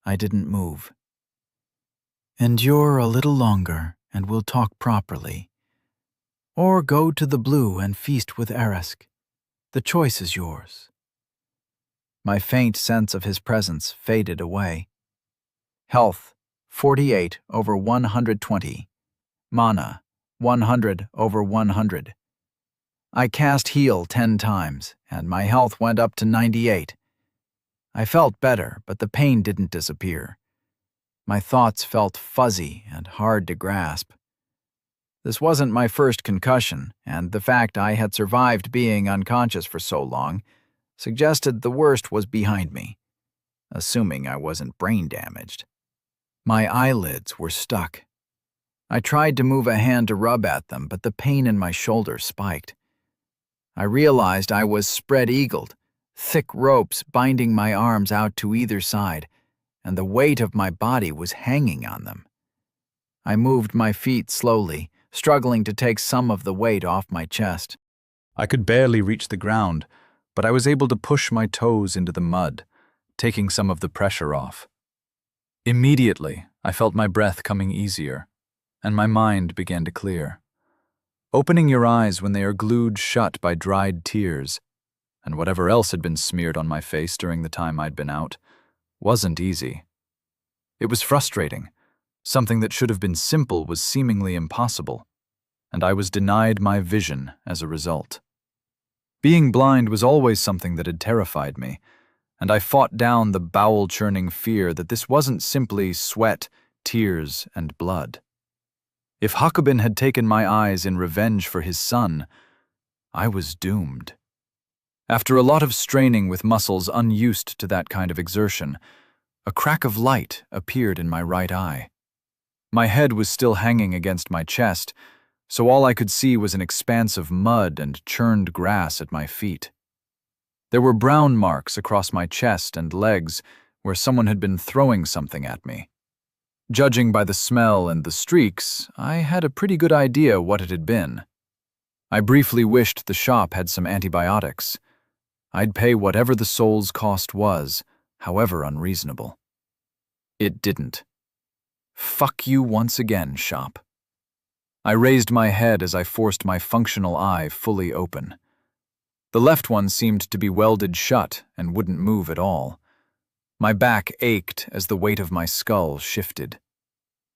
I didn't move. Endure a little longer, and we'll talk properly. Or go to the blue and feast with Eresk. The choice is yours. My faint sense of his presence faded away. Health, 48/120. Mana, 100/100. I cast heal 10 times, and my health went up to 98. I felt better, but the pain didn't disappear. My thoughts felt fuzzy and hard to grasp. This wasn't my first concussion, and the fact I had survived being unconscious for so long suggested the worst was behind me, assuming I wasn't brain damaged. My eyelids were stuck. I tried to move a hand to rub at them, but the pain in my shoulder spiked. I realized I was spread-eagled, thick ropes binding my arms out to either side, and the weight of my body was hanging on them. I moved my feet slowly, struggling to take some of the weight off my chest. I could barely reach the ground, but I was able to push my toes into the mud, taking some of the pressure off. Immediately, I felt my breath coming easier, and my mind began to clear. Opening your eyes when they are glued shut by dried tears, and whatever else had been smeared on my face during the time I'd been out, wasn't easy. It was frustrating. Something that should have been simple was seemingly impossible, and I was denied my vision as a result. Being blind was always something that had terrified me, and I fought down the bowel-churning fear that this wasn't simply sweat, tears, and blood. If Hakobin had taken my eyes in revenge for his son, I was doomed. After a lot of straining with muscles unused to that kind of exertion, a crack of light appeared in my right eye. My head was still hanging against my chest, so all I could see was an expanse of mud and churned grass at my feet. There were brown marks across my chest and legs where someone had been throwing something at me. Judging by the smell and the streaks, I had a pretty good idea what it had been. I briefly wished the shop had some antibiotics. I'd pay whatever the soul's cost was, however unreasonable. It didn't. Fuck you once again, shop. I raised my head as I forced my functional eye fully open. The left one seemed to be welded shut and wouldn't move at all. My back ached as the weight of my skull shifted.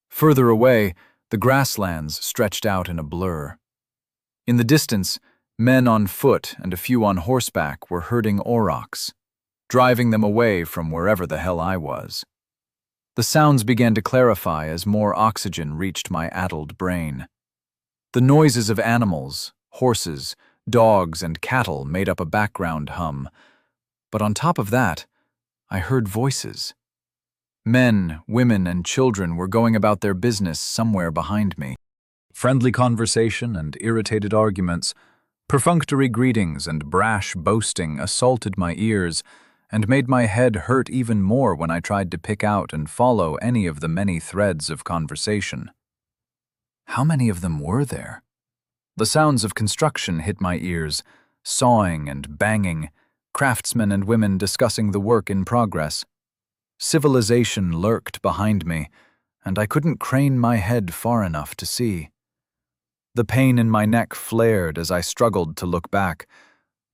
Further away, the grasslands stretched out in a blur. In the distance, men on foot and a few on horseback were herding aurochs, driving them away from wherever the hell I was. The sounds began to clarify as more oxygen reached my addled brain. The noises of animals, horses, dogs, and cattle made up a background hum, but on top of that, I heard voices. Men, women, and children were going about their business somewhere behind me. Friendly conversation and irritated arguments, perfunctory greetings and brash boasting assaulted my ears and made my head hurt even more when I tried to pick out and follow any of the many threads of conversation. How many of them were there? The sounds of construction hit my ears, sawing and banging, craftsmen and women discussing the work in progress. Civilization lurked behind me, and I couldn't crane my head far enough to see. The pain in my neck flared as I struggled to look back,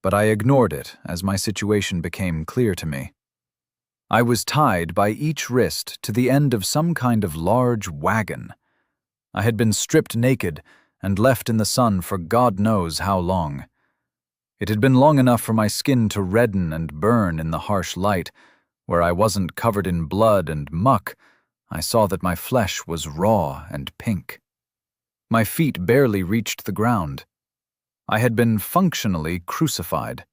but I ignored it as my situation became clear to me. I was tied by each wrist to the end of some kind of large wagon. I had been stripped naked and left in the sun for God knows how long. It had been long enough for my skin to redden and burn in the harsh light. Where I wasn't covered in blood and muck, I saw that my flesh was raw and pink. My feet barely reached the ground. I had been functionally crucified.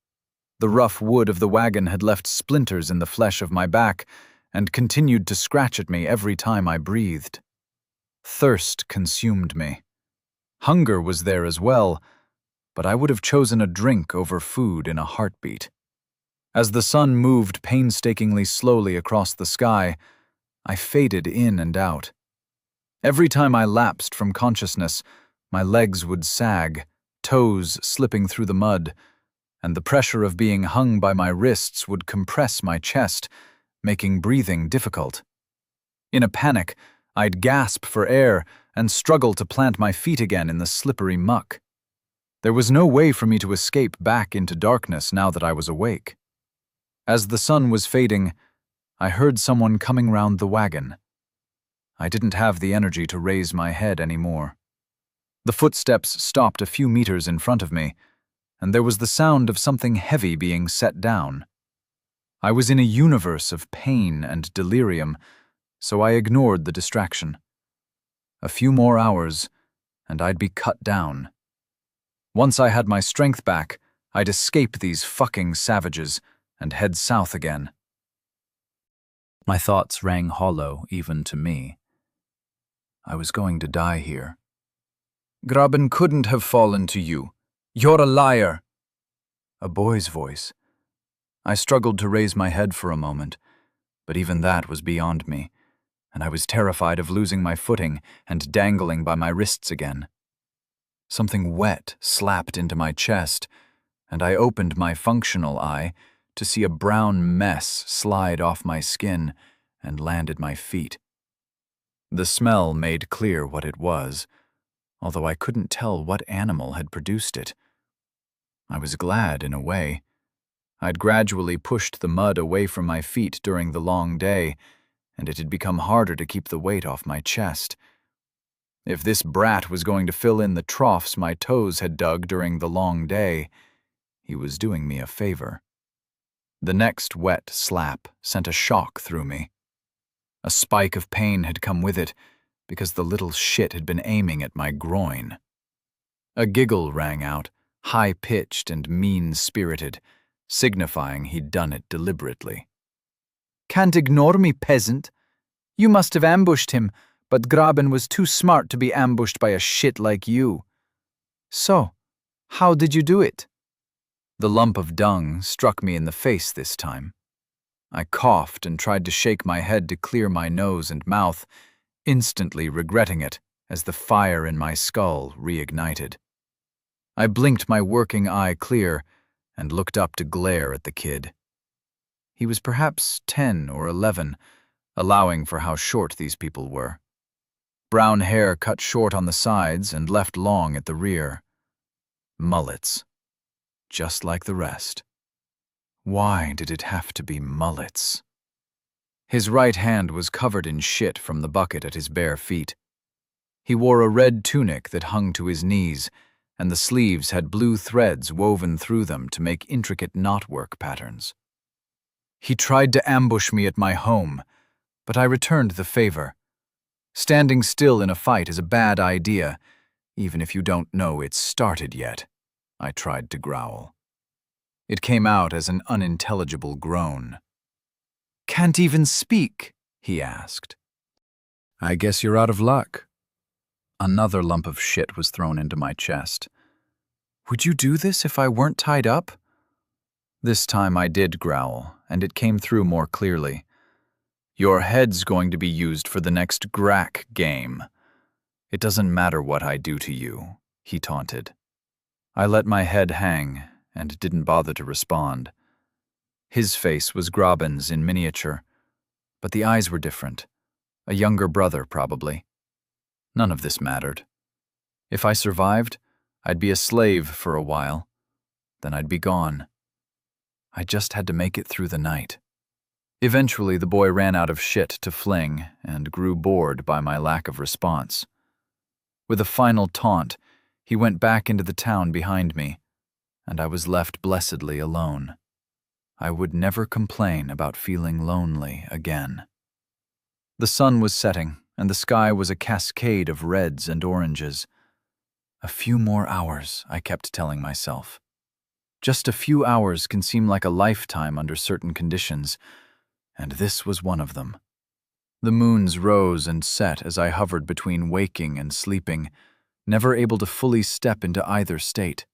The rough wood of the wagon had left splinters in the flesh of my back and continued to scratch at me every time I breathed. Thirst consumed me. Hunger was there as well, but I would have chosen a drink over food in a heartbeat. As the sun moved painstakingly slowly across the sky, I faded in and out. Every time I lapsed from consciousness, my legs would sag, toes slipping through the mud, and the pressure of being hung by my wrists would compress my chest, making breathing difficult. In a panic, I'd gasp for air and struggle to plant my feet again in the slippery muck. There was no way for me to escape back into darkness now that I was awake. As the sun was fading, I heard someone coming round the wagon. I didn't have the energy to raise my head anymore. The footsteps stopped a few meters in front of me, and there was the sound of something heavy being set down. I was in a universe of pain and delirium, so I ignored the distraction. A few more hours, and I'd be cut down. Once I had my strength back, I'd escape these fucking savages and head south again. My thoughts rang hollow even to me. I was going to die here. Graben couldn't have fallen to you. You're a liar. A boy's voice. I struggled to raise my head for a moment, but even that was beyond me, and I was terrified of losing my footing and dangling by my wrists again. Something wet slapped into my chest, and I opened my functional eye to see a brown mess slide off my skin and land at my feet. The smell made clear what it was, although I couldn't tell what animal had produced it. I was glad in a way. I'd gradually pushed the mud away from my feet during the long day, and it had become harder to keep the weight off my chest. If this brat was going to fill in the troughs my toes had dug during the long day, he was doing me a favor. The next wet slap sent a shock through me. A spike of pain had come with it because the little shit had been aiming at my groin. A giggle rang out, high-pitched and mean-spirited, signifying he'd done it deliberately. "Can't ignore me, peasant. You must have ambushed him, but Graben was too smart to be ambushed by a shit like you. So, how did you do it?" The lump of dung struck me in the face this time. I coughed and tried to shake my head to clear my nose and mouth, instantly regretting it as the fire in my skull reignited. I blinked my working eye clear and looked up to glare at the kid. He was perhaps 10 or 11, allowing for how short these people were. Brown hair cut short on the sides and left long at the rear. Mullets. Just like the rest. Why did it have to be mullets? His right hand was covered in shit from the bucket at his bare feet. He wore a red tunic that hung to his knees, and the sleeves had blue threads woven through them to make intricate knotwork patterns. He tried to ambush me at my home, but I returned the favor. Standing still in a fight is a bad idea, even if you don't know it's started yet, I tried to growl. It came out as an unintelligible groan. "Can't even speak?" he asked. I guess you're out of luck. Another lump of shit was thrown into my chest. "Would you do this if I weren't tied up?" This time I did growl, and it came through more clearly. "Your head's going to be used for the next Grack game. It doesn't matter what I do to you," he taunted. I let my head hang and didn't bother to respond. His face was Graben's in miniature, but the eyes were different. A younger brother, probably. None of this mattered. If I survived, I'd be a slave for a while. Then I'd be gone. I just had to make it through the night. Eventually, the boy ran out of shit to fling and grew bored by my lack of response. With a final taunt, he went back into the town behind me, and I was left blessedly alone. I would never complain about feeling lonely again. The sun was setting, and the sky was a cascade of reds and oranges. A few more hours, I kept telling myself. Just a few hours can seem like a lifetime under certain conditions, and this was one of them. The moons rose and set as I hovered between waking and sleeping, never able to fully step into either state.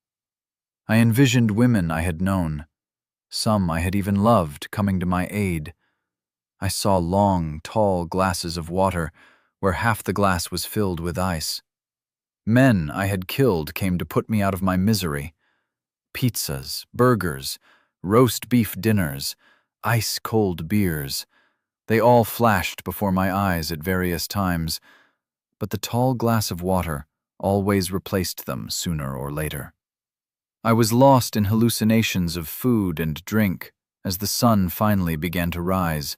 I envisioned women I had known. Some I had even loved coming to my aid. I saw long, tall glasses of water where half the glass was filled with ice. Men I had killed came to put me out of my misery. Pizzas, burgers, roast beef dinners, ice-cold beers. They all flashed before my eyes at various times, but the tall glass of water always replaced them sooner or later. I was lost in hallucinations of food and drink as the sun finally began to rise,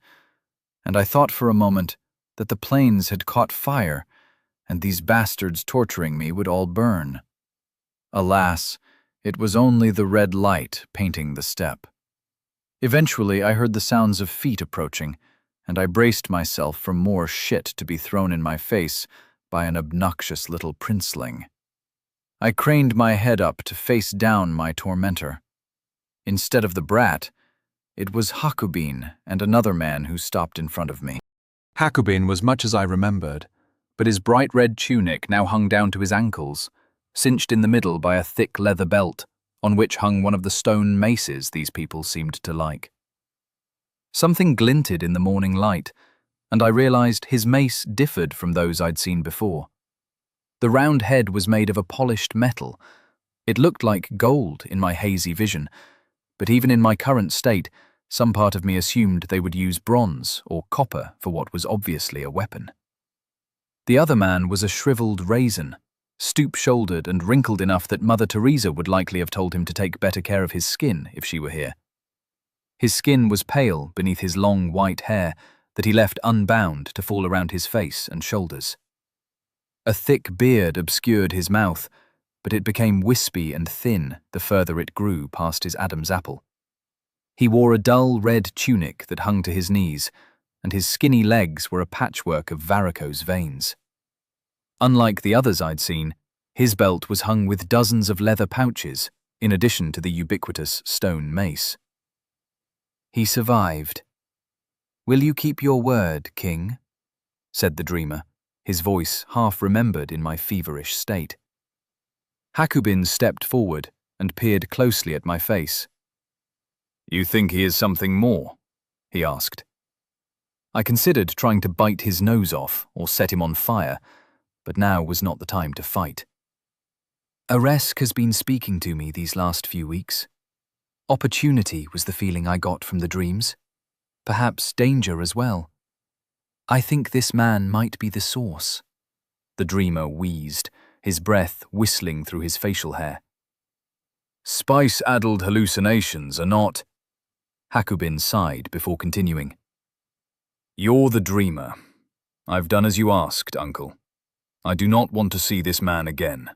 and I thought for a moment that the plains had caught fire and these bastards torturing me would all burn. Alas, it was only the red light painting the steppe. Eventually, I heard the sounds of feet approaching, and I braced myself for more shit to be thrown in my face by an obnoxious little princeling. I craned my head up to face down my tormentor. Instead of the brat, it was Hakubin and another man who stopped in front of me. Hakubin was much as I remembered, but his bright red tunic now hung down to his ankles, cinched in the middle by a thick leather belt, on which hung one of the stone maces these people seemed to like. Something glinted in the morning light, and I realized his mace differed from those I'd seen before. The round head was made of a polished metal. It looked like gold in my hazy vision, but even in my current state, some part of me assumed they would use bronze or copper for what was obviously a weapon. The other man was a shriveled raisin, stoop-shouldered and wrinkled enough that Mother Teresa would likely have told him to take better care of his skin if she were here. His skin was pale beneath his long white hair that he left unbound to fall around his face and shoulders. A thick beard obscured his mouth, but it became wispy and thin the further it grew past his Adam's apple. He wore a dull red tunic that hung to his knees, and his skinny legs were a patchwork of varicose veins. Unlike the others I'd seen, his belt was hung with dozens of leather pouches, in addition to the ubiquitous stone mace. He survived. "Will you keep your word, King?" said the dreamer, his voice half-remembered in my feverish state. Hakubin stepped forward and peered closely at my face. "You think he is something more?" he asked. I considered trying to bite his nose off or set him on fire, but now was not the time to fight. Aresk has been speaking to me these last few weeks. Opportunity was the feeling I got from the dreams. Perhaps danger as well. I think this man might be the source. The dreamer wheezed, his breath whistling through his facial hair. "Spice-addled hallucinations are not..." Hakubin sighed before continuing. "You're the dreamer. I've done as you asked, Uncle. I do not want to see this man again.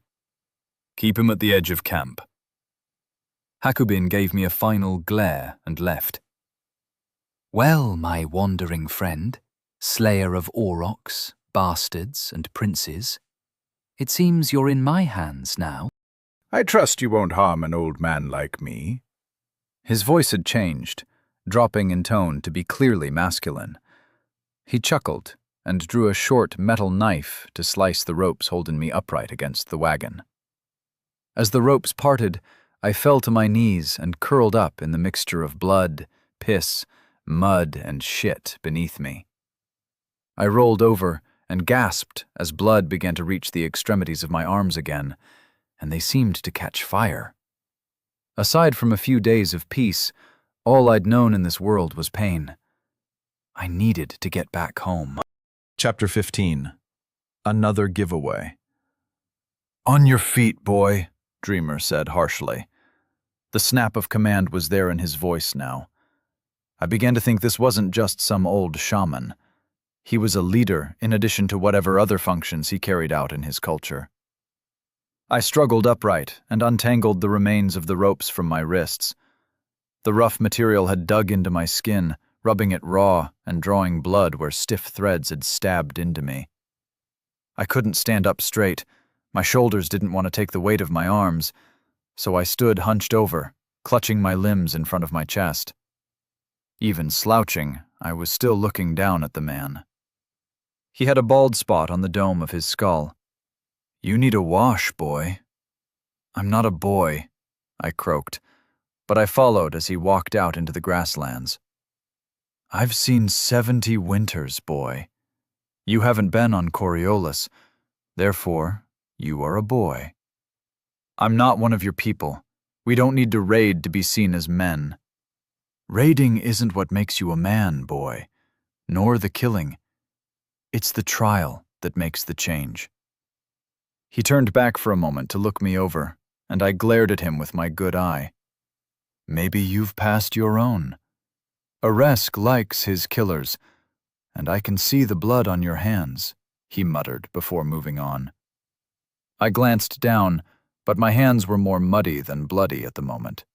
Keep him at the edge of camp." Hakubin gave me a final glare and left. "Well, my wandering friend, slayer of aurochs, bastards, and princes, it seems you're in my hands now." I trust you won't harm an old man like me. His voice had changed, dropping in tone to be clearly masculine. He chuckled and drew a short metal knife to slice the ropes holding me upright against the wagon. As the ropes parted, I fell to my knees and curled up in the mixture of blood, piss, mud, and shit beneath me. I rolled over and gasped as blood began to reach the extremities of my arms again, and they seemed to catch fire. Aside from a few days of peace, all I'd known in this world was pain. I needed to get back home. Chapter 15. Another Giveaway. "On your feet, boy," Dreamer said harshly. The snap of command was there in his voice now. I began to think this wasn't just some old shaman. He was a leader in addition to whatever other functions he carried out in his culture. I struggled upright and untangled the remains of the ropes from my wrists. The rough material had dug into my skin, rubbing it raw and drawing blood where stiff threads had stabbed into me. I couldn't stand up straight. My shoulders didn't want to take the weight of my arms, so I stood hunched over, clutching my limbs in front of my chest. Even slouching, I was still looking down at the man. He had a bald spot on the dome of his skull. "You need a wash, boy." "I'm not a boy," I croaked, but I followed as he walked out into the grasslands. "I've seen 70 winters, boy. You haven't been on Coriolis, therefore you are a boy. I'm not one of your people. We don't need to raid to be seen as men. Raiding isn't what makes you a man, boy, nor the killing. It's the trial that makes the change." He turned back for a moment to look me over, and I glared at him with my good eye. "Maybe you've passed your own. Aresk likes his killers, and I can see the blood on your hands," he muttered before moving on. I glanced down, but my hands were more muddy than bloody at the moment.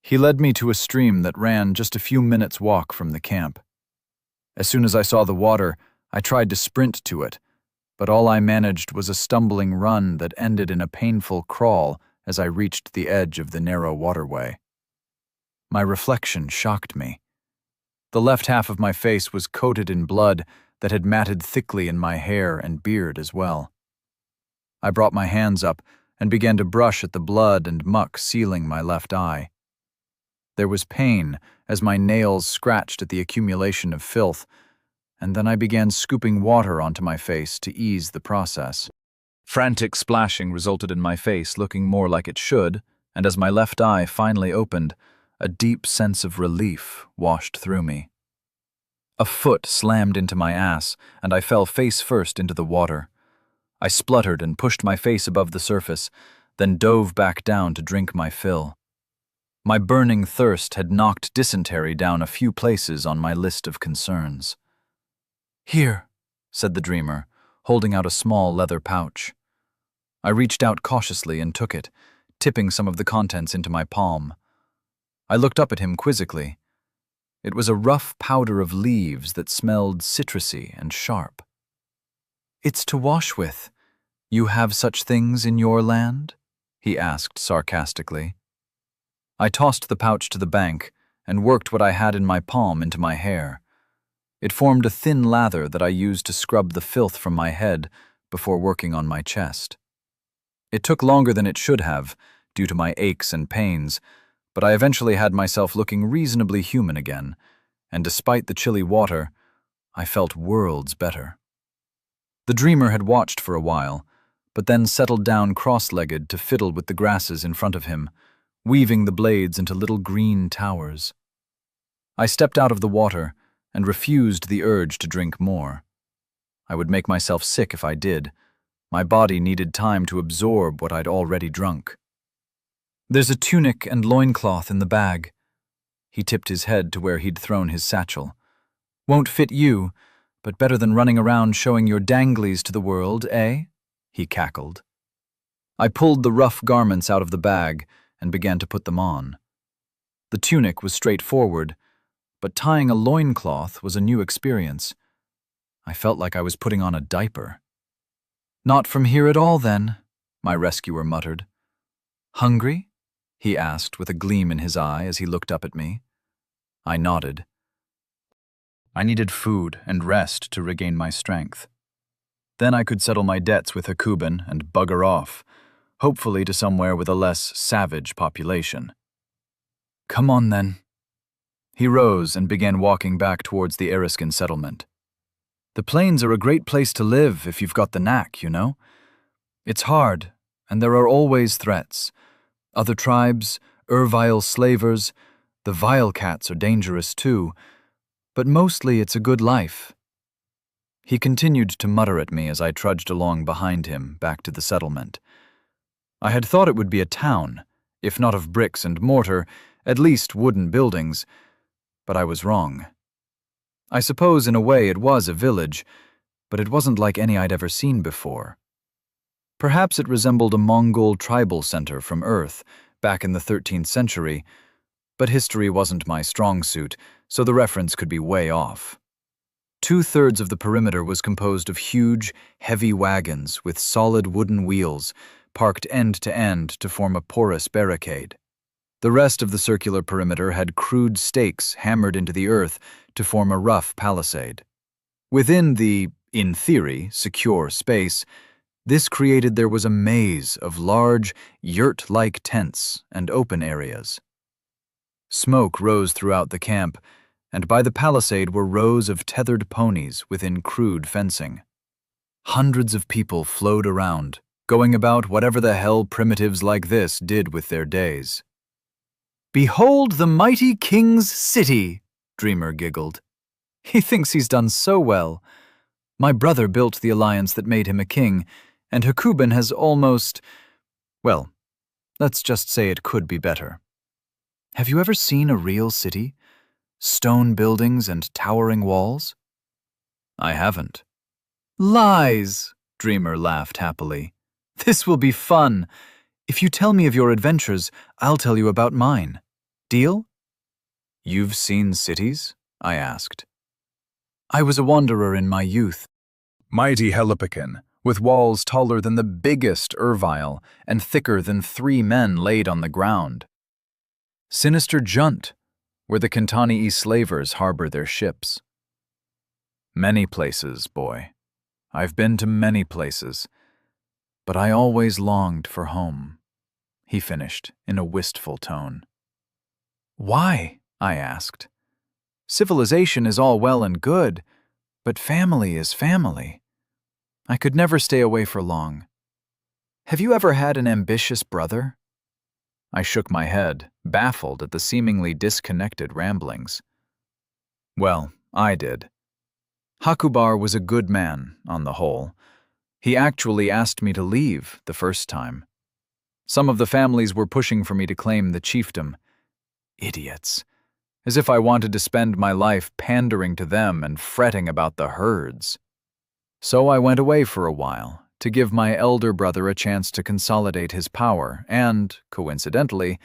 He led me to a stream that ran just a few minutes' walk from the camp. As soon as I saw the water, I tried to sprint to it, but all I managed was a stumbling run that ended in a painful crawl as I reached the edge of the narrow waterway. My reflection shocked me. The left half of my face was coated in blood that had matted thickly in my hair and beard as well. I brought my hands up and began to brush at the blood and muck sealing my left eye. There was pain as my nails scratched at the accumulation of filth, and then I began scooping water onto my face to ease the process. Frantic splashing resulted in my face looking more like it should, and as my left eye finally opened, a deep sense of relief washed through me. A foot slammed into my ass, and I fell face first into the water. I spluttered and pushed my face above the surface, then dove back down to drink my fill. My burning thirst had knocked dysentery down a few places on my list of concerns. "Here," said the dreamer, holding out a small leather pouch. I reached out cautiously and took it, tipping some of the contents into my palm. I looked up at him quizzically. It was a rough powder of leaves that smelled citrusy and sharp. "It's to wash with. You have such things in your land?" he asked sarcastically. I tossed the pouch to the bank and worked what I had in my palm into my hair. It formed a thin lather that I used to scrub the filth from my head before working on my chest. It took longer than it should have, due to my aches and pains, but I eventually had myself looking reasonably human again, and despite the chilly water, I felt worlds better. The dreamer had watched for a while, but then settled down cross-legged to fiddle with the grasses in front of him, weaving the blades into little green towers. I stepped out of the water and refused the urge to drink more. I would make myself sick if I did. My body needed time to absorb what I'd already drunk. "There's a tunic and loincloth in the bag." He tipped his head to where he'd thrown his satchel. "Won't fit you, but better than running around showing your danglies to the world, eh?" he cackled. I pulled the rough garments out of the bag and began to put them on. The tunic was straightforward, but tying a loincloth was a new experience. I felt like I was putting on a diaper. "Not from here at all, then," my rescuer muttered. "Hungry?" he asked with a gleam in his eye as he looked up at me. I nodded. I needed food and rest to regain my strength. Then I could settle my debts with Hakuben and bugger off, hopefully to somewhere with a less savage population. "Come on, then." He rose and began walking back towards the Eriskin settlement. "The plains are a great place to live if you've got the knack, you know. It's hard, and there are always threats. Other tribes, ervile slavers, the vile cats are dangerous too, but mostly it's a good life." He continued to mutter at me as I trudged along behind him back to the settlement. I had thought it would be a town, if not of bricks and mortar, at least wooden buildings, but I was wrong. I suppose in a way it was a village, but it wasn't like any I'd ever seen before. Perhaps it resembled a Mongol tribal center from Earth, back in the 13th century, but history wasn't my strong suit, so the reference could be way off. 2/3 of the perimeter was composed of huge, heavy wagons with solid wooden wheels, parked end to end to form a porous barricade. The rest of the circular perimeter had crude stakes hammered into the earth to form a rough palisade. Within the, in theory, secure space, this created there was a maze of large, yurt-like tents and open areas. Smoke rose throughout the camp, and by the palisade were rows of tethered ponies within crude fencing. Hundreds of people flowed around, going about whatever the hell primitives like this did with their days. "Behold the mighty king's city," Dreamer giggled. "He thinks he's done so well. My brother built the alliance that made him a king, and Hakuben has almost... well, let's just say it could be better. Have you ever seen a real city? Stone buildings and towering walls?" "I haven't." "Lies," Dreamer laughed happily. "This will be fun. If you tell me of your adventures, I'll tell you about mine. Deal?" "You've seen cities?" I asked. "I was a wanderer in my youth." Mighty Helipican, with walls taller than the biggest ervile and thicker than 3 men laid on the ground. Sinister Junt, where the Kantani slavers harbor their ships. Many places, boy. I've been to many places, but I always longed for home, he finished in a wistful tone. "Why?" I asked. "Civilization is all well and good, but family is family. I could never stay away for long. Have you ever had an ambitious brother?" I shook my head, baffled at the seemingly disconnected ramblings. "Well, I did. Hakubar was a good man, on the whole. He actually asked me to leave the first time. Some of the families were pushing for me to claim the chiefdom. Idiots. As if I wanted to spend my life pandering to them and fretting about the herds. So I went away for a while, to give my elder brother a chance to consolidate his power and, coincidentally,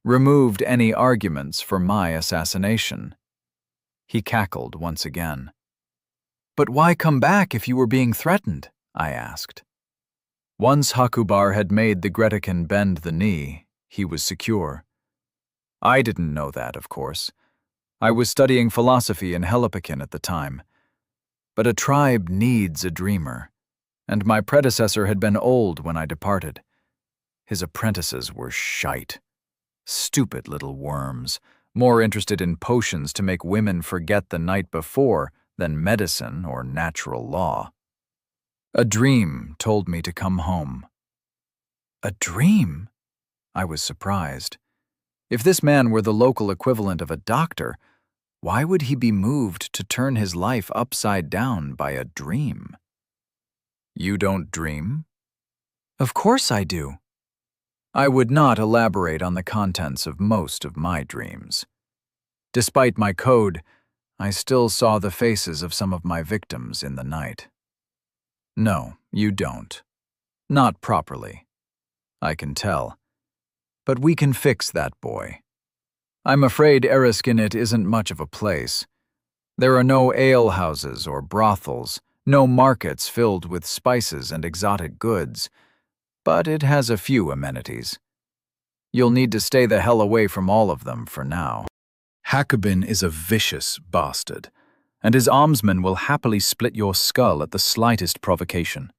removed any arguments for my assassination. He cackled once again. "But why come back if you were being threatened?" I asked. Once Hakubar had made the Gretakin bend the knee, he was secure. I didn't know that, of course. I was studying philosophy in Helipican at the time. But a tribe needs a dreamer, and my predecessor had been old when I departed. His apprentices were shite. Stupid little worms, more interested in potions to make women forget the night before than medicine or natural law. A dream told me to come home. A dream? I was surprised. If this man were the local equivalent of a doctor, why would he be moved to turn his life upside down by a dream? "You don't dream?" "Of course I do." I would not elaborate on the contents of most of my dreams. Despite my code, I still saw the faces of some of my victims in the night. "No, you don't. Not properly. I can tell. But we can fix that, boy. I'm afraid Eriskinit isn't much of a place. There are no alehouses or brothels, no markets filled with spices and exotic goods, but it has a few amenities. You'll need to stay the hell away from all of them for now." Hakubin is a vicious bastard, and his almsmen will happily split your skull at the slightest provocation.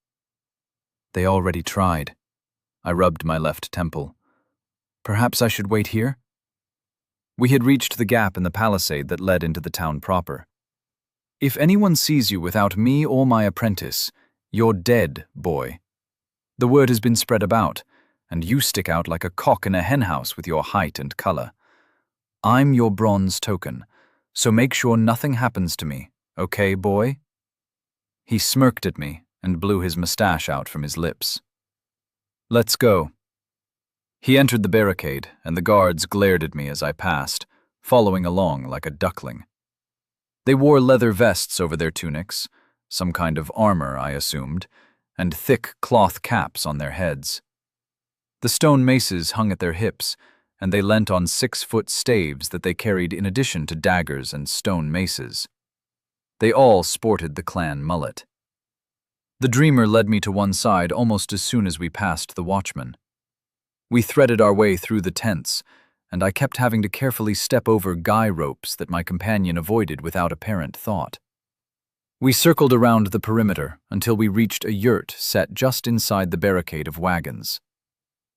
They already tried. I rubbed my left temple. Perhaps I should wait here? We had reached the gap in the palisade that led into the town proper. "If anyone sees you without me or my apprentice, you're dead, boy. The word has been spread about, and you stick out like a cock in a henhouse with your height and color. I'm your bronze token, so make sure nothing happens to me, okay, boy?" He smirked at me and blew his mustache out from his lips. "Let's go." He entered the barricade, and the guards glared at me as I passed, following along like a duckling. They wore leather vests over their tunics, some kind of armor, I assumed, and thick cloth caps on their heads. The stone maces hung at their hips, and they leant on 6-foot staves that they carried in addition to daggers and stone maces. They all sported the clan mullet. The dreamer led me to one side almost as soon as we passed the watchman. We threaded our way through the tents, and I kept having to carefully step over guy ropes that my companion avoided without apparent thought. We circled around the perimeter until we reached a yurt set just inside the barricade of wagons.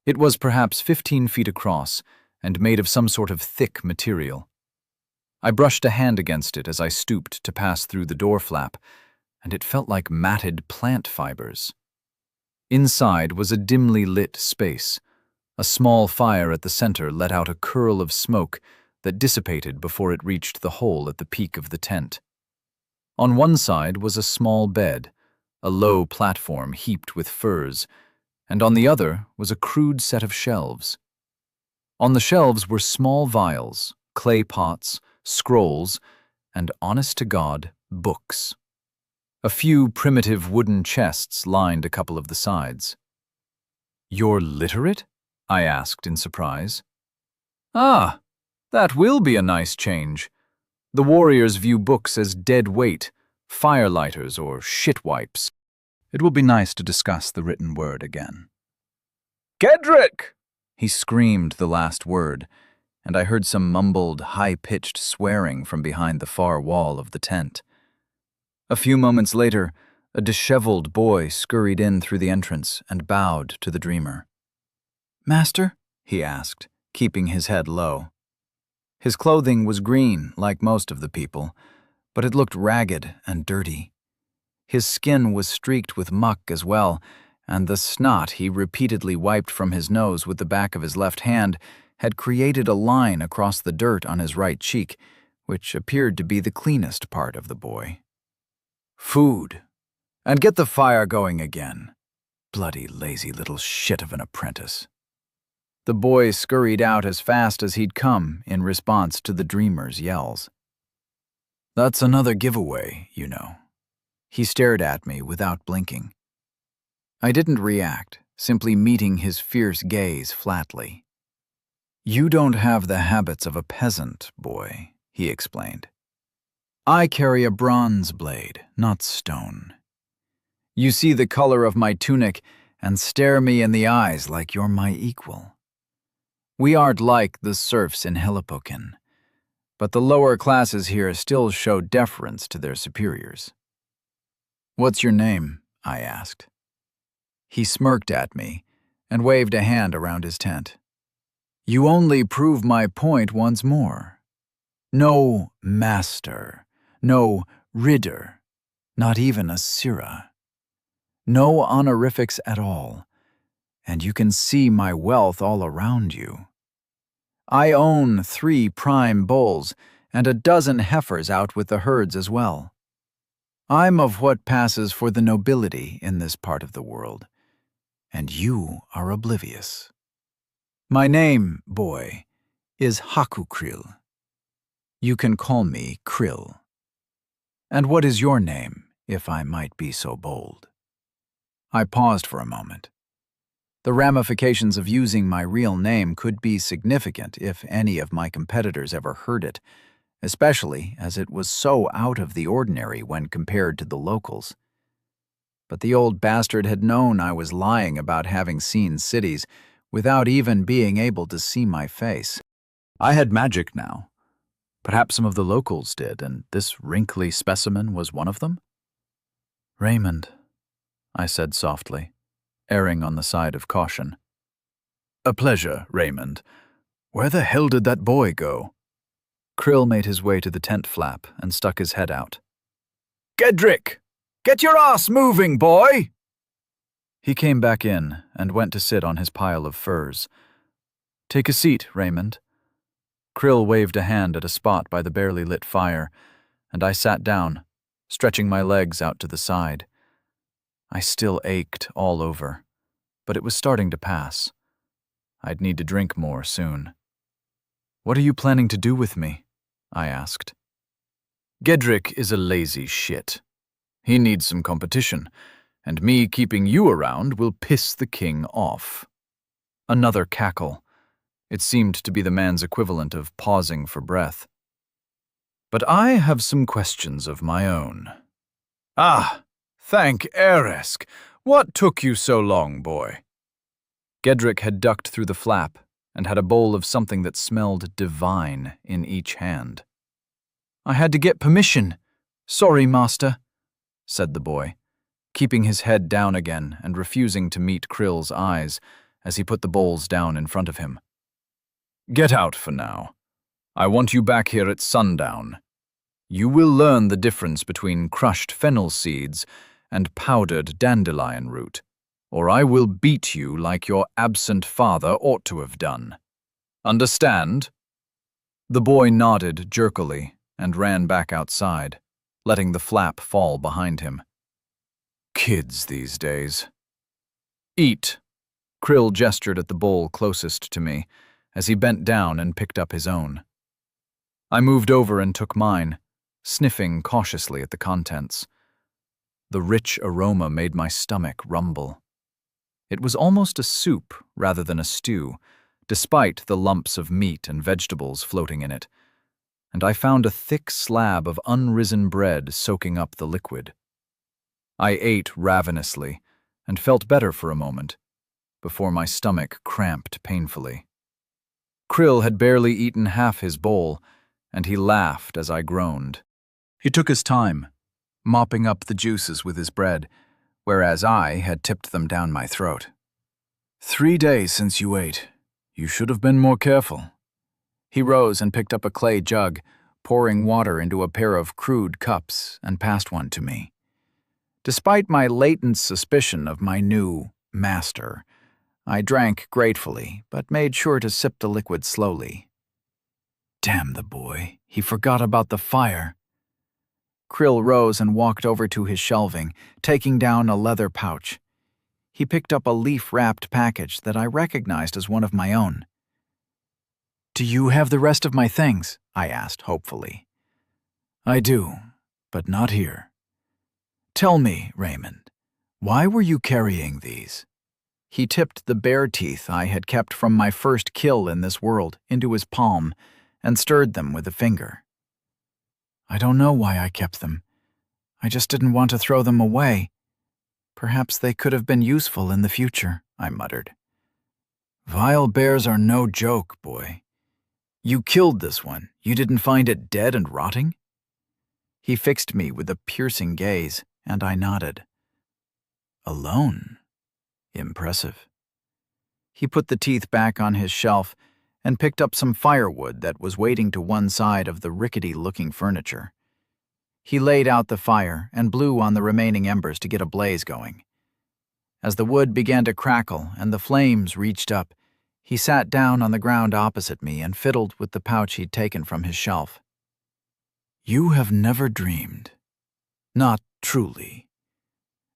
It was perhaps 15 feet across and made of some sort of thick material. I brushed a hand against it as I stooped to pass through the door flap, and it felt like matted plant fibers. Inside was a dimly lit space. A small fire at the center let out a curl of smoke that dissipated before it reached the hole at the peak of the tent. On one side was a small bed, a low platform heaped with furs, and on the other was a crude set of shelves. On the shelves were small vials, clay pots, scrolls, and, honest-to-God, books. A few primitive wooden chests lined a couple of the sides. "You're literate?" I asked in surprise. "Ah, that will be a nice change. The warriors view books as dead weight, firelighters, or shitwipes. It will be nice to discuss the written word again." "Gedrick!" He screamed the last word, and I heard some mumbled, high-pitched swearing from behind the far wall of the tent. A few moments later, a disheveled boy scurried in through the entrance and bowed to the dreamer. "Master?" he asked, keeping his head low. His clothing was green, like most of the people, but it looked ragged and dirty. His skin was streaked with muck as well, and the snot he repeatedly wiped from his nose with the back of his left hand had created a line across the dirt on his right cheek, which appeared to be the cleanest part of the boy. "Food. And get the fire going again. Bloody lazy little shit of an apprentice." The boy scurried out as fast as he'd come in response to the dreamer's yells. "That's another giveaway, you know." He stared at me without blinking. I didn't react, simply meeting his fierce gaze flatly. "You don't have the habits of a peasant, boy," he explained. "I carry a bronze blade, not stone. You see the color of my tunic and stare me in the eyes like you're my equal. We aren't like the serfs in Helipokin, but the lower classes here still show deference to their superiors." "What's your name?" I asked. He smirked at me and waved a hand around his tent. "You only prove my point once more. No master, no ridder, not even a sirah. No honorifics at all, and you can see my wealth all around you. I own 3 prime bulls and a dozen heifers out with the herds as well. I'm of what passes for the nobility in this part of the world, and you are oblivious. My name, boy, is Haku Krill. You can call me Krill. And what is your name, if I might be so bold?" I paused for a moment. The ramifications of using my real name could be significant if any of my competitors ever heard it, especially as it was so out of the ordinary when compared to the locals. But the old bastard had known I was lying about having seen cities without even being able to see my face. I had magic now. Perhaps some of the locals did, and this wrinkly specimen was one of them? "Raymond," I said softly, erring on the side of caution. "A pleasure, Raymond. Where the hell did that boy go?" Krill made his way to the tent flap and stuck his head out. "Gedrick! Get your ass moving, boy!" He came back in and went to sit on his pile of furs. "Take a seat, Raymond." Krill waved a hand at a spot by the barely lit fire, and I sat down, stretching my legs out to the side. I still ached all over, but it was starting to pass. I'd need to drink more soon. "What are you planning to do with me?" I asked. "Gedrick is a lazy shit. He needs some competition, and me keeping you around will piss the king off." Another cackle. It seemed to be the man's equivalent of pausing for breath. "But I have some questions of my own." "Ah, thank Eresk. What took you so long, boy?" Gedrick had ducked through the flap and had a bowl of something that smelled divine in each hand. "I had to get permission. Sorry, master," said the boy, keeping his head down again and refusing to meet Krill's eyes as he put the bowls down in front of him. "Get out for now. I want you back here at sundown. You will learn the difference between crushed fennel seeds and powdered dandelion root, or I will beat you like your absent father ought to have done. Understand?" The boy nodded jerkily and ran back outside, letting the flap fall behind him. Kids these days. "Eat." Krill gestured at the bowl closest to me as he bent down and picked up his own. I moved over and took mine, sniffing cautiously at the contents. The rich aroma made my stomach rumble. It was almost a soup rather than a stew, despite the lumps of meat and vegetables floating in it, and I found a thick slab of unrisen bread soaking up the liquid. I ate ravenously and felt better for a moment, before my stomach cramped painfully. Krill had barely eaten half his bowl, and he laughed as I groaned. He took his time, mopping up the juices with his bread, whereas I had tipped them down my throat. 3 days since you ate. You should have been more careful." He rose and picked up a clay jug, pouring water into a pair of crude cups, and passed one to me. Despite my latent suspicion of my new master, I drank gratefully, but made sure to sip the liquid slowly. Damn the boy, he forgot about the fire. Krill rose and walked over to his shelving, taking down a leather pouch. He picked up a leaf-wrapped package that I recognized as one of my own. "Do you have the rest of my things?" I asked hopefully. "I do, but not here. Tell me, Raymond, Why were you carrying these? He tipped the bear teeth I had kept from my first kill in this world into his palm and stirred them with a finger. I don't know why I kept them. I just didn't want to throw them away. Perhaps they could have been useful in the future, I muttered. Vile bears are no joke, boy. You killed this one. You didn't find it dead and rotting? He fixed me with a piercing gaze, and I nodded. Alone? Impressive. He put the teeth back on his shelf and picked up some firewood that was waiting to one side of the rickety-looking furniture. He laid out the fire and blew on the remaining embers to get a blaze going. As the wood began to crackle and the flames reached up, he sat down on the ground opposite me and fiddled with the pouch he'd taken from his shelf. You have never dreamed. Not truly.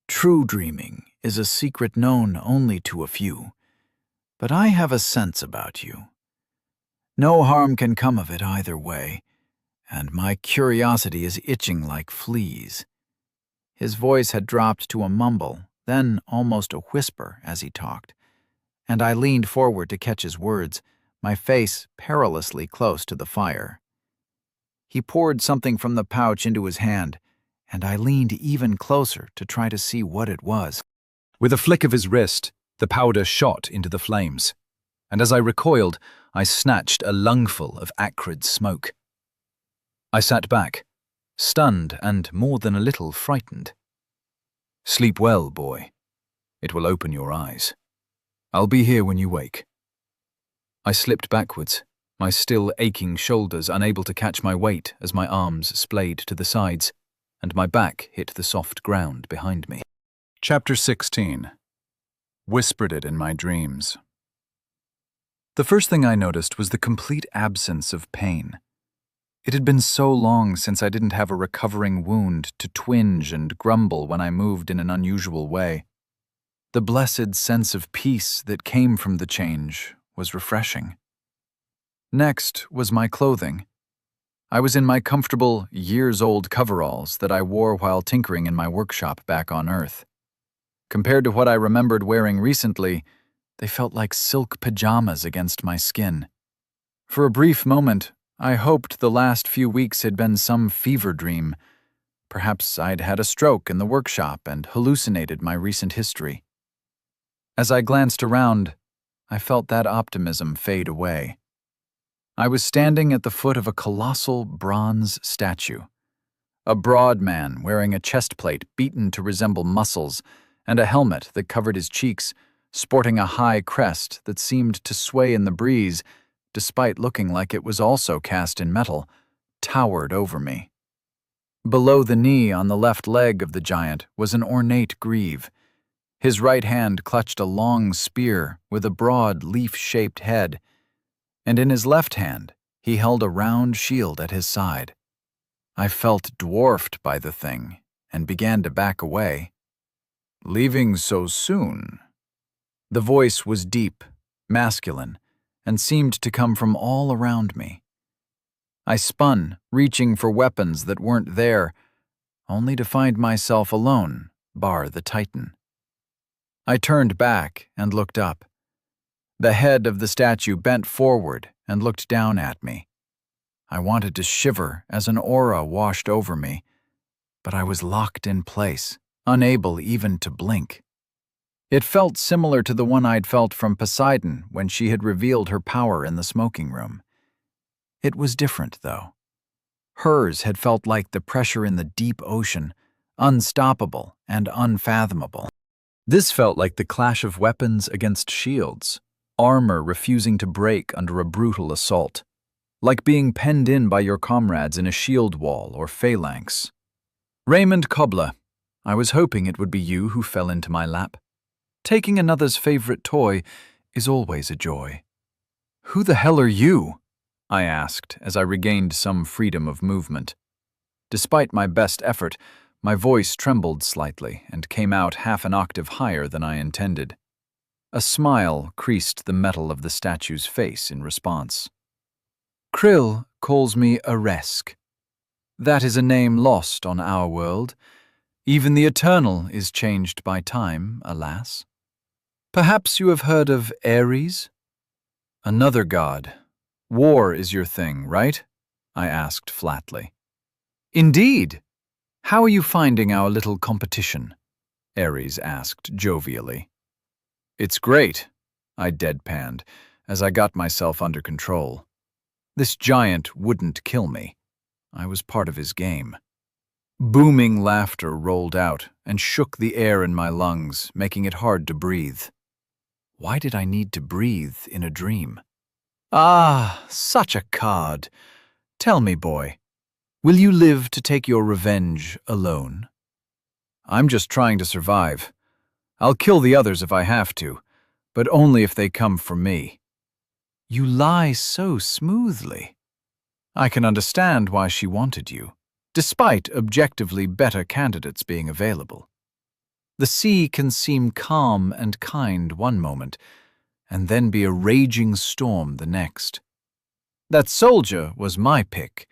True dreaming is a secret known only to a few, but I have a sense about you. No harm can come of it either way, and my curiosity is itching like fleas. His voice had dropped to a mumble, then almost a whisper as he talked, and I leaned forward to catch his words, my face perilously close to the fire. He poured something from the pouch into his hand, and I leaned even closer to try to see what it was. With a flick of his wrist, the powder shot into the flames, and as I recoiled, I snatched a lungful of acrid smoke. I sat back, stunned and more than a little frightened. Sleep well, boy. It will open your eyes. I'll be here when you wake. I slipped backwards, my still aching shoulders unable to catch my weight as my arms splayed to the sides, and my back hit the soft ground behind me. Chapter 16. Whispered it in my dreams. The first thing I noticed was the complete absence of pain. It had been so long since I didn't have a recovering wound to twinge and grumble when I moved in an unusual way. The blessed sense of peace that came from the change was refreshing. Next was my clothing. I was in my comfortable, years-old coveralls that I wore while tinkering in my workshop back on Earth. Compared to what I remembered wearing recently, they felt like silk pajamas against my skin. For a brief moment, I hoped the last few weeks had been some fever dream. Perhaps I'd had a stroke in the workshop and hallucinated my recent history. As I glanced around, I felt that optimism fade away. I was standing at the foot of a colossal bronze statue. A broad man wearing a chest plate beaten to resemble muscles and a helmet that covered his cheeks, sporting a high crest that seemed to sway in the breeze, despite looking like it was also cast in metal, towered over me. Below the knee on the left leg of the giant was an ornate greave. His right hand clutched a long spear with a broad leaf-shaped head, and in his left hand he held a round shield at his side. I felt dwarfed by the thing and began to back away. Leaving so soon? The voice was deep, masculine, and seemed to come from all around me. I spun, reaching for weapons that weren't there, only to find myself alone, bar the Titan. I turned back and looked up. The head of the statue bent forward and looked down at me. I wanted to shiver as an aura washed over me, but I was locked in place, unable even to blink. It felt similar to the one I'd felt from Poseidon when she had revealed her power in the smoking room. It was different, though. Hers had felt like the pressure in the deep ocean, unstoppable and unfathomable. This felt like the clash of weapons against shields, armor refusing to break under a brutal assault, like being penned in by your comrades in a shield wall or phalanx. Raymond Cobbler, I was hoping it would be you who fell into my lap. Taking another's favorite toy is always a joy. Who the hell are you? I asked as I regained some freedom of movement. Despite my best effort, my voice trembled slightly and came out half an octave higher than I intended. A smile creased the metal of the statue's face in response. Krill calls me Aresk. That is a name lost on our world, Even the eternal is changed by time, alas. Perhaps you have heard of Ares? Another god. War is your thing, right? I asked flatly. Indeed. How are you finding our little competition? Ares asked jovially. It's great, I deadpanned, as I got myself under control. This giant wouldn't kill me. I was part of his game. Booming laughter rolled out and shook the air in my lungs, making it hard to breathe. Why did I need to breathe in a dream? Ah, such a card. Tell me, boy, will you live to take your revenge alone? I'm just trying to survive. I'll kill the others if I have to, but only if they come for me. You lie so smoothly. I can understand why she wanted you, despite objectively better candidates being available. The sea can seem calm and kind one moment, and then be a raging storm the next. That soldier was my pick,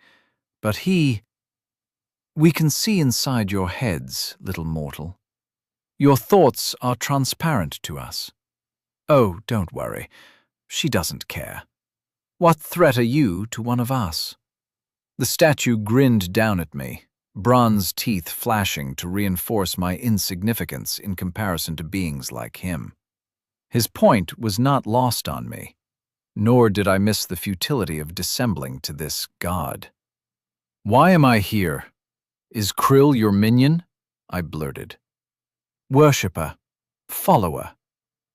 but we can see inside your heads, little mortal. Your thoughts are transparent to us. Oh, don't worry. She doesn't care. What threat are you to one of us? The statue grinned down at me, bronze teeth flashing to reinforce my insignificance in comparison to beings like him. His point was not lost on me, nor did I miss the futility of dissembling to this god. Why am I here? Is Krill your minion? I blurted. Worshipper, follower,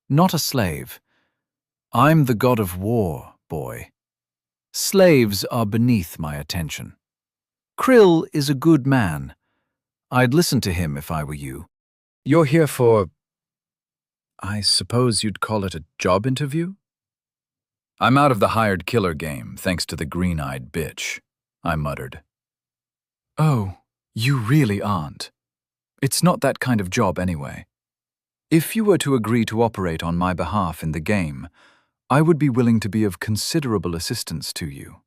not a slave. I'm the god of war, boy. Slaves are beneath my attention. Krill is a good man. I'd listen to him if I were you. You're here for... I suppose you'd call it a job interview? I'm out of the hired killer game, thanks to the green-eyed bitch, I muttered. Oh, you really aren't. It's not that kind of job anyway. If you were to agree to operate on my behalf in the game, I would be willing to be of considerable assistance to you.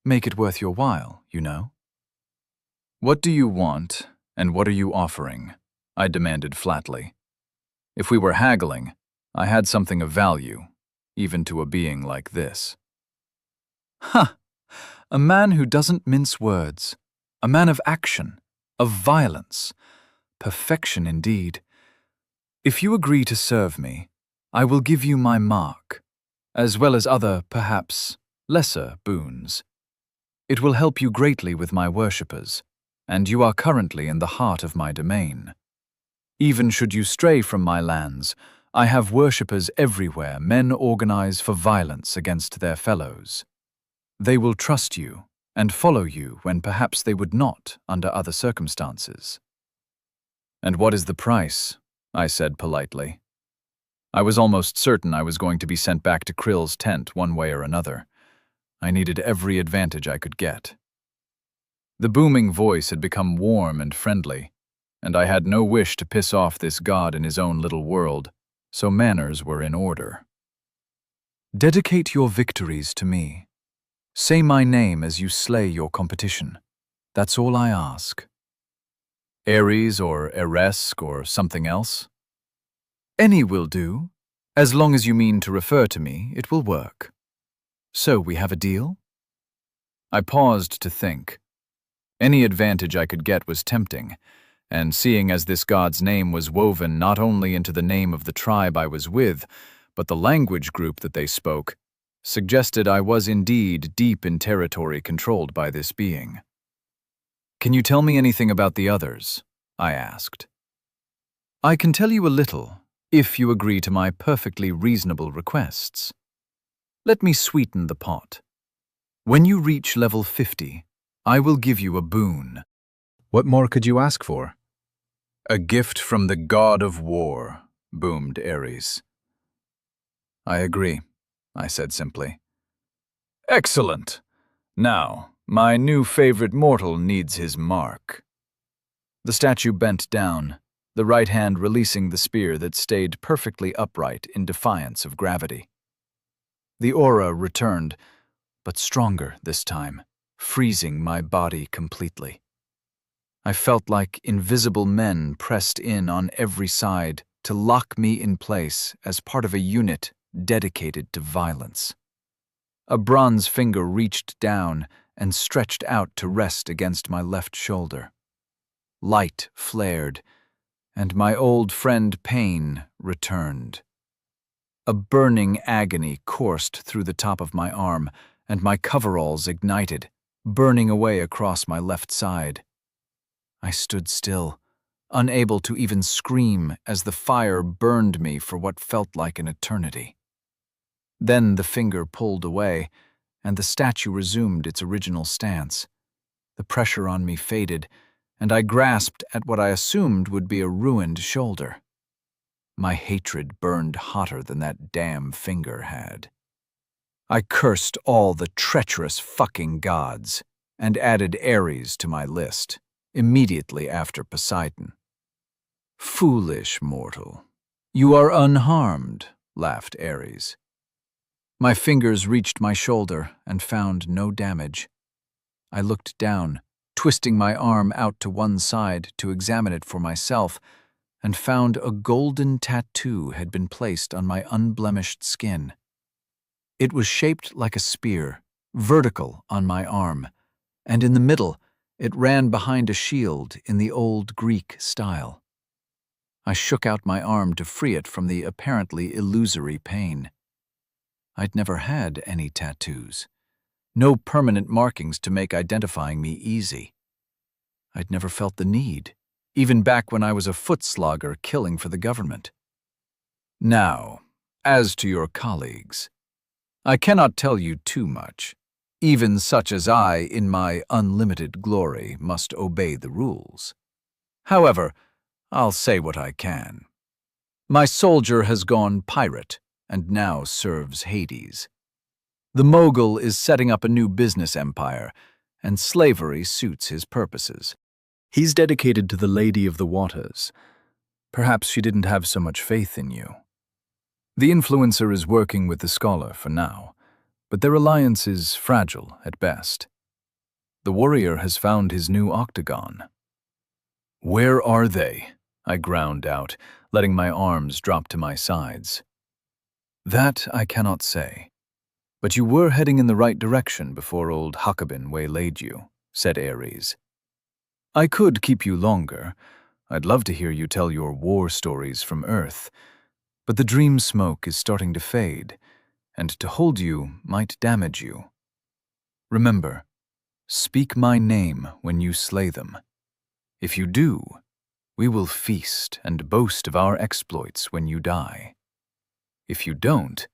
Make it worth your while, you know. What do you want, and what are you offering? I demanded flatly. If we were haggling, I had something of value, even to a being like this. Ha! A man who doesn't mince words. A man of action, of violence. Perfection indeed. If you agree to serve me, I will give you my mark, as well as other, perhaps, lesser boons. It will help you greatly with my worshippers, and you are currently in the heart of my domain. Even should you stray from my lands, I have worshippers everywhere men organize for violence against their fellows. They will trust you and follow you when perhaps they would not under other circumstances. And what is the price? I said politely. I was almost certain I was going to be sent back to Krill's tent one way or another. I needed every advantage I could get. The booming voice had become warm and friendly, and I had no wish to piss off this god in his own little world, so manners were in order. Dedicate your victories to me. Say my name as you slay your competition. That's all I ask. Ares or Eresk or something else? Any will do. As long as you mean to refer to me, it will work. So we have a deal? I paused to think. Any advantage I could get was tempting, and seeing as this god's name was woven not only into the name of the tribe I was with, but the language group that they spoke, suggested I was indeed deep in territory controlled by this being. Can you tell me anything about the others? I asked. I can tell you a little, if you agree to my perfectly reasonable requests. Let me sweeten the pot. When you reach level 50, I will give you a boon. What more could you ask for? A gift from the god of war, boomed Ares. I agree, I said simply. Excellent. Now, my new favorite mortal needs his mark. The statue bent down, the right hand releasing the spear that stayed perfectly upright in defiance of gravity. The aura returned, but stronger this time, freezing my body completely. I felt like invisible men pressed in on every side to lock me in place as part of a unit dedicated to violence. A bronze finger reached down and stretched out to rest against my left shoulder. Light flared, and my old friend pain returned. A burning agony coursed through the top of my arm, and my coveralls ignited, burning away across my left side. I stood still, unable to even scream as the fire burned me for what felt like an eternity. Then the finger pulled away, and the statue resumed its original stance. The pressure on me faded, and I grasped at what I assumed would be a ruined shoulder. My hatred burned hotter than that damn finger had. I cursed all the treacherous fucking gods and added Ares to my list, immediately after Poseidon. "Foolish mortal, you are unharmed," laughed Ares. My fingers reached my shoulder and found no damage. I looked down, twisting my arm out to one side to examine it for myself, and found a golden tattoo had been placed on my unblemished skin. It was shaped like a spear, vertical on my arm, and in the middle it ran behind a shield in the old Greek style. I shook out my arm to free it from the apparently illusory pain. I'd never had any tattoos. No permanent markings to make identifying me easy. I'd never felt the need, even back when I was a foot slogger killing for the government. Now, as to your colleagues, I cannot tell you too much. Even such as I, in my unlimited glory, must obey the rules. However, I'll say what I can. My soldier has gone pirate and now serves Hades. The mogul is setting up a new business empire, and slavery suits his purposes. He's dedicated to the Lady of the Waters. Perhaps she didn't have so much faith in you. The influencer is working with the scholar for now, but their alliance is fragile at best. The warrior has found his new octagon. "Where are they?" I ground out, letting my arms drop to my sides. "That I cannot say. But you were heading in the right direction before old Hakabin waylaid you," said Ares. "I could keep you longer. I'd love to hear you tell your war stories from Earth. But the dream smoke is starting to fade, and to hold you might damage you. Remember, speak my name when you slay them. If you do, we will feast and boast of our exploits when you die. If you don't,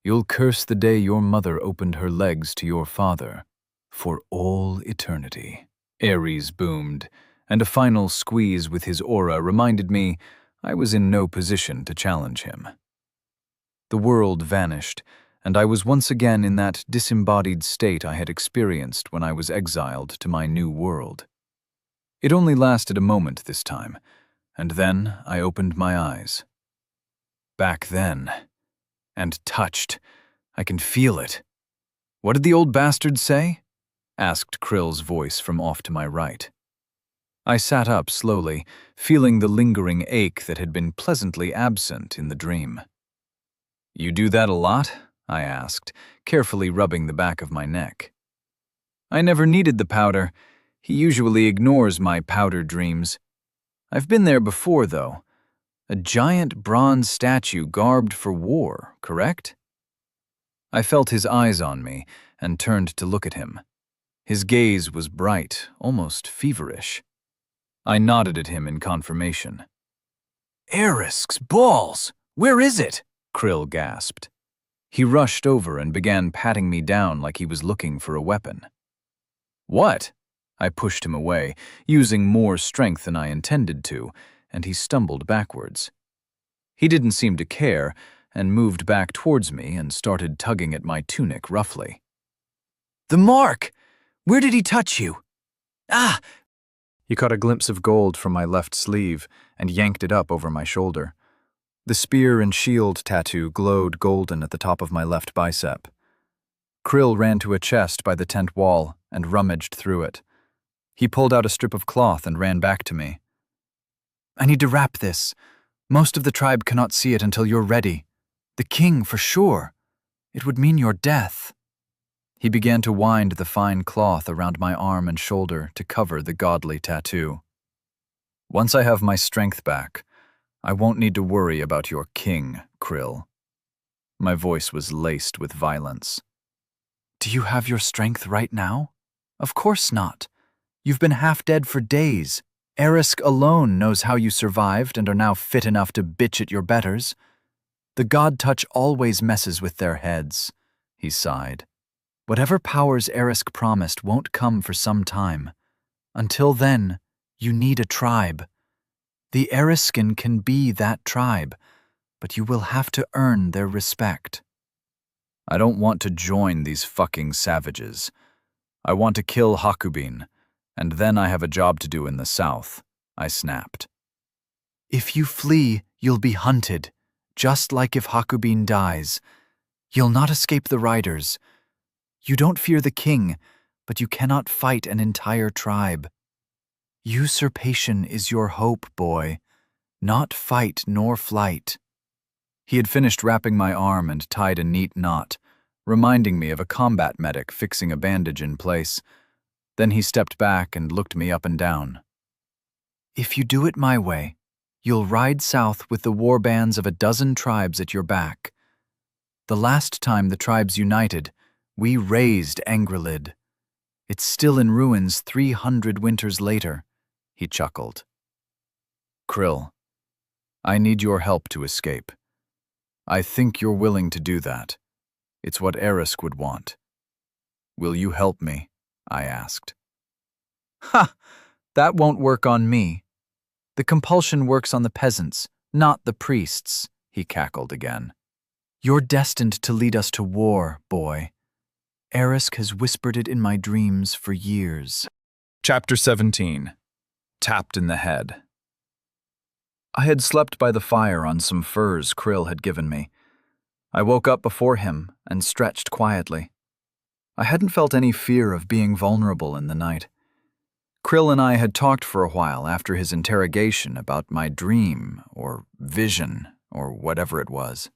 you'll curse the day your mother opened her legs to your father for all eternity." Ares boomed, and a final squeeze with his aura reminded me I was in no position to challenge him. The world vanished, and I was once again in that disembodied state I had experienced when I was exiled to my new world. It only lasted a moment this time, and then I opened my eyes. Back then, and touched. I can feel it. "What did the old bastard say?" asked Krill's voice from off to my right. I sat up slowly, feeling the lingering ache that had been pleasantly absent in the dream. "You do that a lot?" I asked, carefully rubbing the back of my neck. "I never needed the powder. He usually ignores my powder dreams. I've been there before, though. A giant bronze statue garbed for war, correct?" I felt his eyes on me and turned to look at him. His gaze was bright, almost feverish. I nodded at him in confirmation. "Erisk's balls! Where is it?" Krill gasped. He rushed over and began patting me down like he was looking for a weapon. "What?" I pushed him away, using more strength than I intended to, and he stumbled backwards. He didn't seem to care, and moved back towards me and started tugging at my tunic roughly. "The mark! Where did he touch you?" "Ah!" He caught a glimpse of gold from my left sleeve and yanked it up over my shoulder. The spear and shield tattoo glowed golden at the top of my left bicep. Krill ran to a chest by the tent wall and rummaged through it. He pulled out a strip of cloth and ran back to me. I need to wrap this. Most of the tribe cannot see it until you're ready. The king, for sure. It would mean your death. He began to wind the fine cloth around my arm and shoulder to cover the godly tattoo. Once I have my strength back, I won't need to worry about your king, Krill. My voice was laced with violence. Do you have your strength right now? Of course not. You've been half dead for days. Erisk alone knows how you survived and are now fit enough to bitch at your betters. The god touch always messes with their heads, he sighed. Whatever powers Erisk promised won't come for some time. Until then, you need a tribe. The Eriskin can be that tribe, but you will have to earn their respect. I don't want to join these fucking savages. I want to kill Hakubin, and then I have a job to do in the south, I snapped. If you flee, you'll be hunted, just like if Hakubin dies. You'll not escape the riders. You don't fear the king, but you cannot fight an entire tribe. Usurpation is your hope, boy, not fight nor flight. He had finished wrapping my arm and tied a neat knot, reminding me of a combat medic fixing a bandage in place. Then he stepped back and looked me up and down. If you do it my way, you'll ride south with the warbands of a dozen tribes at your back. The last time the tribes united, we razed Angrilid. It's still in ruins 300 winters later, he chuckled. Krill, I need your help to escape. I think you're willing to do that. It's what Erisk would want. Will you help me? I asked. Ha! That won't work on me. The compulsion works on the peasants, not the priests, he cackled again. You're destined to lead us to war, boy. Erisk has whispered it in my dreams for years. Chapter 17. Tapped in the Head. I had slept by the fire on some furs Krill had given me. I woke up before him and stretched quietly. I hadn't felt any fear of being vulnerable in the night. Krill and I had talked for a while after his interrogation about my dream, or vision, or whatever it was.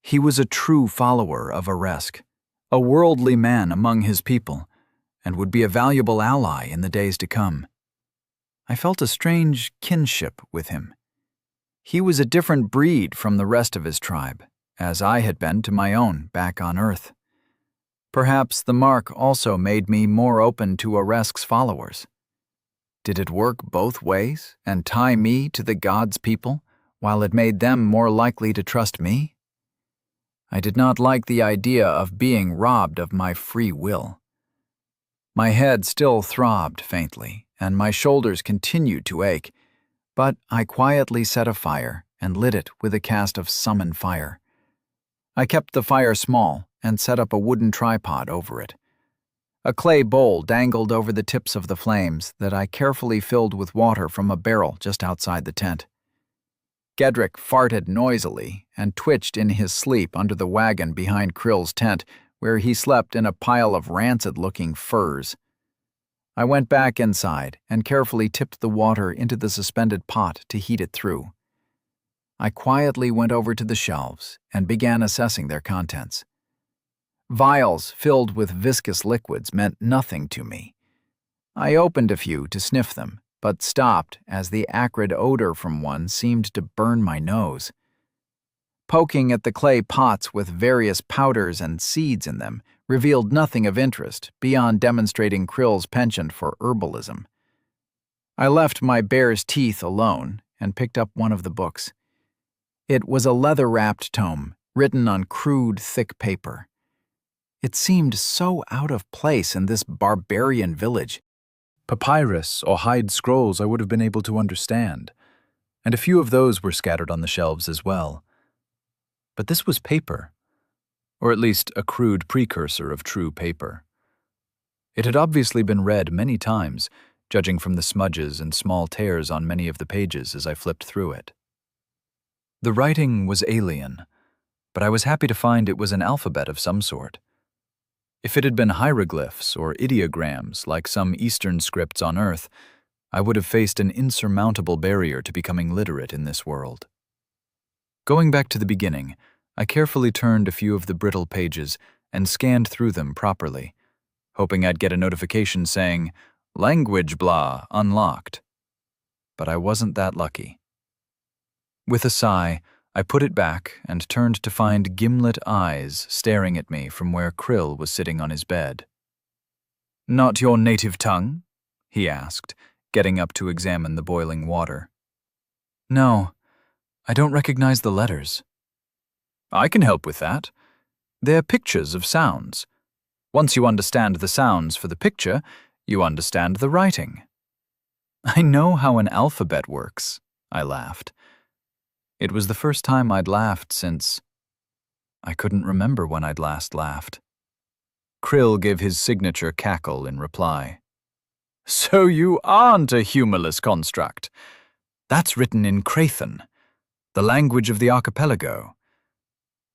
He was a true follower of Erisk, a worldly man among his people, and would be a valuable ally in the days to come. I felt a strange kinship with him. He was a different breed from the rest of his tribe, as I had been to my own back on Earth. Perhaps the mark also made me more open to Eresk's followers. Did it work both ways and tie me to the god's people, while it made them more likely to trust me? I did not like the idea of being robbed of my free will. My head still throbbed faintly, and my shoulders continued to ache, but I quietly set a fire and lit it with a cast of Summon Fire. I kept the fire small and set up a wooden tripod over it. A clay bowl dangled over the tips of the flames that I carefully filled with water from a barrel just outside the tent. Gedrick farted noisily and twitched in his sleep under the wagon behind Krill's tent, where he slept in a pile of rancid-looking furs. I went back inside and carefully tipped the water into the suspended pot to heat it through. I quietly went over to the shelves and began assessing their contents. Vials filled with viscous liquids meant nothing to me. I opened a few to sniff them, but stopped as the acrid odor from one seemed to burn my nose. Poking at the clay pots with various powders and seeds in them revealed nothing of interest beyond demonstrating Krill's penchant for herbalism. I left my bear's teeth alone and picked up one of the books. It was a leather-wrapped tome, written on crude, thick paper. It seemed so out of place in this barbarian village. Papyrus or hide scrolls I would have been able to understand, and a few of those were scattered on the shelves as well. But this was paper, or at least a crude precursor of true paper. It had obviously been read many times, judging from the smudges and small tears on many of the pages as I flipped through it. The writing was alien, but I was happy to find it was an alphabet of some sort. If it had been hieroglyphs or ideograms like some Eastern scripts on Earth, I would have faced an insurmountable barrier to becoming literate in this world. Going back to the beginning, I carefully turned a few of the brittle pages and scanned through them properly, hoping I'd get a notification saying, "Language blah unlocked." But I wasn't that lucky. With a sigh, I put it back and turned to find gimlet eyes staring at me from where Krill was sitting on his bed. "Not your native tongue?" he asked, getting up to examine the boiling water. "No, I don't recognize the letters." "I can help with that. They're pictures of sounds. Once you understand the sounds for the picture, you understand the writing." "I know how an alphabet works," I laughed. It was the first time I'd laughed since... I couldn't remember when I'd last laughed. Krill gave his signature cackle in reply. "So you aren't a humorless construct. That's written in Crathan, the language of the archipelago.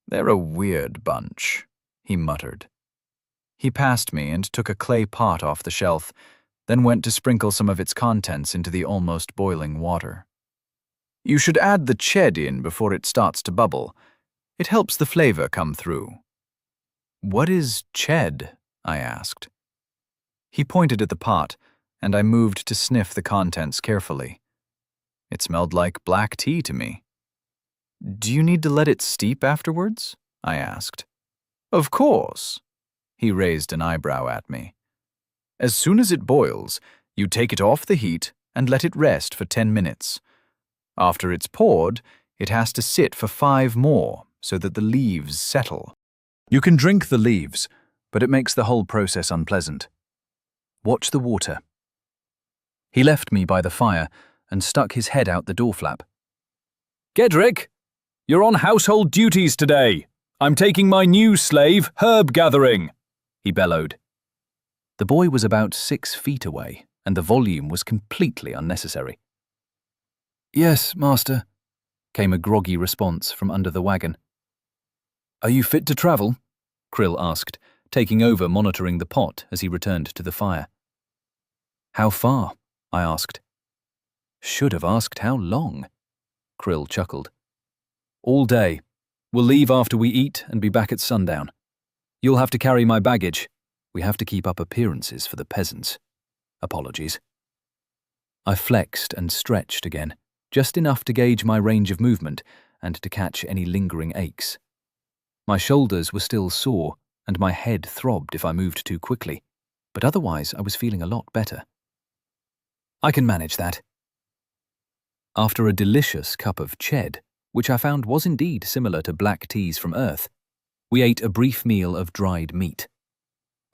They're a weird bunch," he muttered. He passed me and took a clay pot off the shelf, then went to sprinkle some of its contents into the almost boiling water. "You should add the ched in before it starts to bubble. It helps the flavor come through." "What is ched?" I asked. He pointed at the pot, and I moved to sniff the contents carefully. It smelled like black tea to me. "Do you need to let it steep afterwards?" I asked. "Of course." He raised an eyebrow at me. "As soon as it boils, you take it off the heat and let it rest for 10 minutes. After it's poured, it has to sit for 5 more so that the leaves settle. You can drink the leaves, but it makes the whole process unpleasant. Watch the water." He left me by the fire and stuck his head out the door flap. "Gedrick, you're on household duties today. I'm taking my new slave herb gathering," he bellowed. The boy was about 6 feet away, and the volume was completely unnecessary. "Yes, master," came a groggy response from under the wagon. "Are you fit to travel?" Krill asked, taking over monitoring the pot as he returned to the fire. "How far?" I asked. "Should have asked how long," Krill chuckled. "All day. We'll leave after we eat and be back at sundown. You'll have to carry my baggage. We have to keep up appearances for the peasants. Apologies." I flexed and stretched again, just enough to gauge my range of movement and to catch any lingering aches. My shoulders were still sore, and my head throbbed if I moved too quickly, but otherwise I was feeling a lot better. "I can manage that." After a delicious cup of ched, which I found was indeed similar to black teas from Earth, we ate a brief meal of dried meat.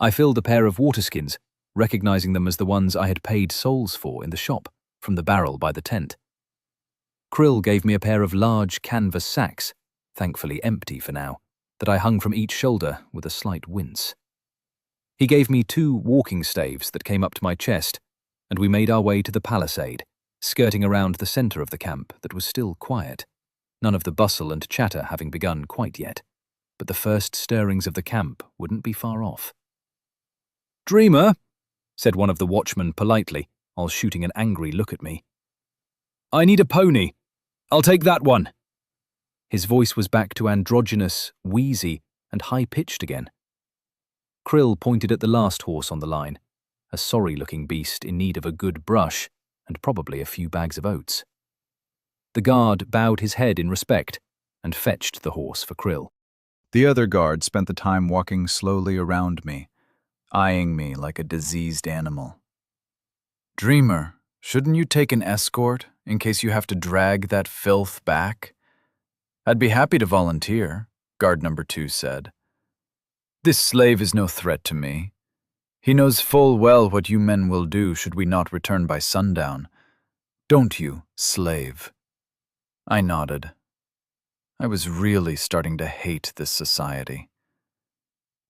I filled a pair of waterskins, recognizing them as the ones I had paid souls for in the shop, from the barrel by the tent. Krill gave me a pair of large canvas sacks, thankfully empty for now, that I hung from each shoulder with a slight wince. He gave me 2 walking staves that came up to my chest, and we made our way to the palisade, skirting around the center of the camp that was still quiet, none of the bustle and chatter having begun quite yet, but the first stirrings of the camp wouldn't be far off. "Dreamer," said one of the watchmen politely, while shooting an angry look at me. "I need a pony. I'll take that one." His voice was back to androgynous, wheezy, and high-pitched again. Krill pointed at the last horse on the line, a sorry-looking beast in need of a good brush and probably a few bags of oats. The guard bowed his head in respect and fetched the horse for Krill. The other guard spent the time walking slowly around me, eyeing me like a diseased animal. "Dreamer, shouldn't you take an escort in case you have to drag that filth back?" "I'd be happy to volunteer," guard number 2 said. "This slave is no threat to me. He knows full well what you men will do should we not return by sundown. Don't you, slave?" I nodded. I was really starting to hate this society.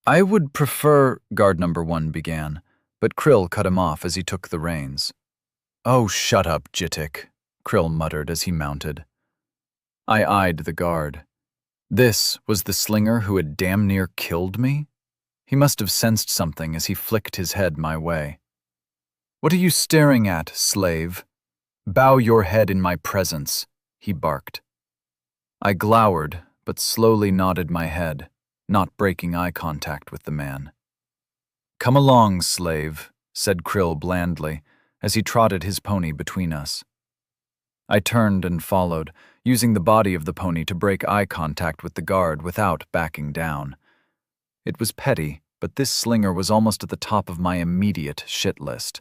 "I would prefer," guard number 1 began, but Krill cut him off as he took the reins. "Oh, shut up, Jittik," Krill muttered as he mounted. I eyed the guard. This was the slinger who had damn near killed me? He must have sensed something as he flicked his head my way. "What are you staring at, slave? Bow your head in my presence," he barked. I glowered, but slowly nodded my head, not breaking eye contact with the man. "Come along, slave," said Krill blandly, as he trotted his pony between us. I turned and followed, using the body of the pony to break eye contact with the guard without backing down. It was petty, but this slinger was almost at the top of my immediate shit list.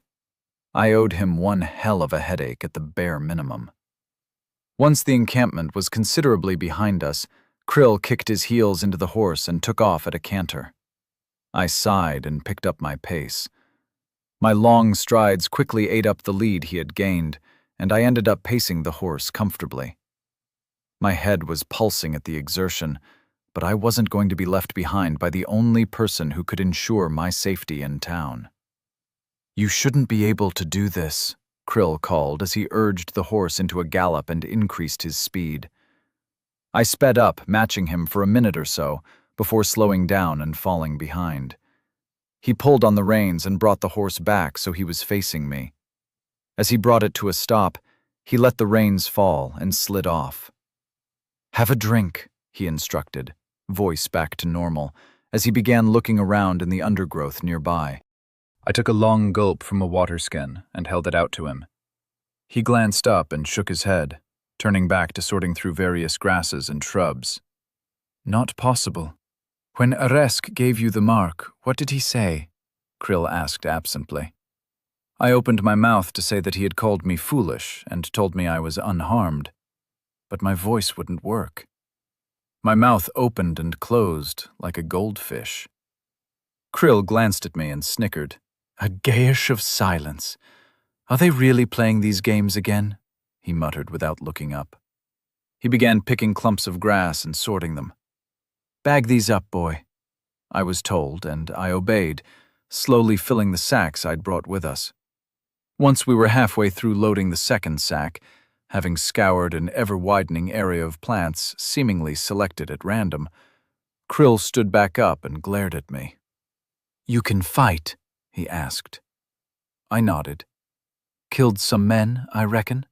I owed him one hell of a headache at the bare minimum. Once the encampment was considerably behind us, Krill kicked his heels into the horse and took off at a canter. I sighed and picked up my pace. My long strides quickly ate up the lead he had gained, and I ended up pacing the horse comfortably. My head was pulsing at the exertion, but I wasn't going to be left behind by the only person who could ensure my safety in town. "You shouldn't be able to do this," Krill called as he urged the horse into a gallop and increased his speed. I sped up, matching him for a minute or so, before slowing down and falling behind. He pulled on the reins and brought the horse back so he was facing me. As he brought it to a stop, he let the reins fall and slid off. "Have a drink," he instructed, voice back to normal, as he began looking around in the undergrowth nearby. I took a long gulp from a water skin and held it out to him. He glanced up and shook his head, turning back to sorting through various grasses and shrubs. "Not possible. When Aresk gave you the mark, what did he say?" Krill asked absently. I opened my mouth to say that he had called me foolish and told me I was unharmed, but my voice wouldn't work. My mouth opened and closed like a goldfish. Krill glanced at me and snickered. "A gayish of silence. Are they really playing these games again?" he muttered without looking up. He began picking clumps of grass and sorting them. "Bag these up, boy," I was told, and I obeyed, slowly filling the sacks I'd brought with us. Once we were halfway through loading the second sack, having scoured an ever-widening area of plants seemingly selected at random, Krill stood back up and glared at me. "You can fight?" he asked. I nodded. "Killed some men, I reckon?"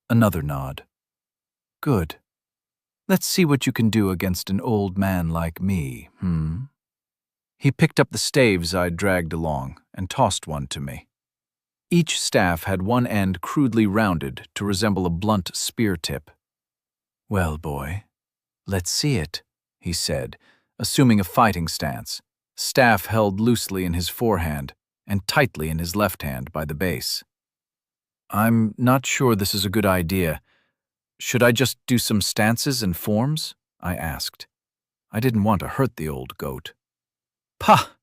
Another nod. "Good. Let's see what you can do against an old man like me, He picked up the staves I'd dragged along and tossed one to me. Each staff had one end crudely rounded to resemble a blunt spear tip. "Well, boy, let's see it," he said, assuming a fighting stance, staff held loosely in his forehand and tightly in his left hand by the base. "I'm not sure this is a good idea. Should I just do some stances and forms?" I asked. I didn't want to hurt the old goat. "Pah!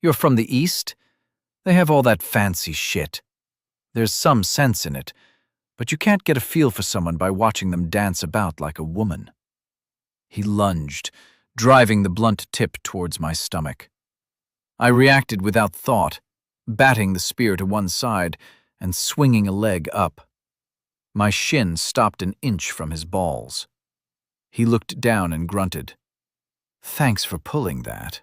You're from the East? They have all that fancy shit. There's some sense in it, but you can't get a feel for someone by watching them dance about like a woman." He lunged, driving the blunt tip towards my stomach. I reacted without thought, batting the spear to one side and swinging a leg up. My shin stopped an inch from his balls. He looked down and grunted. "Thanks for pulling that."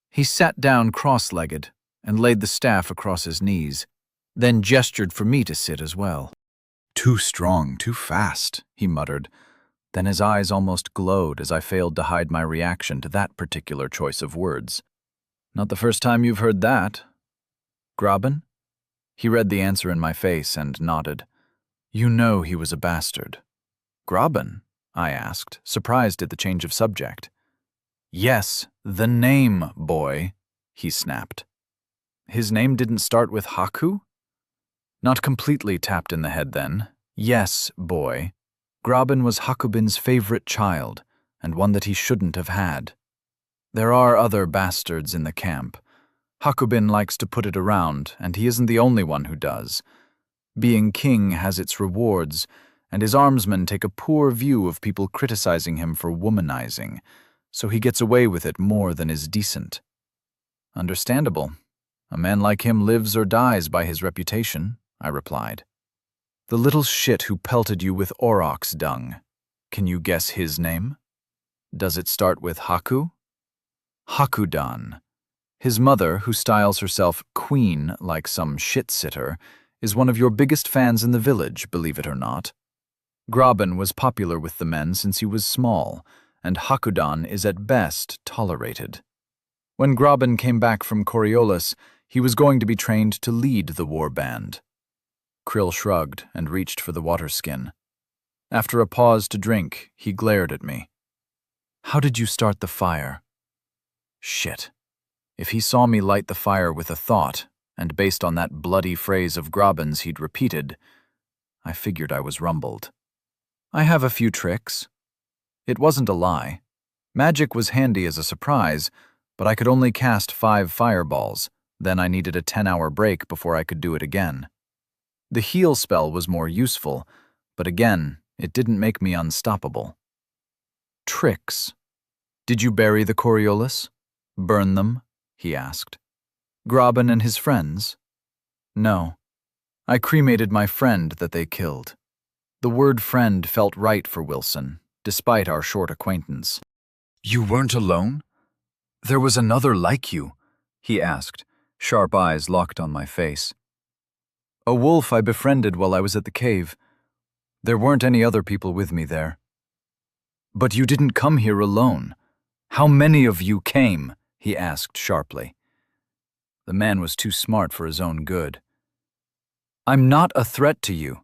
He sat down cross-legged and laid the staff across his knees, then gestured for me to sit as well. "Too strong, too fast," he muttered. Then his eyes almost glowed as I failed to hide my reaction to that particular choice of words. "Not the first time you've heard that. Graben?" He read the answer in my face and nodded. "You know he was a bastard." "Graben?" I asked, surprised at the change of subject. "Yes, the name, boy," he snapped. "His name didn't start with Haku?" Not completely tapped in the head then. Yes, boy. Graben was Hakubin's favorite child, and one that he shouldn't have had. There are other bastards in the camp. Hakubin likes to put it around, and he isn't the only one who does. Being king has its rewards, and his armsmen take a poor view of people criticizing him for womanizing, so he gets away with it more than is decent. Understandable. A man like him lives or dies by his reputation, I replied. The little shit who pelted you with aurochs dung. Can you guess his name? Does it start with Haku? Hakudan, His mother, who styles herself Queen like some shit-sitter, is one of your biggest fans in the village, believe it or not. Graben was popular with the men since he was small, and Hakudan is at best tolerated. When Graben came back from Coriolis, he was going to be trained to lead the war band. Krill shrugged and reached for the water skin. After a pause to drink, he glared at me. How did you start the fire? Shit. If he saw me light the fire with a thought, and based on that bloody phrase of Graben's he'd repeated, I figured I was rumbled. I have a few tricks. It wasn't a lie. Magic was handy as a surprise, but I could only cast 5 fireballs. Then I needed a 10-hour break before I could do it again. The heal spell was more useful, but again, it didn't make me unstoppable. Tricks. Did you bury the Coriolis? Burn them? He asked. Graben and his friends? No. I cremated my friend that they killed. The word friend felt right for Wilson, despite our short acquaintance. You weren't alone? There was another like you, he asked, sharp eyes locked on my face. A wolf I befriended while I was at the cave. There weren't any other people with me there. But you didn't come here alone. How many of you came? He asked sharply. The man was too smart for his own good. I'm not a threat to you.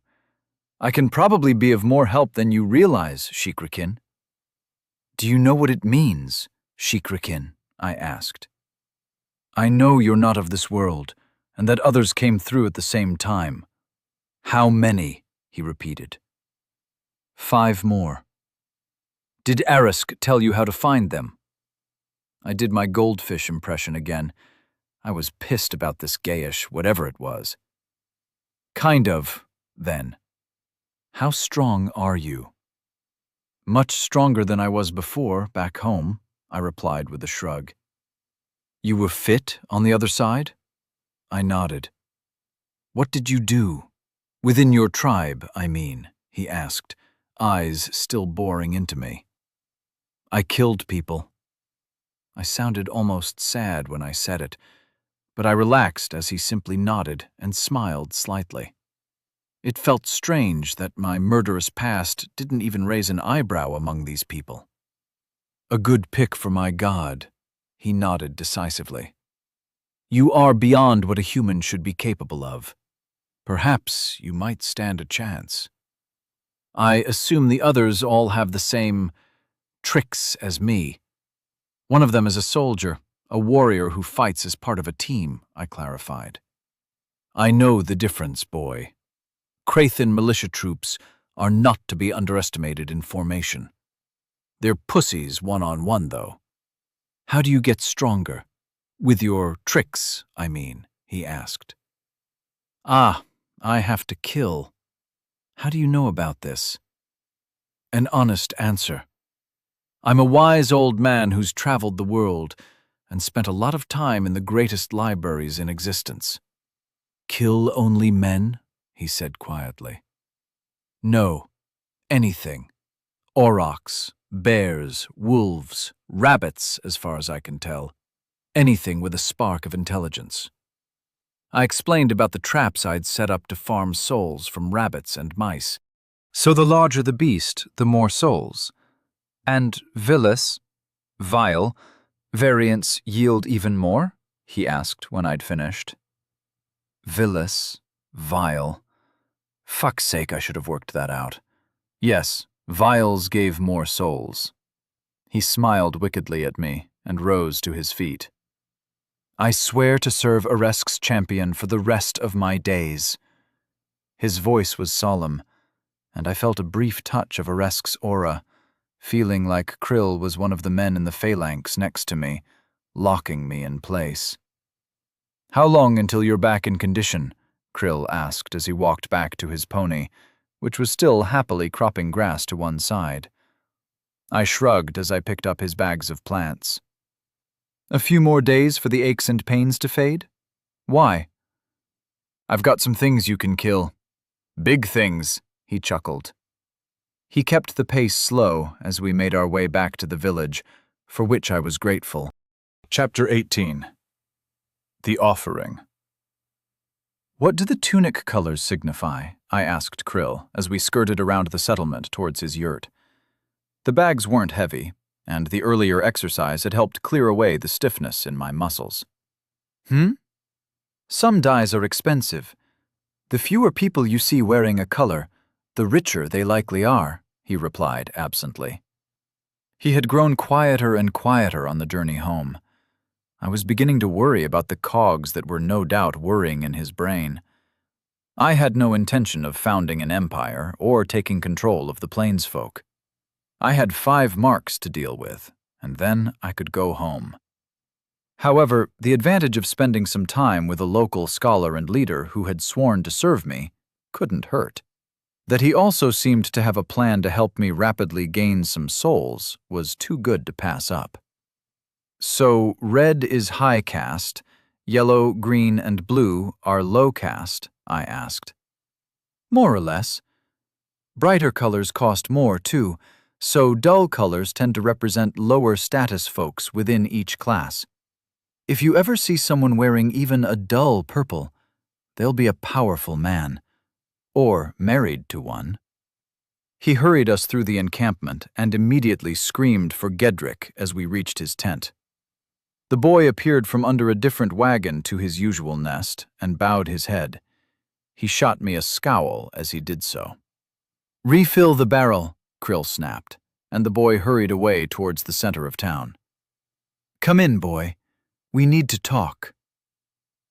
I can probably be of more help than you realize, Shikrikin. Do you know what it means, Shikrikin? I asked. I know you're not of this world, and that others came through at the same time. How many? He repeated. 5 more. Did Arisk tell you how to find them? I did my goldfish impression again. I was pissed about this gayish whatever it was. Kind of, then. How strong are you? Much stronger than I was before, back home, I replied with a shrug. You were fit on the other side? I nodded. What did you do? Within your tribe, I mean, he asked, eyes still boring into me. I killed people. I sounded almost sad when I said it, but I relaxed as he simply nodded and smiled slightly. It felt strange that my murderous past didn't even raise an eyebrow among these people. A good pick for my god, he nodded decisively. You are beyond what a human should be capable of. Perhaps you might stand a chance. I assume the others all have the same tricks as me. One of them is a soldier, a warrior who fights as part of a team, I clarified. I know the difference, boy. Krathen militia troops are not to be underestimated in formation. They're pussies one-on-one, though. How do you get stronger? With your tricks, I mean, he asked. Ah, I have to kill. How do you know about this? An honest answer. I'm a wise old man who's traveled the world and spent a lot of time in the greatest libraries in existence. Kill only men? He said quietly. No, anything. Aurochs, bears, wolves, rabbits, as far as I can tell. Anything with a spark of intelligence. I explained about the traps I'd set up to farm souls from rabbits and mice. So the larger the beast, the more souls. And vile variants yield even more? He asked when I'd finished. Vile. Fuck's sake, I should have worked that out. Yes, vials gave more souls. He smiled wickedly at me and rose to his feet. I swear to serve Aresk's champion for the rest of my days. His voice was solemn, and I felt a brief touch of Aresk's aura, feeling like Krill was one of the men in the phalanx next to me, locking me in place. How long until you're back in condition? Krill asked as he walked back to his pony, which was still happily cropping grass to one side. I shrugged as I picked up his bags of plants. A few more days for the aches and pains to fade? Why? I've got some things you can kill. Big things, he chuckled. He kept the pace slow as we made our way back to the village, for which I was grateful. Chapter 18. The offering. What do the tunic colors signify? I asked Krill as we skirted around the settlement towards his yurt. The bags weren't heavy, and the earlier exercise had helped clear away the stiffness in my muscles. Some dyes are expensive. The fewer people you see wearing a color, the richer they likely are, he replied absently. He had grown quieter and quieter on the journey home. I was beginning to worry about the cogs that were no doubt whirring in his brain. I had no intention of founding an empire or taking control of the plainsfolk. I had 5 marks to deal with, and then I could go home. However, the advantage of spending some time with a local scholar and leader who had sworn to serve me couldn't hurt. That he also seemed to have a plan to help me rapidly gain some souls was too good to pass up. So red is high caste, yellow, green, and blue are low caste, I asked. More or less. Brighter colors cost more, too, so dull colors tend to represent lower status folks within each class. If you ever see someone wearing even a dull purple, they'll be a powerful man, or married to one. He hurried us through the encampment and immediately screamed for Gedrick as we reached his tent. The boy appeared from under a different wagon to his usual nest and bowed his head. He shot me a scowl as he did so. "Refill the barrel," Krill snapped, and the boy hurried away towards the center of town. "Come in, boy. We need to talk."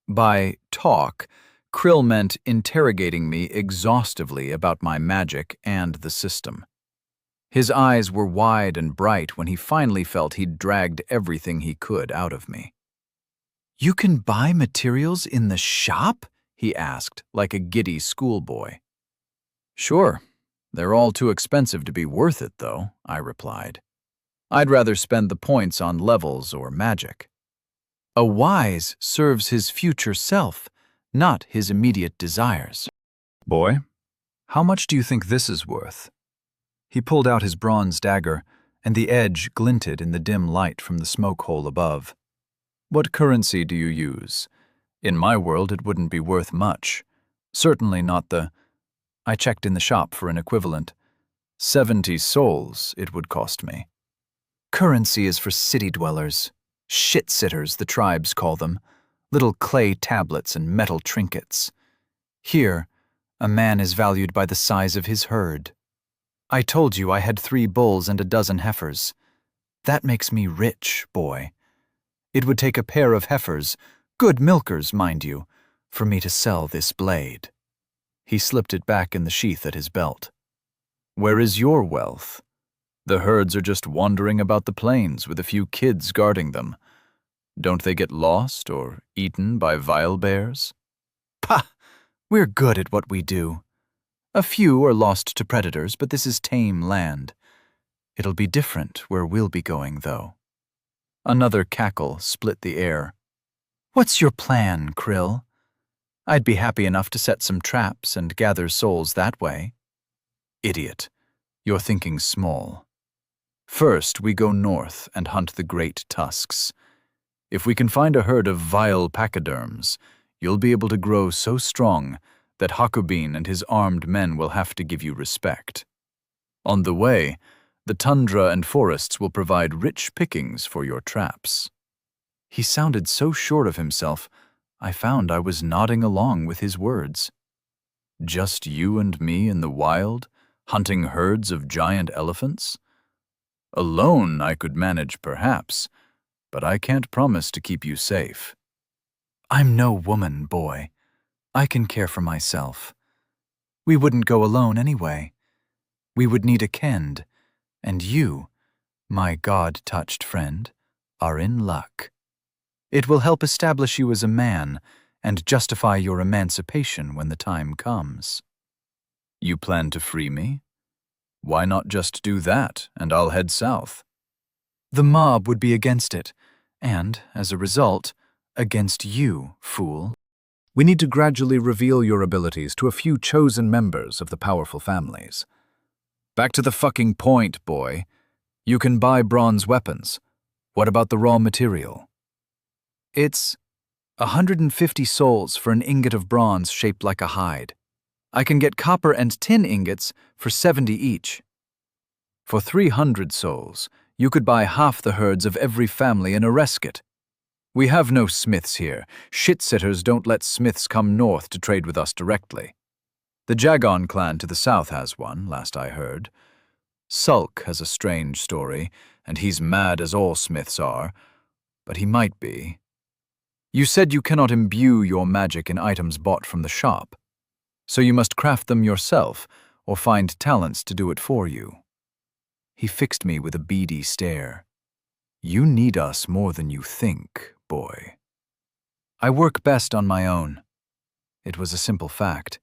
By talk, Krill meant interrogating me exhaustively about my magic and the system. His eyes were wide and bright when he finally felt he'd dragged everything he could out of me. "You can buy materials in the shop?" he asked, like a giddy schoolboy. "Sure. They're all too expensive to be worth it, though," I replied. "I'd rather spend the points on levels or magic." A wise serves his future self, not his immediate desires. Boy, how much do you think this is worth? He pulled out his bronze dagger, and the edge glinted in the dim light from the smoke hole above. What currency do you use? In my world, it wouldn't be worth much. Certainly not the... I checked in the shop for an equivalent. 70 souls it would cost me. Currency is for city dwellers. Shit-sitters, the tribes call them. Little clay tablets and metal trinkets. Here, a man is valued by the size of his herd. I told you I had 3 bulls and a dozen heifers. That makes me rich, boy. It would take a pair of heifers, good milkers, mind you, for me to sell this blade. He slipped it back in the sheath at his belt. Where is your wealth? The herds are just wandering about the plains with a few kids guarding them. Don't they get lost or eaten by vile bears? Pah! We're good at what we do. A few are lost to predators, but this is tame land. It'll be different where we'll be going, though. Another cackle split the air. What's your plan, Krill? I'd be happy enough to set some traps and gather souls that way. Idiot. You're thinking small. First, we go north and hunt the great tusks. If we can find a herd of vile pachyderms, you'll be able to grow so strong that Hakubin and his armed men will have to give you respect. On the way, the tundra and forests will provide rich pickings for your traps. He sounded so sure of himself, I found I was nodding along with his words. Just you and me in the wild, hunting herds of giant elephants? Alone I could manage perhaps, but I can't promise to keep you safe. I'm no woman, boy. I can care for myself. We wouldn't go alone anyway. We would need a kend, and you, my God-touched friend, are in luck. It will help establish you as a man and justify your emancipation when the time comes. You plan to free me? Why not just do that, and I'll head south? The mob would be against it, and, as a result, against you, fool. We need to gradually reveal your abilities to a few chosen members of the powerful families. Back to the fucking point, boy. You can buy bronze weapons. What about the raw material? It's 150 souls for an ingot of bronze shaped like a hide. I can get copper and tin ingots for 70 each. For 300 souls, you could buy half the herds of every family in Areskit. We have no smiths here. Shit-sitters don't let smiths come north to trade with us directly. The Jagon clan to the south has one, last I heard. Sulk has a strange story, and he's mad as all smiths are, but he might be. You said you cannot imbue your magic in items bought from the shop, so you must craft them yourself or find talents to do it for you. He fixed me with a beady stare. You need us more than you think, boy. I work best on my own. It was a simple fact.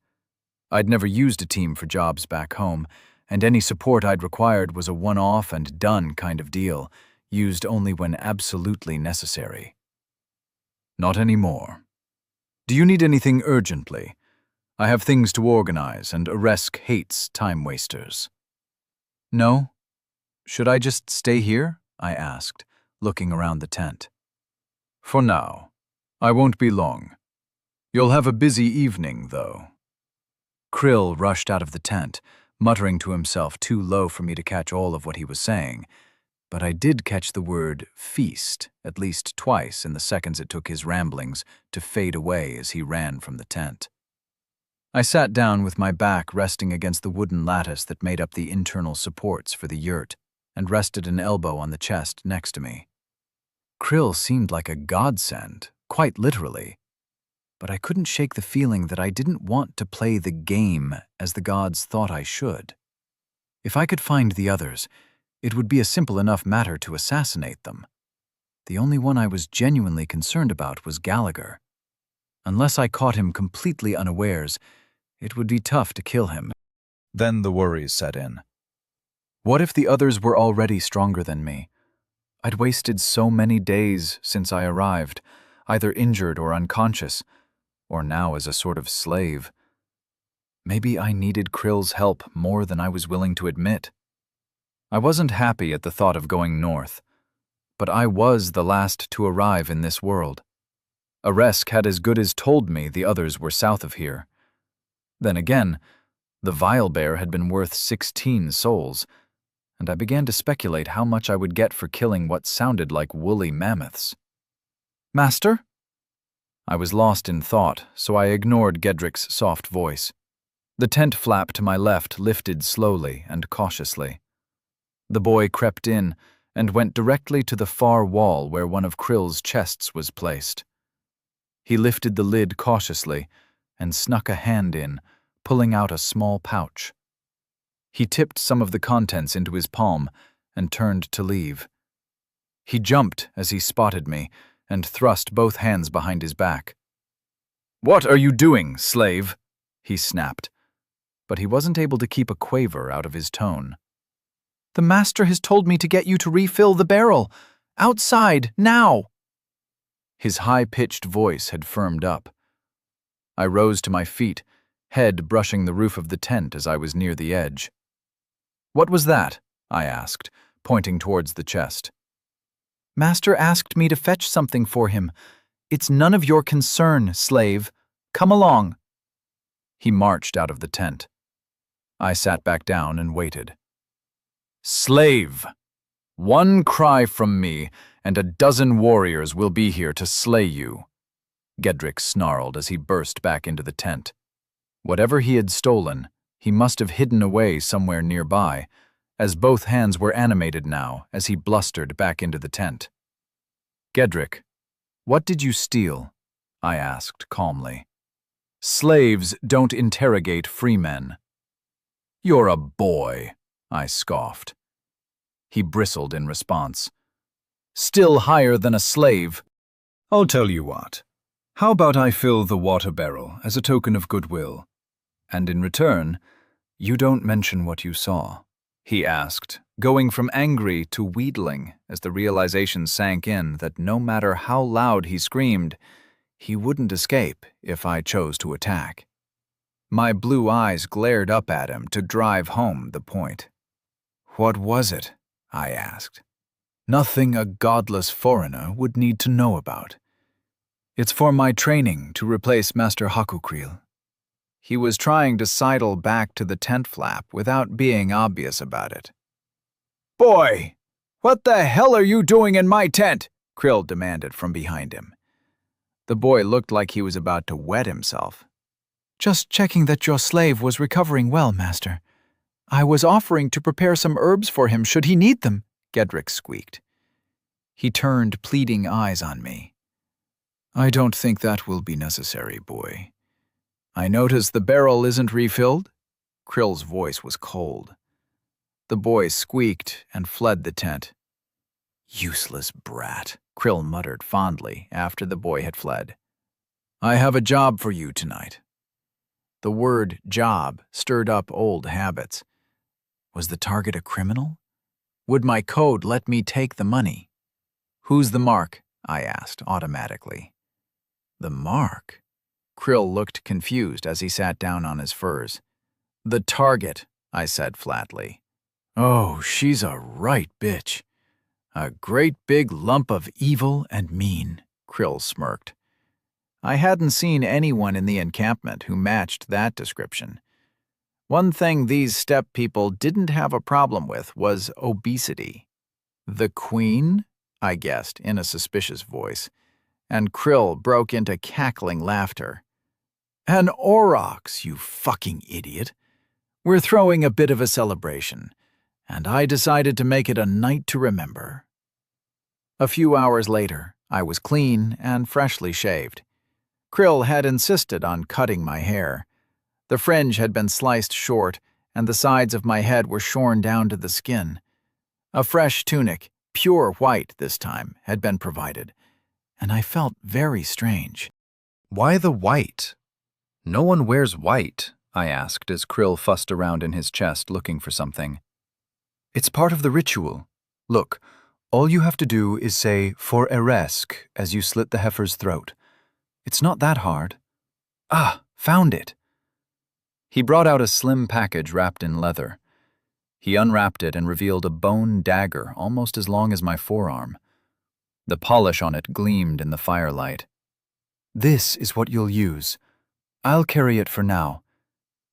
I'd never used a team for jobs back home, and any support I'd required was a one-off and done kind of deal, used only when absolutely necessary. Not anymore. Do you need anything urgently? I have things to organize, and Aresk hates time-wasters. No? Should I just stay here? I asked, looking around the tent. For now. I won't be long. You'll have a busy evening, though. Krill rushed out of the tent, muttering to himself too low for me to catch all of what he was saying, but I did catch the word feast at least twice in the seconds it took his ramblings to fade away as he ran from the tent. I sat down with my back resting against the wooden lattice that made up the internal supports for the yurt, and rested an elbow on the chest next to me. Krill seemed like a godsend, quite literally, but I couldn't shake the feeling that I didn't want to play the game as the gods thought I should. If I could find the others, it would be a simple enough matter to assassinate them. The only one I was genuinely concerned about was Gallagher. Unless I caught him completely unawares, it would be tough to kill him. Then the worries set in. What if the others were already stronger than me? I'd wasted so many days since I arrived, either injured or unconscious, or now as a sort of slave. Maybe I needed Krill's help more than I was willing to admit. I wasn't happy at the thought of going north, but I was the last to arrive in this world. Aresk had as good as told me the others were south of here. Then again, the Vile Bear had been worth 16 souls, and I began to speculate how much I would get for killing what sounded like woolly mammoths. Master? I was lost in thought, so I ignored Gedrick's soft voice. The tent flap to my left lifted slowly and cautiously. The boy crept in and went directly to the far wall where one of Krill's chests was placed. He lifted the lid cautiously and snuck a hand in, pulling out a small pouch. He tipped some of the contents into his palm and turned to leave. He jumped as he spotted me and thrust both hands behind his back. "What are you doing, slave?" he snapped, but he wasn't able to keep a quaver out of his tone. "The master has told me to get you to refill the barrel. Outside, now!" His high-pitched voice had firmed up. I rose to my feet, head brushing the roof of the tent as I was near the edge. "What was that?" I asked, pointing towards the chest. "Master asked me to fetch something for him. It's none of your concern, slave. Come along." He marched out of the tent. I sat back down and waited. "Slave! One cry from me, and a dozen warriors will be here to slay you," Gedrick snarled as he burst back into the tent. Whatever he had stolen, he must have hidden away somewhere nearby, as both hands were animated now as he blustered back into the tent. "Gedrick, what did you steal?" I asked calmly. "Slaves don't interrogate free men." "You're a boy," I scoffed. He bristled in response. "Still higher than a slave." "I'll tell you what. How about I fill the water barrel as a token of goodwill? And in return, you don't mention what you saw," he asked, going from angry to wheedling as the realization sank in that no matter how loud he screamed, he wouldn't escape if I chose to attack. My blue eyes glared up at him to drive home the point. "What was it?" I asked. "Nothing a godless foreigner would need to know about. It's for my training to replace Master Hakukril. He was trying to sidle back to the tent flap without being obvious about it. Boy, what the hell are you doing in my tent? Krill demanded from behind him. The boy looked like he was about to wet himself. Just checking that your slave was recovering well, Master. I was offering to prepare some herbs for him should he need them, Gedrick squeaked. He turned pleading eyes on me. I don't think that will be necessary, boy. I notice the barrel isn't refilled. Krill's voice was cold. The boy squeaked and fled the tent. Useless brat, Krill muttered fondly after the boy had fled. I have a job for you tonight. The word job stirred up old habits. Was the target a criminal? Would my code let me take the money? Who's the mark? I asked automatically. The mark? Krill looked confused as he sat down on his furs. The target, I said flatly. Oh, she's a right bitch. A great big lump of evil and mean, Krill smirked. I hadn't seen anyone in the encampment who matched that description. One thing these steppe people didn't have a problem with was obesity. The queen? I guessed in a suspicious voice, and Krill broke into cackling laughter. An aurochs, you fucking idiot. We're throwing a bit of a celebration, and I decided to make it a night to remember. A few hours later, I was clean and freshly shaved. Krill had insisted on cutting my hair. The fringe had been sliced short, and the sides of my head were shorn down to the skin. A fresh tunic, pure white this time, had been provided, and I felt very strange. Why the white? No one wears white, I asked as Krill fussed around in his chest looking for something. It's part of the ritual. Look, all you have to do is say for Eresk as you slit the heifer's throat. It's not that hard. Ah, found it. He brought out a slim package wrapped in leather. He unwrapped it and revealed a bone dagger almost as long as my forearm. The polish on it gleamed in the firelight. This is what you'll use. I'll carry it for now.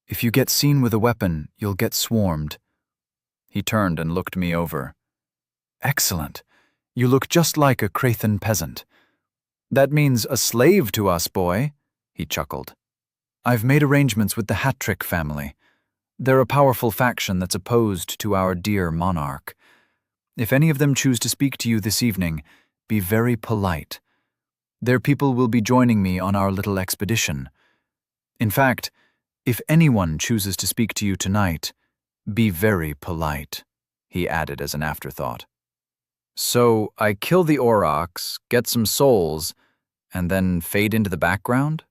If you get seen with a weapon, you'll get swarmed. He turned and looked me over. Excellent. You look just like a Krathan peasant. That means a slave to us, boy, he chuckled. I've made arrangements with the Hattrick family. They're a powerful faction that's opposed to our dear monarch. If any of them choose to speak to you this evening, be very polite. Their people will be joining me on our little expedition. In fact, if anyone chooses to speak to you tonight, be very polite, he added as an afterthought. So I kill the aurochs, get some souls, and then fade into the background?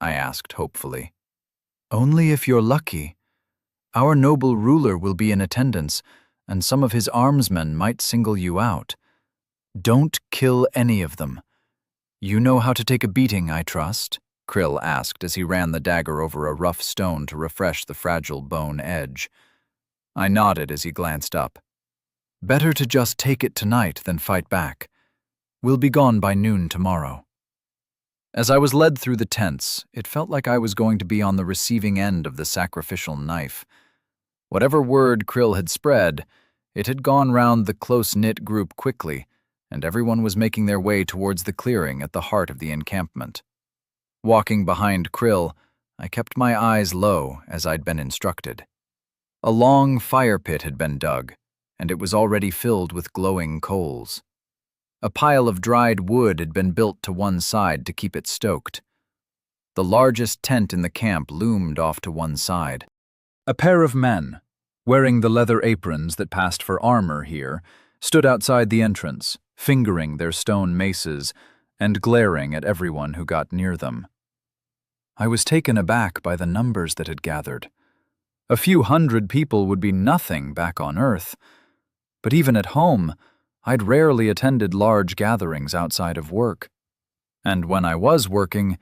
I asked hopefully. Only if you're lucky. Our noble ruler will be in attendance, and some of his armsmen might single you out. Don't kill any of them. You know how to take a beating, I trust? Krill asked as he ran the dagger over a rough stone to refresh the fragile bone edge. I nodded as he glanced up. Better to just take it tonight than fight back. We'll be gone by noon tomorrow. As I was led through the tents, it felt like I was going to be on the receiving end of the sacrificial knife. Whatever word Krill had spread, it had gone round the close-knit group quickly, and everyone was making their way towards the clearing at the heart of the encampment. Walking behind Krill, I kept my eyes low as I'd been instructed. A long fire pit had been dug, and it was already filled with glowing coals. A pile of dried wood had been built to one side to keep it stoked. The largest tent in the camp loomed off to one side. A pair of men, wearing the leather aprons that passed for armor here, stood outside the entrance, fingering their stone maces and glaring at everyone who got near them. I was taken aback by the numbers that had gathered. A few hundred people would be nothing back on Earth, but even at home, I'd rarely attended large gatherings outside of work. And when I was working,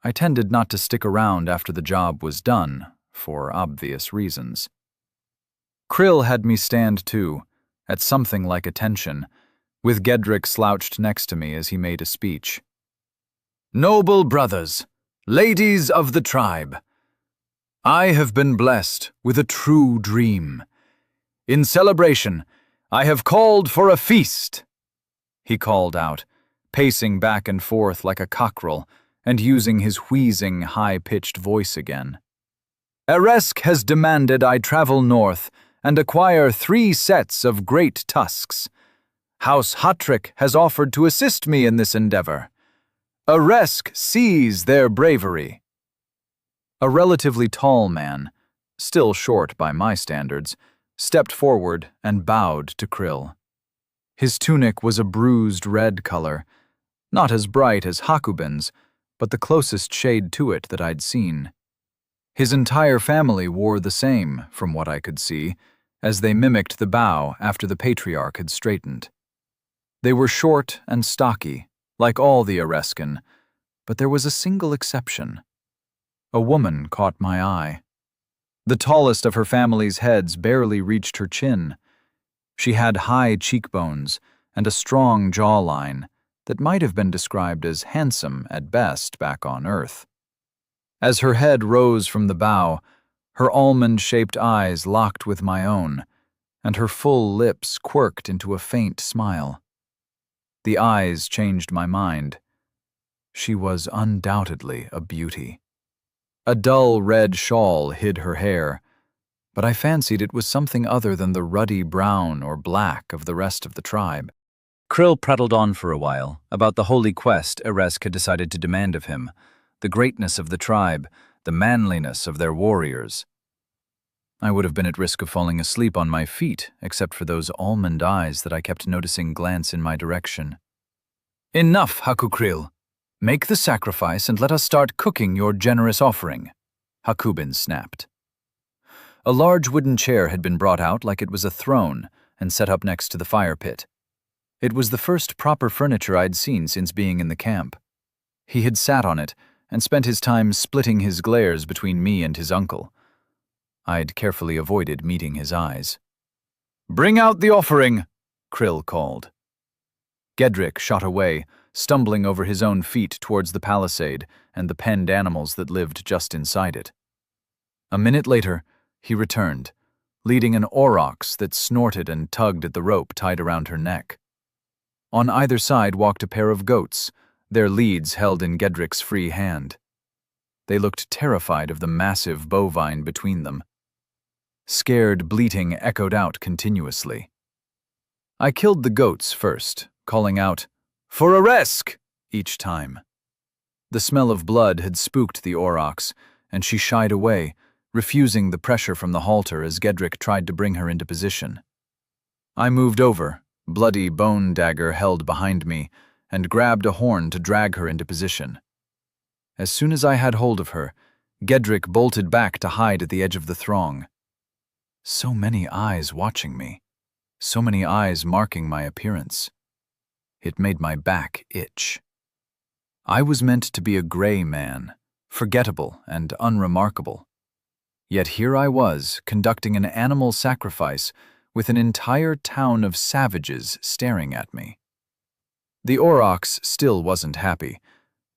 I tended not to stick around after the job was done, for obvious reasons. Krill had me stand too, at something like attention, with Gedrick slouched next to me as he made a speech. Noble brothers, ladies of the tribe, I have been blessed with a true dream. In celebration, I have called for a feast, he called out, pacing back and forth like a cockerel and using his wheezing, high-pitched voice again. Eresk has demanded I travel north and acquire 3 sets of great tusks. House Hatrick has offered to assist me in this endeavor. Eresk sees their bravery. A relatively tall man, still short by my standards, stepped forward and bowed to Krill. His tunic was a bruised red color, not as bright as Hakubin's, but the closest shade to it that I'd seen. His entire family wore the same, from what I could see, as they mimicked the bow after the patriarch had straightened. They were short and stocky, like all the Ereskin, but there was a single exception. A woman caught my eye. The tallest of her family's heads barely reached her chin. She had high cheekbones and a strong jawline that might have been described as handsome at best back on Earth. As her head rose from the bow, her almond-shaped eyes locked with my own, and her full lips quirked into a faint smile. The eyes changed my mind. She was undoubtedly a beauty. A dull red shawl hid her hair, but I fancied it was something other than the ruddy brown or black of the rest of the tribe. Krill prattled on for a while about the holy quest Eresk had decided to demand of him, the greatness of the tribe, the manliness of their warriors. I would have been at risk of falling asleep on my feet, except for those almond eyes that I kept noticing glance in my direction. Enough, Hakukrill. Make the sacrifice and let us start cooking your generous offering, Hakubin snapped. A large wooden chair had been brought out like it was a throne and set up next to the fire pit. It was the first proper furniture I'd seen since being in the camp. He had sat on it and spent his time splitting his glares between me and his uncle. I'd carefully avoided meeting his eyes. "Bring out the offering," Krill called. Gedrick shot away, stumbling over his own feet towards the palisade and the penned animals that lived just inside it. A minute later, he returned, leading an aurochs that snorted and tugged at the rope tied around her neck. On either side walked a pair of goats, their leads held in Gedrick's free hand. They looked terrified of the massive bovine between them. Scared bleating echoed out continuously. I killed the goats first, calling out, "For Eresk!" each time. The smell of blood had spooked the aurochs, and she shied away, refusing the pressure from the halter as Gedrick tried to bring her into position. I moved over, bloody bone dagger held behind me, and grabbed a horn to drag her into position. As soon as I had hold of her, Gedrick bolted back to hide at the edge of the throng. So many eyes watching me, so many eyes marking my appearance. It made my back itch. I was meant to be a gray man, forgettable and unremarkable. Yet here I was, conducting an animal sacrifice with an entire town of savages staring at me. The aurochs still wasn't happy,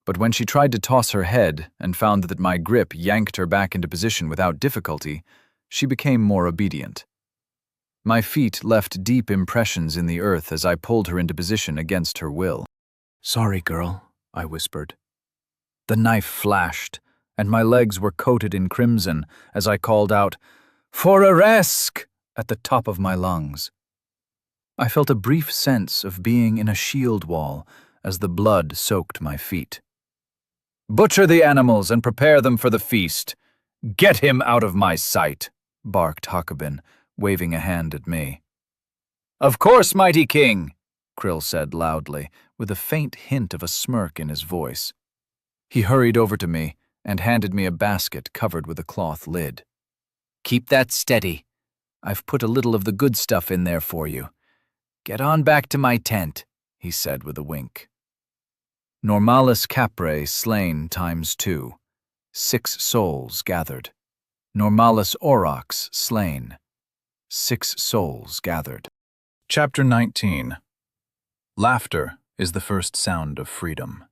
but when she tried to toss her head and found that my grip yanked her back into position without difficulty, she became more obedient. My feet left deep impressions in the earth as I pulled her into position against her will. "Sorry, girl," I whispered. The knife flashed, and my legs were coated in crimson as I called out, "For Eresk!" at the top of my lungs. I felt a brief sense of being in a shield wall as the blood soaked my feet. "Butcher the animals and prepare them for the feast. Get him out of my sight," barked Hakubin, waving a hand at me. "Of course, mighty king," Krill said loudly, with a faint hint of a smirk in his voice. He hurried over to me and handed me a basket covered with a cloth lid. "Keep that steady. I've put a little of the good stuff in there for you. Get on back to my tent," he said with a wink. Normalis capre slain ×2. 6 souls gathered. Normalis aurochs slain. 6 souls gathered. Chapter 19. Laughter is the first sound of freedom.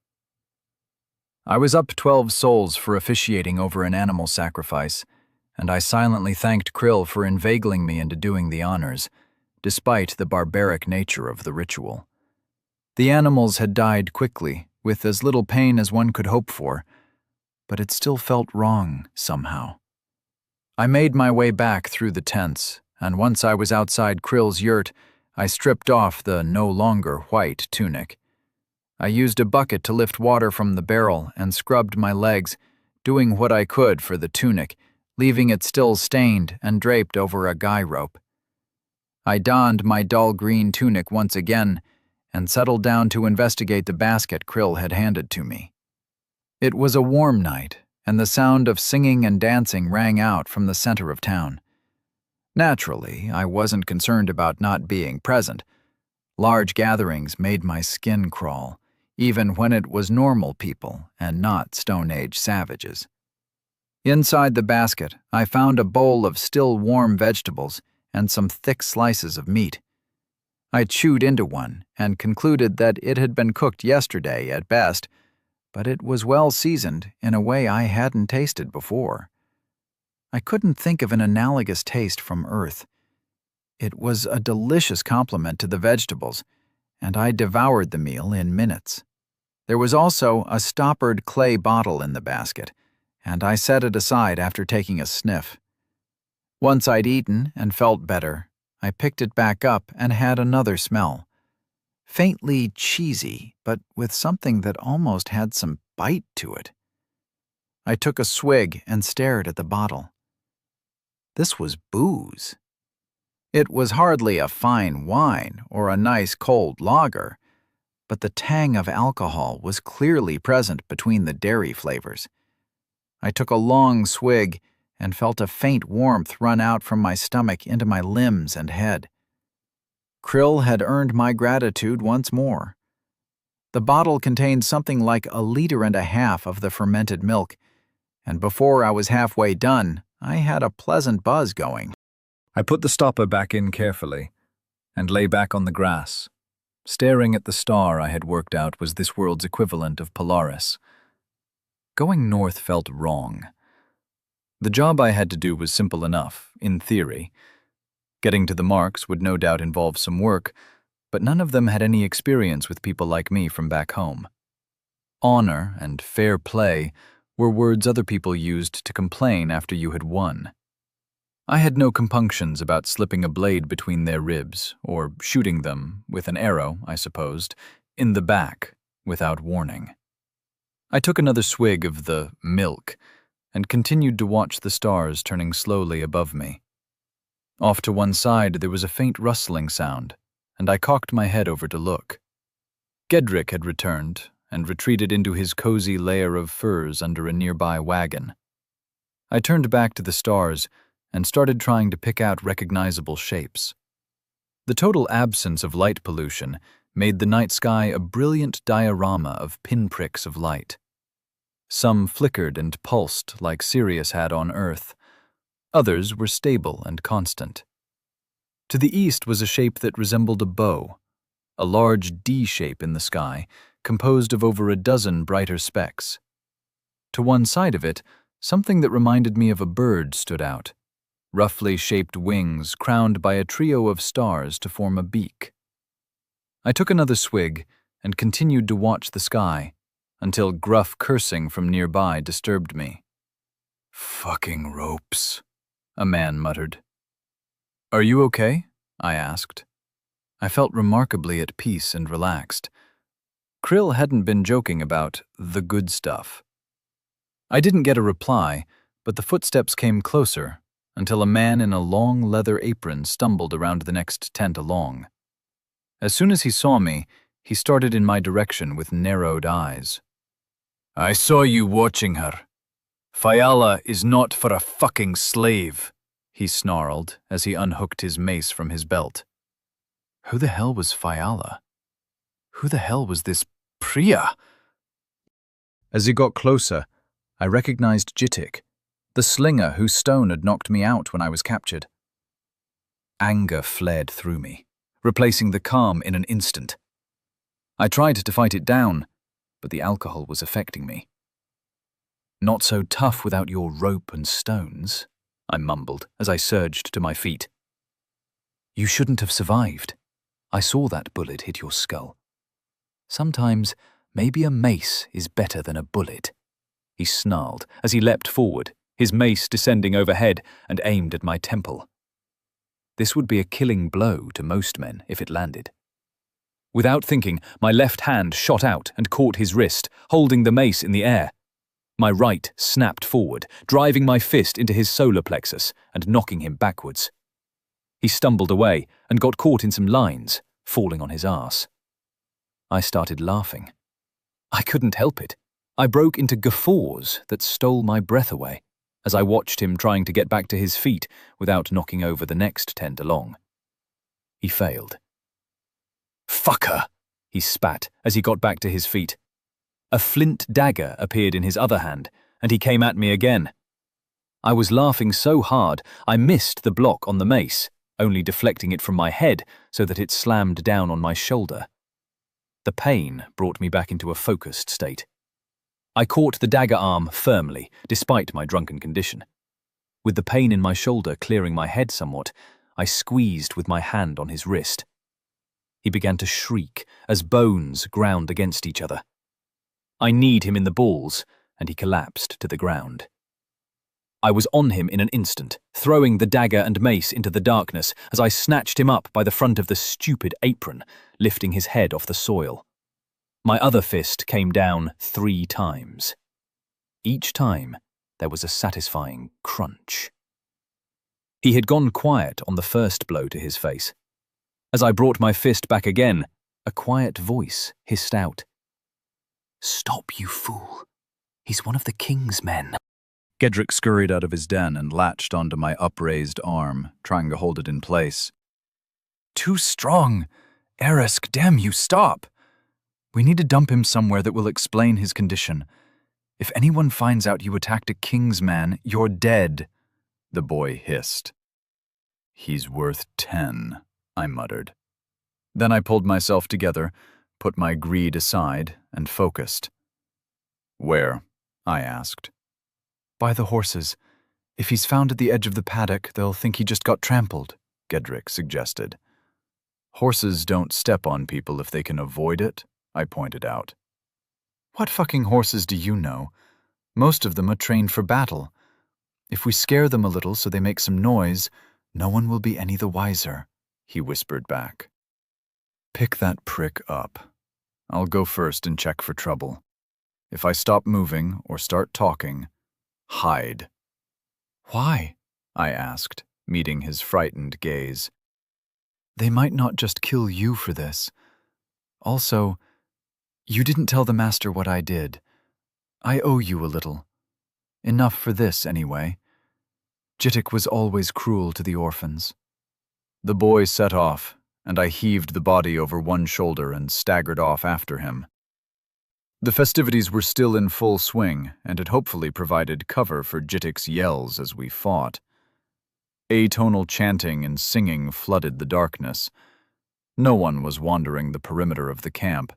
I was up 12 souls for officiating over an animal sacrifice, and I silently thanked Krill for inveigling me into doing the honors, despite the barbaric nature of the ritual. The animals had died quickly, with as little pain as one could hope for, but it still felt wrong somehow. I made my way back through the tents, and once I was outside Krill's yurt, I stripped off the no longer white tunic. I used a bucket to lift water from the barrel and scrubbed my legs, doing what I could for the tunic, leaving it still stained and draped over a guy rope. I donned my dull green tunic once again and settled down to investigate the basket Krill had handed to me. It was a warm night, and the sound of singing and dancing rang out from the center of town. Naturally, I wasn't concerned about not being present. Large gatherings made my skin crawl, even when it was normal people and not Stone Age savages. Inside the basket, I found a bowl of still warm vegetables and some thick slices of meat. I chewed into one and concluded that it had been cooked yesterday at best, but it was well seasoned in a way I hadn't tasted before. I couldn't think of an analogous taste from Earth. It was a delicious complement to the vegetables, and I devoured the meal in minutes. There was also a stoppered clay bottle in the basket, and I set it aside after taking a sniff. Once I'd eaten and felt better, I picked it back up and had another smell. Faintly cheesy, but with something that almost had some bite to it. I took a swig and stared at the bottle. This was booze. It was hardly a fine wine or a nice cold lager, but the tang of alcohol was clearly present between the dairy flavors. I took a long swig and felt a faint warmth run out from my stomach into my limbs and head. Krill had earned my gratitude once more. The bottle contained something like 1.5 liters of the fermented milk, and before I was halfway done, I had a pleasant buzz going. I put the stopper back in carefully and lay back on the grass, staring at the star I had worked out was this world's equivalent of Polaris. Going north felt wrong. The job I had to do was simple enough, in theory. Getting to the marks would no doubt involve some work, but none of them had any experience with people like me from back home. Honor and fair play were words other people used to complain after you had won. I had no compunctions about slipping a blade between their ribs, or shooting them, with an arrow, I supposed, in the back, without warning. I took another swig of the milk, and continued to watch the stars turning slowly above me. Off to one side there was a faint rustling sound, and I cocked my head over to look. Gedrick had returned, and retreated into his cozy lair of furs under a nearby wagon. I turned back to the stars, and started trying to pick out recognizable shapes. The total absence of light pollution made the night sky a brilliant diorama of pinpricks of light. Some flickered and pulsed like Sirius had on Earth. Others were stable and constant. To the east was a shape that resembled a bow, a large D shape in the sky, composed of over a dozen brighter specks. To one side of it, something that reminded me of a bird stood out, roughly shaped wings crowned by a trio of stars to form a beak. I took another swig and continued to watch the sky, until gruff cursing from nearby disturbed me. "Fucking ropes," a man muttered. "Are you okay?" I asked. I felt remarkably at peace and relaxed. Krill hadn't been joking about the good stuff. I didn't get a reply, but the footsteps came closer until a man in a long leather apron stumbled around the next tent along. As soon as he saw me, he started in my direction with narrowed eyes. "I saw you watching her. Fiala is not for a fucking slave," he snarled as he unhooked his mace from his belt. Who the hell was Fiala? Who the hell was this Priya? As he got closer, I recognized Jitik, the slinger whose stone had knocked me out when I was captured. Anger fled through me, replacing the calm in an instant. I tried to fight it down, but the alcohol was affecting me. Not so tough without your rope and stones, I mumbled as I surged to my feet. You shouldn't have survived. I saw that bullet hit your skull. Sometimes, maybe a mace is better than a bullet. He snarled as he leapt forward, his mace descending overhead and aimed at my temple. This would be a killing blow to most men if it landed. Without thinking, my left hand shot out and caught his wrist, holding the mace in the air. My right snapped forward, driving my fist into his solar plexus and knocking him backwards. He stumbled away and got caught in some lines, falling on his arse. I started laughing. I couldn't help it. I broke into guffaws that stole my breath away as I watched him trying to get back to his feet without knocking over the next tent along. He failed. "Fucker!" he spat as he got back to his feet. A flint dagger appeared in his other hand, and he came at me again. I was laughing so hard I missed the block on the mace, only deflecting it from my head so that it slammed down on my shoulder. The pain brought me back into a focused state. I caught the dagger arm firmly, despite my drunken condition. With the pain in my shoulder clearing my head somewhat, I squeezed with my hand on his wrist. He began to shriek as bones ground against each other. I kneed him in the balls, and he collapsed to the ground. I was on him in an instant, throwing the dagger and mace into the darkness as I snatched him up by the front of the stupid apron, lifting his head off the soil. My other fist came down 3 times. Each time, there was a satisfying crunch. He had gone quiet on the first blow to his face. As I brought my fist back again, a quiet voice hissed out, "Stop, you fool. He's one of the king's men." Gedrick scurried out of his den and latched onto my upraised arm, trying to hold it in place. "Too strong. Erisk, damn you, stop. We need to dump him somewhere that will explain his condition. If anyone finds out you attacked a king's man, you're dead," the boy hissed. "He's worth 10, I muttered. Then I pulled myself together, put my greed aside, and focused. "Where?" I asked. "By the horses. If he's found at the edge of the paddock, they'll think he just got trampled," Gedrick suggested. "Horses don't step on people if they can avoid it," I pointed out. "What fucking horses do you know? Most of them are trained for battle. If we scare them a little so they make some noise, no one will be any the wiser," he whispered back. "Pick that prick up. I'll go first and check for trouble. If I stop moving or start talking, hide." "Why?" I asked, meeting his frightened gaze. "They might not just kill you for this. Also, you didn't tell the master what I did. I owe you a little. Enough for this, anyway. Jittik was always cruel to the orphans." The boy set off, and I heaved the body over one shoulder and staggered off after him. The festivities were still in full swing, and had hopefully provided cover for Jittik's yells as we fought. Atonal chanting and singing flooded the darkness. No one was wandering the perimeter of the camp,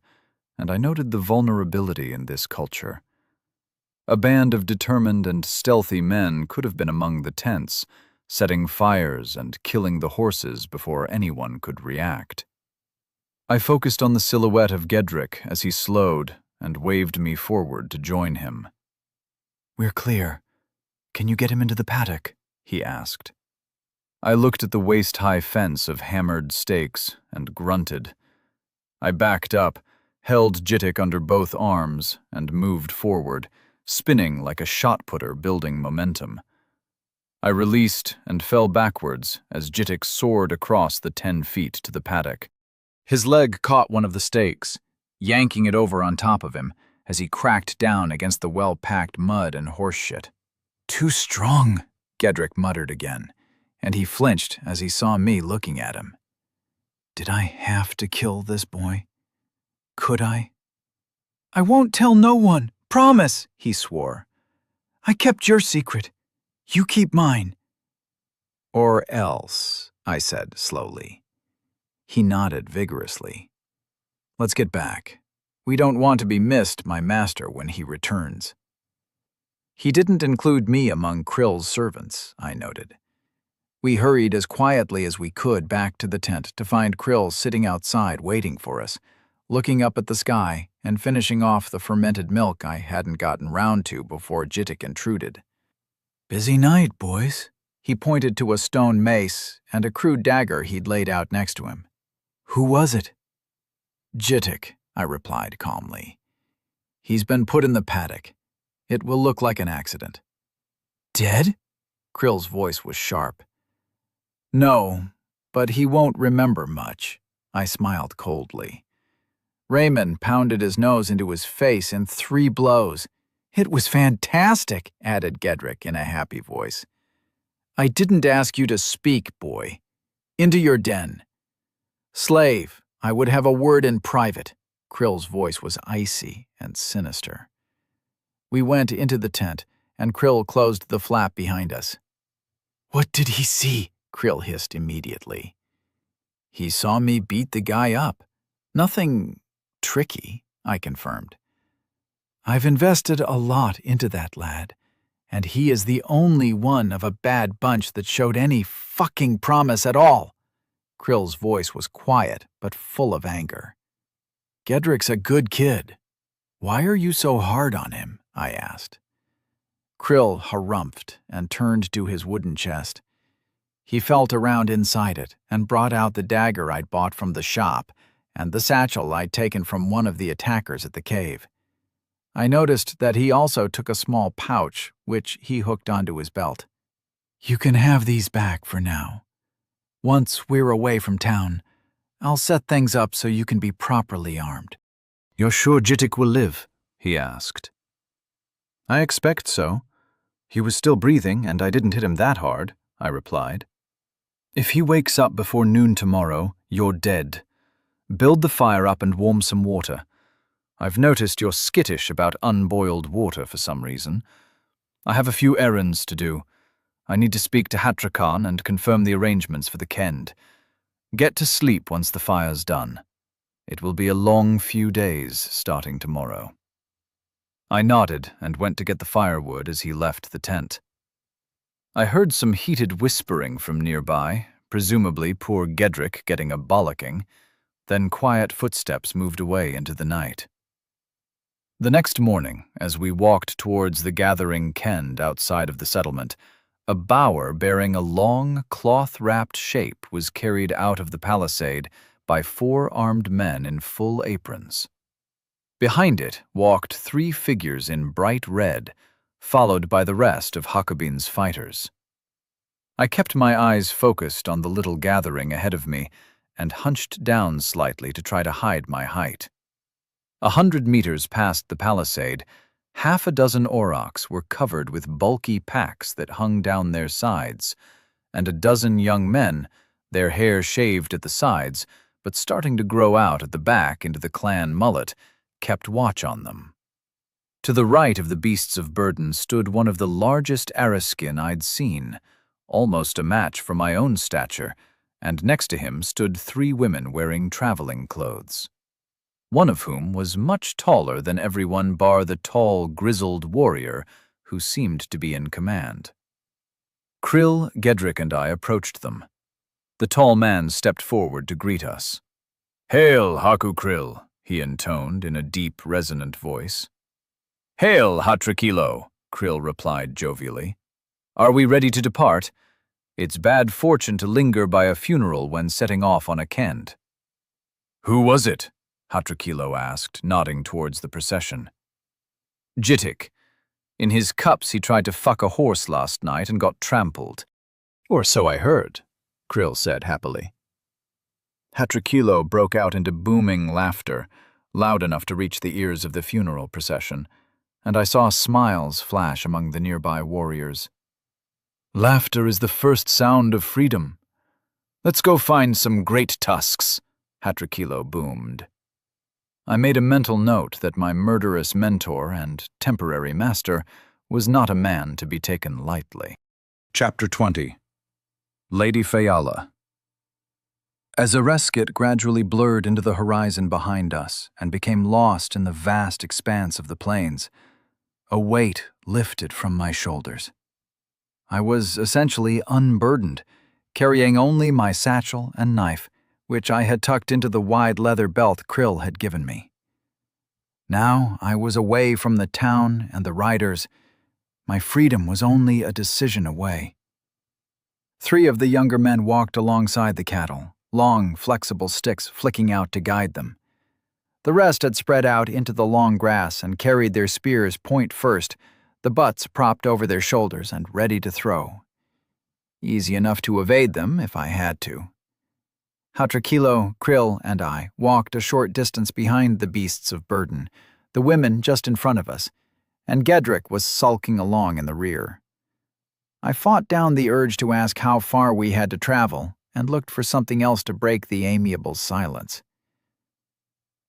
and I noted the vulnerability in this culture. A band of determined and stealthy men could have been among the tents, setting fires and killing the horses before anyone could react. I focused on the silhouette of Gedrick as he slowed and waved me forward to join him. "We're clear. Can you get him into the paddock?" he asked. I looked at the waist-high fence of hammered stakes and grunted. I backed up, held Jittik under both arms, and moved forward, spinning like a shot-putter building momentum. I released and fell backwards as Jittik soared across the 10 feet to the paddock. His leg caught one of the stakes, yanking it over on top of him as he cracked down against the well-packed mud and horse shit. "Too strong," Gedrick muttered again, and he flinched as he saw me looking at him. Did I have to kill this boy? Could I? "I won't tell no one, promise," he swore. "I kept your secret. You keep mine." "Or else," I said slowly. He nodded vigorously. "Let's get back. We don't want to be missed, my master, when he returns." He didn't include me among Krill's servants, I noted. We hurried as quietly as we could back to the tent to find Krill sitting outside waiting for us, looking up at the sky and finishing off the fermented milk I hadn't gotten round to before Jittik intruded. "Busy night, boys." He pointed to a stone mace and a crude dagger he'd laid out next to him. "Who was it?" "Jittik," I replied calmly. "He's been put in the paddock. It will look like an accident." "Dead?" Krill's voice was sharp. "No, but he won't remember much," I smiled coldly. Raymond pounded his nose into his face in 3 blows. "It was fantastic," added Gedrick in a happy voice. "I didn't ask you to speak, boy. Into your den." "Slave, I would have a word in private." Krill's voice was icy and sinister. We went into the tent, and Krill closed the flap behind us. "What did he see?" Krill hissed immediately. "He saw me beat the guy up. Nothing tricky," I confirmed. "I've invested a lot into that lad, and he is the only one of a bad bunch that showed any fucking promise at all." Krill's voice was quiet, but full of anger. "Gedrick's a good kid. Why are you so hard on him?" I asked. Krill harumphed and turned to his wooden chest. He felt around inside it and brought out the dagger I'd bought from the shop and the satchel I'd taken from one of the attackers at the cave. I noticed that he also took a small pouch, which he hooked onto his belt. "You can have these back for now. Once we're away from town, I'll set things up so you can be properly armed." "You're sure Jittik will live?" he asked. "I expect so. He was still breathing, and I didn't hit him that hard," I replied. "If he wakes up before noon tomorrow, you're dead. Build the fire up and warm some water. I've noticed you're skittish about unboiled water for some reason. I have a few errands to do. I need to speak to Hatrakan and confirm the arrangements for the Kend. Get to sleep once the fire's done. It will be a long few days starting tomorrow." I nodded and went to get the firewood as he left the tent. I heard some heated whispering from nearby, presumably poor Gedrick getting a bollocking. Then quiet footsteps moved away into the night. The next morning, as we walked towards the gathering Kend outside of the settlement, a bower bearing a long, cloth-wrapped shape was carried out of the palisade by 4 armed men in full aprons. Behind it walked 3 figures in bright red, followed by the rest of Hakobin's fighters. I kept my eyes focused on the little gathering ahead of me and hunched down slightly to try to hide my height. 100 meters past the palisade, half a dozen aurochs were covered with bulky packs that hung down their sides, and a dozen young men, their hair shaved at the sides, but starting to grow out at the back into the clan mullet, kept watch on them. To the right of the beasts of burden stood one of the largest Araskin I'd seen, almost a match for my own stature, and next to him stood 3 women wearing traveling clothes, one of whom was much taller than everyone bar the tall, grizzled warrior who seemed to be in command. Krill, Gedrick, and I approached them. The tall man stepped forward to greet us. "Hail, Haku Krill," he intoned in a deep, resonant voice. "Hail, Hatrakilo," Krill replied jovially. "Are we ready to depart? It's bad fortune to linger by a funeral when setting off on a Kend." "Who was it?" Hatrakilo asked, nodding towards the procession. "Jittik. In his cups he tried to fuck a horse last night and got trampled." "Or so I heard," Krill said happily. Hatrakilo broke out into booming laughter, loud enough to reach the ears of the funeral procession, and I saw smiles flash among the nearby warriors. "Laughter is the first sound of freedom. Let's go find some great tusks," Hatrakilo boomed. I made a mental note that my murderous mentor and temporary master was not a man to be taken lightly. Chapter 20. Lady Fayala. As Areskit gradually blurred into the horizon behind us and became lost in the vast expanse of the plains, A weight lifted from my shoulders. I was essentially unburdened, carrying only my satchel and knife, which I had tucked into the wide leather belt Krill had given me. Now I was away from the town and the riders. My freedom was only a decision away. 3 of the younger men walked alongside the cattle, long, flexible sticks flicking out to guide them. The rest had spread out into the long grass and carried their spears point first, the butts propped over their shoulders and ready to throw. Easy enough to evade them if I had to. Hatrakilo, Krill, and I walked a short distance behind the beasts of burden, the women just in front of us, and Gedrick was sulking along in the rear. I fought down the urge to ask how far we had to travel and looked for something else to break the amiable silence.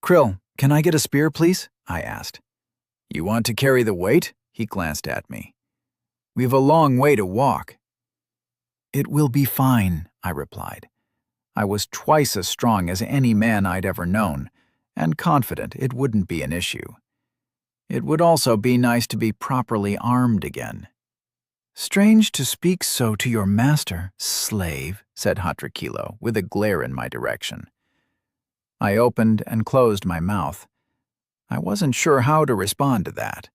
"Krill, can I get a spear, please?" I asked. "You want to carry the weight?" He glanced at me. "We've a long way to walk." "It will be fine," I replied. I was twice as strong as any man I'd ever known, and confident it wouldn't be an issue. It would also be nice to be properly armed again. "Strange to speak so to your master, slave," said Hatrakilo, with a glare in my direction. I opened and closed my mouth. I wasn't sure how to respond to that.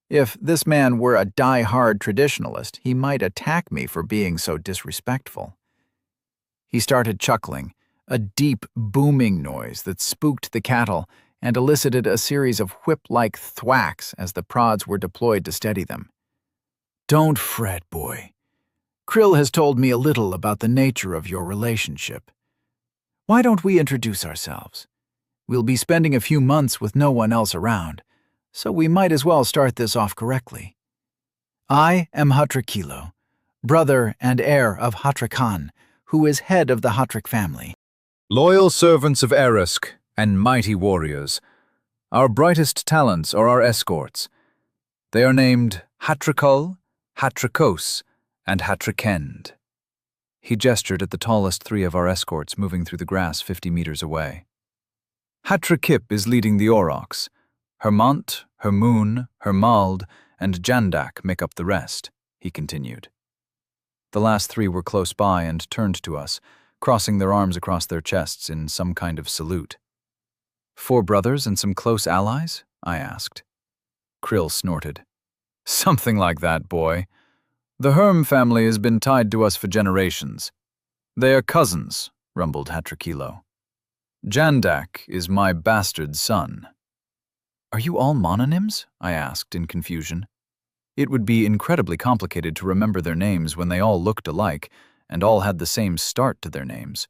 If this man were a die-hard traditionalist, he might attack me for being so disrespectful. He started chuckling, a deep, booming noise that spooked the cattle and elicited a series of whip-like thwacks as the prods were deployed to steady them. "Don't fret, boy. Krill has told me a little about the nature of your relationship. Why don't we introduce ourselves? We'll be spending a few months with no one else around, so we might as well start this off correctly. I am Hatrakilo, brother and heir of Hatrakan, who is head of the Hatrak family. Loyal servants of Eresk and mighty warriors, our brightest talents are our escorts. They are named Hatrakul, Hatrakos, and Hatrakend." He gestured at the tallest 3 of our escorts moving through the grass 50 meters away. "Hatrakip is leading the Aurochs. Hermont, Hermoon, Hermald, and Jandak make up the rest," he continued. The last 3 were close by and turned to us, crossing their arms across their chests in some kind of salute. "4 brothers and some close allies?" I asked. Krill snorted. "Something like that, boy. The Herm family has been tied to us for generations. They are cousins," rumbled Hatrakilo. "Jandak is my bastard son." "Are you all mononyms?" I asked in confusion. It would be incredibly complicated to remember their names when they all looked alike and all had the same start to their names.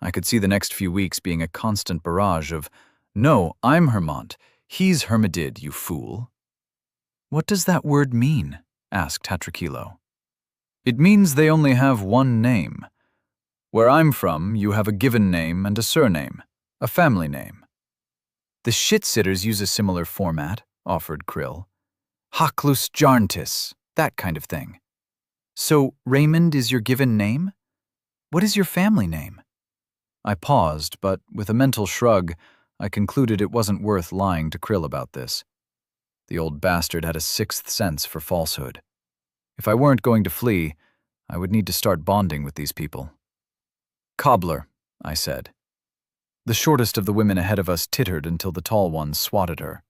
I could see the next few weeks being a constant barrage of, "No, I'm Hermont. He's Hermidid, you fool." "What does that word mean?" asked Hatrakilo. "It means they only have one name. Where I'm from, you have a given name and a surname, a family name." "The shit-sitters use a similar format," offered Krill. "Haklus Jarntis, that kind of thing. So Raymond is your given name? What is your family name?" I paused, but with a mental shrug, I concluded it wasn't worth lying to Krill about this. The old bastard had a 6th sense for falsehood. If I weren't going to flee, I would need to start bonding with these people. "Cobbler," I said. The shortest of the women ahead of us tittered until the tall one swatted her.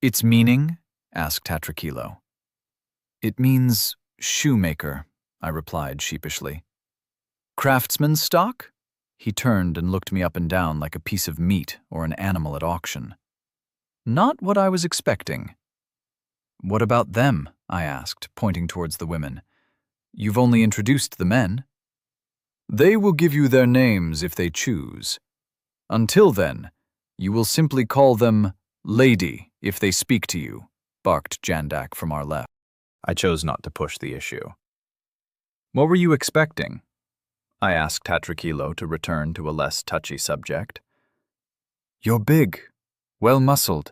"Its meaning?" asked Hatrakilo. "It means shoemaker," I replied sheepishly. "Craftsman's stock?" He turned and looked me up and down like a piece of meat or an animal at auction. Not what I was expecting. "What about them?" I asked, pointing towards the women. "You've only introduced the men." "They will give you their names if they choose. Until then, you will simply call them Lady if they speak to you," barked Jandak from our left. I chose not to push the issue. "What were you expecting?" I asked Hatrakilo to return to a less touchy subject. "You're big, well-muscled,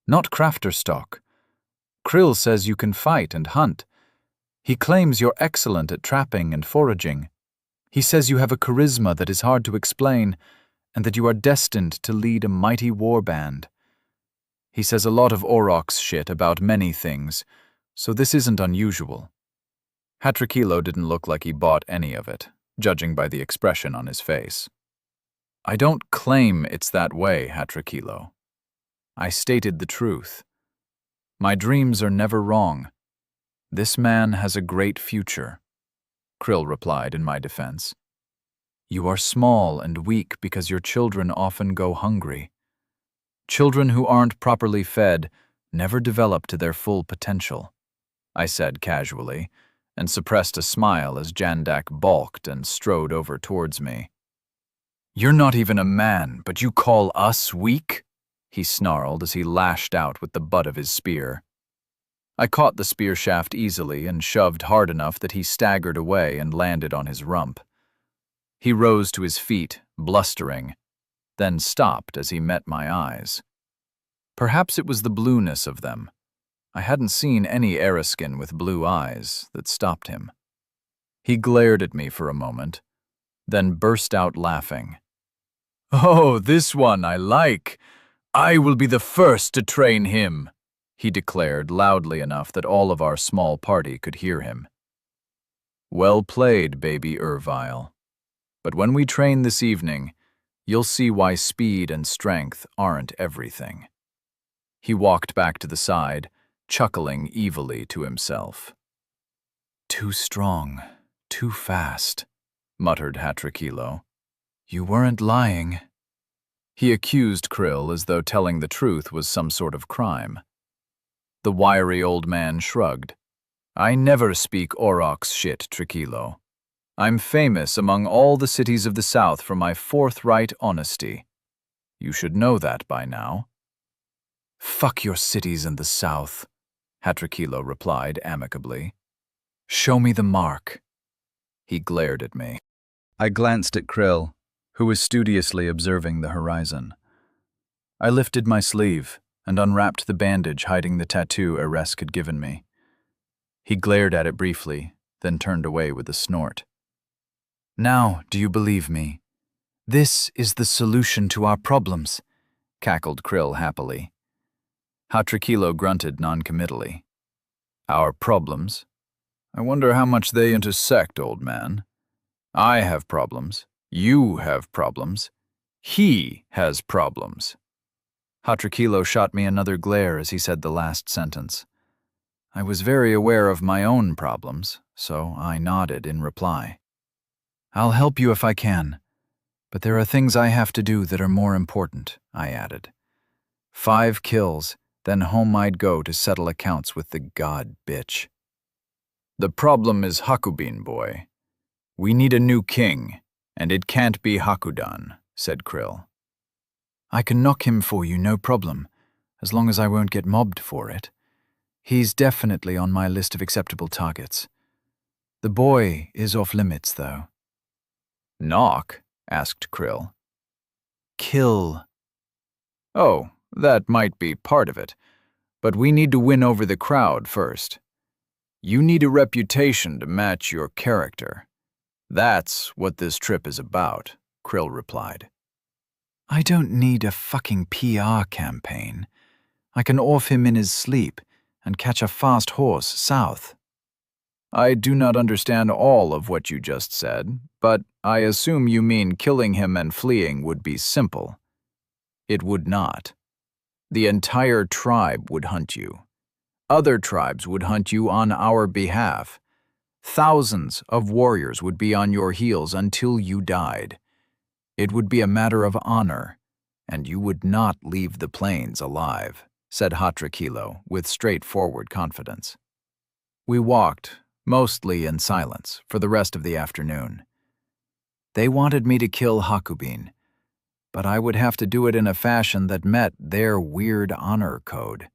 not crafter stock. Krill says you can fight and hunt. He claims you're excellent at trapping and foraging. He says you have a charisma that is hard to explain, and that you are destined to lead a mighty war band. He says a lot of Aurochs shit about many things, so this isn't unusual. Hatrakilo didn't look like he bought any of it, judging by the expression on his face. I don't claim it's that way, Hatrakilo. I stated the truth. My dreams are never wrong. This man has a great future, Krill replied in my defense. You are small and weak because your children often go hungry. Children who aren't properly fed never develop to their full potential, I said casually, and suppressed a smile as Jandak balked and strode over towards me. You're not even a man, but you call us weak? He snarled as he lashed out with the butt of his spear. I caught the spear shaft easily and shoved hard enough that he staggered away and landed on his rump. He rose to his feet, blustering, then stopped as he met my eyes. Perhaps it was the blueness of them. I hadn't seen any Araskin with blue eyes that stopped him. He glared at me for a moment, then burst out laughing. Oh, this one I like. I will be the first to train him, he declared loudly enough that all of our small party could hear him. Well played, baby Ervile. But when we train this evening, you'll see why speed and strength aren't everything. He walked back to the side, chuckling evilly to himself. Too strong, too fast, muttered Hatrakilo. You weren't lying. He accused Krill as though telling the truth was some sort of crime. The wiry old man shrugged. I never speak Aurochs shit, Trakilo. I'm famous among all the cities of the South for my forthright honesty. You should know that by now. Fuck your cities in the South, Hatrakilo replied amicably. Show me the mark. He glared at me. I glanced at Krill, who was studiously observing the horizon. I lifted my sleeve and unwrapped the bandage hiding the tattoo Eresk had given me. He glared at it briefly, then turned away with a snort. Now, do you believe me? This is the solution to our problems, cackled Krill happily. Hatrakilo grunted noncommittally. Our problems? I wonder how much they intersect, old man. I have problems. You have problems. He has problems. Hatrakilo shot me another glare as he said the last sentence. I was very aware of my own problems, so I nodded in reply. I'll help you if I can, but there are things I have to do that are more important, I added. 5 kills, then home I'd go to settle accounts with the god bitch. The problem is Hakubin, boy. We need a new king, and it can't be Hakudan, said Krill. I can knock him for you, no problem, as long as I won't get mobbed for it. He's definitely on my list of acceptable targets. The boy is off limits, though. Knock? Asked Krill. Kill. Oh, that might be part of it, but we need to win over the crowd first. You need a reputation to match your character. That's what this trip is about, Krill replied. I don't need a fucking PR campaign. I can off him in his sleep and catch a fast horse south. I do not understand all of what you just said, but I assume you mean killing him and fleeing would be simple. It would not. The entire tribe would hunt you. Other tribes would hunt you on our behalf. Thousands of warriors would be on your heels until you died. It would be a matter of honor, and you would not leave the plains alive, said Hatrakilo with straightforward confidence. We walked, mostly in silence, for the rest of the afternoon. They wanted me to kill Hakubin, but I would have to do it in a fashion that met their weird honor code.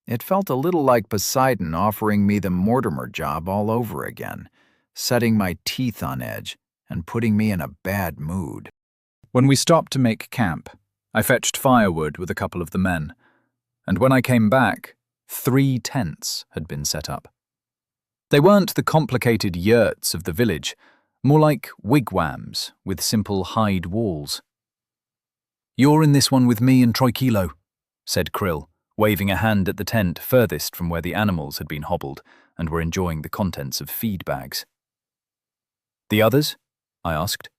It felt a little like Poseidon offering me the Mortimer job all over again, setting my teeth on edge and putting me in a bad mood. When we stopped to make camp, I fetched firewood with a couple of the men, and when I came back, 3 tents had been set up. They weren't the complicated yurts of the village, more like wigwams with simple hide walls. You're in this one with me and Troikilo, said Krill, waving a hand at the tent furthest from where the animals had been hobbled and were enjoying the contents of feed bags. The others? I asked.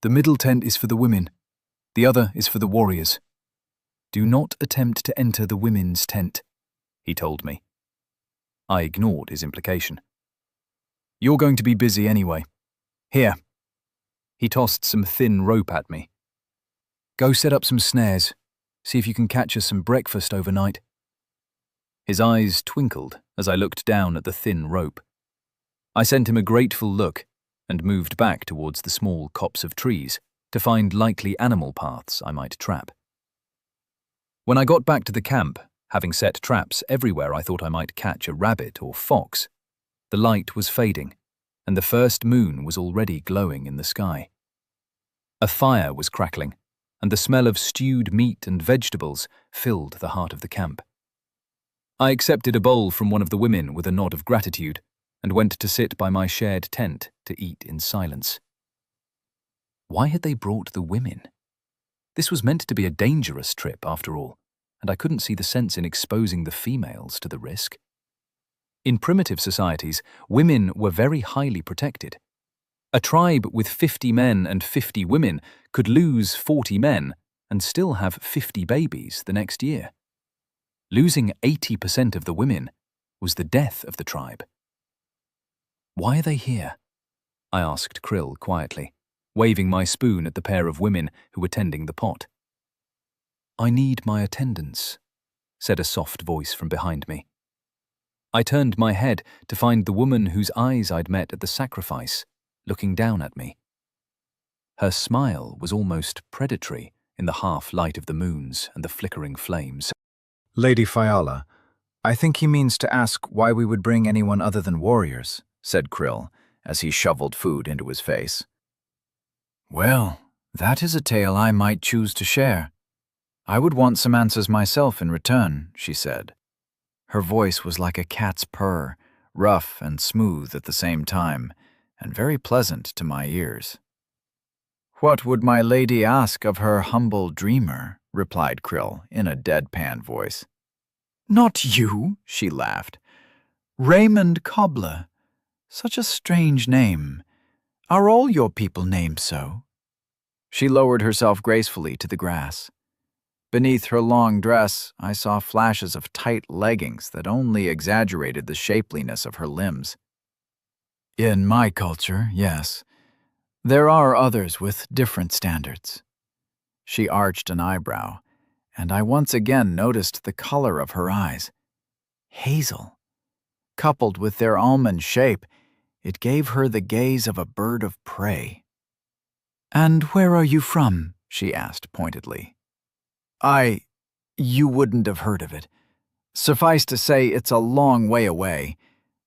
The middle tent is for the women. The other is for the warriors. Do not attempt to enter the women's tent, he told me. I ignored his implication. You're going to be busy anyway. Here. He tossed some thin rope at me. Go set up some snares. See if you can catch us some breakfast overnight. His eyes twinkled as I looked down at the thin rope. I sent him a grateful look and moved back towards the small copse of trees to find likely animal paths I might trap. When I got back to the camp, having set traps everywhere I thought I might catch a rabbit or fox, the light was fading, and the first moon was already glowing in the sky. A fire was crackling, and the smell of stewed meat and vegetables filled the heart of the camp. I accepted a bowl from one of the women with a nod of gratitude and went to sit by my shared tent to eat in silence. Why had they brought the women? This was meant to be a dangerous trip, after all, and I couldn't see the sense in exposing the females to the risk. In primitive societies, women were very highly protected. A tribe with 50 men and 50 women could lose 40 men and still have 50 babies the next year. Losing 80% of the women was the death of the tribe. Why are they here? I asked Krill quietly, waving my spoon at the pair of women who were tending the pot. I need my attendants, said a soft voice from behind me. I turned my head to find the woman whose eyes I'd met at the sacrifice, looking down at me. Her smile was almost predatory in the half-light of the moons and the flickering flames. Lady Fiala, I think he means to ask why we would bring anyone other than warriors, said Krill, as he shoveled food into his face. Well, that is a tale I might choose to share. I would want some answers myself in return, she said. Her voice was like a cat's purr, rough and smooth at the same time, and very pleasant to my ears. What would my lady ask of her humble dreamer? Replied Krill in a deadpan voice. Not you, she laughed. Raymond Cobbler. Such a strange name. Are all your people named so? She lowered herself gracefully to the grass. Beneath her long dress, I saw flashes of tight leggings that only exaggerated the shapeliness of her limbs. In my culture, yes. There are others with different standards. She arched an eyebrow, and I once again noticed the color of her eyes. Hazel. Coupled with their almond shape, it gave her the gaze of a bird of prey. And where are you from? She asked pointedly. You wouldn't have heard of it. Suffice to say, it's a long way away,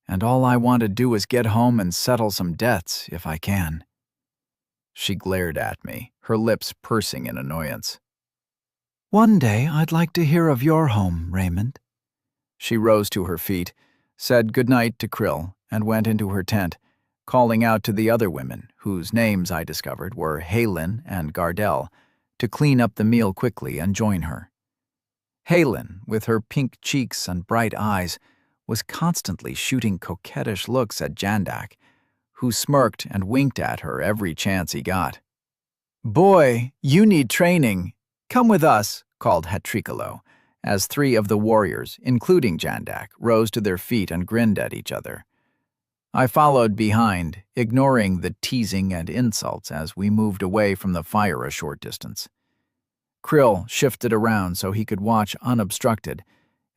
and all I want to do is get home and settle some debts, if I can. She glared at me, her lips pursing in annoyance. One day I'd like to hear of your home, Raymond. She rose to her feet, said goodnight to Krill, and went into her tent, calling out to the other women, whose names I discovered were Halen and Gardell, to clean up the meal quickly and join her. Halen, with her pink cheeks and bright eyes, was constantly shooting coquettish looks at Jandak, who smirked and winked at her every chance he got. Boy, you need training. Come with us, called Hatricolo, as three of the warriors, including Jandak, rose to their feet and grinned at each other. I followed behind, ignoring the teasing and insults as we moved away from the fire a short distance. Krill shifted around so he could watch unobstructed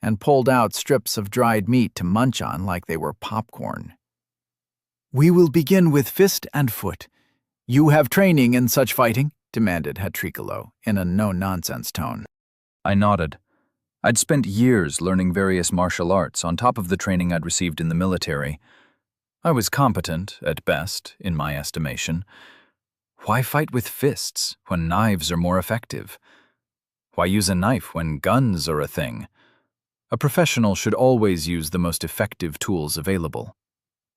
and pulled out strips of dried meat to munch on like they were popcorn. We will begin with fist and foot. You have training in such fighting? Demanded Hatricolo in a no-nonsense tone. I nodded. I'd spent years learning various martial arts on top of the training I'd received in the military. I was competent, at best, in my estimation. Why fight with fists when knives are more effective? Why use a knife when guns are a thing? A professional should always use the most effective tools available.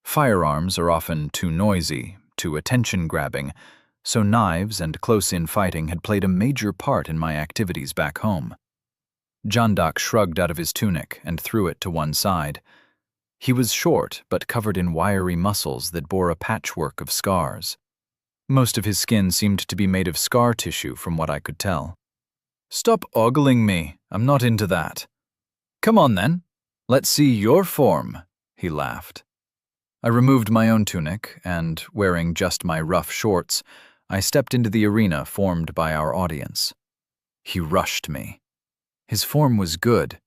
Firearms are often too noisy, too attention-grabbing, so knives and close-in fighting had played a major part in my activities back home. Jandak shrugged out of his tunic and threw it to one side. He was short, but covered in wiry muscles that bore a patchwork of scars. Most of his skin seemed to be made of scar tissue from what I could tell. "Stop ogling me, I'm not into that." "Come on then, let's see your form," he laughed. I removed my own tunic and, wearing just my rough shorts, I stepped into the arena formed by our audience. He rushed me. His form was good.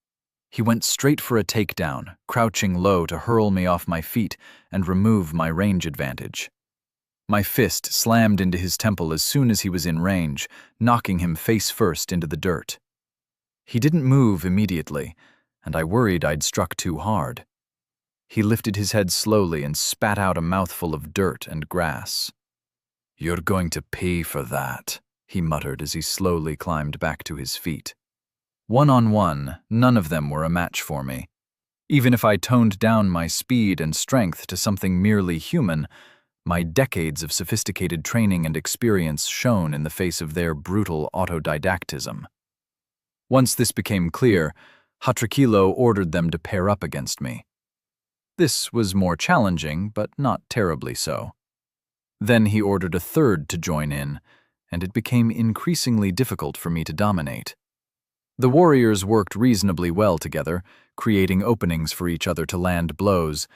He went straight for a takedown, crouching low to hurl me off my feet and remove my range advantage. My fist slammed into his temple as soon as he was in range, knocking him face first into the dirt. He didn't move immediately, and I worried I'd struck too hard. He lifted his head slowly and spat out a mouthful of dirt and grass. "You're going to pay for that," he muttered as he slowly climbed back to his feet. One-on-one, none of them were a match for me. Even if I toned down my speed and strength to something merely human, my decades of sophisticated training and experience shone in the face of their brutal autodidactism. Once this became clear, Hatrakilo ordered them to pair up against me. This was more challenging, but not terribly so. Then he ordered a third to join in, and it became increasingly difficult for me to dominate. The warriors worked reasonably well together, creating openings for each other to land blows,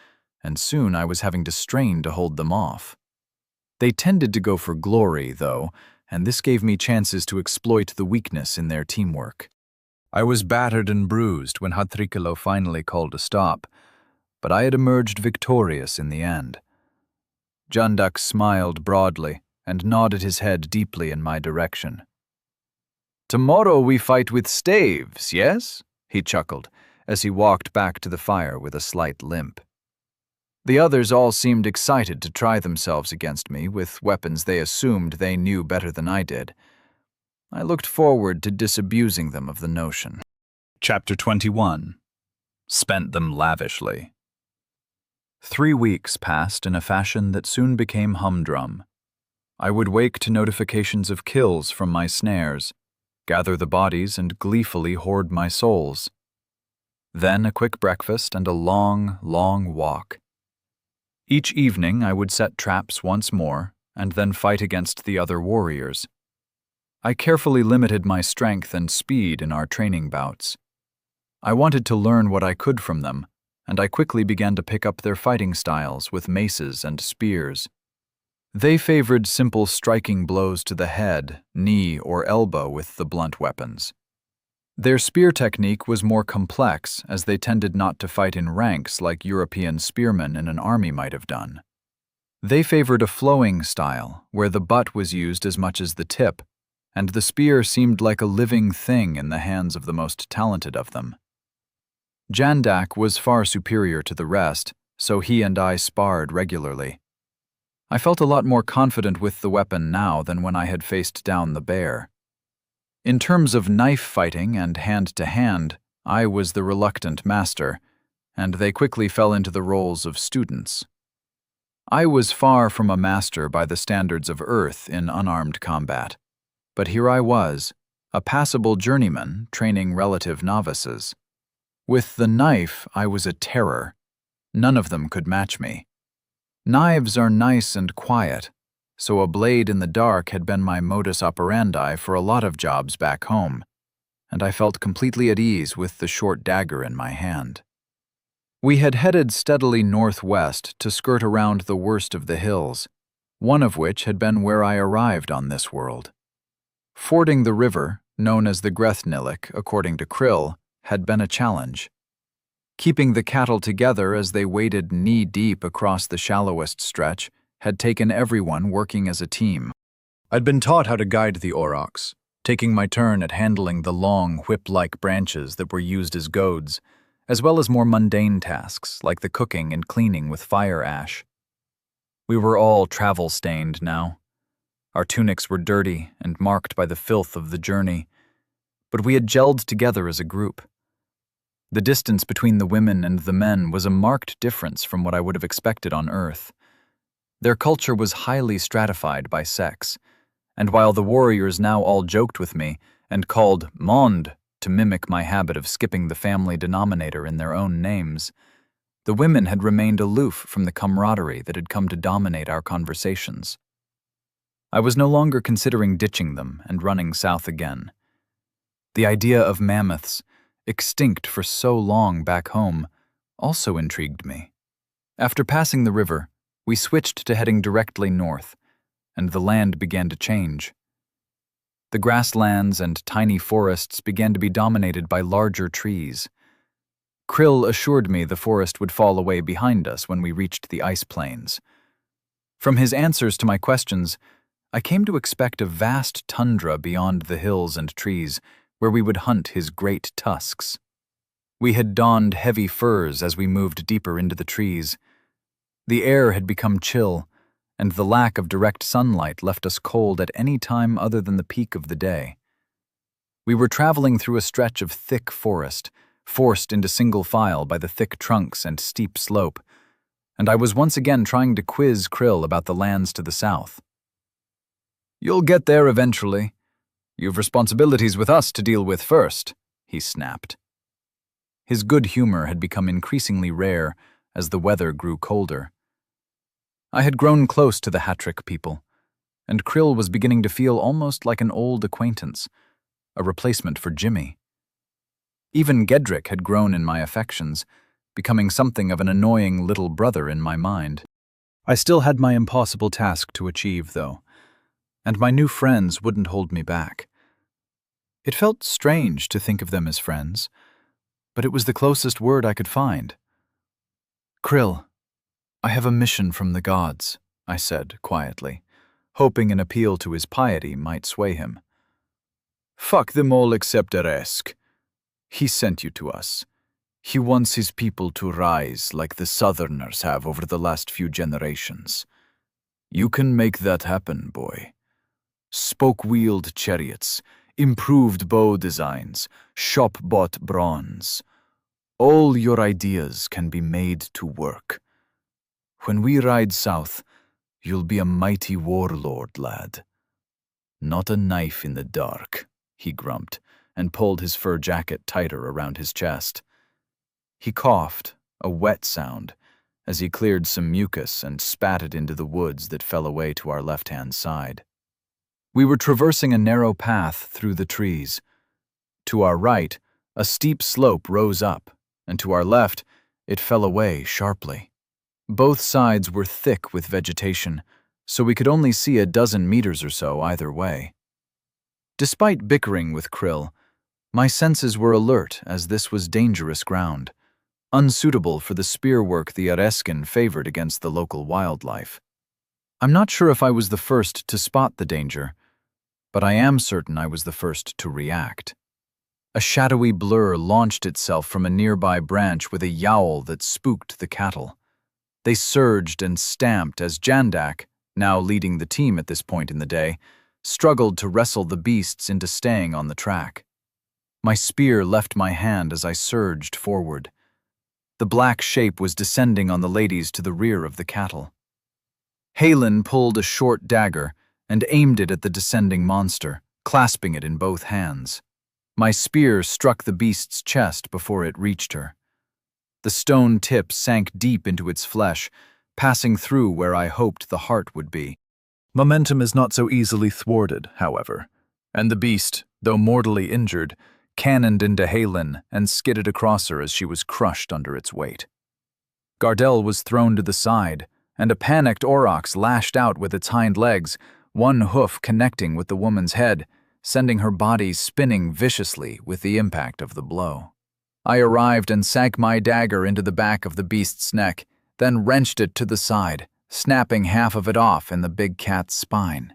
and soon I was having to strain to hold them off. They tended to go for glory, though, and this gave me chances to exploit the weakness in their teamwork. I was battered and bruised when Hatrikilo finally called a stop, but I had emerged victorious in the end. Jandak smiled broadly and nodded his head deeply in my direction. "Tomorrow we fight with staves, yes?" he chuckled as he walked back to the fire with a slight limp. The others all seemed excited to try themselves against me with weapons they assumed they knew better than I did. I looked forward to disabusing them of the notion. Chapter 21. Spent them lavishly. 3 weeks passed in a fashion that soon became humdrum. I would wake to notifications of kills from my snares, gather the bodies and gleefully hoard my souls. Then a quick breakfast and a long, long walk. Each evening I would set traps once more and then fight against the other warriors. I carefully limited my strength and speed in our training bouts. I wanted to learn what I could from them, and I quickly began to pick up their fighting styles with maces and spears. They favored simple striking blows to the head, knee, or elbow with the blunt weapons. Their spear technique was more complex, as they tended not to fight in ranks like European spearmen in an army might have done. They favored a flowing style, where the butt was used as much as the tip, and the spear seemed like a living thing in the hands of the most talented of them. Jandak was far superior to the rest, so he and I sparred regularly. I felt a lot more confident with the weapon now than when I had faced down the bear. In terms of knife fighting and hand-to-hand, I was the reluctant master, and they quickly fell into the roles of students. I was far from a master by the standards of Earth in unarmed combat, but here I was, a passable journeyman training relative novices. With the knife, I was a terror. None of them could match me. Knives are nice and quiet, so a blade in the dark had been my modus operandi for a lot of jobs back home, and I felt completely at ease with the short dagger in my hand. We had headed steadily northwest to skirt around the worst of the hills, one of which had been where I arrived on this world. Fording the river, known as the Grethnillik according to Krill, had been a challenge. Keeping the cattle together as they waded knee-deep across the shallowest stretch had taken everyone working as a team. I'd been taught how to guide the aurochs, taking my turn at handling the long, whip-like branches that were used as goads, as well as more mundane tasks like the cooking and cleaning with fire ash. We were all travel-stained now. Our tunics were dirty and marked by the filth of the journey, but we had gelled together as a group. The distance between the women and the men was a marked difference from what I would have expected on Earth. Their culture was highly stratified by sex, and while the warriors now all joked with me and called monde to mimic my habit of skipping the family denominator in their own names. The women had remained aloof from the camaraderie that had come to dominate our conversations. I was no longer considering ditching them and running south again. The idea of mammoths, extinct for so long back home, also intrigued me. After passing the river, we switched to heading directly north, and the land began to change. The grasslands and tiny forests began to be dominated by larger trees. Krill assured me the forest would fall away behind us when we reached the ice plains. From his answers to my questions, I came to expect a vast tundra beyond the hills and trees where we would hunt his great tusks. We had donned heavy furs as we moved deeper into the trees. The air had become chill, and the lack of direct sunlight left us cold at any time other than the peak of the day. We were traveling through a stretch of thick forest, forced into single file by the thick trunks and steep slope, and I was once again trying to quiz Krill about the lands to the south. "You'll get there eventually. You've responsibilities with us to deal with first," he snapped. His good humor had become increasingly rare as the weather grew colder. I had grown close to the Hattrick people, and Krill was beginning to feel almost like an old acquaintance, a replacement for Jimmy. Even Gedrick had grown in my affections, becoming something of an annoying little brother in my mind. I still had my impossible task to achieve, though, and my new friends wouldn't hold me back. It felt strange to think of them as friends, but it was the closest word I could find. "Krill, I have a mission from the gods," I said quietly, hoping an appeal to his piety might sway him. "Fuck them all except Aresk. He sent you to us. He wants his people to rise like the Southerners have over the last few generations. You can make that happen, boy. Spoke-wheeled chariots, improved bow designs, shop-bought bronze. All your ideas can be made to work. When we ride south, you'll be a mighty warlord, lad. Not a knife in the dark," he grumped, and pulled his fur jacket tighter around his chest. He coughed, a wet sound, as he cleared some mucus and spat it into the woods that fell away to our left-hand side. We were traversing a narrow path through the trees. To our right, a steep slope rose up, and to our left, it fell away sharply. Both sides were thick with vegetation, so we could only see a dozen meters or so either way. Despite bickering with Krill, my senses were alert as this was dangerous ground, unsuitable for the spear work the Areskin favored against the local wildlife. I'm not sure if I was the first to spot the danger, but I am certain I was the first to react. A shadowy blur launched itself from a nearby branch with a yowl that spooked the cattle. They surged and stamped as Jandak, now leading the team at this point in the day, struggled to wrestle the beasts into staying on the track. My spear left my hand as I surged forward. The black shape was descending on the ladies to the rear of the cattle. Halen pulled a short dagger and aimed it at the descending monster, clasping it in both hands. My spear struck the beast's chest before it reached her. The stone tip sank deep into its flesh, passing through where I hoped the heart would be. Momentum is not so easily thwarted, however, and the beast, though mortally injured, cannoned into Halen and skidded across her as she was crushed under its weight. Gardel was thrown to the side, and a panicked aurochs lashed out with its hind legs, one hoof connecting with the woman's head, sending her body spinning viciously with the impact of the blow. I arrived and sank my dagger into the back of the beast's neck, then wrenched it to the side, snapping half of it off in the big cat's spine.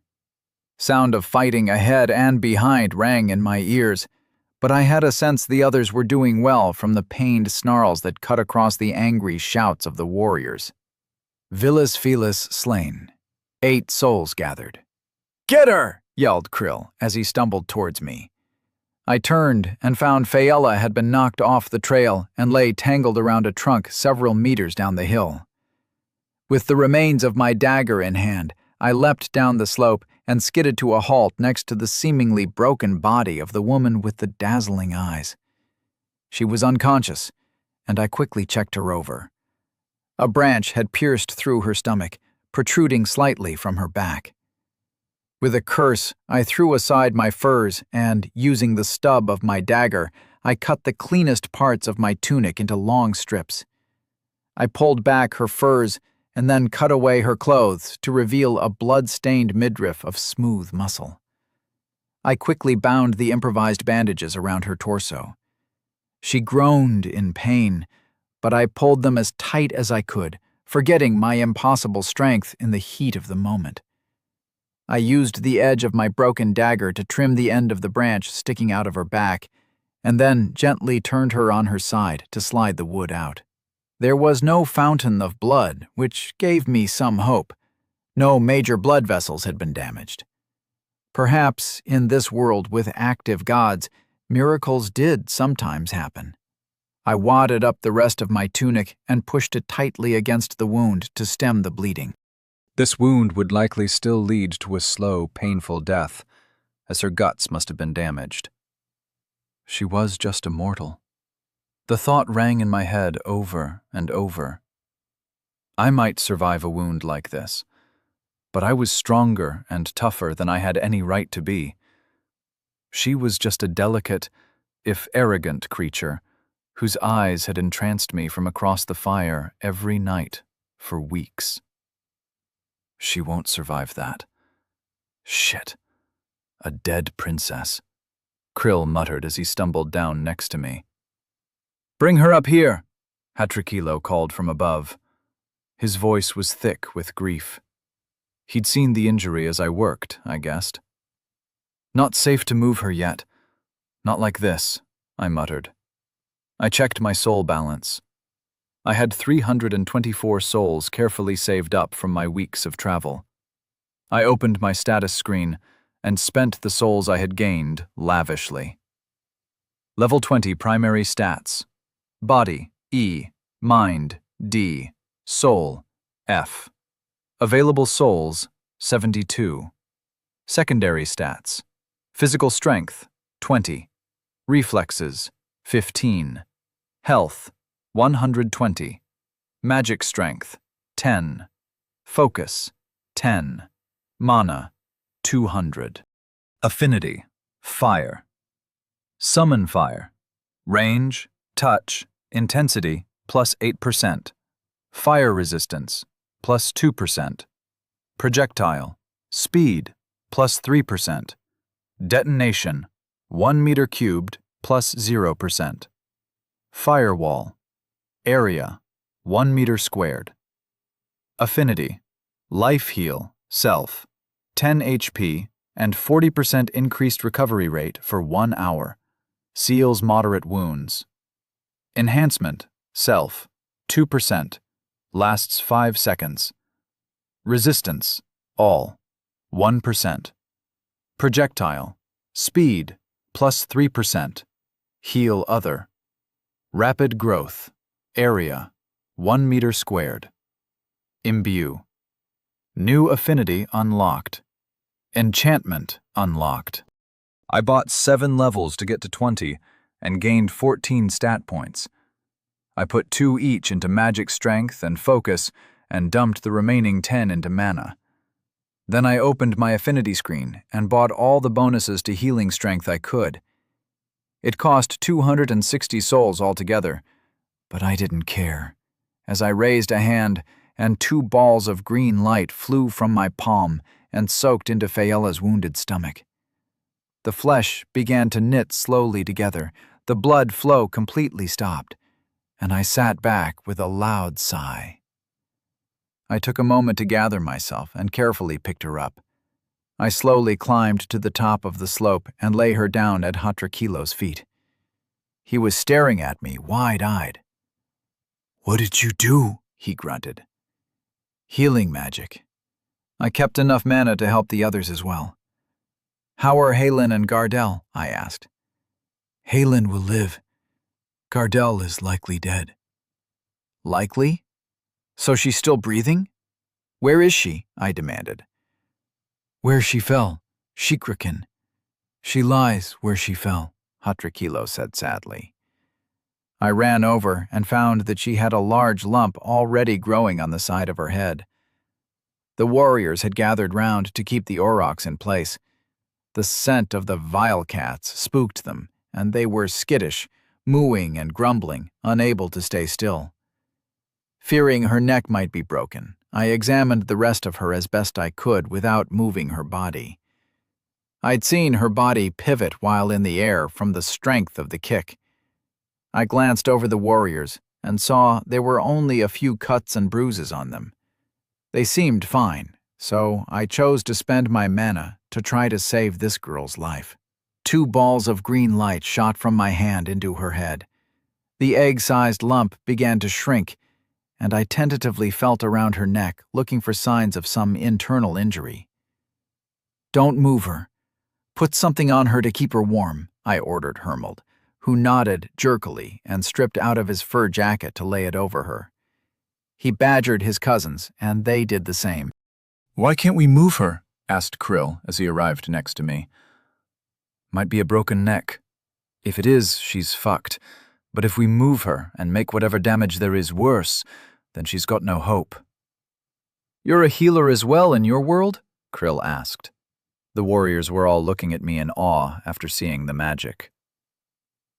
Sound of fighting ahead and behind rang in my ears, but I had a sense the others were doing well from the pained snarls that cut across the angry shouts of the warriors. Villas Felis slain. 8 souls gathered. "Get her!" yelled Krill as he stumbled towards me. I turned and found Fayella had been knocked off the trail and lay tangled around a trunk several meters down the hill. With the remains of my dagger in hand, I leapt down the slope and skidded to a halt next to the seemingly broken body of the woman with the dazzling eyes. She was unconscious, and I quickly checked her over. A branch had pierced through her stomach, protruding slightly from her back. With a curse, I threw aside my furs and, using the stub of my dagger, I cut the cleanest parts of my tunic into long strips. I pulled back her furs and then cut away her clothes to reveal a blood-stained midriff of smooth muscle. I quickly bound the improvised bandages around her torso. She groaned in pain, but I pulled them as tight as I could, forgetting my impossible strength in the heat of the moment. I used the edge of my broken dagger to trim the end of the branch sticking out of her back, and then gently turned her on her side to slide the wood out. There was no fountain of blood, which gave me some hope. No major blood vessels had been damaged. Perhaps, in this world with active gods, miracles did sometimes happen. I wadded up the rest of my tunic and pushed it tightly against the wound to stem the bleeding. This wound would likely still lead to a slow, painful death, as her guts must have been damaged. She was just a mortal. The thought rang in my head over and over. I might survive a wound like this, but I was stronger and tougher than I had any right to be. She was just a delicate, if arrogant creature, whose eyes had entranced me from across the fire every night for weeks. She won't survive that. Shit. A dead princess. Krill muttered as he stumbled down next to me. "Bring her up here," Hatrikilo called from above. His voice was thick with grief. He'd seen the injury as I worked, I guessed. "Not safe to move her yet. Not like this," I muttered. I checked my soul balance. I had 324 souls carefully saved up from my weeks of travel. I opened my status screen and spent the souls I had gained lavishly. Level 20 primary stats. Body, E. Mind, D. Soul, F. Available souls, 72. Secondary stats. Physical strength, 20. Reflexes, 15. Health, 120. Magic strength, 10. Focus, 10. Mana, 200. Affinity, fire. Summon fire. Range, touch, intensity, plus 8%. Fire resistance, plus 2%. Projectile, speed, plus 3%. Detonation, 1 meter cubed, plus 0%. Firewall, area, 1 meter squared. Affinity, life heal, self, 10 HP and 40% increased recovery rate for 1 hour. Seals moderate wounds. Enhancement, self, 2%, lasts 5 seconds. Resistance, all, 1%. Projectile, speed, plus 3%. Heal other. Rapid growth, area, 1 meter squared. Imbue. New affinity unlocked. Enchantment unlocked. I bought 7 levels to get to 20 and gained 14 stat points. I put 2 each into magic strength and focus and dumped the remaining 10 into mana. Then I opened my affinity screen and bought all the bonuses to healing strength I could. It cost 260 souls altogether, but I didn't care, as I raised a hand and 2 balls of green light flew from my palm and soaked into Fayella's wounded stomach. The flesh began to knit slowly together, the blood flow completely stopped, and I sat back with a loud sigh. I took a moment to gather myself and carefully picked her up. I slowly climbed to the top of the slope and lay her down at Hatrakilo's feet. He was staring at me, wide-eyed. "What did you do?" he grunted. "Healing magic. I kept enough mana to help the others as well." "How are Halen and Gardel?" I asked. "Halen will live. Gardel is likely dead." "Likely? So she's still breathing? Where is she?" I demanded. Where she fell, Shikrakin. She lies where she fell, Hatrakilo said sadly. I ran over and found that she had a large lump already growing on the side of her head. The warriors had gathered round to keep the aurochs in place. The scent of the vile cats spooked them, and they were skittish, mooing and grumbling, unable to stay still. Fearing her neck might be broken, I examined the rest of her as best I could without moving her body. I'd seen her body pivot while in the air from the strength of the kick. I glanced over the warriors and saw there were only a few cuts and bruises on them. They seemed fine, so I chose to spend my mana to try to save this girl's life. 2 balls of green light shot from my hand into her head. The egg-sized lump began to shrink, and I tentatively felt around her neck, looking for signs of some internal injury. "Don't move her. Put something on her to keep her warm," I ordered Hermold, who nodded jerkily and stripped out of his fur jacket to lay it over her. He badgered his cousins, and they did the same. "Why can't we move her?" asked Krill as he arrived next to me. "Might be a broken neck. If it is, she's fucked. But if we move her and make whatever damage there is worse, then she's got no hope." "You're a healer as well in your world?" Krill asked. The warriors were all looking at me in awe after seeing the magic.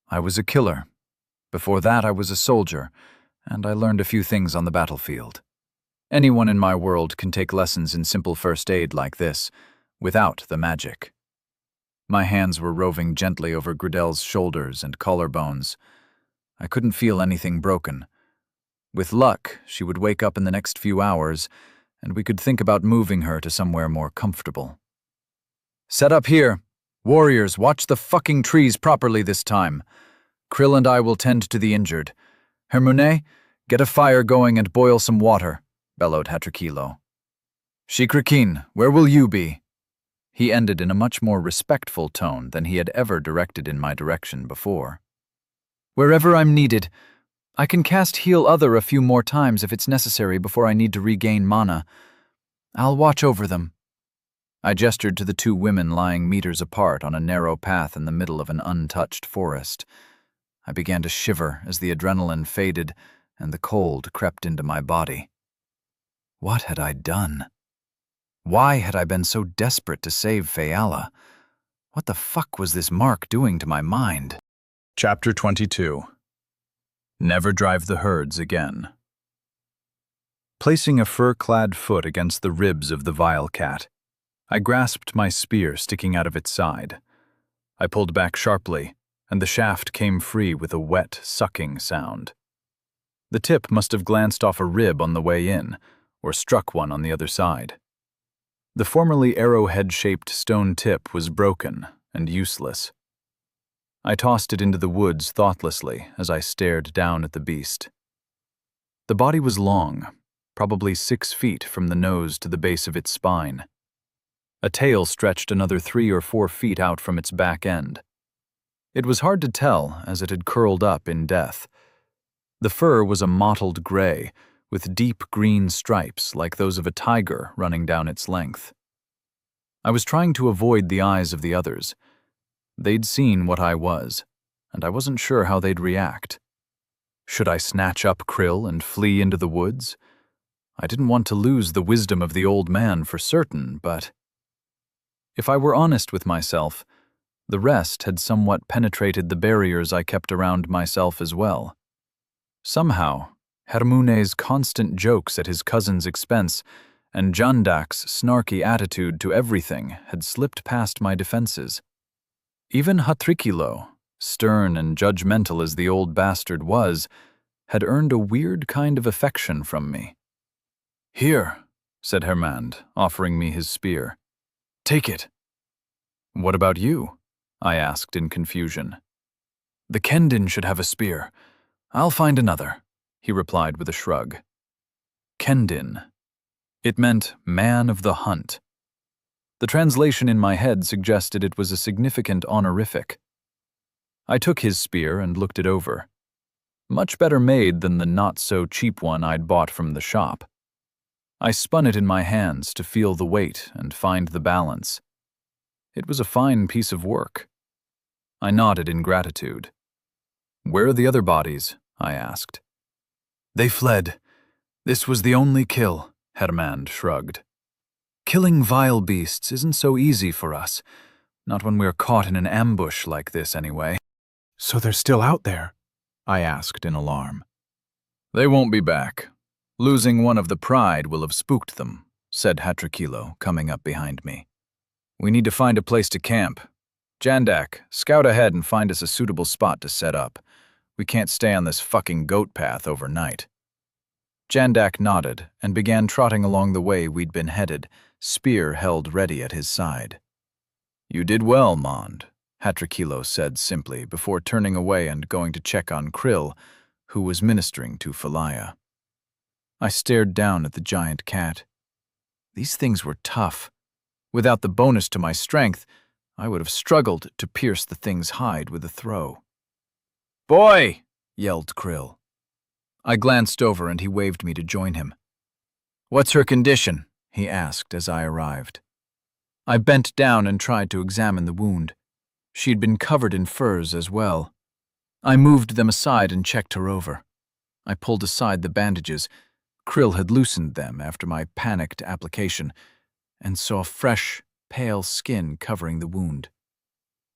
"I was a killer. Before that, I was a soldier, and I learned a few things on the battlefield. Anyone in my world can take lessons in simple first aid like this, without the magic." My hands were roving gently over Gridel's shoulders and collarbones. I couldn't feel anything broken. With luck, she would wake up in the next few hours, and we could think about moving her to somewhere more comfortable. "Set up here. Warriors, watch the fucking trees properly this time. Krill and I will tend to the injured. Hermone, get a fire going and boil some water," bellowed Hatrakilo. "Shikrakin, where will you be?" He ended in a much more respectful tone than he had ever directed in my direction before. "Wherever I'm needed. I can cast Heal Other a few more times if it's necessary before I need to regain mana. I'll watch over them." I gestured to the 2 women lying meters apart on a narrow path in the middle of an untouched forest. I began to shiver as the adrenaline faded and the cold crept into my body. What had I done? Why had I been so desperate to save Fayala? What the fuck was this mark doing to my mind? Chapter 22. Never drive the herds again. Placing a fur-clad foot against the ribs of the vile cat, I grasped my spear sticking out of its side. I pulled back sharply, and the shaft came free with a wet, sucking sound. The tip must have glanced off a rib on the way in, or struck one on the other side. The formerly arrowhead-shaped stone tip was broken and useless. I tossed it into the woods thoughtlessly as I stared down at the beast. The body was long, probably 6 feet from the nose to the base of its spine. A tail stretched another 3 or 4 feet out from its back end. It was hard to tell as it had curled up in death. The fur was a mottled gray, with deep green stripes like those of a tiger running down its length. I was trying to avoid the eyes of the others. They'd seen what I was, and I wasn't sure how they'd react. Should I snatch up Krill and flee into the woods? I didn't want to lose the wisdom of the old man for certain, but if I were honest with myself, the rest had somewhat penetrated the barriers I kept around myself as well. Somehow, Hermune's constant jokes at his cousin's expense and Jandak's snarky attitude to everything had slipped past my defenses. Even Hatrikilo, stern and judgmental as the old bastard was, had earned a weird kind of affection from me. "Here," said Hermand, offering me his spear. "Take it." "What about you?" I asked in confusion. "The Kendin should have a spear. I'll find another," he replied with a shrug. Kendin. It meant man of the hunt. The translation in my head suggested it was a significant honorific. I took his spear and looked it over. Much better made than the not-so-cheap one I'd bought from the shop. I spun it in my hands to feel the weight and find the balance. It was a fine piece of work. I nodded in gratitude. "Where are the other bodies?" I asked. "They fled. This was the only kill," Hermand shrugged. "Killing vile beasts isn't so easy for us. Not when we're caught in an ambush like this, anyway." "So they're still out there?" I asked in alarm. "They won't be back. Losing one of the pride will have spooked them," said Hatrakilo, coming up behind me. "We need to find a place to camp. Jandak, scout ahead and find us a suitable spot to set up. We can't stay on this fucking goat path overnight." Jandak nodded and began trotting along the way we'd been headed, spear held ready at his side. "You did well, Mond," Hatrakilo said simply before turning away and going to check on Krill, who was ministering to Falaya. I stared down at the giant cat. These things were tough. Without the bonus to my strength, I would have struggled to pierce the thing's hide with a throw. "Boy!" yelled Krill. I glanced over and he waved me to join him. "What's her condition?" he asked as I arrived. I bent down and tried to examine the wound. She'd been covered in furs as well. I moved them aside and checked her over. I pulled aside the bandages. Krill had loosened them after my panicked application, and saw fresh, pale skin covering the wound.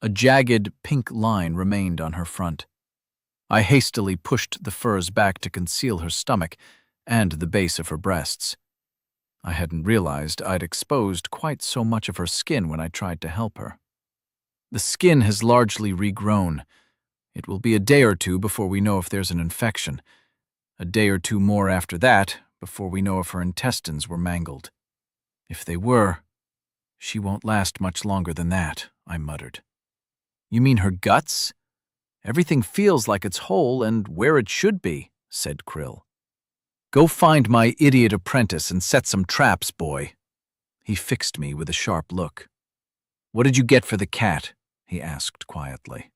A jagged, pink line remained on her front. I hastily pushed the furs back to conceal her stomach and the base of her breasts. I hadn't realized I'd exposed quite so much of her skin when I tried to help her. The skin has largely regrown. It will be a day or two before we know if there's an infection. A day or two more after that before we know if her intestines were mangled. If they were, she won't last much longer than that, I muttered. "You mean her guts? Everything feels like it's whole and where it should be," said Krill. "Go find my idiot apprentice and set some traps, boy." He fixed me with a sharp look. "What did you get for the cat?" he asked quietly.